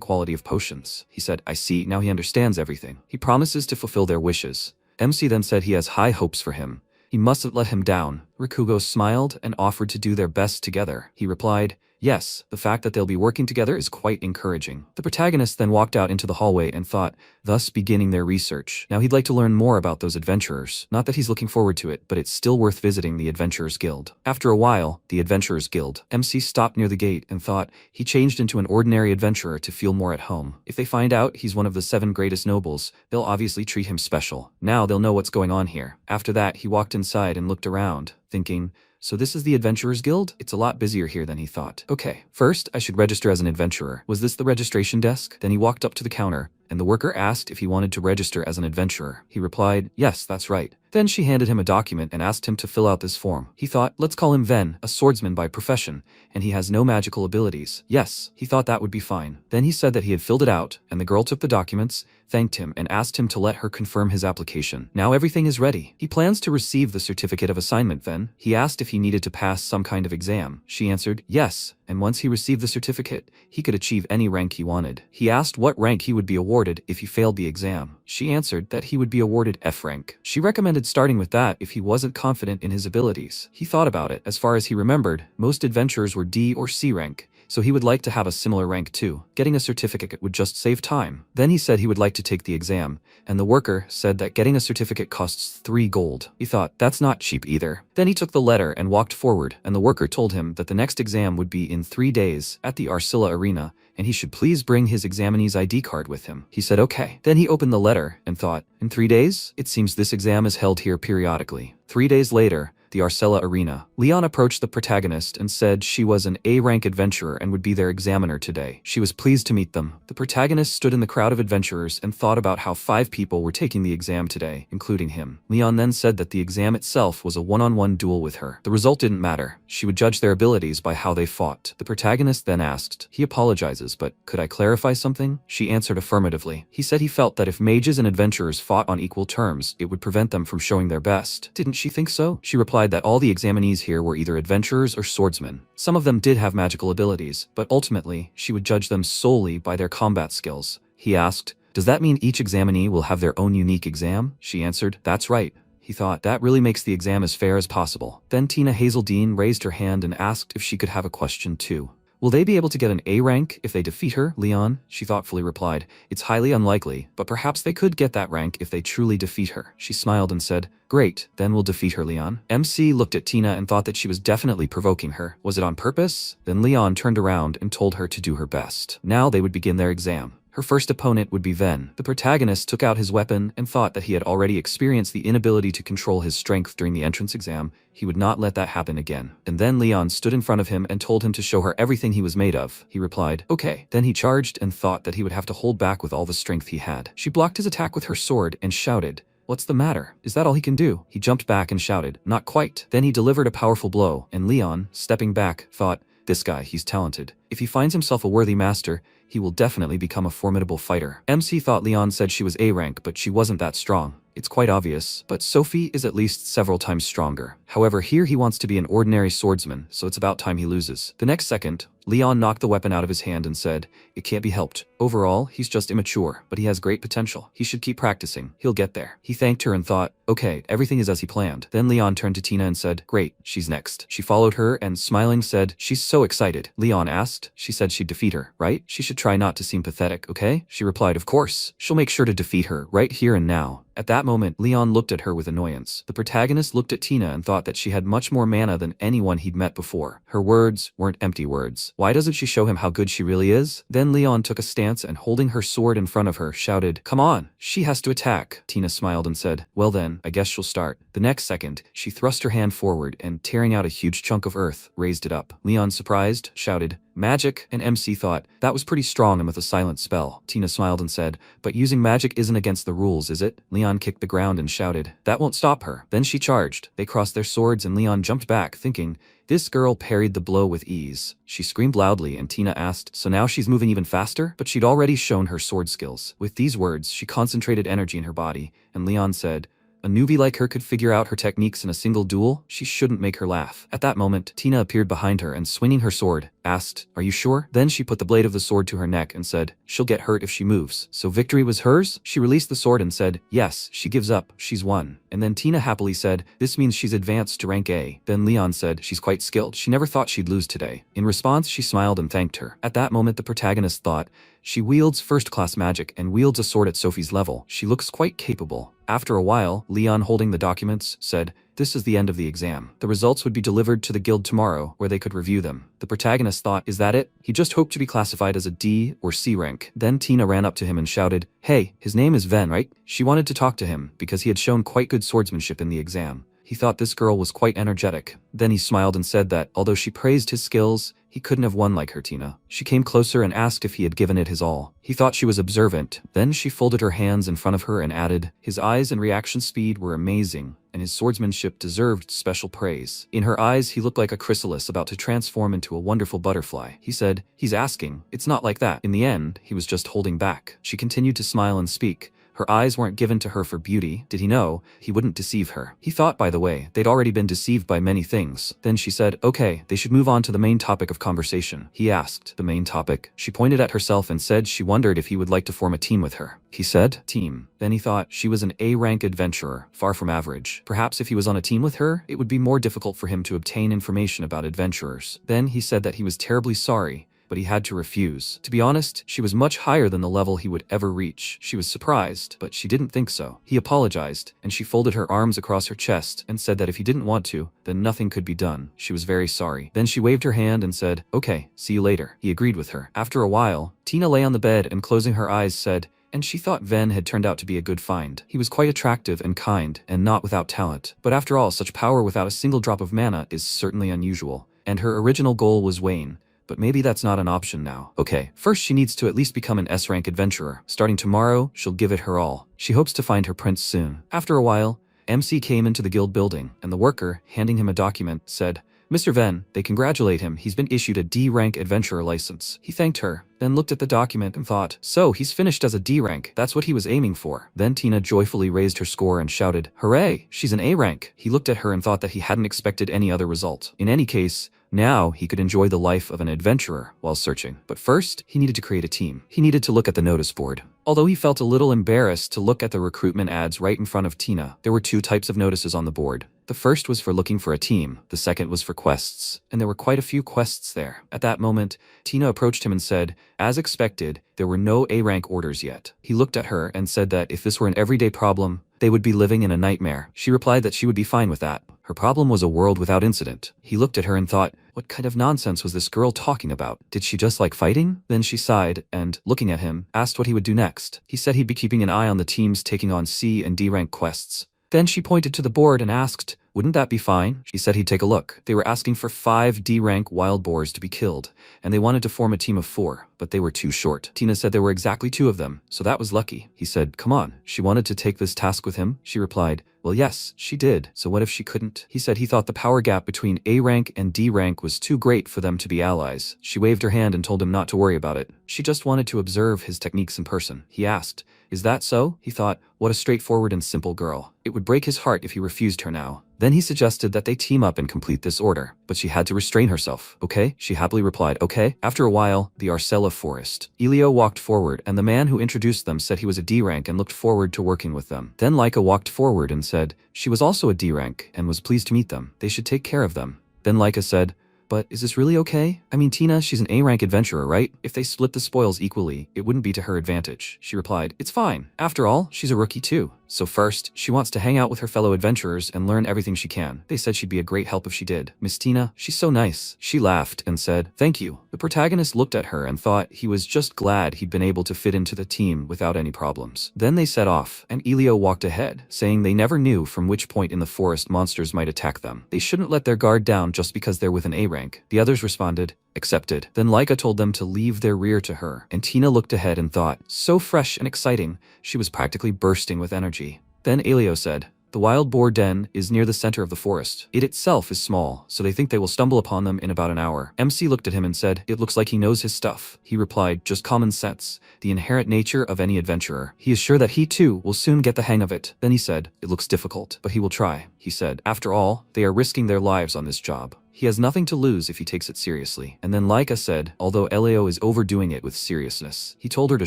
quality of potions. He said, I see, now he understands everything. He promises to fulfill their wishes. MC then said he has high hopes for him. He mustn't let him down. Rikugo smiled and offered to do their best together. He replied, yes, the fact that they'll be working together is quite encouraging. The protagonist then walked out into the hallway and thought, thus beginning their research. Now he'd like to learn more about those adventurers. Not that he's looking forward to it, but it's still worth visiting the Adventurers Guild. After a while, the Adventurers Guild. MC stopped near the gate and thought he changed into an ordinary adventurer to feel more at home. If they find out he's one of the 7 greatest nobles, they'll obviously treat him special. Now they'll know what's going on here. After that, he walked inside and looked around, thinking, so this is the Adventurers Guild? It's a lot busier here than he thought. Okay, first I should register as an adventurer. Was this the registration desk? Then he walked up to the counter, and the worker asked if he wanted to register as an adventurer. He replied, yes, that's right. Then she handed him a document and asked him to fill out this form. He thought, let's call him Ven, a swordsman by profession, and he has no magical abilities. Yes, he thought that would be fine. Then he said that he had filled it out, and the girl took the documents, thanked him, and asked him to let her confirm his application. Now everything is ready. He plans to receive the certificate of assignment then. He asked if he needed to pass some kind of exam. She answered, yes, and once he received the certificate, he could achieve any rank he wanted. He asked what rank he would be awarded if he failed the exam. She answered that he would be awarded F rank. She recommended starting with that if he wasn't confident in his abilities. He thought about it. As far as he remembered, most adventurers were D or C rank, so he would like to have a similar rank too. Getting a certificate would just save time. Then he said he would like to take the exam, and the worker said that getting a certificate costs 3 gold. He thought, that's not cheap either. Then he took the letter and walked forward, and the worker told him that the next exam would be in 3 days at the Arsilla Arena, and he should please bring his examinee's ID card with him. He said okay. Then he opened the letter and thought, in 3 days? It seems this exam is held here periodically. 3 days later, the Arsilla Arena. Leon approached the protagonist and said she was an A-rank adventurer and would be their examiner today. She was pleased to meet them. The protagonist stood in the crowd of adventurers and thought about how 5 people were taking the exam today, including him. Leon then said that the exam itself was a one-on-one duel with her. The result didn't matter. She would judge their abilities by how they fought. The protagonist then asked, he apologizes, but could I clarify something? She answered affirmatively. He said he felt that if mages and adventurers fought on equal terms, it would prevent them from showing their best. Didn't she think so? She replied that all the examinees here were either adventurers or swordsmen. Some of them did have magical abilities, but ultimately, she would judge them solely by their combat skills. He asked, does that mean each examinee will have their own unique exam? She answered, that's right. He thought, that really makes the exam as fair as possible. Then Tina Hazeldine raised her hand and asked if she could have a question too. Will they be able to get an A rank if they defeat her, Leon? She thoughtfully replied, it's highly unlikely, but perhaps they could get that rank if they truly defeat her. She smiled and said, great, then we'll defeat her, Leon. MC looked at Tina and thought that she was definitely provoking her. Was it on purpose? Then Leon turned around and told her to do her best. Now they would begin their exam. Her first opponent would be Ven. The protagonist took out his weapon and thought that he had already experienced the inability to control his strength during the entrance exam. He would not let that happen again. And then Leon stood in front of him and told him to show her everything he was made of. He replied, okay. Then he charged and thought that he would have to hold back with all the strength he had. She blocked his attack with her sword and shouted, What's the matter? Is that all he can do? He jumped back and shouted, not quite. Then he delivered a powerful blow, and Leon, stepping back, thought, this guy, he's talented. If he finds himself a worthy master, he will definitely become a formidable fighter. MC thought Leon said she was A rank, but she wasn't that strong. It's quite obvious, but Sophie is at least several times stronger. However, here he wants to be an ordinary swordsman, so it's about time he loses. The next second, Leon knocked the weapon out of his hand and said, it can't be helped. Overall, he's just immature, but he has great potential. He should keep practicing. He'll get there. He thanked her and thought, okay, everything is as he planned. Then Leon turned to Tina and said, great, she's next. She followed her and, smiling, said, she's so excited. Leon asked. She said she'd defeat her, right? She should try not to seem pathetic, okay? She replied, of course. She'll make sure to defeat her, right here and now. At that moment, Leon looked at her with annoyance. The protagonist looked at Tina and thought that she had much more mana than anyone he'd met before. Her words weren't empty words. Why doesn't she show him how good she really is? Then Leon took a stance and, holding her sword in front of her, shouted, come on, she has to attack. Tina smiled and said, well then, I guess she'll start. The next second, she thrust her hand forward and, tearing out a huge chunk of earth, raised it up. Leon, surprised, shouted, magic, and MC thought, that was pretty strong and with a silent spell. Tina smiled and said, but using magic isn't against the rules, is it? Leon kicked the ground and shouted, that won't stop her. Then she charged. They crossed their swords and Leon jumped back, thinking, this girl parried the blow with ease. She screamed loudly and Tina asked, so now she's moving even faster? But she'd already shown her sword skills. With these words, she concentrated energy in her body, and Leon said, a newbie like her could figure out her techniques in a single duel? She shouldn't make her laugh. At that moment, Tina appeared behind her and, swinging her sword, asked, are you sure? Then she put the blade of the sword to her neck and said, she'll get hurt if she moves. So victory was hers? She released the sword and said, yes, she gives up, she's won. And then Tina happily said, this means she's advanced to rank A. Then Leon said, she's quite skilled. She never thought she'd lose today. In response, she smiled and thanked her. At that moment, the protagonist thought, she wields first-class magic and wields a sword at Sophie's level. She looks quite capable. After a while, Leon, holding the documents, said, this is the end of the exam. The results would be delivered to the guild tomorrow, where they could review them. The protagonist thought, is that it? He just hoped to be classified as a D or C rank. Then Tina ran up to him and shouted, hey, his name is Ven, right? She wanted to talk to him, because he had shown quite good swordsmanship in the exam. He thought this girl was quite energetic. Then he smiled and said that, although she praised his skills, he couldn't have won like her. Tina. She came closer and asked if he had given it his all. He thought she was observant. Then she folded her hands in front of her and added, his eyes and reaction speed were amazing, and his swordsmanship deserved special praise. In her eyes, he looked like a chrysalis about to transform into a wonderful butterfly. He said, he's asking. It's not like that. In the end, he was just holding back. She continued to smile and speak. Her eyes weren't given to her for beauty. Did he know? He wouldn't deceive her. He thought, by the way, they'd already been deceived by many things. Then she said, okay, they should move on to the main topic of conversation. He asked, the main topic? She pointed at herself and said she wondered if he would like to form a team with her. He said, team. Then he thought she was an A-rank adventurer, far from average. Perhaps if he was on a team with her, it would be more difficult for him to obtain information about adventurers. Then he said that he was terribly sorry, but he had to refuse. To be honest, she was much higher than the level he would ever reach. She was surprised, but she didn't think so. He apologized, and she folded her arms across her chest and said that if he didn't want to, then nothing could be done. She was very sorry. Then she waved her hand and said, okay, see you later. He agreed with her. After a while, Tina lay on the bed and, closing her eyes, said, and she thought Ven had turned out to be a good find. He was quite attractive and kind, and not without talent. But after all, such power without a single drop of mana is certainly unusual. And her original goal was Wayne. But maybe that's not an option now. Okay, first she needs to at least become an S-rank adventurer. Starting tomorrow, she'll give it her all. She hopes to find her prince soon. After a while, MC came into the guild building, and the worker, handing him a document, said, Mr. Ven, they congratulate him. He's been issued a D-rank adventurer license. He thanked her, then looked at the document and thought, so he's finished as a D-rank. That's what he was aiming for. Then Tina joyfully raised her score and shouted, hooray, she's an A-rank. He looked at her and thought that he hadn't expected any other result. In any case, now he could enjoy the life of an adventurer while searching. But first, he needed to create a team. He needed to look at the notice board. Although he felt a little embarrassed to look at the recruitment ads right in front of Tina, there were two types of notices on the board. The first was for looking for a team, the second was for quests, and there were quite a few quests there. At that moment, Tina approached him and said, as expected, there were no A-rank orders yet. He looked at her and said that if this were an everyday problem, they would be living in a nightmare. She replied that she would be fine with that. Her problem was a world without incident. He looked at her and thought, what kind of nonsense was this girl talking about? Did she just like fighting? Then she sighed and, looking at him, asked what he would do next. He said he'd be keeping an eye on the teams taking on C and D rank quests. Then she pointed to the board and asked, wouldn't that be fine? He said he'd take a look. They were asking for 5 D-rank wild boars to be killed, and they wanted to form a team of 4, but they were too short. Tina said there were exactly 2 of them, so that was lucky. He said, come on. She wanted to take this task with him? She replied, well, yes, she did. So what if she couldn't? He said he thought the power gap between A rank and D rank was too great for them to be allies. She waved her hand and told him not to worry about it. She just wanted to observe his techniques in person. He asked, is that so? He thought, what a straightforward and simple girl. It would break his heart if he refused her now. Then he suggested that they team up and complete this order, but she had to restrain herself. Okay, she happily replied, okay. After a while, the Arcella forest. Elio walked forward, and the man who introduced them said he was a D rank and looked forward to working with them. Then Laika walked forward and said she was also a D rank and was pleased to meet them. They should take care of them. Then Laika said, but is this really okay? I mean, Tina, she's an A-rank adventurer, right? If they split the spoils equally, it wouldn't be to her advantage. She replied, it's fine. After all, she's a rookie too. So first, she wants to hang out with her fellow adventurers and learn everything she can. They said she'd be a great help if she did. Miss Tina, she's so nice. She laughed and said, thank you. The protagonist looked at her and thought he was just glad he'd been able to fit into the team without any problems. Then they set off, and Elio walked ahead, saying they never knew from which point in the forest monsters might attack them. They shouldn't let their guard down just because they're with an A rank. The others responded, accepted. Then Laika told them to leave their rear to her, and Tina looked ahead and thought, so fresh and exciting, she was practically bursting with energy. Then Elio said, the wild boar den is near the center of the forest. It itself is small, so they think they will stumble upon them in about an hour. MC looked at him and said, it looks like he knows his stuff. He replied, just common sense, the inherent nature of any adventurer. He is sure that he too will soon get the hang of it. Then he said, it looks difficult, but he will try. He said, after all, they are risking their lives on this job. He has nothing to lose if he takes it seriously. And then Laika said, although Elio is overdoing it with seriousness. He told her to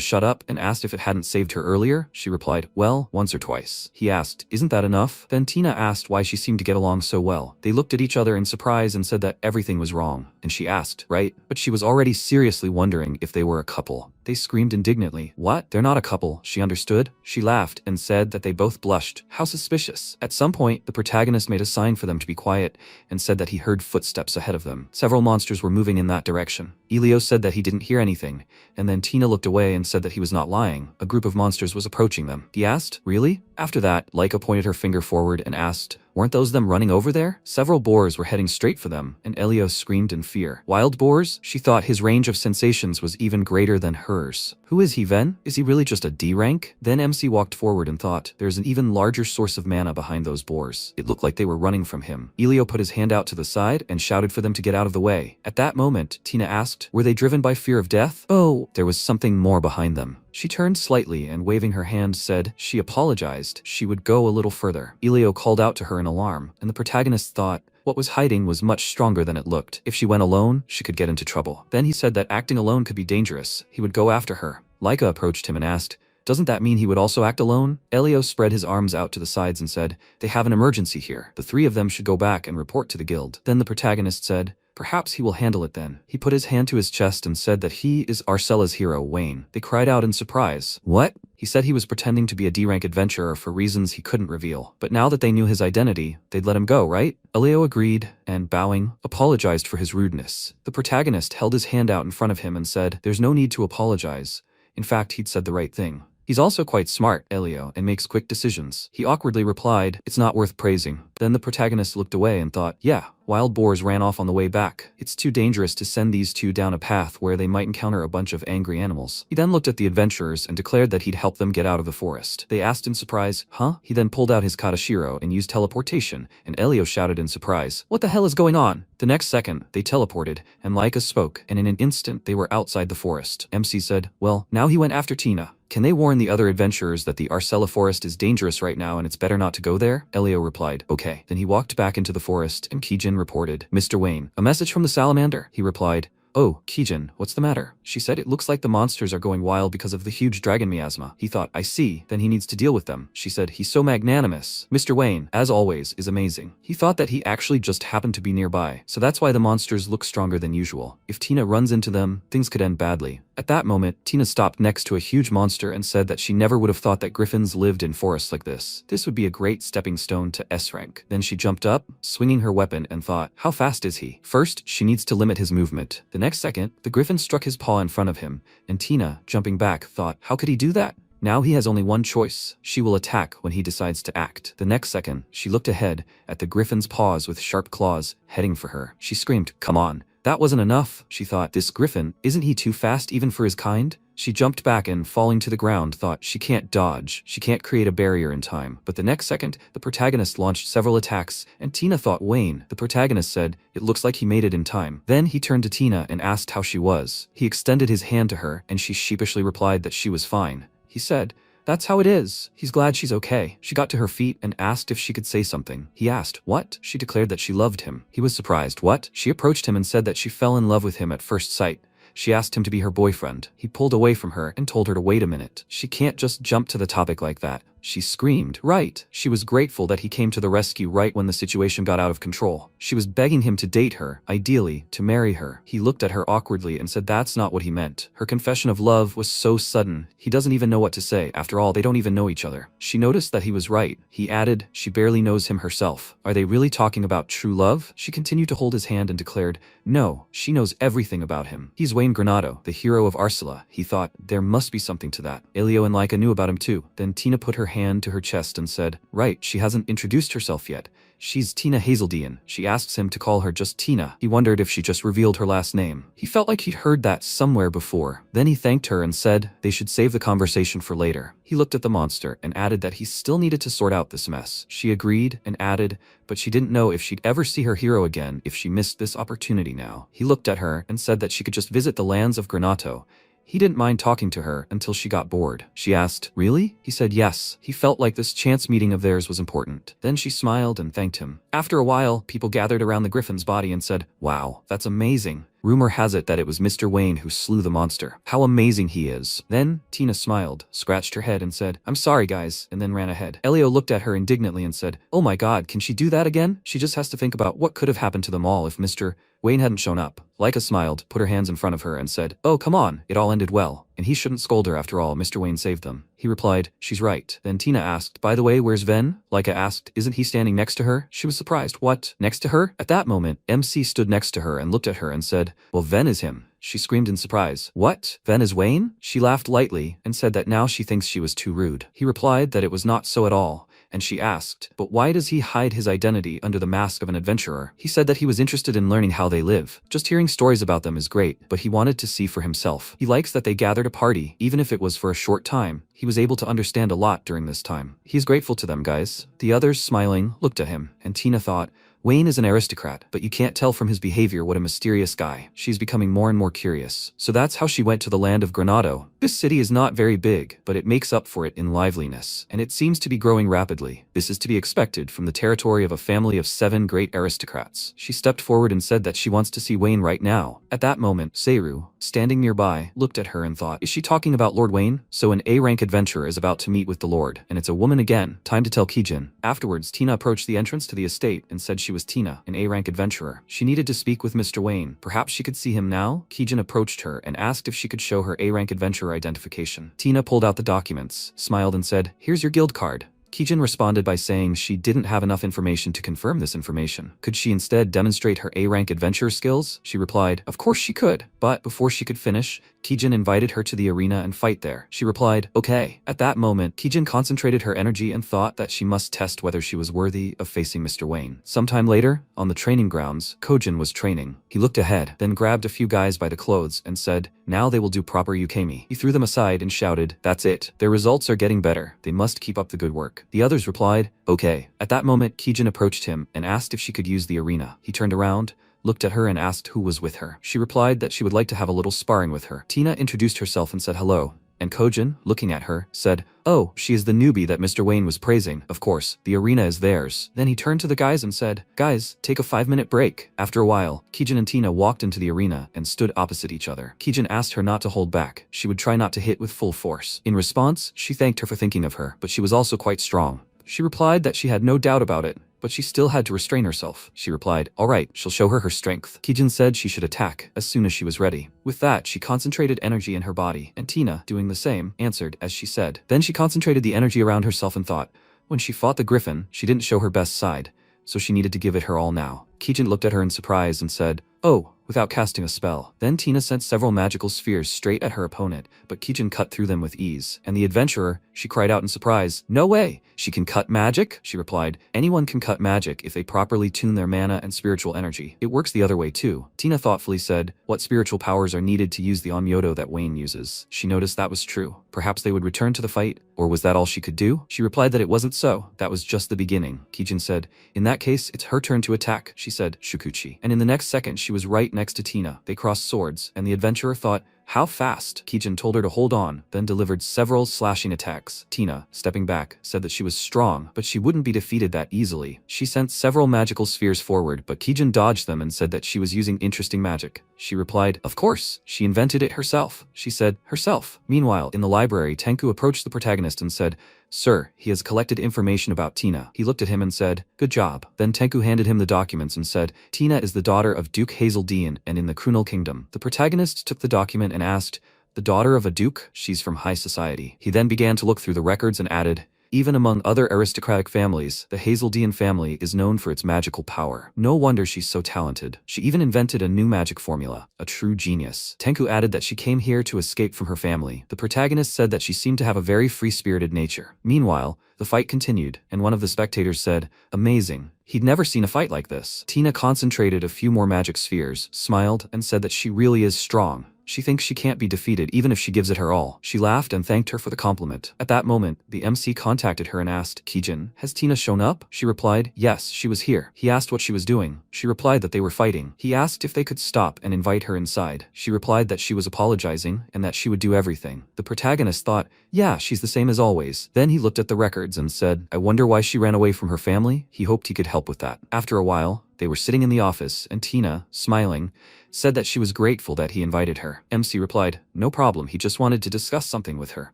shut up and asked if it hadn't saved her earlier. She replied, well, once or twice. He asked, isn't that enough? Then Tina asked why she seemed to get along so well. They looked at each other in surprise and said that everything was wrong. And she asked, right? But she was already seriously wondering if they were a couple. They screamed indignantly. What? They're not a couple. She understood. She laughed and said that they both blushed. How suspicious. At some point, the protagonist made a sign for them to be quiet and said that he heard footsteps ahead of them. Several monsters were moving in that direction. Elio said that he didn't hear anything, and then Tina looked away and said that he was not lying. A group of monsters was approaching them. He asked, really? After that, Laika pointed her finger forward and asked, weren't those them running over there? Several boars were heading straight for them, and Elio screamed in fear. Wild boars? She thought his range of sensations was even greater than hers. Who is he then? Is he really just a D rank? Then MC walked forward and thought, there's an even larger source of mana behind those boars. It looked like they were running from him. Elio put his hand out to the side and shouted for them to get out of the way. At that moment, Tina asked, were they driven by fear of death? Oh, there was something more behind them. She turned slightly and waving her hand said she apologized. She would go a little further. Elio called out to her in alarm, and the protagonist thought what was hiding was much stronger than it looked. If she went alone, she could get into trouble. Then he said that acting alone could be dangerous. He would go after her. Laika approached him and asked, doesn't that mean he would also act alone? Elio spread his arms out to the sides and said, they have an emergency here. The 3 of them should go back and report to the guild. Then the protagonist said, perhaps he will handle it then. He put his hand to his chest and said that he is Arcella's hero, Wayne. They cried out in surprise. What? He said he was pretending to be a D-rank adventurer for reasons he couldn't reveal. But now that they knew his identity, they'd let him go, right? Elio agreed and, bowing, apologized for his rudeness. The protagonist held his hand out in front of him and said, there's no need to apologize. In fact, he'd said the right thing. He's also quite smart, Elio, and makes quick decisions. He awkwardly replied, it's not worth praising. Then the protagonist looked away and thought, yeah, wild boars ran off on the way back. It's too dangerous to send these 2 down a path where they might encounter a bunch of angry animals. He then looked at the adventurers and declared that he'd help them get out of the forest. They asked in surprise, huh? He then pulled out his katashiro and used teleportation, and Elio shouted in surprise, what the hell is going on? The next second, they teleported, and Laika spoke, and in an instant they were outside the forest. MC said, well, now he went after Tina. Can they warn the other adventurers that the Arcella forest is dangerous right now and it's better not to go there? Elio replied, okay. Then he walked back into the forest and Kijin reported, Mr. Wayne, a message from the salamander. He replied, oh, Kijin, what's the matter? She said it looks like the monsters are going wild because of the huge dragon miasma. He thought, I see, then he needs to deal with them. She said, he's so magnanimous. Mr. Wayne, as always, is amazing. He thought that he actually just happened to be nearby, so that's why the monsters look stronger than usual. If Tina runs into them, things could end badly. At that moment, Tina stopped next to a huge monster and said that she never would have thought that griffins lived in forests like this. This would be a great stepping stone to S rank. Then she jumped up, swinging her weapon, and thought, how fast is he? First, she needs to limit his movement. The next second, the griffin struck his paw in front of him, and Tina, jumping back, thought, how could he do that? Now he has only one choice. She will attack when he decides to act. The next second, she looked ahead at the griffin's paws with sharp claws heading for her. She screamed, "Come on." That wasn't enough, she thought. This griffin, isn't he too fast even for his kind? She jumped back and, falling to the ground, thought she can't dodge, she can't create a barrier in time. But the next second, the protagonist launched several attacks, and Tina thought Wayne. The protagonist said, "It looks like he made it in time." Then he turned to Tina and asked how she was. He extended his hand to her, and she sheepishly replied that she was fine. He said, "That's how it is. He's glad she's okay." She got to her feet and asked if she could say something. He asked, "What?" She declared that she loved him. He was surprised. "What?" She approached him and said that she fell in love with him at first sight. She asked him to be her boyfriend. He pulled away from her and told her to wait a minute. She can't just jump to the topic like that. She screamed. Right. She was grateful that he came to the rescue right when the situation got out of control. She was begging him to date her, ideally, to marry her. He looked at her awkwardly and said that's not what he meant. Her confession of love was so sudden, he doesn't even know what to say. After all, they don't even know each other. She noticed that he was right. He added, she barely knows him herself. Are they really talking about true love? She continued to hold his hand and declared, no, she knows everything about him. He's Wayne Granado, the hero of Arsula. He thought, there must be something to that. Yahello and Laika knew about him too. Then Tina put her hand to her chest and said, right, she hasn't introduced herself yet. She's Tina Hazeldean. She asks him to call her just Tina. He wondered if she just revealed her last name. He felt like he'd heard that somewhere before. Then he thanked her and said they should save the conversation for later. He looked at the monster and added that he still needed to sort out this mess. She agreed and added, but she didn't know if she'd ever see her hero again if she missed this opportunity now. He looked at her and said that she could just visit the lands of Granato. He didn't mind talking to her until she got bored. She asked, really? He said yes. He felt like this chance meeting of theirs was important. Then she smiled and thanked him. After a while, people gathered around the griffin's body and said, wow, that's amazing. Rumor has it that it was Mr. Wayne who slew the monster. How amazing he is. Then, Tina smiled, scratched her head and said, I'm sorry guys, and then ran ahead. Yahello looked at her indignantly and said, oh my god, can she do that again? She just has to think about what could have happened to them all if Mr. Wayne hadn't shown up. Laika smiled, put her hands in front of her and said, oh come on, it all ended well. And he shouldn't scold her after all, Mr. Wayne saved them. He replied, she's right. Then Tina asked, by the way, where's Ven? Laika asked, isn't he standing next to her? She was surprised. What? Next to her? At that moment, MC stood next to her and looked at her and said, well, Ven is him. She screamed in surprise. What? Ven is Wayne? She laughed lightly and said that now she thinks she was too rude. He replied that it was not so at all. And she asked, but why does he hide his identity under the mask of an adventurer? He said that he was interested in learning how they live. Just hearing stories about them is great, but he wanted to see for himself. He likes that they gathered a party, even if it was for a short time. He was able to understand a lot during this time. He's grateful to them, guys. The others, smiling, looked at him, and Tina thought, Wayne is an aristocrat, but you can't tell from his behavior what a mysterious guy. She's becoming more and more curious. So that's how she went to the land of Granado. This city is not very big, but it makes up for it in liveliness, and it seems to be growing rapidly. This is to be expected from the territory of a family of 7 great aristocrats. She stepped forward and said that she wants to see Wayne right now. At that moment, Seiru, standing nearby, looked at her and thought, is she talking about Lord Wayne? So an A-rank adventurer is about to meet with the Lord, and it's a woman again. Time to tell Kijin. Afterwards, Tina approached the entrance to the estate and said she was Tina, an A-rank adventurer. She needed to speak with Mr. Wayne. Perhaps she could see him now? Kijin approached her and asked if she could show her A-rank adventurer identification. Tina pulled out the documents, smiled and said, here's your guild card. Kijin responded by saying she didn't have enough information to confirm this information. Could she instead demonstrate her A-rank adventurer skills? She replied, of course she could. But before she could finish, Kijin invited her to the arena and fight there. She replied, okay. At that moment, Kijin concentrated her energy and thought that she must test whether she was worthy of facing Mr. Wayne. Sometime later, on the training grounds, Kojin was training. He looked ahead, then grabbed a few guys by the clothes and said, now they will do proper Yukemi. He threw them aside and shouted, that's it. Their results are getting better. They must keep up the good work. The others replied, okay. At that moment, Kijin approached him and asked if she could use the arena. He turned around, looked at her and asked who was with her. She replied that she would like to have a little sparring with her. Tina introduced herself and said hello. And Kojin, looking at her, said, oh, she is the newbie that Mr. Wayne was praising. Of course, the arena is theirs. Then he turned to the guys and said, guys, take a 5-minute break. After a while, Kijin and Tina walked into the arena and stood opposite each other. Kijin asked her not to hold back. She would try not to hit with full force. In response, she thanked her for thinking of her, but she was also quite strong. She replied that she had no doubt about it, but she still had to restrain herself. She replied, all right, she'll show her strength. Kijin said she should attack as soon as she was ready. With that, she concentrated energy in her body, and Tina, doing the same, answered as she said. Then she concentrated the energy around herself and thought, when she fought the griffin, she didn't show her best side, so she needed to give it her all now. Kijin looked at her in surprise and said, oh, without casting a spell. Then Tina sent several magical spheres straight at her opponent, but Kijin cut through them with ease. And the adventurer, she cried out in surprise, "No way! She can cut magic?" She replied, "Anyone can cut magic if they properly tune their mana and spiritual energy. It works the other way too." Tina thoughtfully said, "What spiritual powers are needed to use the onmyoto that Wayne uses?" She noticed that was true. Perhaps they would return to the fight, or was that all she could do? She replied that it wasn't so, that was just the beginning. Kijin said, "In that case, it's her turn to attack," she said, "Shukuchi." And in the next second she was right next to Tina. They crossed swords, and the adventurer thought, "How fast?" Kijin told her to hold on, then delivered several slashing attacks. Tina, stepping back, said that she was strong, but she wouldn't be defeated that easily. She sent several magical spheres forward, but Kijin dodged them and said that she was using interesting magic. She replied, "Of course, she invented it herself." She said, "Herself." Meanwhile, in the library, Tenku approached the protagonist and said, "Sir, he has collected information about Tina." He looked at him and said, "Good job." Then Tenku handed him the documents and said, "Tina is the daughter of Duke Hazeldean and in the Krunal Kingdom." The protagonist took the document and asked, "The daughter of a duke? She's from high society." He then began to look through the records and added, "Even among other aristocratic families, the Hazeldean family is known for its magical power. No wonder she's so talented. She even invented a new magic formula. A true genius." Tenku added that she came here to escape from her family. The protagonist said that she seemed to have a very free-spirited nature. Meanwhile, the fight continued, and one of the spectators said, "Amazing. He'd never seen a fight like this." Tina concentrated a few more magic spheres, smiled, and said that she really is strong. She thinks she can't be defeated even if she gives it her all. She laughed and thanked her for the compliment. At that moment, the MC contacted her and asked, "Kijin, has Tina shown up?" She replied, "Yes, she was here." He asked what she was doing. She replied that they were fighting. He asked if they could stop and invite her inside. She replied that she was apologizing and that she would do everything. The protagonist thought, "Yeah, she's the same as always." Then he looked at the records and said, "I wonder why she ran away from her family." He hoped he could help with that. After a while, they were sitting in the office, and Tina, smiling, said that she was grateful that he invited her. MC replied, "No problem, he just wanted to discuss something with her."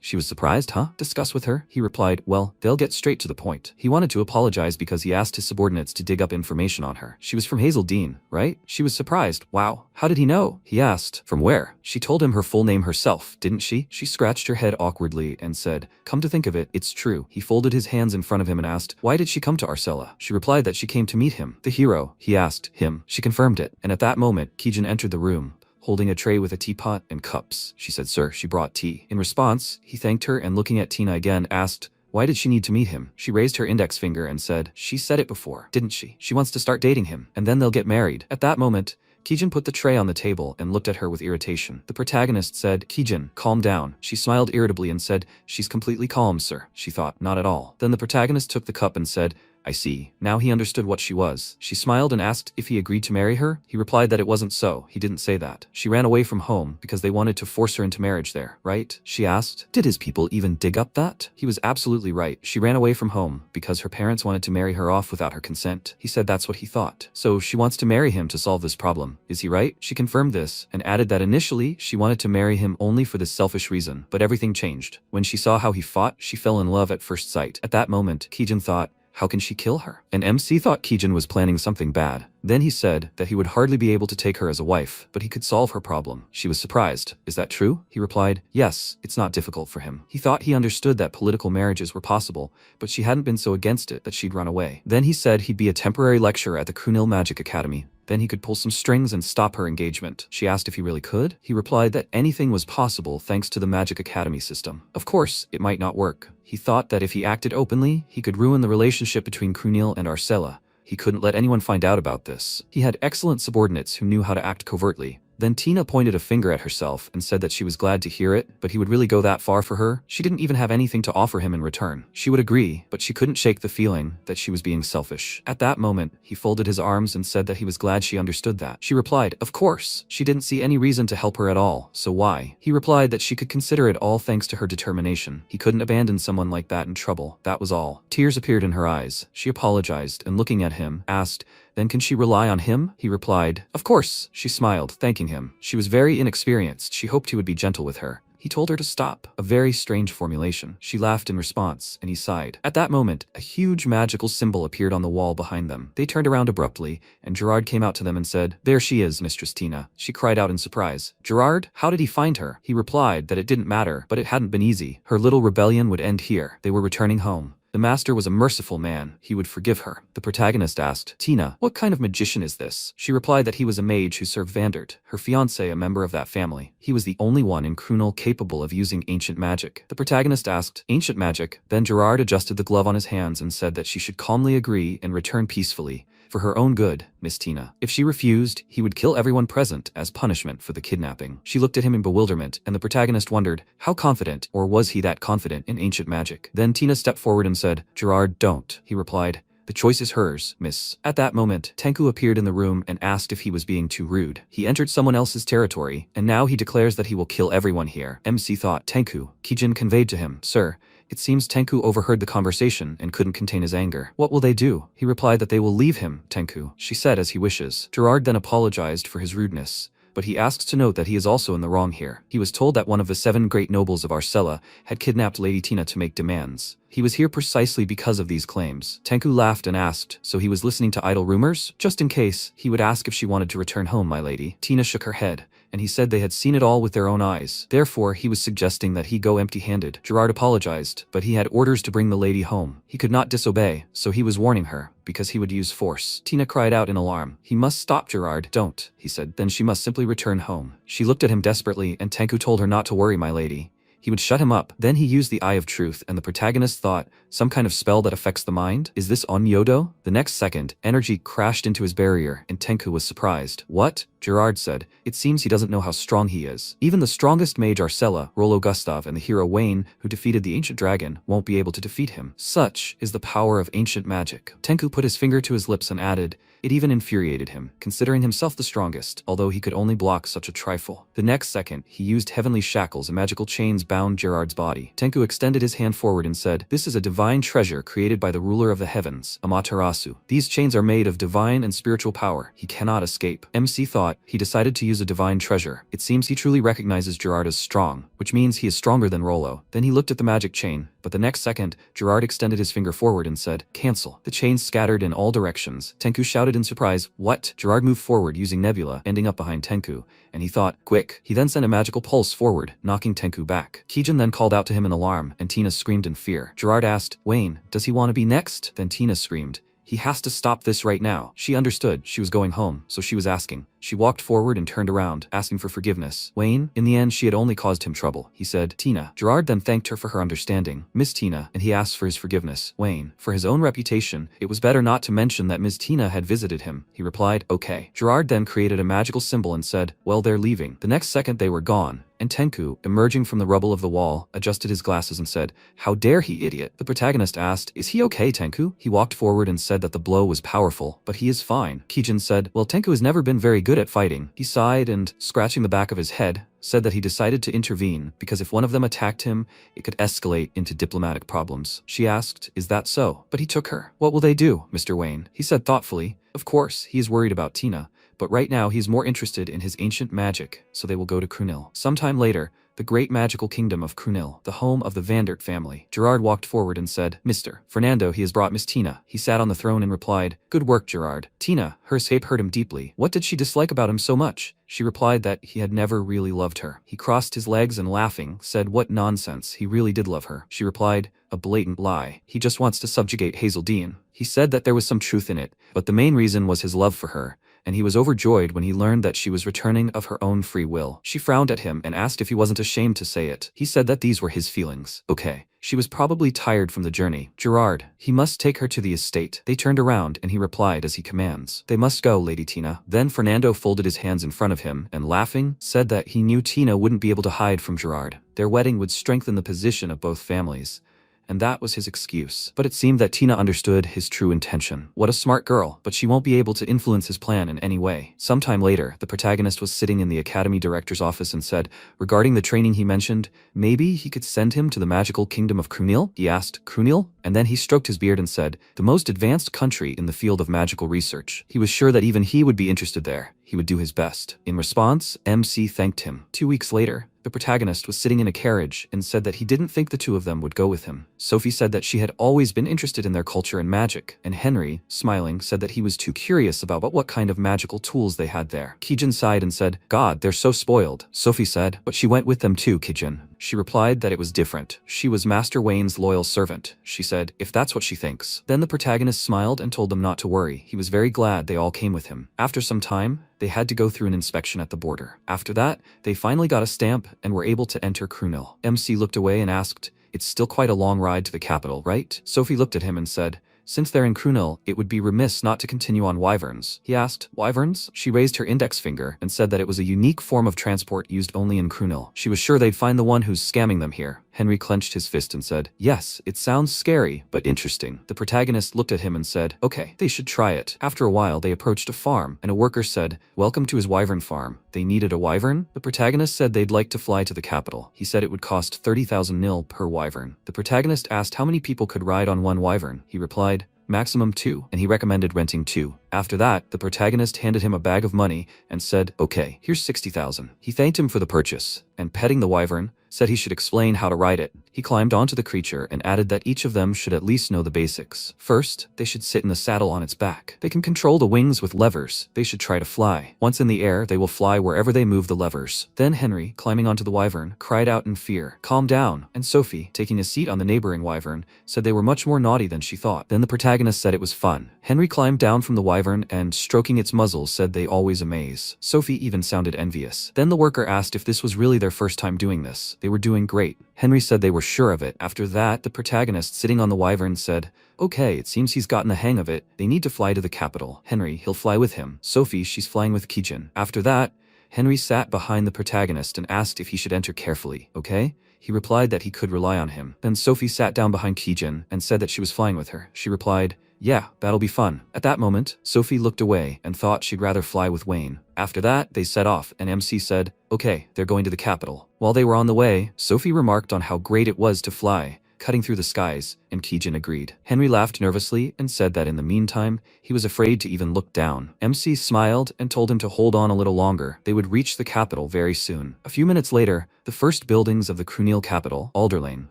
She was surprised, "Huh? Discuss with her?" He replied, "Well, they'll get straight to the point." He wanted to apologize because he asked his subordinates to dig up information on her. She was from Hazeldean, right? She was surprised. "Wow, how did he know?" He asked, "From where?" She told him her full name herself, didn't she? She scratched her head awkwardly and said, "Come to think of it, it's true." He folded his hands in front of him and asked, "Why did she come to Arcella?" She replied that she came to meet him. "The hero?" He asked. "Him." She confirmed it. And at that moment, Kijin entered the room, holding a tray with a teapot and cups. She said, "Sir, she brought tea." In response, he thanked her and looking at Tina again, asked, "Why did she need to meet him?" She raised her index finger and said, "She said it before, didn't she? She wants to start dating him, and then they'll get married." At that moment, Kijin put the tray on the table and looked at her with irritation. The protagonist said, "Kijin, calm down." She smiled irritably and said, "She's completely calm, sir." She thought, "Not at all." Then the protagonist took the cup and said, "I see." Now he understood what she was. She smiled and asked if he agreed to marry her. He replied that it wasn't so. He didn't say that. She ran away from home because they wanted to force her into marriage there, right? She asked. Did his people even dig up that? He was absolutely right. She ran away from home because her parents wanted to marry her off without her consent. He said that's what he thought. So she wants to marry him to solve this problem. Is he right? She confirmed this and added that initially she wanted to marry him only for this selfish reason, but everything changed. When she saw how he fought, she fell in love at first sight. At that moment, Kijin thought, how can she kill her? And MC thought Kijin was planning something bad. Then he said that he would hardly be able to take her as a wife, but he could solve her problem. She was surprised. "Is that true?" He replied, "Yes, it's not difficult for him." He thought he understood that political marriages were possible, but she hadn't been so against it that she'd run away. Then he said he'd be a temporary lecturer at the Krunil Magic Academy. Then he could pull some strings and stop her engagement. She asked if he really could. He replied that anything was possible thanks to the Magic Academy system. Of course, it might not work. He thought that if he acted openly, he could ruin the relationship between Krunil and Arcella. He couldn't let anyone find out about this. He had excellent subordinates who knew how to act covertly. Then Tina pointed a finger at herself and said that she was glad to hear it, but he would really go that far for her? She didn't even have anything to offer him in return. She would agree, but she couldn't shake the feeling that she was being selfish. At that moment, he folded his arms and said that he was glad she understood that. She replied, "Of course." She didn't see any reason to help her at all, so why? He replied that she could consider it all thanks to her determination. He couldn't abandon someone like that in trouble, that was all. Tears appeared in her eyes. She apologized and looking at him, asked, "Then can she rely on him?" He replied, "Of course." She smiled, thanking him. She was very inexperienced. She hoped he would be gentle with her. He told her to stop. A very strange formulation. She laughed in response, and he sighed. At that moment, a huge magical symbol appeared on the wall behind them. They turned around abruptly, and Gerard came out to them and said, "There she is, Mistress Tina." She cried out in surprise. "Gerard? How did he find her?" He replied that it didn't matter, but it hadn't been easy. Her little rebellion would end here. They were returning home. The master was a merciful man, he would forgive her. The protagonist asked, Tina, what kind of magician is this? She replied that he was a mage who served Vandert, her fiancé, a member of that family. He was the only one in Krunel capable of using ancient magic. The protagonist asked, ancient magic? Then Gerard adjusted the glove on his hands and said that she should calmly agree and return peacefully. For her own good, Miss Tina. If she refused, he would kill everyone present as punishment for the kidnapping. She looked at him in bewilderment, and the protagonist wondered, how confident, or was he that confident in ancient magic? Then Tina stepped forward and said, Gerard, don't. He replied, the choice is hers, miss. At that moment, Tenku appeared in the room and asked if he was being too rude. He entered someone else's territory, and now he declares that he will kill everyone here. MC thought, Tenku. Kijin conveyed to him, sir. It seems Tenku overheard the conversation and couldn't contain his anger. What will they do? He replied that they will leave him, Tenku. She said as he wishes. Gerard then apologized for his rudeness, but he asks to note that he is also in the wrong here. He was told that one of the 7 great nobles of Arcella had kidnapped Lady Tina to make demands. He was here precisely because of these claims. Tenku laughed and asked, so he was listening to idle rumors? Just in case, he would ask if she wanted to return home, my lady. Tina shook her head, and he said they had seen it all with their own eyes. Therefore, he was suggesting that he go empty-handed. Gerard apologized, but he had orders to bring the lady home. He could not disobey, so he was warning her, because he would use force. Tina cried out in alarm. He must stop, Gerard. Don't, he said. Then she must simply return home. She looked at him desperately, and Tenku told her not to worry, my lady. He would shut him up. Then he used the Eye of Truth, and the protagonist thought, some kind of spell that affects the mind? Is this Onmyodo? The next second, energy crashed into his barrier, and Tenku was surprised. What? Gerard said. It seems he doesn't know how strong he is. Even the strongest mage Arcella, Rollo Gustav, and the hero Wayne, who defeated the ancient dragon, won't be able to defeat him. Such is the power of ancient magic. Tenku put his finger to his lips and added, it even infuriated him, considering himself the strongest, although he could only block such a trifle. The next second, he used heavenly shackles and magical chains bound Gerard's body. Tenku extended his hand forward and said, this is a divine treasure created by the ruler of the heavens, Amaterasu. These chains are made of divine and spiritual power. He cannot escape. MC thought, he decided to use a divine treasure. It seems he truly recognizes Gerard as strong, which means he is stronger than Rollo. Then he looked at the magic chain, but the next second, Gerard extended his finger forward and said, cancel. The chains scattered in all directions. Tenku shouted in surprise, what? Gerard moved forward using Nebula, ending up behind Tenku, and he thought, quick. He then sent a magical pulse forward, knocking Tenku back. Kijin then called out to him in alarm, and Tina screamed in fear. Gerard asked, Wayne, does he want to be next? Then Tina screamed, he has to stop this right now. She understood she was going home, so she was asking. She walked forward and turned around, asking for forgiveness. Wayne, in the end she had only caused him trouble. He said, Tina. Gerard then thanked her for her understanding. Miss Tina, and he asked for his forgiveness. Wayne, for his own reputation, it was better not to mention that Miss Tina had visited him. He replied, okay. Gerard then created a magical symbol and said, well, they're leaving. The next second they were gone, and Tenku, emerging from the rubble of the wall, adjusted his glasses and said, how dare he, idiot? The protagonist asked, is he okay, Tenku? He walked forward and said that the blow was powerful, but he is fine. Kijin said, well, Tenku has never been very good at fighting. He sighed and, scratching the back of his head, said that he decided to intervene because if one of them attacked him, it could escalate into diplomatic problems. She asked, is that so? But he took her. What will they do, Mr. Wayne? He said thoughtfully, of course, he is worried about Tina, but right now he is more interested in his ancient magic, so they will go to Krunil. Sometime later, the great magical kingdom of Krunil, the home of the Vandert family. Gerard walked forward and said, Mr. Fernando, he has brought Miss Tina. He sat on the throne and replied, good work, Gerard. Tina, her escape hurt him deeply. What did she dislike about him so much? She replied that he had never really loved her. He crossed his legs and laughing, said what nonsense, he really did love her. She replied, a blatant lie. He just wants to subjugate Hazeldean. He said that there was some truth in it, but the main reason was his love for her, and he was overjoyed when he learned that she was returning of her own free will. She frowned at him and asked if he wasn't ashamed to say it. He said that these were his feelings. Okay. She was probably tired from the journey. Gerard, he must take her to the estate. They turned around and he replied as he commands. They must go, Lady Tina. Then Fernando folded his hands in front of him and laughing, said that he knew Tina wouldn't be able to hide from Gerard. Their wedding would strengthen the position of both families. And that was his excuse. But it seemed that Tina understood his true intention. What a smart girl, but she won't be able to influence his plan in any way. Sometime later, the protagonist was sitting in the academy director's office and said, regarding the training he mentioned, maybe he could send him to the magical kingdom of Krunil? He asked, Krunil? And then he stroked his beard and said, the most advanced country in the field of magical research. He was sure that even he would be interested there. He would do his best. In response, MC thanked him. 2 weeks later, The protagonist was sitting in a carriage and said that he didn't think the two of them would go with him. Sophie said that she had always been interested in their culture and magic, and Henry, smiling, said that he was too curious about what kind of magical tools they had there. Kijin sighed and said, "God, they're so spoiled." Sophie said, "But she went with them too, Kijin." She replied that it was different. She was Master Wayne's loyal servant. She said, "If that's what she thinks." Then the protagonist smiled and told them not to worry. He was very glad they all came with him. After some time, they had to go through an inspection at the border. After that, they finally got a stamp and were able to enter Krunil. MC looked away and asked, "It's still quite a long ride to the capital, right?" Sophie looked at him and said, "Since they're in Krunil, it would be remiss not to continue on wyverns." He asked, "Wyverns?" She raised her index finger and said that it was a unique form of transport used only in Krunil. She was sure they'd find the one who's scamming them here. Henry clenched his fist and said, "Yes, it sounds scary, but interesting." The protagonist looked at him and said, "Okay, they should try it." After a while, they approached a farm, and a worker said, "Welcome to his wyvern farm." They needed a wyvern? The protagonist said they'd like to fly to the capital. He said it would cost 30,000 nil per wyvern. The protagonist asked how many people could ride on one wyvern. He replied, "Maximum 2, and he recommended renting 2. After that, the protagonist handed him a bag of money and said, "Okay, here's 60,000. He thanked him for the purchase, and petting the wyvern, said he should explain how to ride it. He climbed onto the creature and added that each of them should at least know the basics. First, they should sit in the saddle on its back. They can control the wings with levers. They should try to fly. Once in the air, they will fly wherever they move the levers." Then Henry, climbing onto the wyvern, cried out in fear, "Calm down." And Sophie, taking a seat on the neighboring wyvern, said they were much more naughty than she thought. Then the protagonist said it was fun. Henry climbed down from the wyvern and, stroking its muzzle, said they always amaze. Sophie even sounded envious. Then the worker asked if this was really their first time doing this. They were doing great. Henry said they were sure of it. After that, the protagonist sitting on the wyvern said, "Okay, it seems he's gotten the hang of it. They need to fly to the capital. Henry, he'll fly with him. Sophie, she's flying with Kijin." After that, Henry sat behind the protagonist and asked if he should enter carefully, okay? He replied that he could rely on him. Then Sophie sat down behind Kijin and said that she was flying with her. She replied, "Yeah, that'll be fun." At that moment, Sophie looked away and thought she'd rather fly with Wayne. After that, they set off, and MC said, "Okay, they're going to the capital." While they were on the way, Sophie remarked on how great it was to fly, cutting through the skies, and Kijin agreed. Henry laughed nervously and said that in the meantime, he was afraid to even look down. MC smiled and told him to hold on a little longer. They would reach the capital very soon. A few minutes later, the first buildings of the Krunil capital, Alderlane,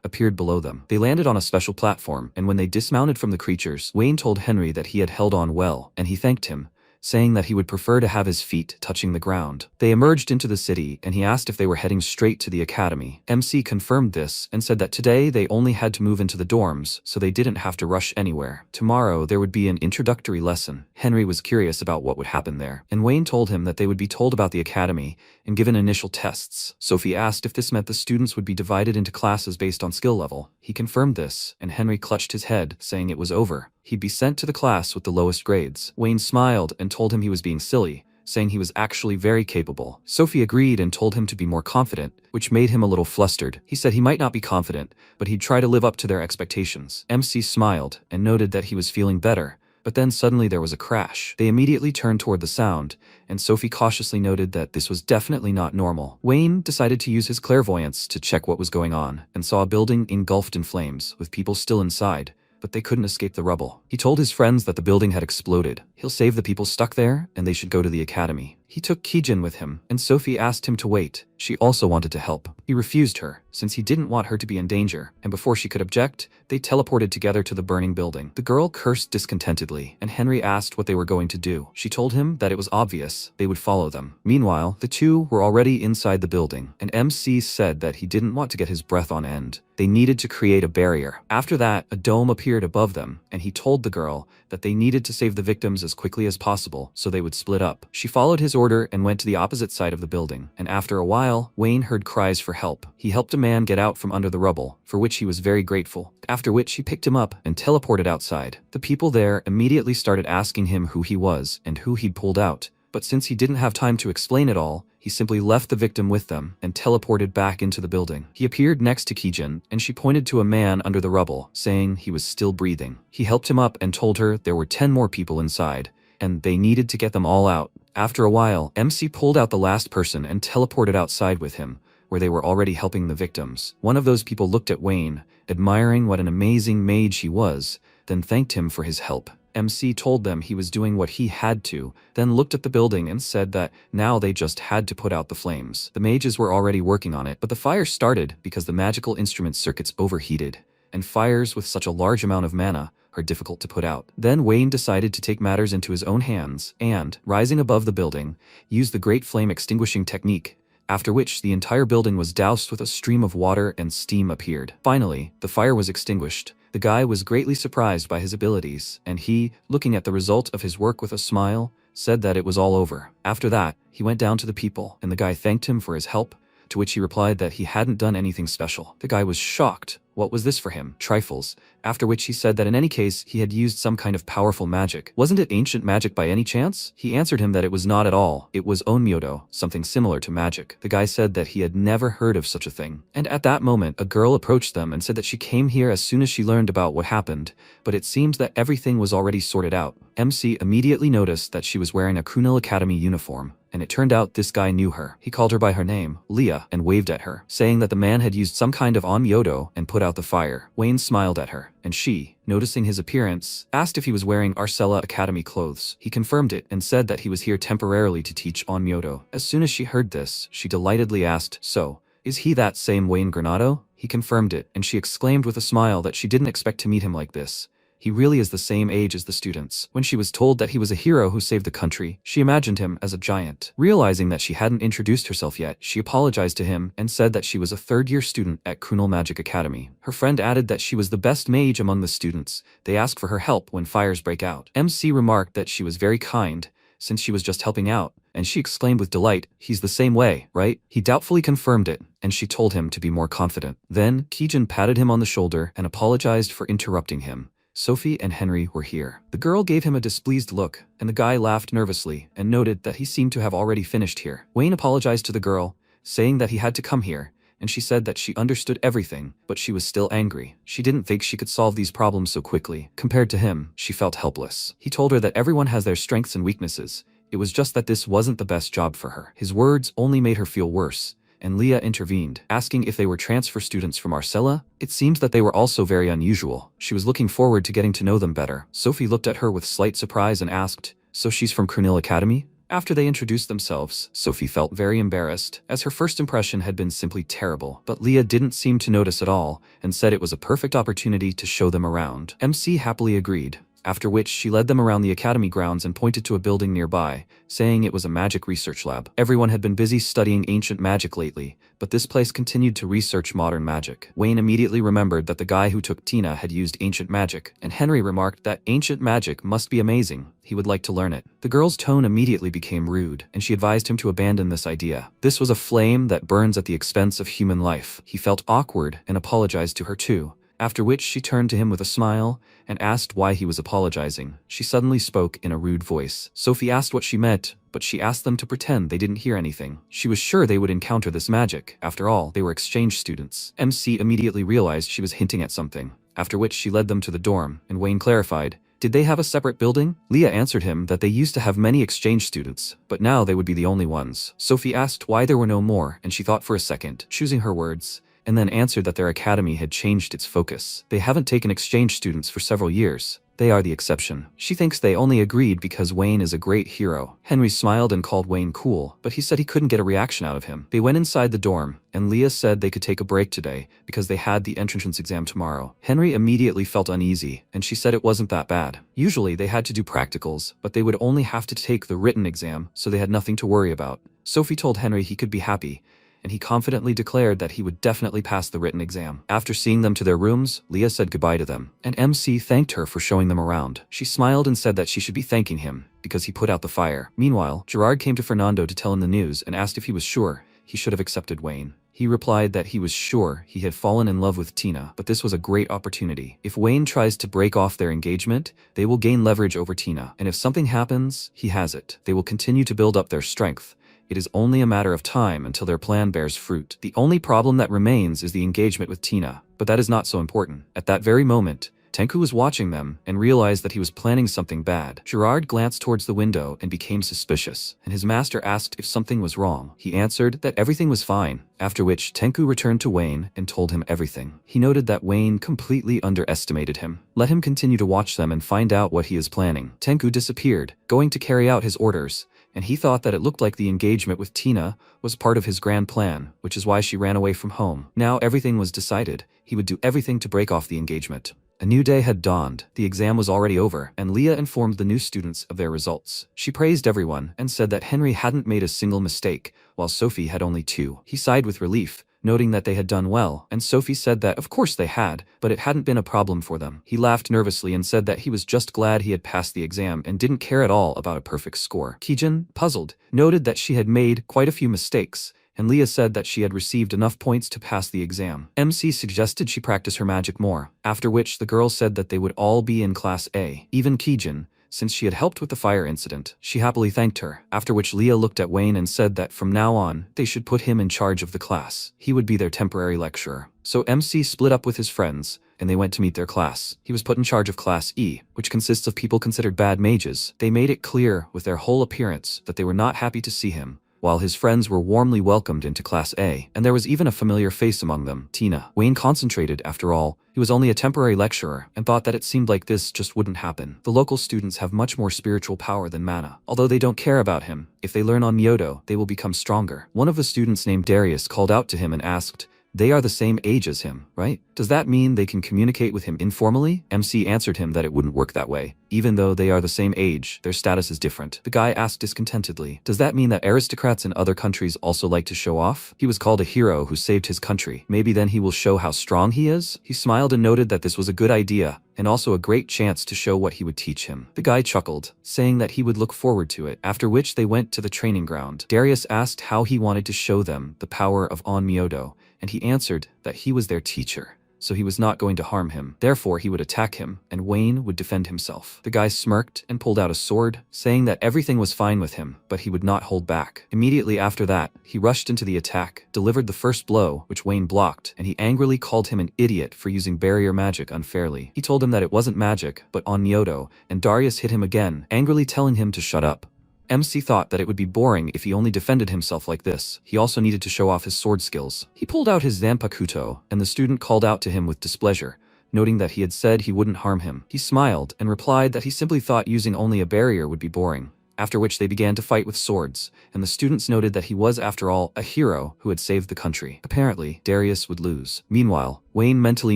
appeared below them. They landed on a special platform, and when they dismounted from the creatures, Wayne told Henry that he had held on well, and he thanked him, saying that he would prefer to have his feet touching the ground. They emerged into the city, and he asked if they were heading straight to the academy. MC confirmed this and said that today they only had to move into the dorms, so they didn't have to rush anywhere. Tomorrow there would be an introductory lesson. Henry was curious about what would happen there, and Wayne told him that they would be told about the academy and given initial tests. Sophie asked if this meant the students would be divided into classes based on skill level. He confirmed this, and Henry clutched his head, saying it was over. He'd be sent to the class with the lowest grades. Wayne smiled and told him he was being silly, saying he was actually very capable. Sophie agreed and told him to be more confident, which made him a little flustered. He said he might not be confident, but he'd try to live up to their expectations. MC smiled and noted that he was feeling better, but then suddenly there was a crash. They immediately turned toward the sound, and Sophie cautiously noted that this was definitely not normal. Wayne decided to use his clairvoyance to check what was going on, and saw a building engulfed in flames, with people still inside, but they couldn't escape the rubble. He told his friends that the building had exploded. He'll save the people stuck there, and they should go to the academy. He took Kijin with him, and Sophie asked him to wait. She also wanted to help. He refused her, since he didn't want her to be in danger, and before she could object, they teleported together to the burning building. The girl cursed discontentedly, and Henry asked what they were going to do. She told him that it was obvious they would follow them. Meanwhile, the two were already inside the building, and MC said that he didn't want to get his breath on end. They needed to create a barrier. After that, a dome appeared above them, and he told the girl that they needed to save the victims as quickly as possible so they would split up. She followed his order and went to the opposite side of the building, and after a while, Wayne heard cries for help. He helped a man get out from under the rubble, for which he was very grateful, after which he picked him up and teleported outside. The people there immediately started asking him who he was and who he'd pulled out, but since he didn't have time to explain it all, he simply left the victim with them and teleported back into the building. He appeared next to Kijin, and she pointed to a man under the rubble, saying he was still breathing. He helped him up and told her there were 10 more people inside, and they needed to get them all out. After a while, MC pulled out the last person and teleported outside with him, where they were already helping the victims. One of those people looked at Wayne, admiring what an amazing mage he was, then thanked him for his help. MC told them he was doing what he had to, then looked at the building and said that now they just had to put out the flames. The mages were already working on it, but the fire started because the magical instrument circuits overheated, and fires with such a large amount of mana are difficult to put out. Then Wayne decided to take matters into his own hands and, rising above the building, used the great flame extinguishing technique, after which the entire building was doused with a stream of water and steam appeared. Finally, the fire was extinguished. The guy was greatly surprised by his abilities, and he, looking at the result of his work with a smile, said that it was all over. After that, he went down to the people, and the guy thanked him for his help, to which he replied that he hadn't done anything special. The guy was shocked. What was this for him? Trifles. After which he said that in any case, he had used some kind of powerful magic. Wasn't it ancient magic by any chance? He answered him that it was not at all. It was onmyoto, something similar to magic. The guy said that he had never heard of such a thing. And at that moment, a girl approached them and said that she came here as soon as she learned about what happened, but it seems that everything was already sorted out. MC immediately noticed that she was wearing a Kunal Academy uniform, and it turned out this guy knew her. He called her by her name, Leah, and waved at her, saying that the man had used some kind of onmyoto and put out the fire. Wayne smiled at her, and she, noticing his appearance, asked if he was wearing Arcella Academy clothes. He confirmed it and said that he was here temporarily to teach onmyoto. As soon as she heard this, she delightedly asked, "So, is he that same Wayne Granado?" He confirmed it, and she exclaimed with a smile that she didn't expect to meet him like this. He really is the same age as the students. When she was told that he was a hero who saved the country, she imagined him as a giant. Realizing that she hadn't introduced herself yet, she apologized to him and said that she was a third-year student at Kunal Magic Academy. Her friend added that she was the best mage among the students. They asked for her help when fires break out. MC remarked that she was very kind, since she was just helping out, and she exclaimed with delight, "He's the same way, right?" He doubtfully confirmed it, and she told him to be more confident. Then, Kijin patted him on the shoulder and apologized for interrupting him. Sophie and Henry were here. The girl gave him a displeased look, and the guy laughed nervously and noted that he seemed to have already finished here. Wayne apologized to the girl, saying that he had to come here, and she said that she understood everything, but she was still angry. She didn't think she could solve these problems so quickly. Compared to him, she felt helpless. He told her that everyone has their strengths and weaknesses. It was just that this wasn't the best job for her. His words only made her feel worse, and Leah intervened, asking if they were transfer students from Arcella. It seems that they were also very unusual. She was looking forward to getting to know them better. Sophie looked at her with slight surprise and asked, "So she's from Kunal Academy?" After they introduced themselves, Sophie felt very embarrassed, as her first impression had been simply terrible. But Leah didn't seem to notice at all, and said it was a perfect opportunity to show them around. MC happily agreed, after which she led them around the academy grounds and pointed to a building nearby, saying it was a magic research lab. Everyone had been busy studying ancient magic lately, but this place continued to research modern magic. Wayne immediately remembered that the guy who took Tina had used ancient magic, and Henry remarked that ancient magic must be amazing. He would like to learn it. The girl's tone immediately became rude, and she advised him to abandon this idea. This was a flame that burns at the expense of human life. He felt awkward and apologized to her too, after which she turned to him with a smile and asked why he was apologizing. She suddenly spoke in a rude voice. Sophie asked what she meant, but she asked them to pretend they didn't hear anything. She was sure they would encounter this magic. After all, they were exchange students. MC immediately realized she was hinting at something, after which she led them to the dorm, and Wayne clarified, "Did they have a separate building?" Leah answered him that they used to have many exchange students, but now they would be the only ones. Sophie asked why there were no more, and she thought for a second, choosing her words, and then answered that their academy had changed its focus. They haven't taken exchange students for several years. They are the exception. She thinks they only agreed because Wayne is a great hero. Henry smiled and called Wayne cool, but he said he couldn't get a reaction out of him. They went inside the dorm, and Leah said they could take a break today because they had the entrance exam tomorrow. Henry immediately felt uneasy, and she said it wasn't that bad. Usually they had to do practicals, but they would only have to take the written exam, so they had nothing to worry about. Sophie told Henry he could be happy, and he confidently declared that he would definitely pass the written exam. After seeing them to their rooms, Leah said goodbye to them, and MC thanked her for showing them around. She smiled and said that she should be thanking him, because he put out the fire. Meanwhile, Gerard came to Fernando to tell him the news and asked if he was sure he should have accepted Wayne. He replied that he was sure he had fallen in love with Tina, but this was a great opportunity. If Wayne tries to break off their engagement, they will gain leverage over Tina, and if something happens, he has it. They will continue to build up their strength. It is only a matter of time until their plan bears fruit. The only problem that remains is the engagement with Tina, but that is not so important. At that very moment, Tenku was watching them and realized that he was planning something bad. Gerard glanced towards the window and became suspicious, and his master asked if something was wrong. He answered that everything was fine, after which Tenku returned to Wayne and told him everything. He noted that Wayne completely underestimated him. Let him continue to watch them and find out what he is planning. Tenku disappeared, going to carry out his orders, and he thought that it looked like the engagement with Tina was part of his grand plan, which is why she ran away from home. Now everything was decided. He would do everything to break off the engagement. A new day had dawned. The exam was already over, and Leah informed the new students of their results. She praised everyone and said that Henry hadn't made a single mistake, while Sophie had only 2. He sighed with relief, noting that they had done well, and Sophie said that of course they had, but it hadn't been a problem for them. He laughed nervously and said that he was just glad he had passed the exam and didn't care at all about a perfect score. Kijin, puzzled, noted that she had made quite a few mistakes, and Leah said that she had received enough points to pass the exam. MC suggested she practice her magic more, after which the girls said that they would all be in Class A. Even Kijin, since she had helped with the fire incident. She happily thanked her, after which Leah looked at Wayne and said that from now on, they should put him in charge of the class. He would be their temporary lecturer. So MC split up with his friends, and they went to meet their class. He was put in charge of Class E, which consists of people considered bad mages. They made it clear with their whole appearance that they were not happy to see him, while his friends were warmly welcomed into Class A, and there was even a familiar face among them, Tina. Wayne concentrated, after all. He was only a temporary lecturer, and thought that it seemed like this just wouldn't happen. The local students have much more spiritual power than mana. Although they don't care about him, if they learn on Myoto, they will become stronger. One of the students named Darius called out to him and asked, "They are the same age as him, right? Does that mean they can communicate with him informally?" MC answered him that it wouldn't work that way. Even though they are the same age, their status is different. The guy asked discontentedly, "Does that mean that aristocrats in other countries also like to show off? He was called a hero who saved his country. Maybe then he will show how strong he is?" He smiled and noted that this was a good idea, and also a great chance to show what he would teach him. The guy chuckled, saying that he would look forward to it, after which they went to the training ground. Darius asked how he wanted to show them the power of On Myoto, and he answered that he was their teacher, so he was not going to harm him. Therefore, he would attack him, and Wayne would defend himself. The guy smirked and pulled out a sword, saying that everything was fine with him, but he would not hold back. Immediately after that, he rushed into the attack, delivered the first blow, which Wayne blocked, and he angrily called him an idiot for using barrier magic unfairly. He told him that it wasn't magic, but on Myoto, and Darius hit him again, angrily telling him to shut up. MC thought that it would be boring if he only defended himself like this. He also needed to show off his sword skills. He pulled out his Zanpakuto, and the student called out to him with displeasure, noting that he had said he wouldn't harm him. He smiled and replied that he simply thought using only a barrier would be boring, after which they began to fight with swords, and the students noted that he was, after all, a hero who had saved the country. Apparently, Darius would lose. Meanwhile, Wayne mentally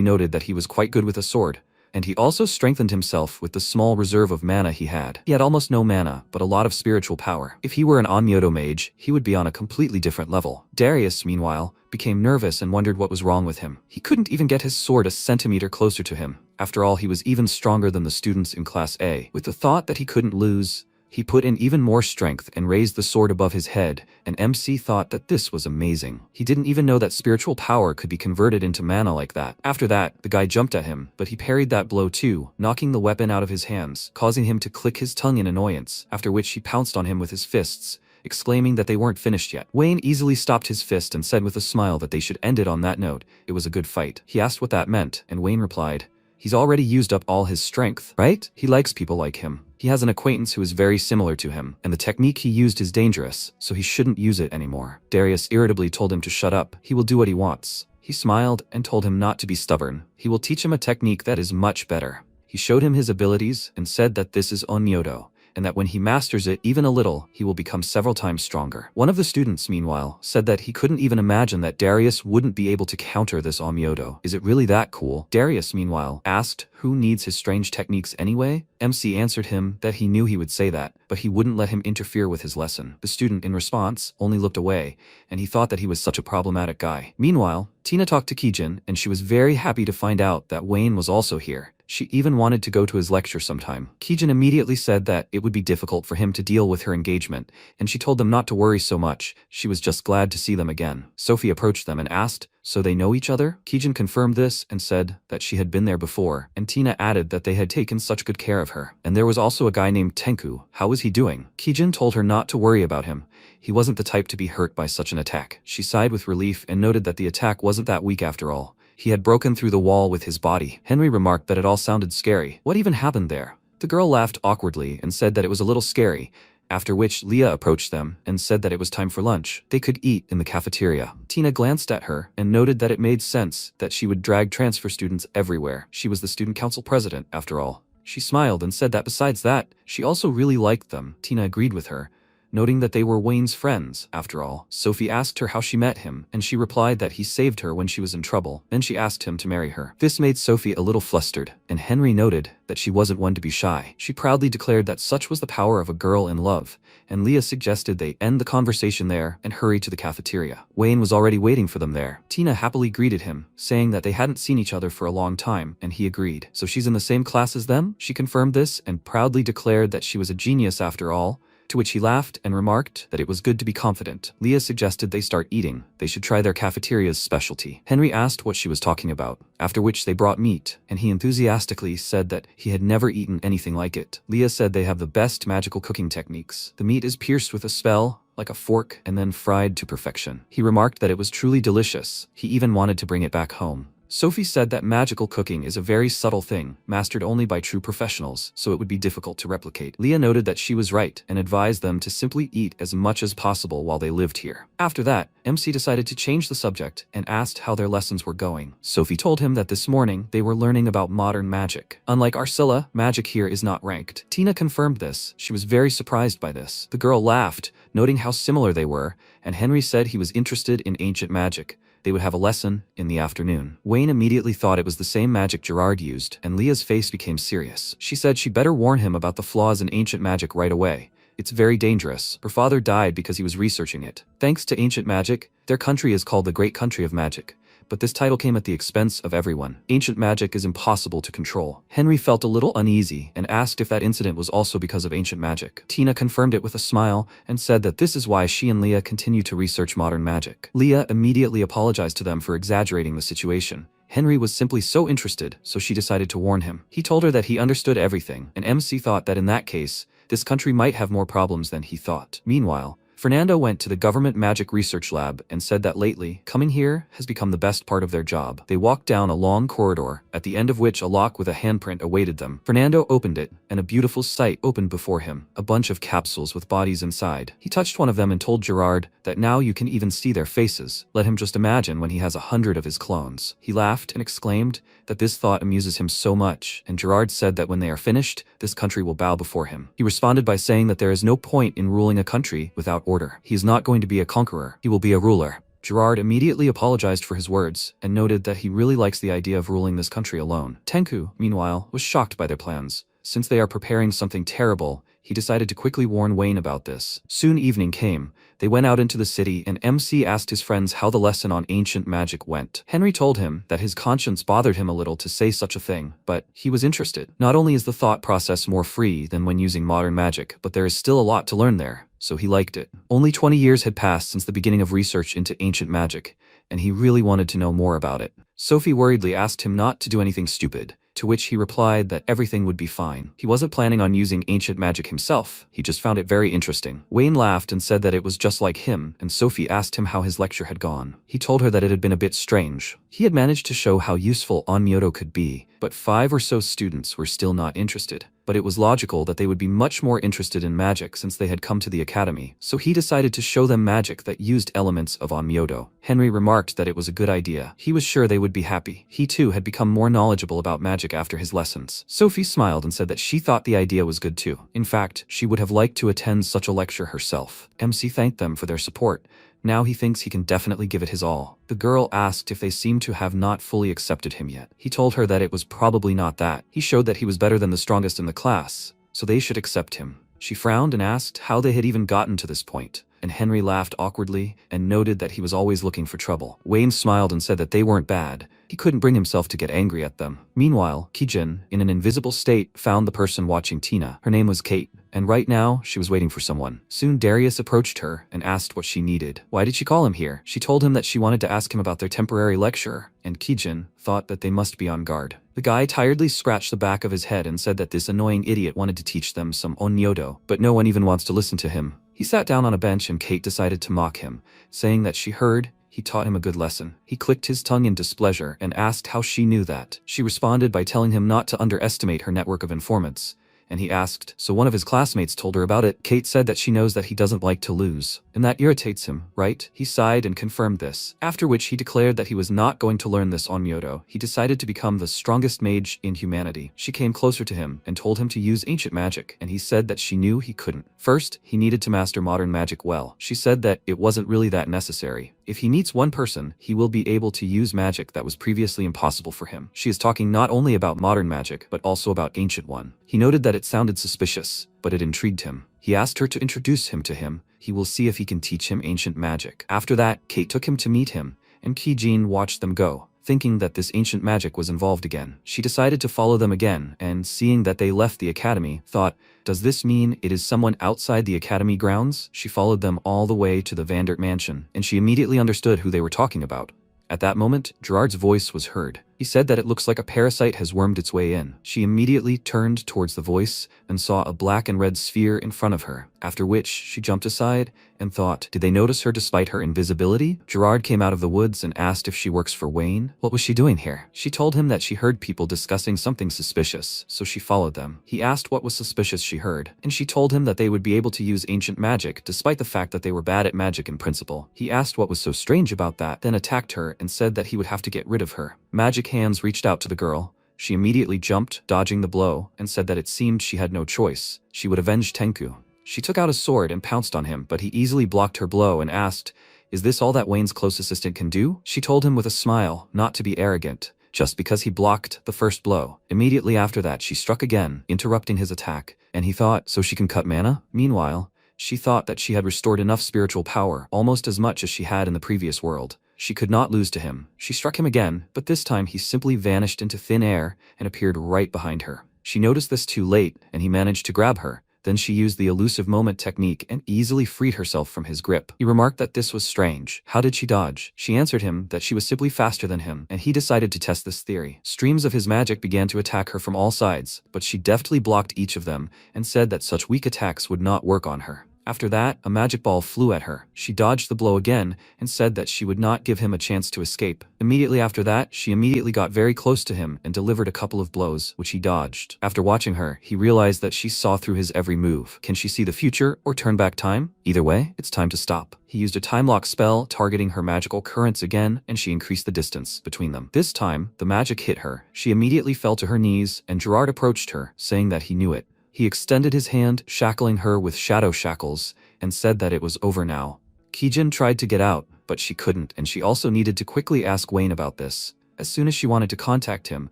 noted that he was quite good with a sword, and he also strengthened himself with the small reserve of mana he had. He had almost no mana, but a lot of spiritual power. If he were an Onmyoto mage, he would be on a completely different level. Darius, meanwhile, became nervous and wondered what was wrong with him. He couldn't even get his sword a centimeter closer to him. After all, he was even stronger than the students in Class A. With the thought that he couldn't lose, he put in even more strength and raised the sword above his head, and MC thought that this was amazing. He didn't even know that spiritual power could be converted into mana like that. After that, the guy jumped at him, but he parried that blow too, knocking the weapon out of his hands, causing him to click his tongue in annoyance, after which he pounced on him with his fists, exclaiming that they weren't finished yet. Wayne easily stopped his fist and said with a smile that they should end it on that note. It was a good fight. He asked what that meant, and Wayne replied, "He's already used up all his strength, right? He likes people like him. He has an acquaintance who is very similar to him, and the technique he used is dangerous, so he shouldn't use it anymore." Darius irritably told him to shut up. He will do what he wants. He smiled and told him not to be stubborn. He will teach him a technique that is much better. He showed him his abilities and said that this is Onmyoto, and that when he masters it even a little, he will become several times stronger. One of the students, meanwhile, said that he couldn't even imagine that Darius wouldn't be able to counter this Onmyoto. Is it really that cool? Darius, meanwhile, asked who needs his strange techniques anyway? MC answered him that he knew he would say that, but he wouldn't let him interfere with his lesson. The student, in response, only looked away, and he thought that he was such a problematic guy. Meanwhile, Tina talked to Kijin, and she was very happy to find out that Wayne was also here. She even wanted to go to his lecture sometime. Kijin immediately said that it would be difficult for him to deal with her engagement, and she told them not to worry so much. She was just glad to see them again. Sophie approached them and asked, "So they know each other?" Kijin confirmed this and said that she had been there before, and Tina added that they had taken such good care of her. And there was also a guy named Tenku. How was he doing? Kijin told her not to worry about him. He wasn't the type to be hurt by such an attack. She sighed with relief and noted that the attack wasn't that weak after all. He had broken through the wall with his body. Henry remarked that it all sounded scary. What even happened there? The girl laughed awkwardly and said that it was a little scary, after which Leah approached them and said that it was time for lunch. They could eat in the cafeteria. Tina glanced at her and noted that it made sense that she would drag transfer students everywhere. She was the student council president, after all. She smiled and said that besides that, she also really liked them. Tina agreed with her, noting that they were Wayne's friends, after all. Sophie asked her how she met him, and she replied that he saved her when she was in trouble. Then she asked him to marry her. This made Sophie a little flustered, and Henry noted that she wasn't one to be shy. She proudly declared that such was the power of a girl in love, and Leah suggested they end the conversation there and hurry to the cafeteria. Wayne was already waiting for them there. Tina happily greeted him, saying that they hadn't seen each other for a long time, and he agreed. So she's in the same class as them? She confirmed this and proudly declared that she was a genius after all, to which he laughed and remarked that it was good to be confident. Leah suggested they start eating. They should try their cafeteria's specialty. Henry asked what she was talking about, after which they brought meat, and he enthusiastically said that he had never eaten anything like it. Leah said they have the best magical cooking techniques. The meat is pierced with a spell, like a fork, and then fried to perfection. He remarked that it was truly delicious. He even wanted to bring it back home. Sophie said that magical cooking is a very subtle thing, mastered only by true professionals, so it would be difficult to replicate. Leah noted that she was right and advised them to simply eat as much as possible while they lived here. After that, MC decided to change the subject and asked how their lessons were going. Sophie told him that this morning they were learning about modern magic. Unlike Arcilla, magic here is not ranked. Tina confirmed this. She was very surprised by this. The girl laughed, noting how similar they were, and Henry said he was interested in ancient magic. They would have a lesson in the afternoon. Wayne immediately thought it was the same magic Gerard used, and Leah's face became serious. She said she'd better warn him about the flaws in ancient magic right away. It's very dangerous. Her father died because he was researching it. Thanks to ancient magic, their country is called the Great Country of Magic. But this title came at the expense of everyone. Ancient magic is impossible to control. Henry felt a little uneasy and asked if that incident was also because of ancient magic. Tina confirmed it with a smile and said that this is why she and Leah continue to research modern magic. Leah immediately apologized to them for exaggerating the situation. Henry was simply so interested, so she decided to warn him. He told her that he understood everything, and MC thought that in that case, this country might have more problems than he thought. Meanwhile, Fernando went to the government magic research lab and said that lately, coming here has become the best part of their job. They walked down a long corridor, at the end of which a lock with a handprint awaited them. Fernando opened it, and a beautiful sight opened before him, a bunch of capsules with bodies inside. He touched one of them and told Gerard that now you can even see their faces. Let him just imagine when he has 100 of his clones. He laughed and exclaimed that this thought amuses him so much, and Gerard said that when they are finished, this country will bow before him. He responded by saying that there is no point in ruling a country without order. He is not going to be a conqueror. He will be a ruler. Gerard immediately apologized for his words and noted that he really likes the idea of ruling this country alone. Tenku, meanwhile, was shocked by their plans. Since they are preparing something terrible, he decided to quickly warn Wayne about this. Soon evening came. They went out into the city and MC asked his friends how the lesson on ancient magic went. Henry told him that his conscience bothered him a little to say such a thing, but he was interested. Not only is the thought process more free than when using modern magic, but there is still a lot to learn there, so he liked it. Only 20 years had passed since the beginning of research into ancient magic, and he really wanted to know more about it. Sophie worriedly asked him not to do anything stupid, to which he replied that everything would be fine. He wasn't planning on using ancient magic himself, he just found it very interesting. Wayne laughed and said that it was just like him, and Sophie asked him how his lecture had gone. He told her that it had been a bit strange. He had managed to show how useful onmyoto could be, but 5 or so students were still not interested. But it was logical that they would be much more interested in magic since they had come to the academy, so he decided to show them magic that used elements of onmyoto. Henry remarked that it was a good idea. He was sure they would be happy. He too had become more knowledgeable about magic after his lessons. Sophie smiled and said that she thought the idea was good too. In fact, she would have liked to attend such a lecture herself. MC thanked them for their support. Now he thinks he can definitely give it his all. The girl asked if they seemed to have not fully accepted him yet. He told her that it was probably not that. He showed that he was better than the strongest in the class, so they should accept him. She frowned and asked how they had even gotten to this point, and Henry laughed awkwardly and noted that he was always looking for trouble. Wayne smiled and said that they weren't bad. He couldn't bring himself to get angry at them. Meanwhile, Kijin, in an invisible state, found the person watching Tina. Her name was Kate, and right now, she was waiting for someone. Soon Darius approached her and asked what she needed. Why did she call him here? She told him that she wanted to ask him about their temporary lecturer, and Kijin thought that they must be on guard. The guy tiredly scratched the back of his head and said that this annoying idiot wanted to teach them some onmyoto, but no one even wants to listen to him. He sat down on a bench and Kate decided to mock him, saying that she heard he taught him a good lesson. He clicked his tongue in displeasure and asked how she knew that. She responded by telling him not to underestimate her network of informants. And he asked, so one of his classmates told her about it. Kate said that she knows that he doesn't like to lose. And that irritates him, right? He sighed and confirmed this. After which he declared that he was not going to learn this on Myoto. He decided to become the strongest mage in humanity. She came closer to him and told him to use ancient magic, and he said that she knew he couldn't. First, he needed to master modern magic well. She said that it wasn't really that necessary. If he meets one person, he will be able to use magic that was previously impossible for him. She is talking not only about modern magic, but also about ancient one. He noted that it sounded suspicious, but it intrigued him. He asked her to introduce him to him. He will see if he can teach him ancient magic. After that, Kate took him to meet him, and Kijin watched them go. Thinking that this ancient magic was involved again. She decided to follow them again, and seeing that they left the academy, thought, does this mean it is someone outside the academy grounds? She followed them all the way to the Vandert mansion, and she immediately understood who they were talking about. At that moment, Gerard's voice was heard. He said that it looks like a parasite has wormed its way in. She immediately turned towards the voice and saw a black and red sphere in front of her, after which she jumped aside and thought, did they notice her despite her invisibility? Gerard came out of the woods and asked if she works for Wayne. What was she doing here? She told him that she heard people discussing something suspicious, so she followed them. He asked what was suspicious she heard, and she told him that they would be able to use ancient magic despite the fact that they were bad at magic in principle. He asked what was so strange about that, then attacked her and said that he would have to get rid of her. Magic hands reached out to the girl. She immediately jumped, dodging the blow, and said that it seemed she had no choice. She would avenge Tenku. She took out a sword and pounced on him, but he easily blocked her blow and asked, is this all that Wayne's close assistant can do? She told him with a smile not to be arrogant, just because he blocked the first blow. Immediately after that, she struck again, interrupting his attack, and he thought, so she can cut mana? Meanwhile, she thought that she had restored enough spiritual power, almost as much as she had in the previous world. She could not lose to him. She struck him again, but this time he simply vanished into thin air and appeared right behind her. She noticed this too late, and he managed to grab her. Then she used the elusive moment technique and easily freed herself from his grip. He remarked that this was strange. How did she dodge? She answered him that she was simply faster than him, and he decided to test this theory. Streams of his magic began to attack her from all sides, but she deftly blocked each of them and said that such weak attacks would not work on her. After that, a magic ball flew at her. She dodged the blow again and said that she would not give him a chance to escape. Immediately after that, she immediately got very close to him and delivered a couple of blows, which he dodged. After watching her, he realized that she saw through his every move. Can she see the future or turn back time? Either way, it's time to stop. He used a time lock spell, targeting her magical currents again, and she increased the distance between them. This time, the magic hit her. She immediately fell to her knees, and Gerard approached her, saying that he knew it. He extended his hand, shackling her with shadow shackles, and said that it was over now. Kijin tried to get out, but she couldn't, and she also needed to quickly ask Wayne about this. As soon as she wanted to contact him,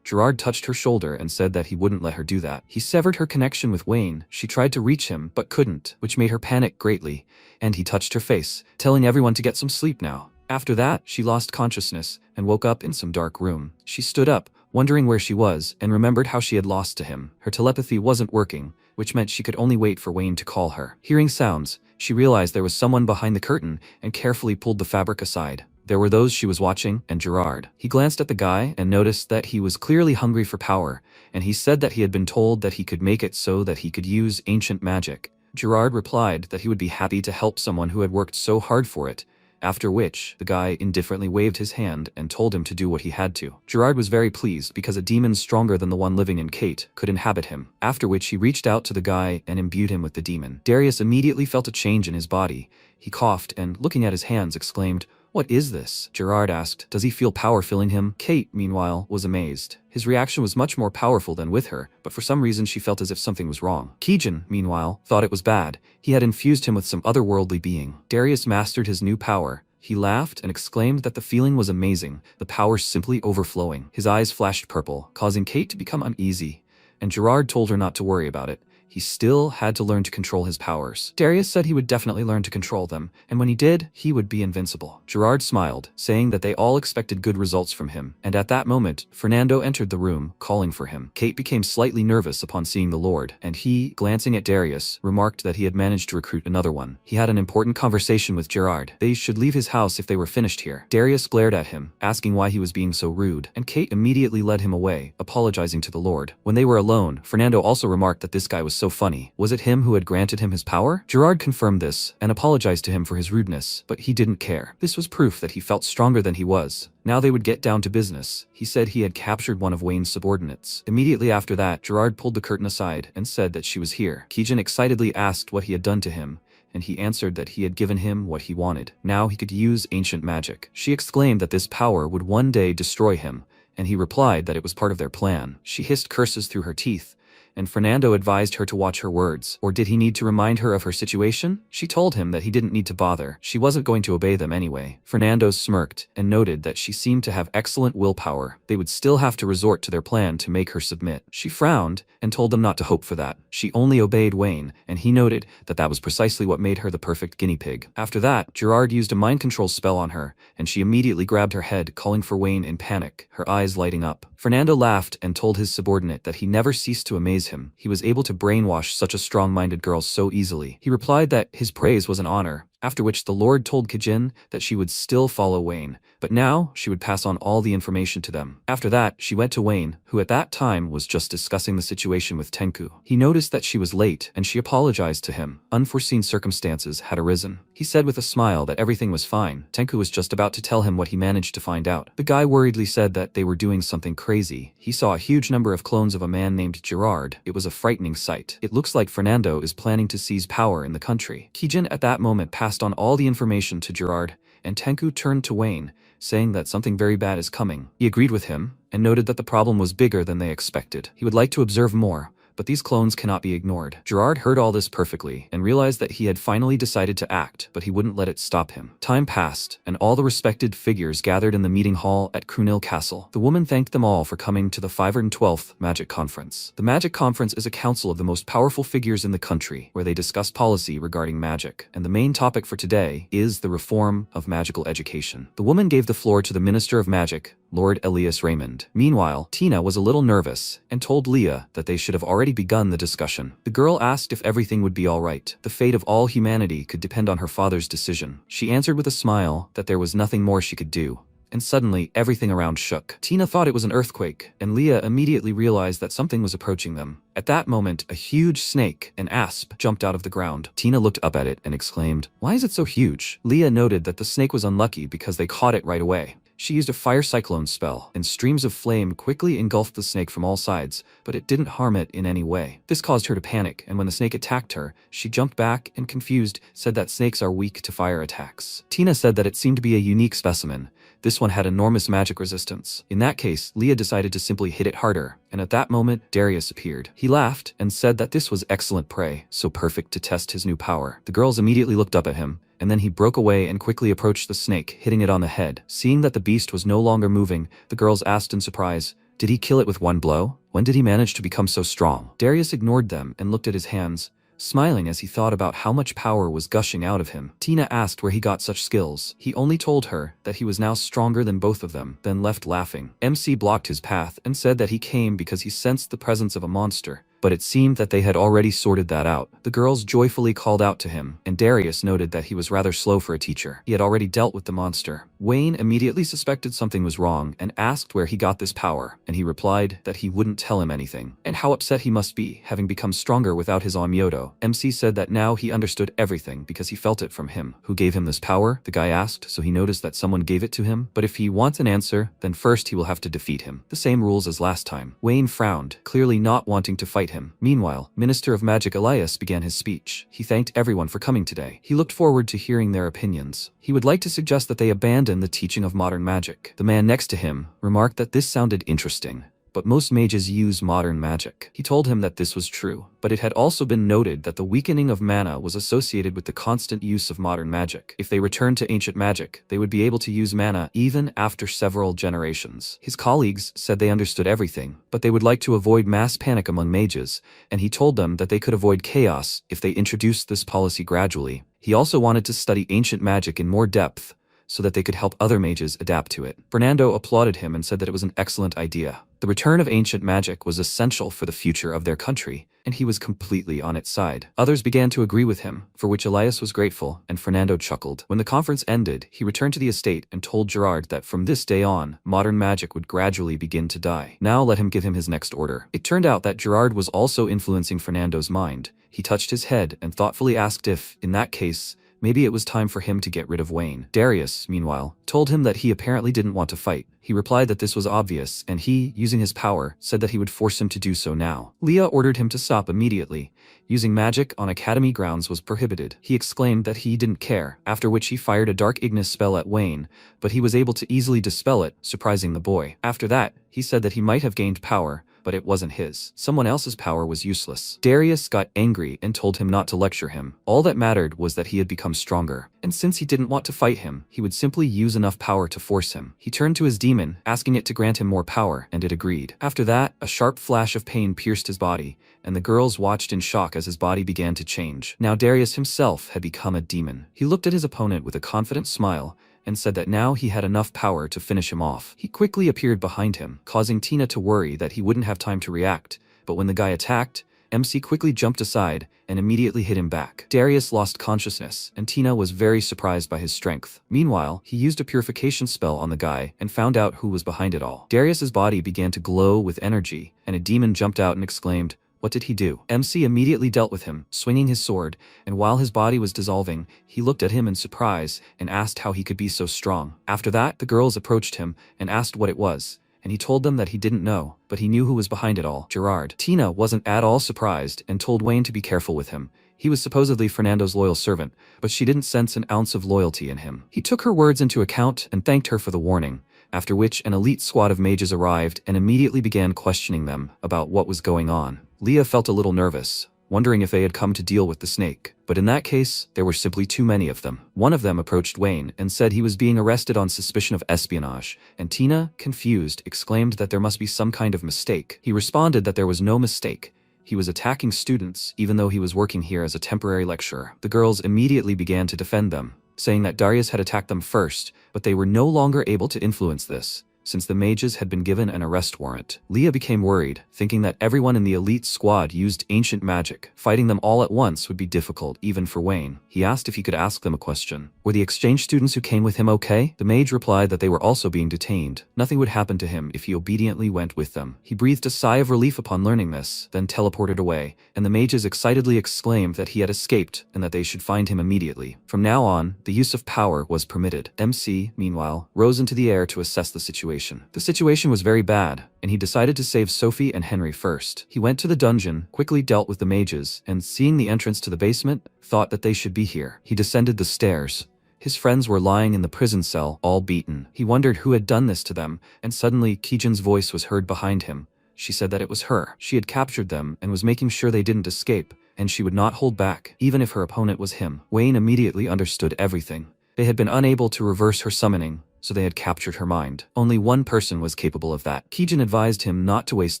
Gerard touched her shoulder and said that he wouldn't let her do that. He severed her connection with Wayne. She tried to reach him, but couldn't, which made her panic greatly, and he touched her face, telling everyone to get some sleep now. After that, she lost consciousness and woke up in some dark room. She stood up, wondering where she was, and remembered how she had lost to him. Her telepathy wasn't working, which meant she could only wait for Wayne to call her. Hearing sounds, she realized there was someone behind the curtain and carefully pulled the fabric aside. There were those she was watching, and Gerard. He glanced at the guy and noticed that he was clearly hungry for power, and he said that he had been told that he could make it so that he could use ancient magic. Gerard replied that he would be happy to help someone who had worked so hard for it, after which, the guy indifferently waved his hand and told him to do what he had to. Gerard was very pleased because a demon stronger than the one living in Kate could inhabit him, after which he reached out to the guy and imbued him with the demon. Darius immediately felt a change in his body. He coughed and, looking at his hands, exclaimed, "What is this?" Gerard asked, "Does he feel power filling him?" Kate, meanwhile, was amazed. His reaction was much more powerful than with her, but for some reason she felt as if something was wrong. Kijin, meanwhile, thought it was bad. He had infused him with some otherworldly being. Darius mastered his new power. He laughed and exclaimed that the feeling was amazing, the power simply overflowing. His eyes flashed purple, causing Kate to become uneasy, and Gerard told her not to worry about it. He still had to learn to control his powers. Darius said he would definitely learn to control them, and when he did, he would be invincible. Gerard smiled, saying that they all expected good results from him, and at that moment, Fernando entered the room, calling for him. Kate became slightly nervous upon seeing the Lord, and he, glancing at Darius, remarked that he had managed to recruit another one. He had an important conversation with Gerard. They should leave his house if they were finished here. Darius glared at him, asking why he was being so rude, and Kate immediately led him away, apologizing to the Lord. When they were alone, Fernando also remarked that this guy was so funny? Was it him who had granted him his power? Gerard confirmed this and apologized to him for his rudeness, but he didn't care. This was proof that he felt stronger than he was. Now they would get down to business. He said he had captured one of Wayne's subordinates. Immediately after that, Gerard pulled the curtain aside and said that she was here. Kijin excitedly asked what he had done to him, and he answered that he had given him what he wanted. Now he could use ancient magic. She exclaimed that this power would one day destroy him, and he replied that it was part of their plan. She hissed curses through her teeth, and Fernando advised her to watch her words. Or did he need to remind her of her situation? She told him that he didn't need to bother. She wasn't going to obey them anyway. Fernando smirked and noted that she seemed to have excellent willpower. They would still have to resort to their plan to make her submit. She frowned and told them not to hope for that. She only obeyed Wayne, and he noted that that was precisely what made her the perfect guinea pig. After that, Gerard used a mind control spell on her, and she immediately grabbed her head, calling for Wayne in panic, her eyes lighting up. Fernando laughed and told his subordinate that he never ceased to amaze him. He was able to brainwash such a strong-minded girl so easily. He replied that his praise was an honor, after which the Lord told Kijin that she would still follow Wayne, but now she would pass on all the information to them. After that, she went to Wayne, who at that time was just discussing the situation with Tenku. He noticed that she was late, and she apologized to him. Unforeseen circumstances had arisen. He said with a smile that everything was fine. Tenku was just about to tell him what he managed to find out. The guy worriedly said that they were doing something crazy. He saw a huge number of clones of a man named Gerard. It was a frightening sight. It looks like Fernando is planning to seize power in the country. Kijin at that moment passed on all the information to Gerard, and Tenku turned to Wayne, saying that something very bad is coming. He agreed with him, and noted that the problem was bigger than they expected. He would like to observe more, but these clones cannot be ignored. Gerard heard all this perfectly, and realized that he had finally decided to act, but he wouldn't let it stop him. Time passed, and all the respected figures gathered in the meeting hall at Krunil Castle. The woman thanked them all for coming to the 512th Magic Conference. The Magic Conference is a council of the most powerful figures in the country, where they discuss policy regarding magic, and the main topic for today is the reform of magical education. The woman gave the floor to the Minister of Magic, Lord Elias Raymond. Meanwhile, Tina was a little nervous and told Leah that they should have already begun the discussion. The girl asked if everything would be all right. The fate of all humanity could depend on her father's decision. She answered with a smile that there was nothing more she could do. And suddenly, everything around shook. Tina thought it was an earthquake, and Leah immediately realized that something was approaching them. At that moment, a huge snake, an asp, jumped out of the ground. Tina looked up at it and exclaimed, "Why is it so huge?" Leah noted that the snake was unlucky because they caught it right away. She used a fire cyclone spell, and streams of flame quickly engulfed the snake from all sides, but it didn't harm it in any way. This caused her to panic, and when the snake attacked her, she jumped back and, confused, said that snakes are weak to fire attacks. Tina said that it seemed to be a unique specimen. This one had enormous magic resistance. In that case, Leah decided to simply hit it harder, and at that moment, Darius appeared. He laughed and said that this was excellent prey, so perfect to test his new power. The girls immediately looked up at him, and then he broke away and quickly approached the snake, hitting it on the head. Seeing that the beast was no longer moving, the girls asked in surprise, "Did he kill it with one blow? When did he manage to become so strong?" Darius ignored them and looked at his hands, smiling as he thought about how much power was gushing out of him. Tina asked where he got such skills. He only told her that he was now stronger than both of them, then left laughing. MC blocked his path and said that he came because he sensed the presence of a monster, but it seemed that they had already sorted that out. The girls joyfully called out to him, and Darius noted that he was rather slow for a teacher. He had already dealt with the monster. Wayne immediately suspected something was wrong and asked where he got this power, and he replied that he wouldn't tell him anything, and how upset he must be, having become stronger without his Onmyoto. MC said that now he understood everything because he felt it from him. Who gave him this power? The guy asked, so he noticed that someone gave it to him, but if he wants an answer, then first he will have to defeat him. The same rules as last time. Wayne frowned, clearly not wanting to fight him. Meanwhile, Minister of Magic Elias began his speech. He thanked everyone for coming today. He looked forward to hearing their opinions. He would like to suggest that they abandon the teaching of modern magic. The man next to him remarked that this sounded interesting, but most mages use modern magic. He told him that this was true, but it had also been noted that the weakening of mana was associated with the constant use of modern magic. If they returned to ancient magic, they would be able to use mana even after several generations. His colleagues said they understood everything, but they would like to avoid mass panic among mages, and he told them that they could avoid chaos if they introduced this policy gradually. He also wanted to study ancient magic in more depth, so that they could help other mages adapt to it. Fernando applauded him and said that it was an excellent idea. The return of ancient magic was essential for the future of their country, and he was completely on its side. Others began to agree with him, for which Elias was grateful, and Fernando chuckled. When the conference ended, he returned to the estate and told Gerard that from this day on, modern magic would gradually begin to die. Now let him give him his next order. It turned out that Gerard was also influencing Fernando's mind. He touched his head and thoughtfully asked if, in that case, maybe it was time for him to get rid of Wayne. Darius, meanwhile, told him that he apparently didn't want to fight. He replied that this was obvious, and he, using his power, said that he would force him to do so now. Leah ordered him to stop immediately. Using magic on academy grounds was prohibited. He exclaimed that he didn't care, after which he fired a dark Ignis spell at Wayne, but he was able to easily dispel it, surprising the boy. After that, he said that he might have gained power, but it wasn't his. Someone else's power was useless. Darius got angry and told him not to lecture him. All that mattered was that he had become stronger, and since he didn't want to fight him, he would simply use enough power to force him. He turned to his demon, asking it to grant him more power, and it agreed. After that, a sharp flash of pain pierced his body, and the girls watched in shock as his body began to change. Now Darius himself had become a demon. He looked at his opponent with a confident smile, and said that now he had enough power to finish him off. He quickly appeared behind him, causing Tina to worry that he wouldn't have time to react, but when the guy attacked, MC quickly jumped aside and immediately hit him back. Darius lost consciousness, and Tina was very surprised by his strength. Meanwhile, he used a purification spell on the guy and found out who was behind it all. Darius's body began to glow with energy, and a demon jumped out and exclaimed, "What did he do?" MC immediately dealt with him, swinging his sword, and while his body was dissolving, he looked at him in surprise and asked how he could be so strong. After that, the girls approached him and asked what it was, and he told them that he didn't know, but he knew who was behind it all: Gerard. Tina wasn't at all surprised and told Wayne to be careful with him. He was supposedly Fernando's loyal servant, but she didn't sense an ounce of loyalty in him. He took her words into account and thanked her for the warning, after which an elite squad of mages arrived and immediately began questioning them about what was going on. Leah felt a little nervous, wondering if they had come to deal with the snake, but in that case, there were simply too many of them. One of them approached Wayne and said he was being arrested on suspicion of espionage, and Tina, confused, exclaimed that there must be some kind of mistake. He responded that there was no mistake. He was attacking students, even though he was working here as a temporary lecturer. The girls immediately began to defend them, saying that Darius had attacked them first, but they were no longer able to influence this, since the mages had been given an arrest warrant. Leah became worried, thinking that everyone in the elite squad used ancient magic. Fighting them all at once would be difficult, even for Wayne. He asked if he could ask them a question. Were the exchange students who came with him okay? The mage replied that they were also being detained. Nothing would happen to him if he obediently went with them. He breathed a sigh of relief upon learning this, then teleported away, and the mages excitedly exclaimed that he had escaped and that they should find him immediately. From now on, the use of power was permitted. MC, meanwhile, rose into the air to assess the situation. The situation was very bad, and he decided to save Sophie and Henry first. He went to the dungeon, quickly dealt with the mages, and seeing the entrance to the basement, thought that they should be here. He descended the stairs. His friends were lying in the prison cell, all beaten. He wondered who had done this to them, and suddenly Kijin's voice was heard behind him. She said that it was her. She had captured them and was making sure they didn't escape, and she would not hold back, even if her opponent was him. Wayne immediately understood everything. They had been unable to reverse her summoning, so they had captured her mind. Only one person was capable of that. Kijin advised him not to waste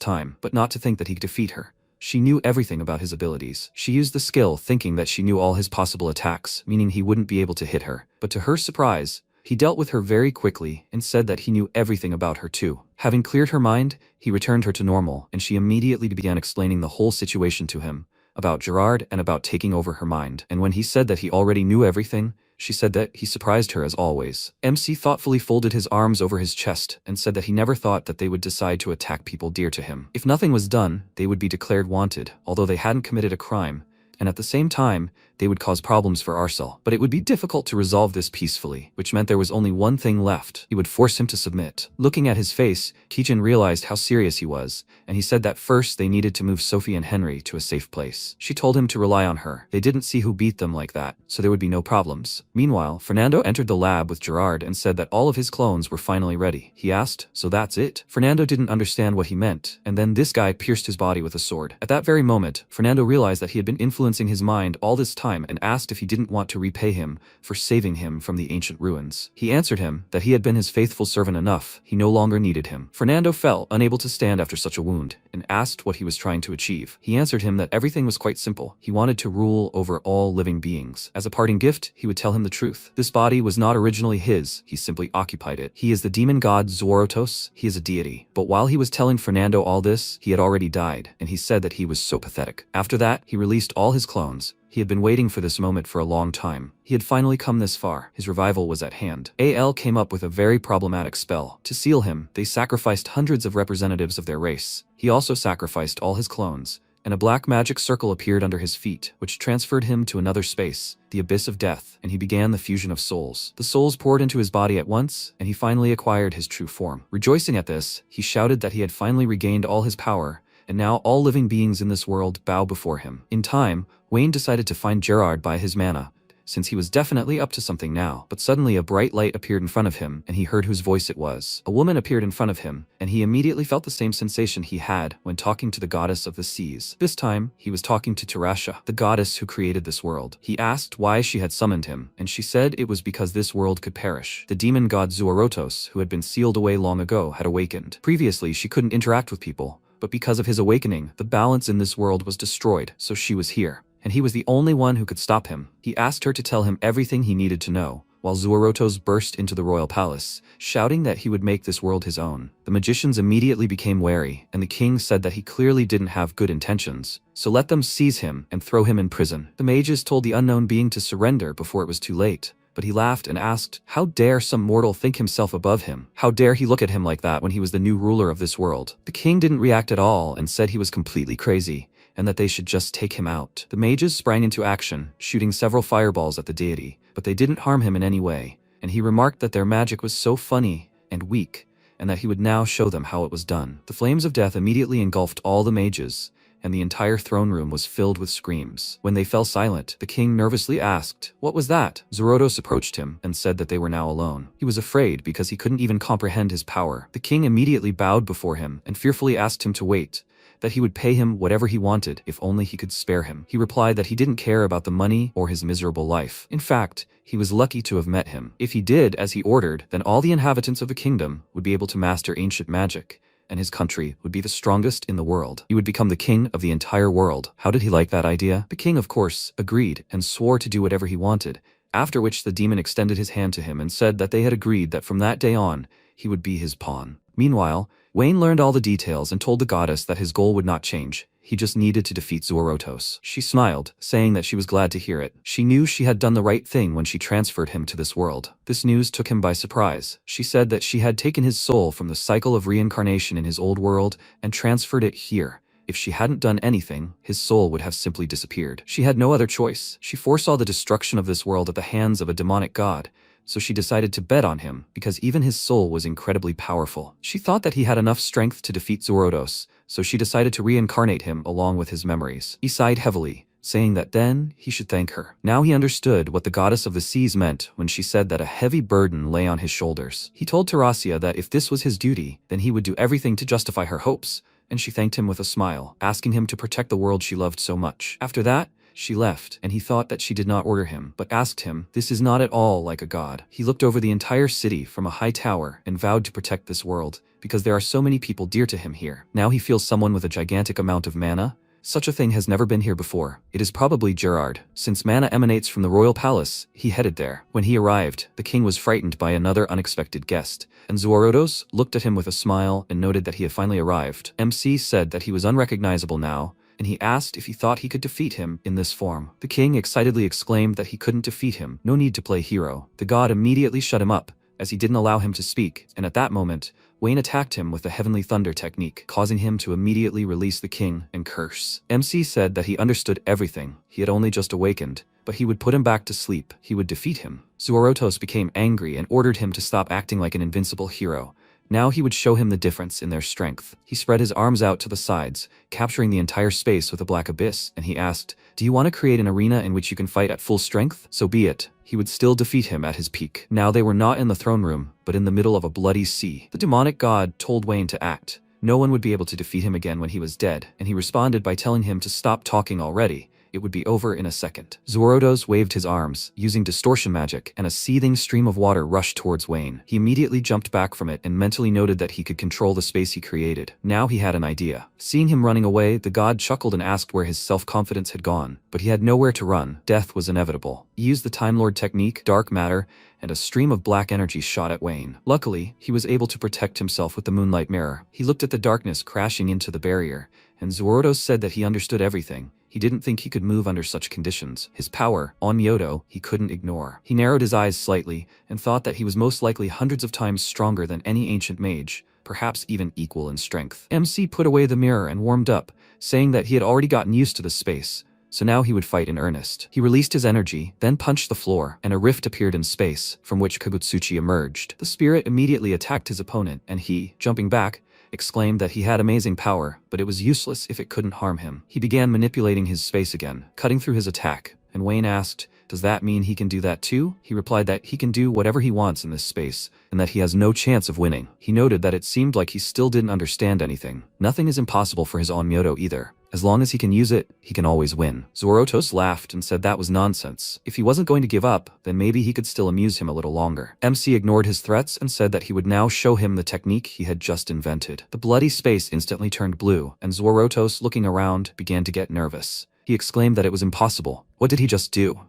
time, but not to think that he could defeat her. She knew everything about his abilities. She used the skill thinking that she knew all his possible attacks, meaning he wouldn't be able to hit her. But to her surprise, he dealt with her very quickly and said that he knew everything about her too. Having cleared her mind, he returned her to normal, and she immediately began explaining the whole situation to him, about Gerard and about taking over her mind. And when he said that he already knew everything, she said that he surprised her as always. MC thoughtfully folded his arms over his chest and said that he never thought that they would decide to attack people dear to him. If nothing was done, they would be declared wanted, although they hadn't committed a crime, and at the same time, they would cause problems for Arcel. But it would be difficult to resolve this peacefully, which meant there was only one thing left. He would force him to submit. Looking at his face, Kijin realized how serious he was, and he said that first they needed to move Sophie and Henry to a safe place. She told him to rely on her. They didn't see who beat them like that, so there would be no problems. Meanwhile, Fernando entered the lab with Gerard and said that all of his clones were finally ready. He asked, "So that's it?" Fernando didn't understand what he meant, and then this guy pierced his body with a sword. At that very moment, Fernando realized that he had been influencing his mind all this time time and asked if he didn't want to repay him for saving him from the ancient ruins. He answered him that he had been his faithful servant enough, he no longer needed him. Fernando fell, unable to stand after such a wound, and asked what he was trying to achieve. He answered him that everything was quite simple. He wanted to rule over all living beings. As a parting gift, he would tell him the truth. This body was not originally his, he simply occupied it. He is the demon god Zorotos, he is a deity. But while he was telling Fernando all this, he had already died, and he said that he was so pathetic. After that, he released all his clones. He had been waiting for this moment for a long time. He had finally come this far. His revival was at hand. AL came up with a very problematic spell. To seal him, they sacrificed hundreds of representatives of their race. He also sacrificed all his clones, and a black magic circle appeared under his feet, which transferred him to another space, the abyss of death, and he began the fusion of souls. The souls poured into his body at once, and he finally acquired his true form. Rejoicing at this, he shouted that he had finally regained all his power, and now all living beings in this world bow before him. In time, Wayne decided to find Gerard by his mana, since he was definitely up to something now. But suddenly a bright light appeared in front of him, and he heard whose voice it was. A woman appeared in front of him, and he immediately felt the same sensation he had when talking to the goddess of the seas. This time, he was talking to Tarasha, the goddess who created this world. He asked why she had summoned him, and she said it was because this world could perish. The demon god Zuorotos, who had been sealed away long ago, had awakened. Previously, she couldn't interact with people, but because of his awakening, the balance in this world was destroyed, so she was here, and he was the only one who could stop him. He asked her to tell him everything he needed to know, while Zuorotos burst into the royal palace, shouting that he would make this world his own. The magicians immediately became wary, and the king said that he clearly didn't have good intentions, so let them seize him and throw him in prison. The mages told the unknown being to surrender before it was too late, but he laughed and asked, how dare some mortal think himself above him? How dare he look at him like that when he was the new ruler of this world? The king didn't react at all and said he was completely crazy, and that they should just take him out. The mages sprang into action, shooting several fireballs at the deity, but they didn't harm him in any way, and he remarked that their magic was so funny and weak, and that he would now show them how it was done. The flames of death immediately engulfed all the mages, and the entire throne room was filled with screams. When they fell silent, the king nervously asked, what was that? Zorotos approached him and said that they were now alone. He was afraid because he couldn't even comprehend his power. The king immediately bowed before him and fearfully asked him to wait, that he would pay him whatever he wanted if only he could spare him. He replied that he didn't care about the money or his miserable life. In fact, he was lucky to have met him. If he did as he ordered, then all the inhabitants of the kingdom would be able to master ancient magic, and his country would be the strongest in the world. He would become the king of the entire world. How did he like that idea? The king, of course, agreed and swore to do whatever he wanted, after which the demon extended his hand to him and said that they had agreed that from that day on, he would be his pawn. Meanwhile, Wayne learned all the details and told the goddess that his goal would not change. He just needed to defeat Zuorotos. She smiled, saying that she was glad to hear it. She knew she had done the right thing when she transferred him to this world. This news took him by surprise. She said that she had taken his soul from the cycle of reincarnation in his old world and transferred it here. If she hadn't done anything, his soul would have simply disappeared. She had no other choice. She foresaw the destruction of this world at the hands of a demonic god, so she decided to bet on him because even his soul was incredibly powerful. She thought that he had enough strength to defeat Zuorotos, so she decided to reincarnate him along with his memories. He sighed heavily, saying that then he should thank her. Now he understood what the goddess of the seas meant when she said that a heavy burden lay on his shoulders. He told Tarasia that if this was his duty, then he would do everything to justify her hopes, and she thanked him with a smile, asking him to protect the world she loved so much. After that, she left, and he thought that she did not order him, but asked him, this is not at all like a god. He looked over the entire city from a high tower and vowed to protect this world, because there are so many people dear to him here. Now he feels someone with a gigantic amount of mana. Such a thing has never been here before. It is probably Gerard. Since mana emanates from the royal palace, he headed there. When he arrived, the king was frightened by another unexpected guest, and Zuorotos looked at him with a smile and noted that he had finally arrived. MC said that he was unrecognizable now, and he asked if he thought he could defeat him in this form. The king excitedly exclaimed that he couldn't defeat him. No need to play hero. The god immediately shut him up, as he didn't allow him to speak, and at that moment, Wayne attacked him with the Heavenly Thunder technique, causing him to immediately release the king and curse. MC said that he understood everything. He had only just awakened, but he would put him back to sleep. He would defeat him. Zuorotos became angry and ordered him to stop acting like an invincible hero. Now he would show him the difference in their strength. He spread his arms out to the sides, capturing the entire space with a black abyss, and he asked, do you want to create an arena in which you can fight at full strength? So be it. He would still defeat him at his peak. Now they were not in the throne room, but in the middle of a bloody sea. The demonic god told Wayne to act. No one would be able to defeat him again when he was dead, and he responded by telling him to stop talking already, it would be over in a second. Zorotos waved his arms, using distortion magic, and a seething stream of water rushed towards Wayne. He immediately jumped back from it and mentally noted that he could control the space he created. Now he had an idea. Seeing him running away, the god chuckled and asked where his self-confidence had gone, but he had nowhere to run. Death was inevitable. He used the Time Lord technique, dark matter, and a stream of black energy shot at Wayne. Luckily, he was able to protect himself with the moonlight mirror. He looked at the darkness crashing into the barrier, and Zorotos said that he understood everything. He didn't think he could move under such conditions. His power, Onmyoto, he couldn't ignore. He narrowed his eyes slightly, and thought that he was most likely hundreds of times stronger than any ancient mage, perhaps even equal in strength. MC put away the mirror and warmed up, saying that he had already gotten used to the space, so now he would fight in earnest. He released his energy, then punched the floor, and a rift appeared in space, from which Kagutsuchi emerged. The spirit immediately attacked his opponent, and he, jumping back, exclaimed that he had amazing power, but it was useless if it couldn't harm him. He began manipulating his space again, cutting through his attack, and Wayne asked, "Does that mean he can do that too?" He replied that he can do whatever he wants in this space, and that he has no chance of winning. He noted that it seemed like he still didn't understand anything. Nothing is impossible for his Onmyoto either. As long as he can use it, he can always win. Zorotos laughed and said that was nonsense. If he wasn't going to give up, then maybe he could still amuse him a little longer. MC ignored his threats and said that he would now show him the technique he had just invented. The bloody space instantly turned blue, and Zorotos, looking around, began to get nervous. He exclaimed that it was impossible. What did he just do?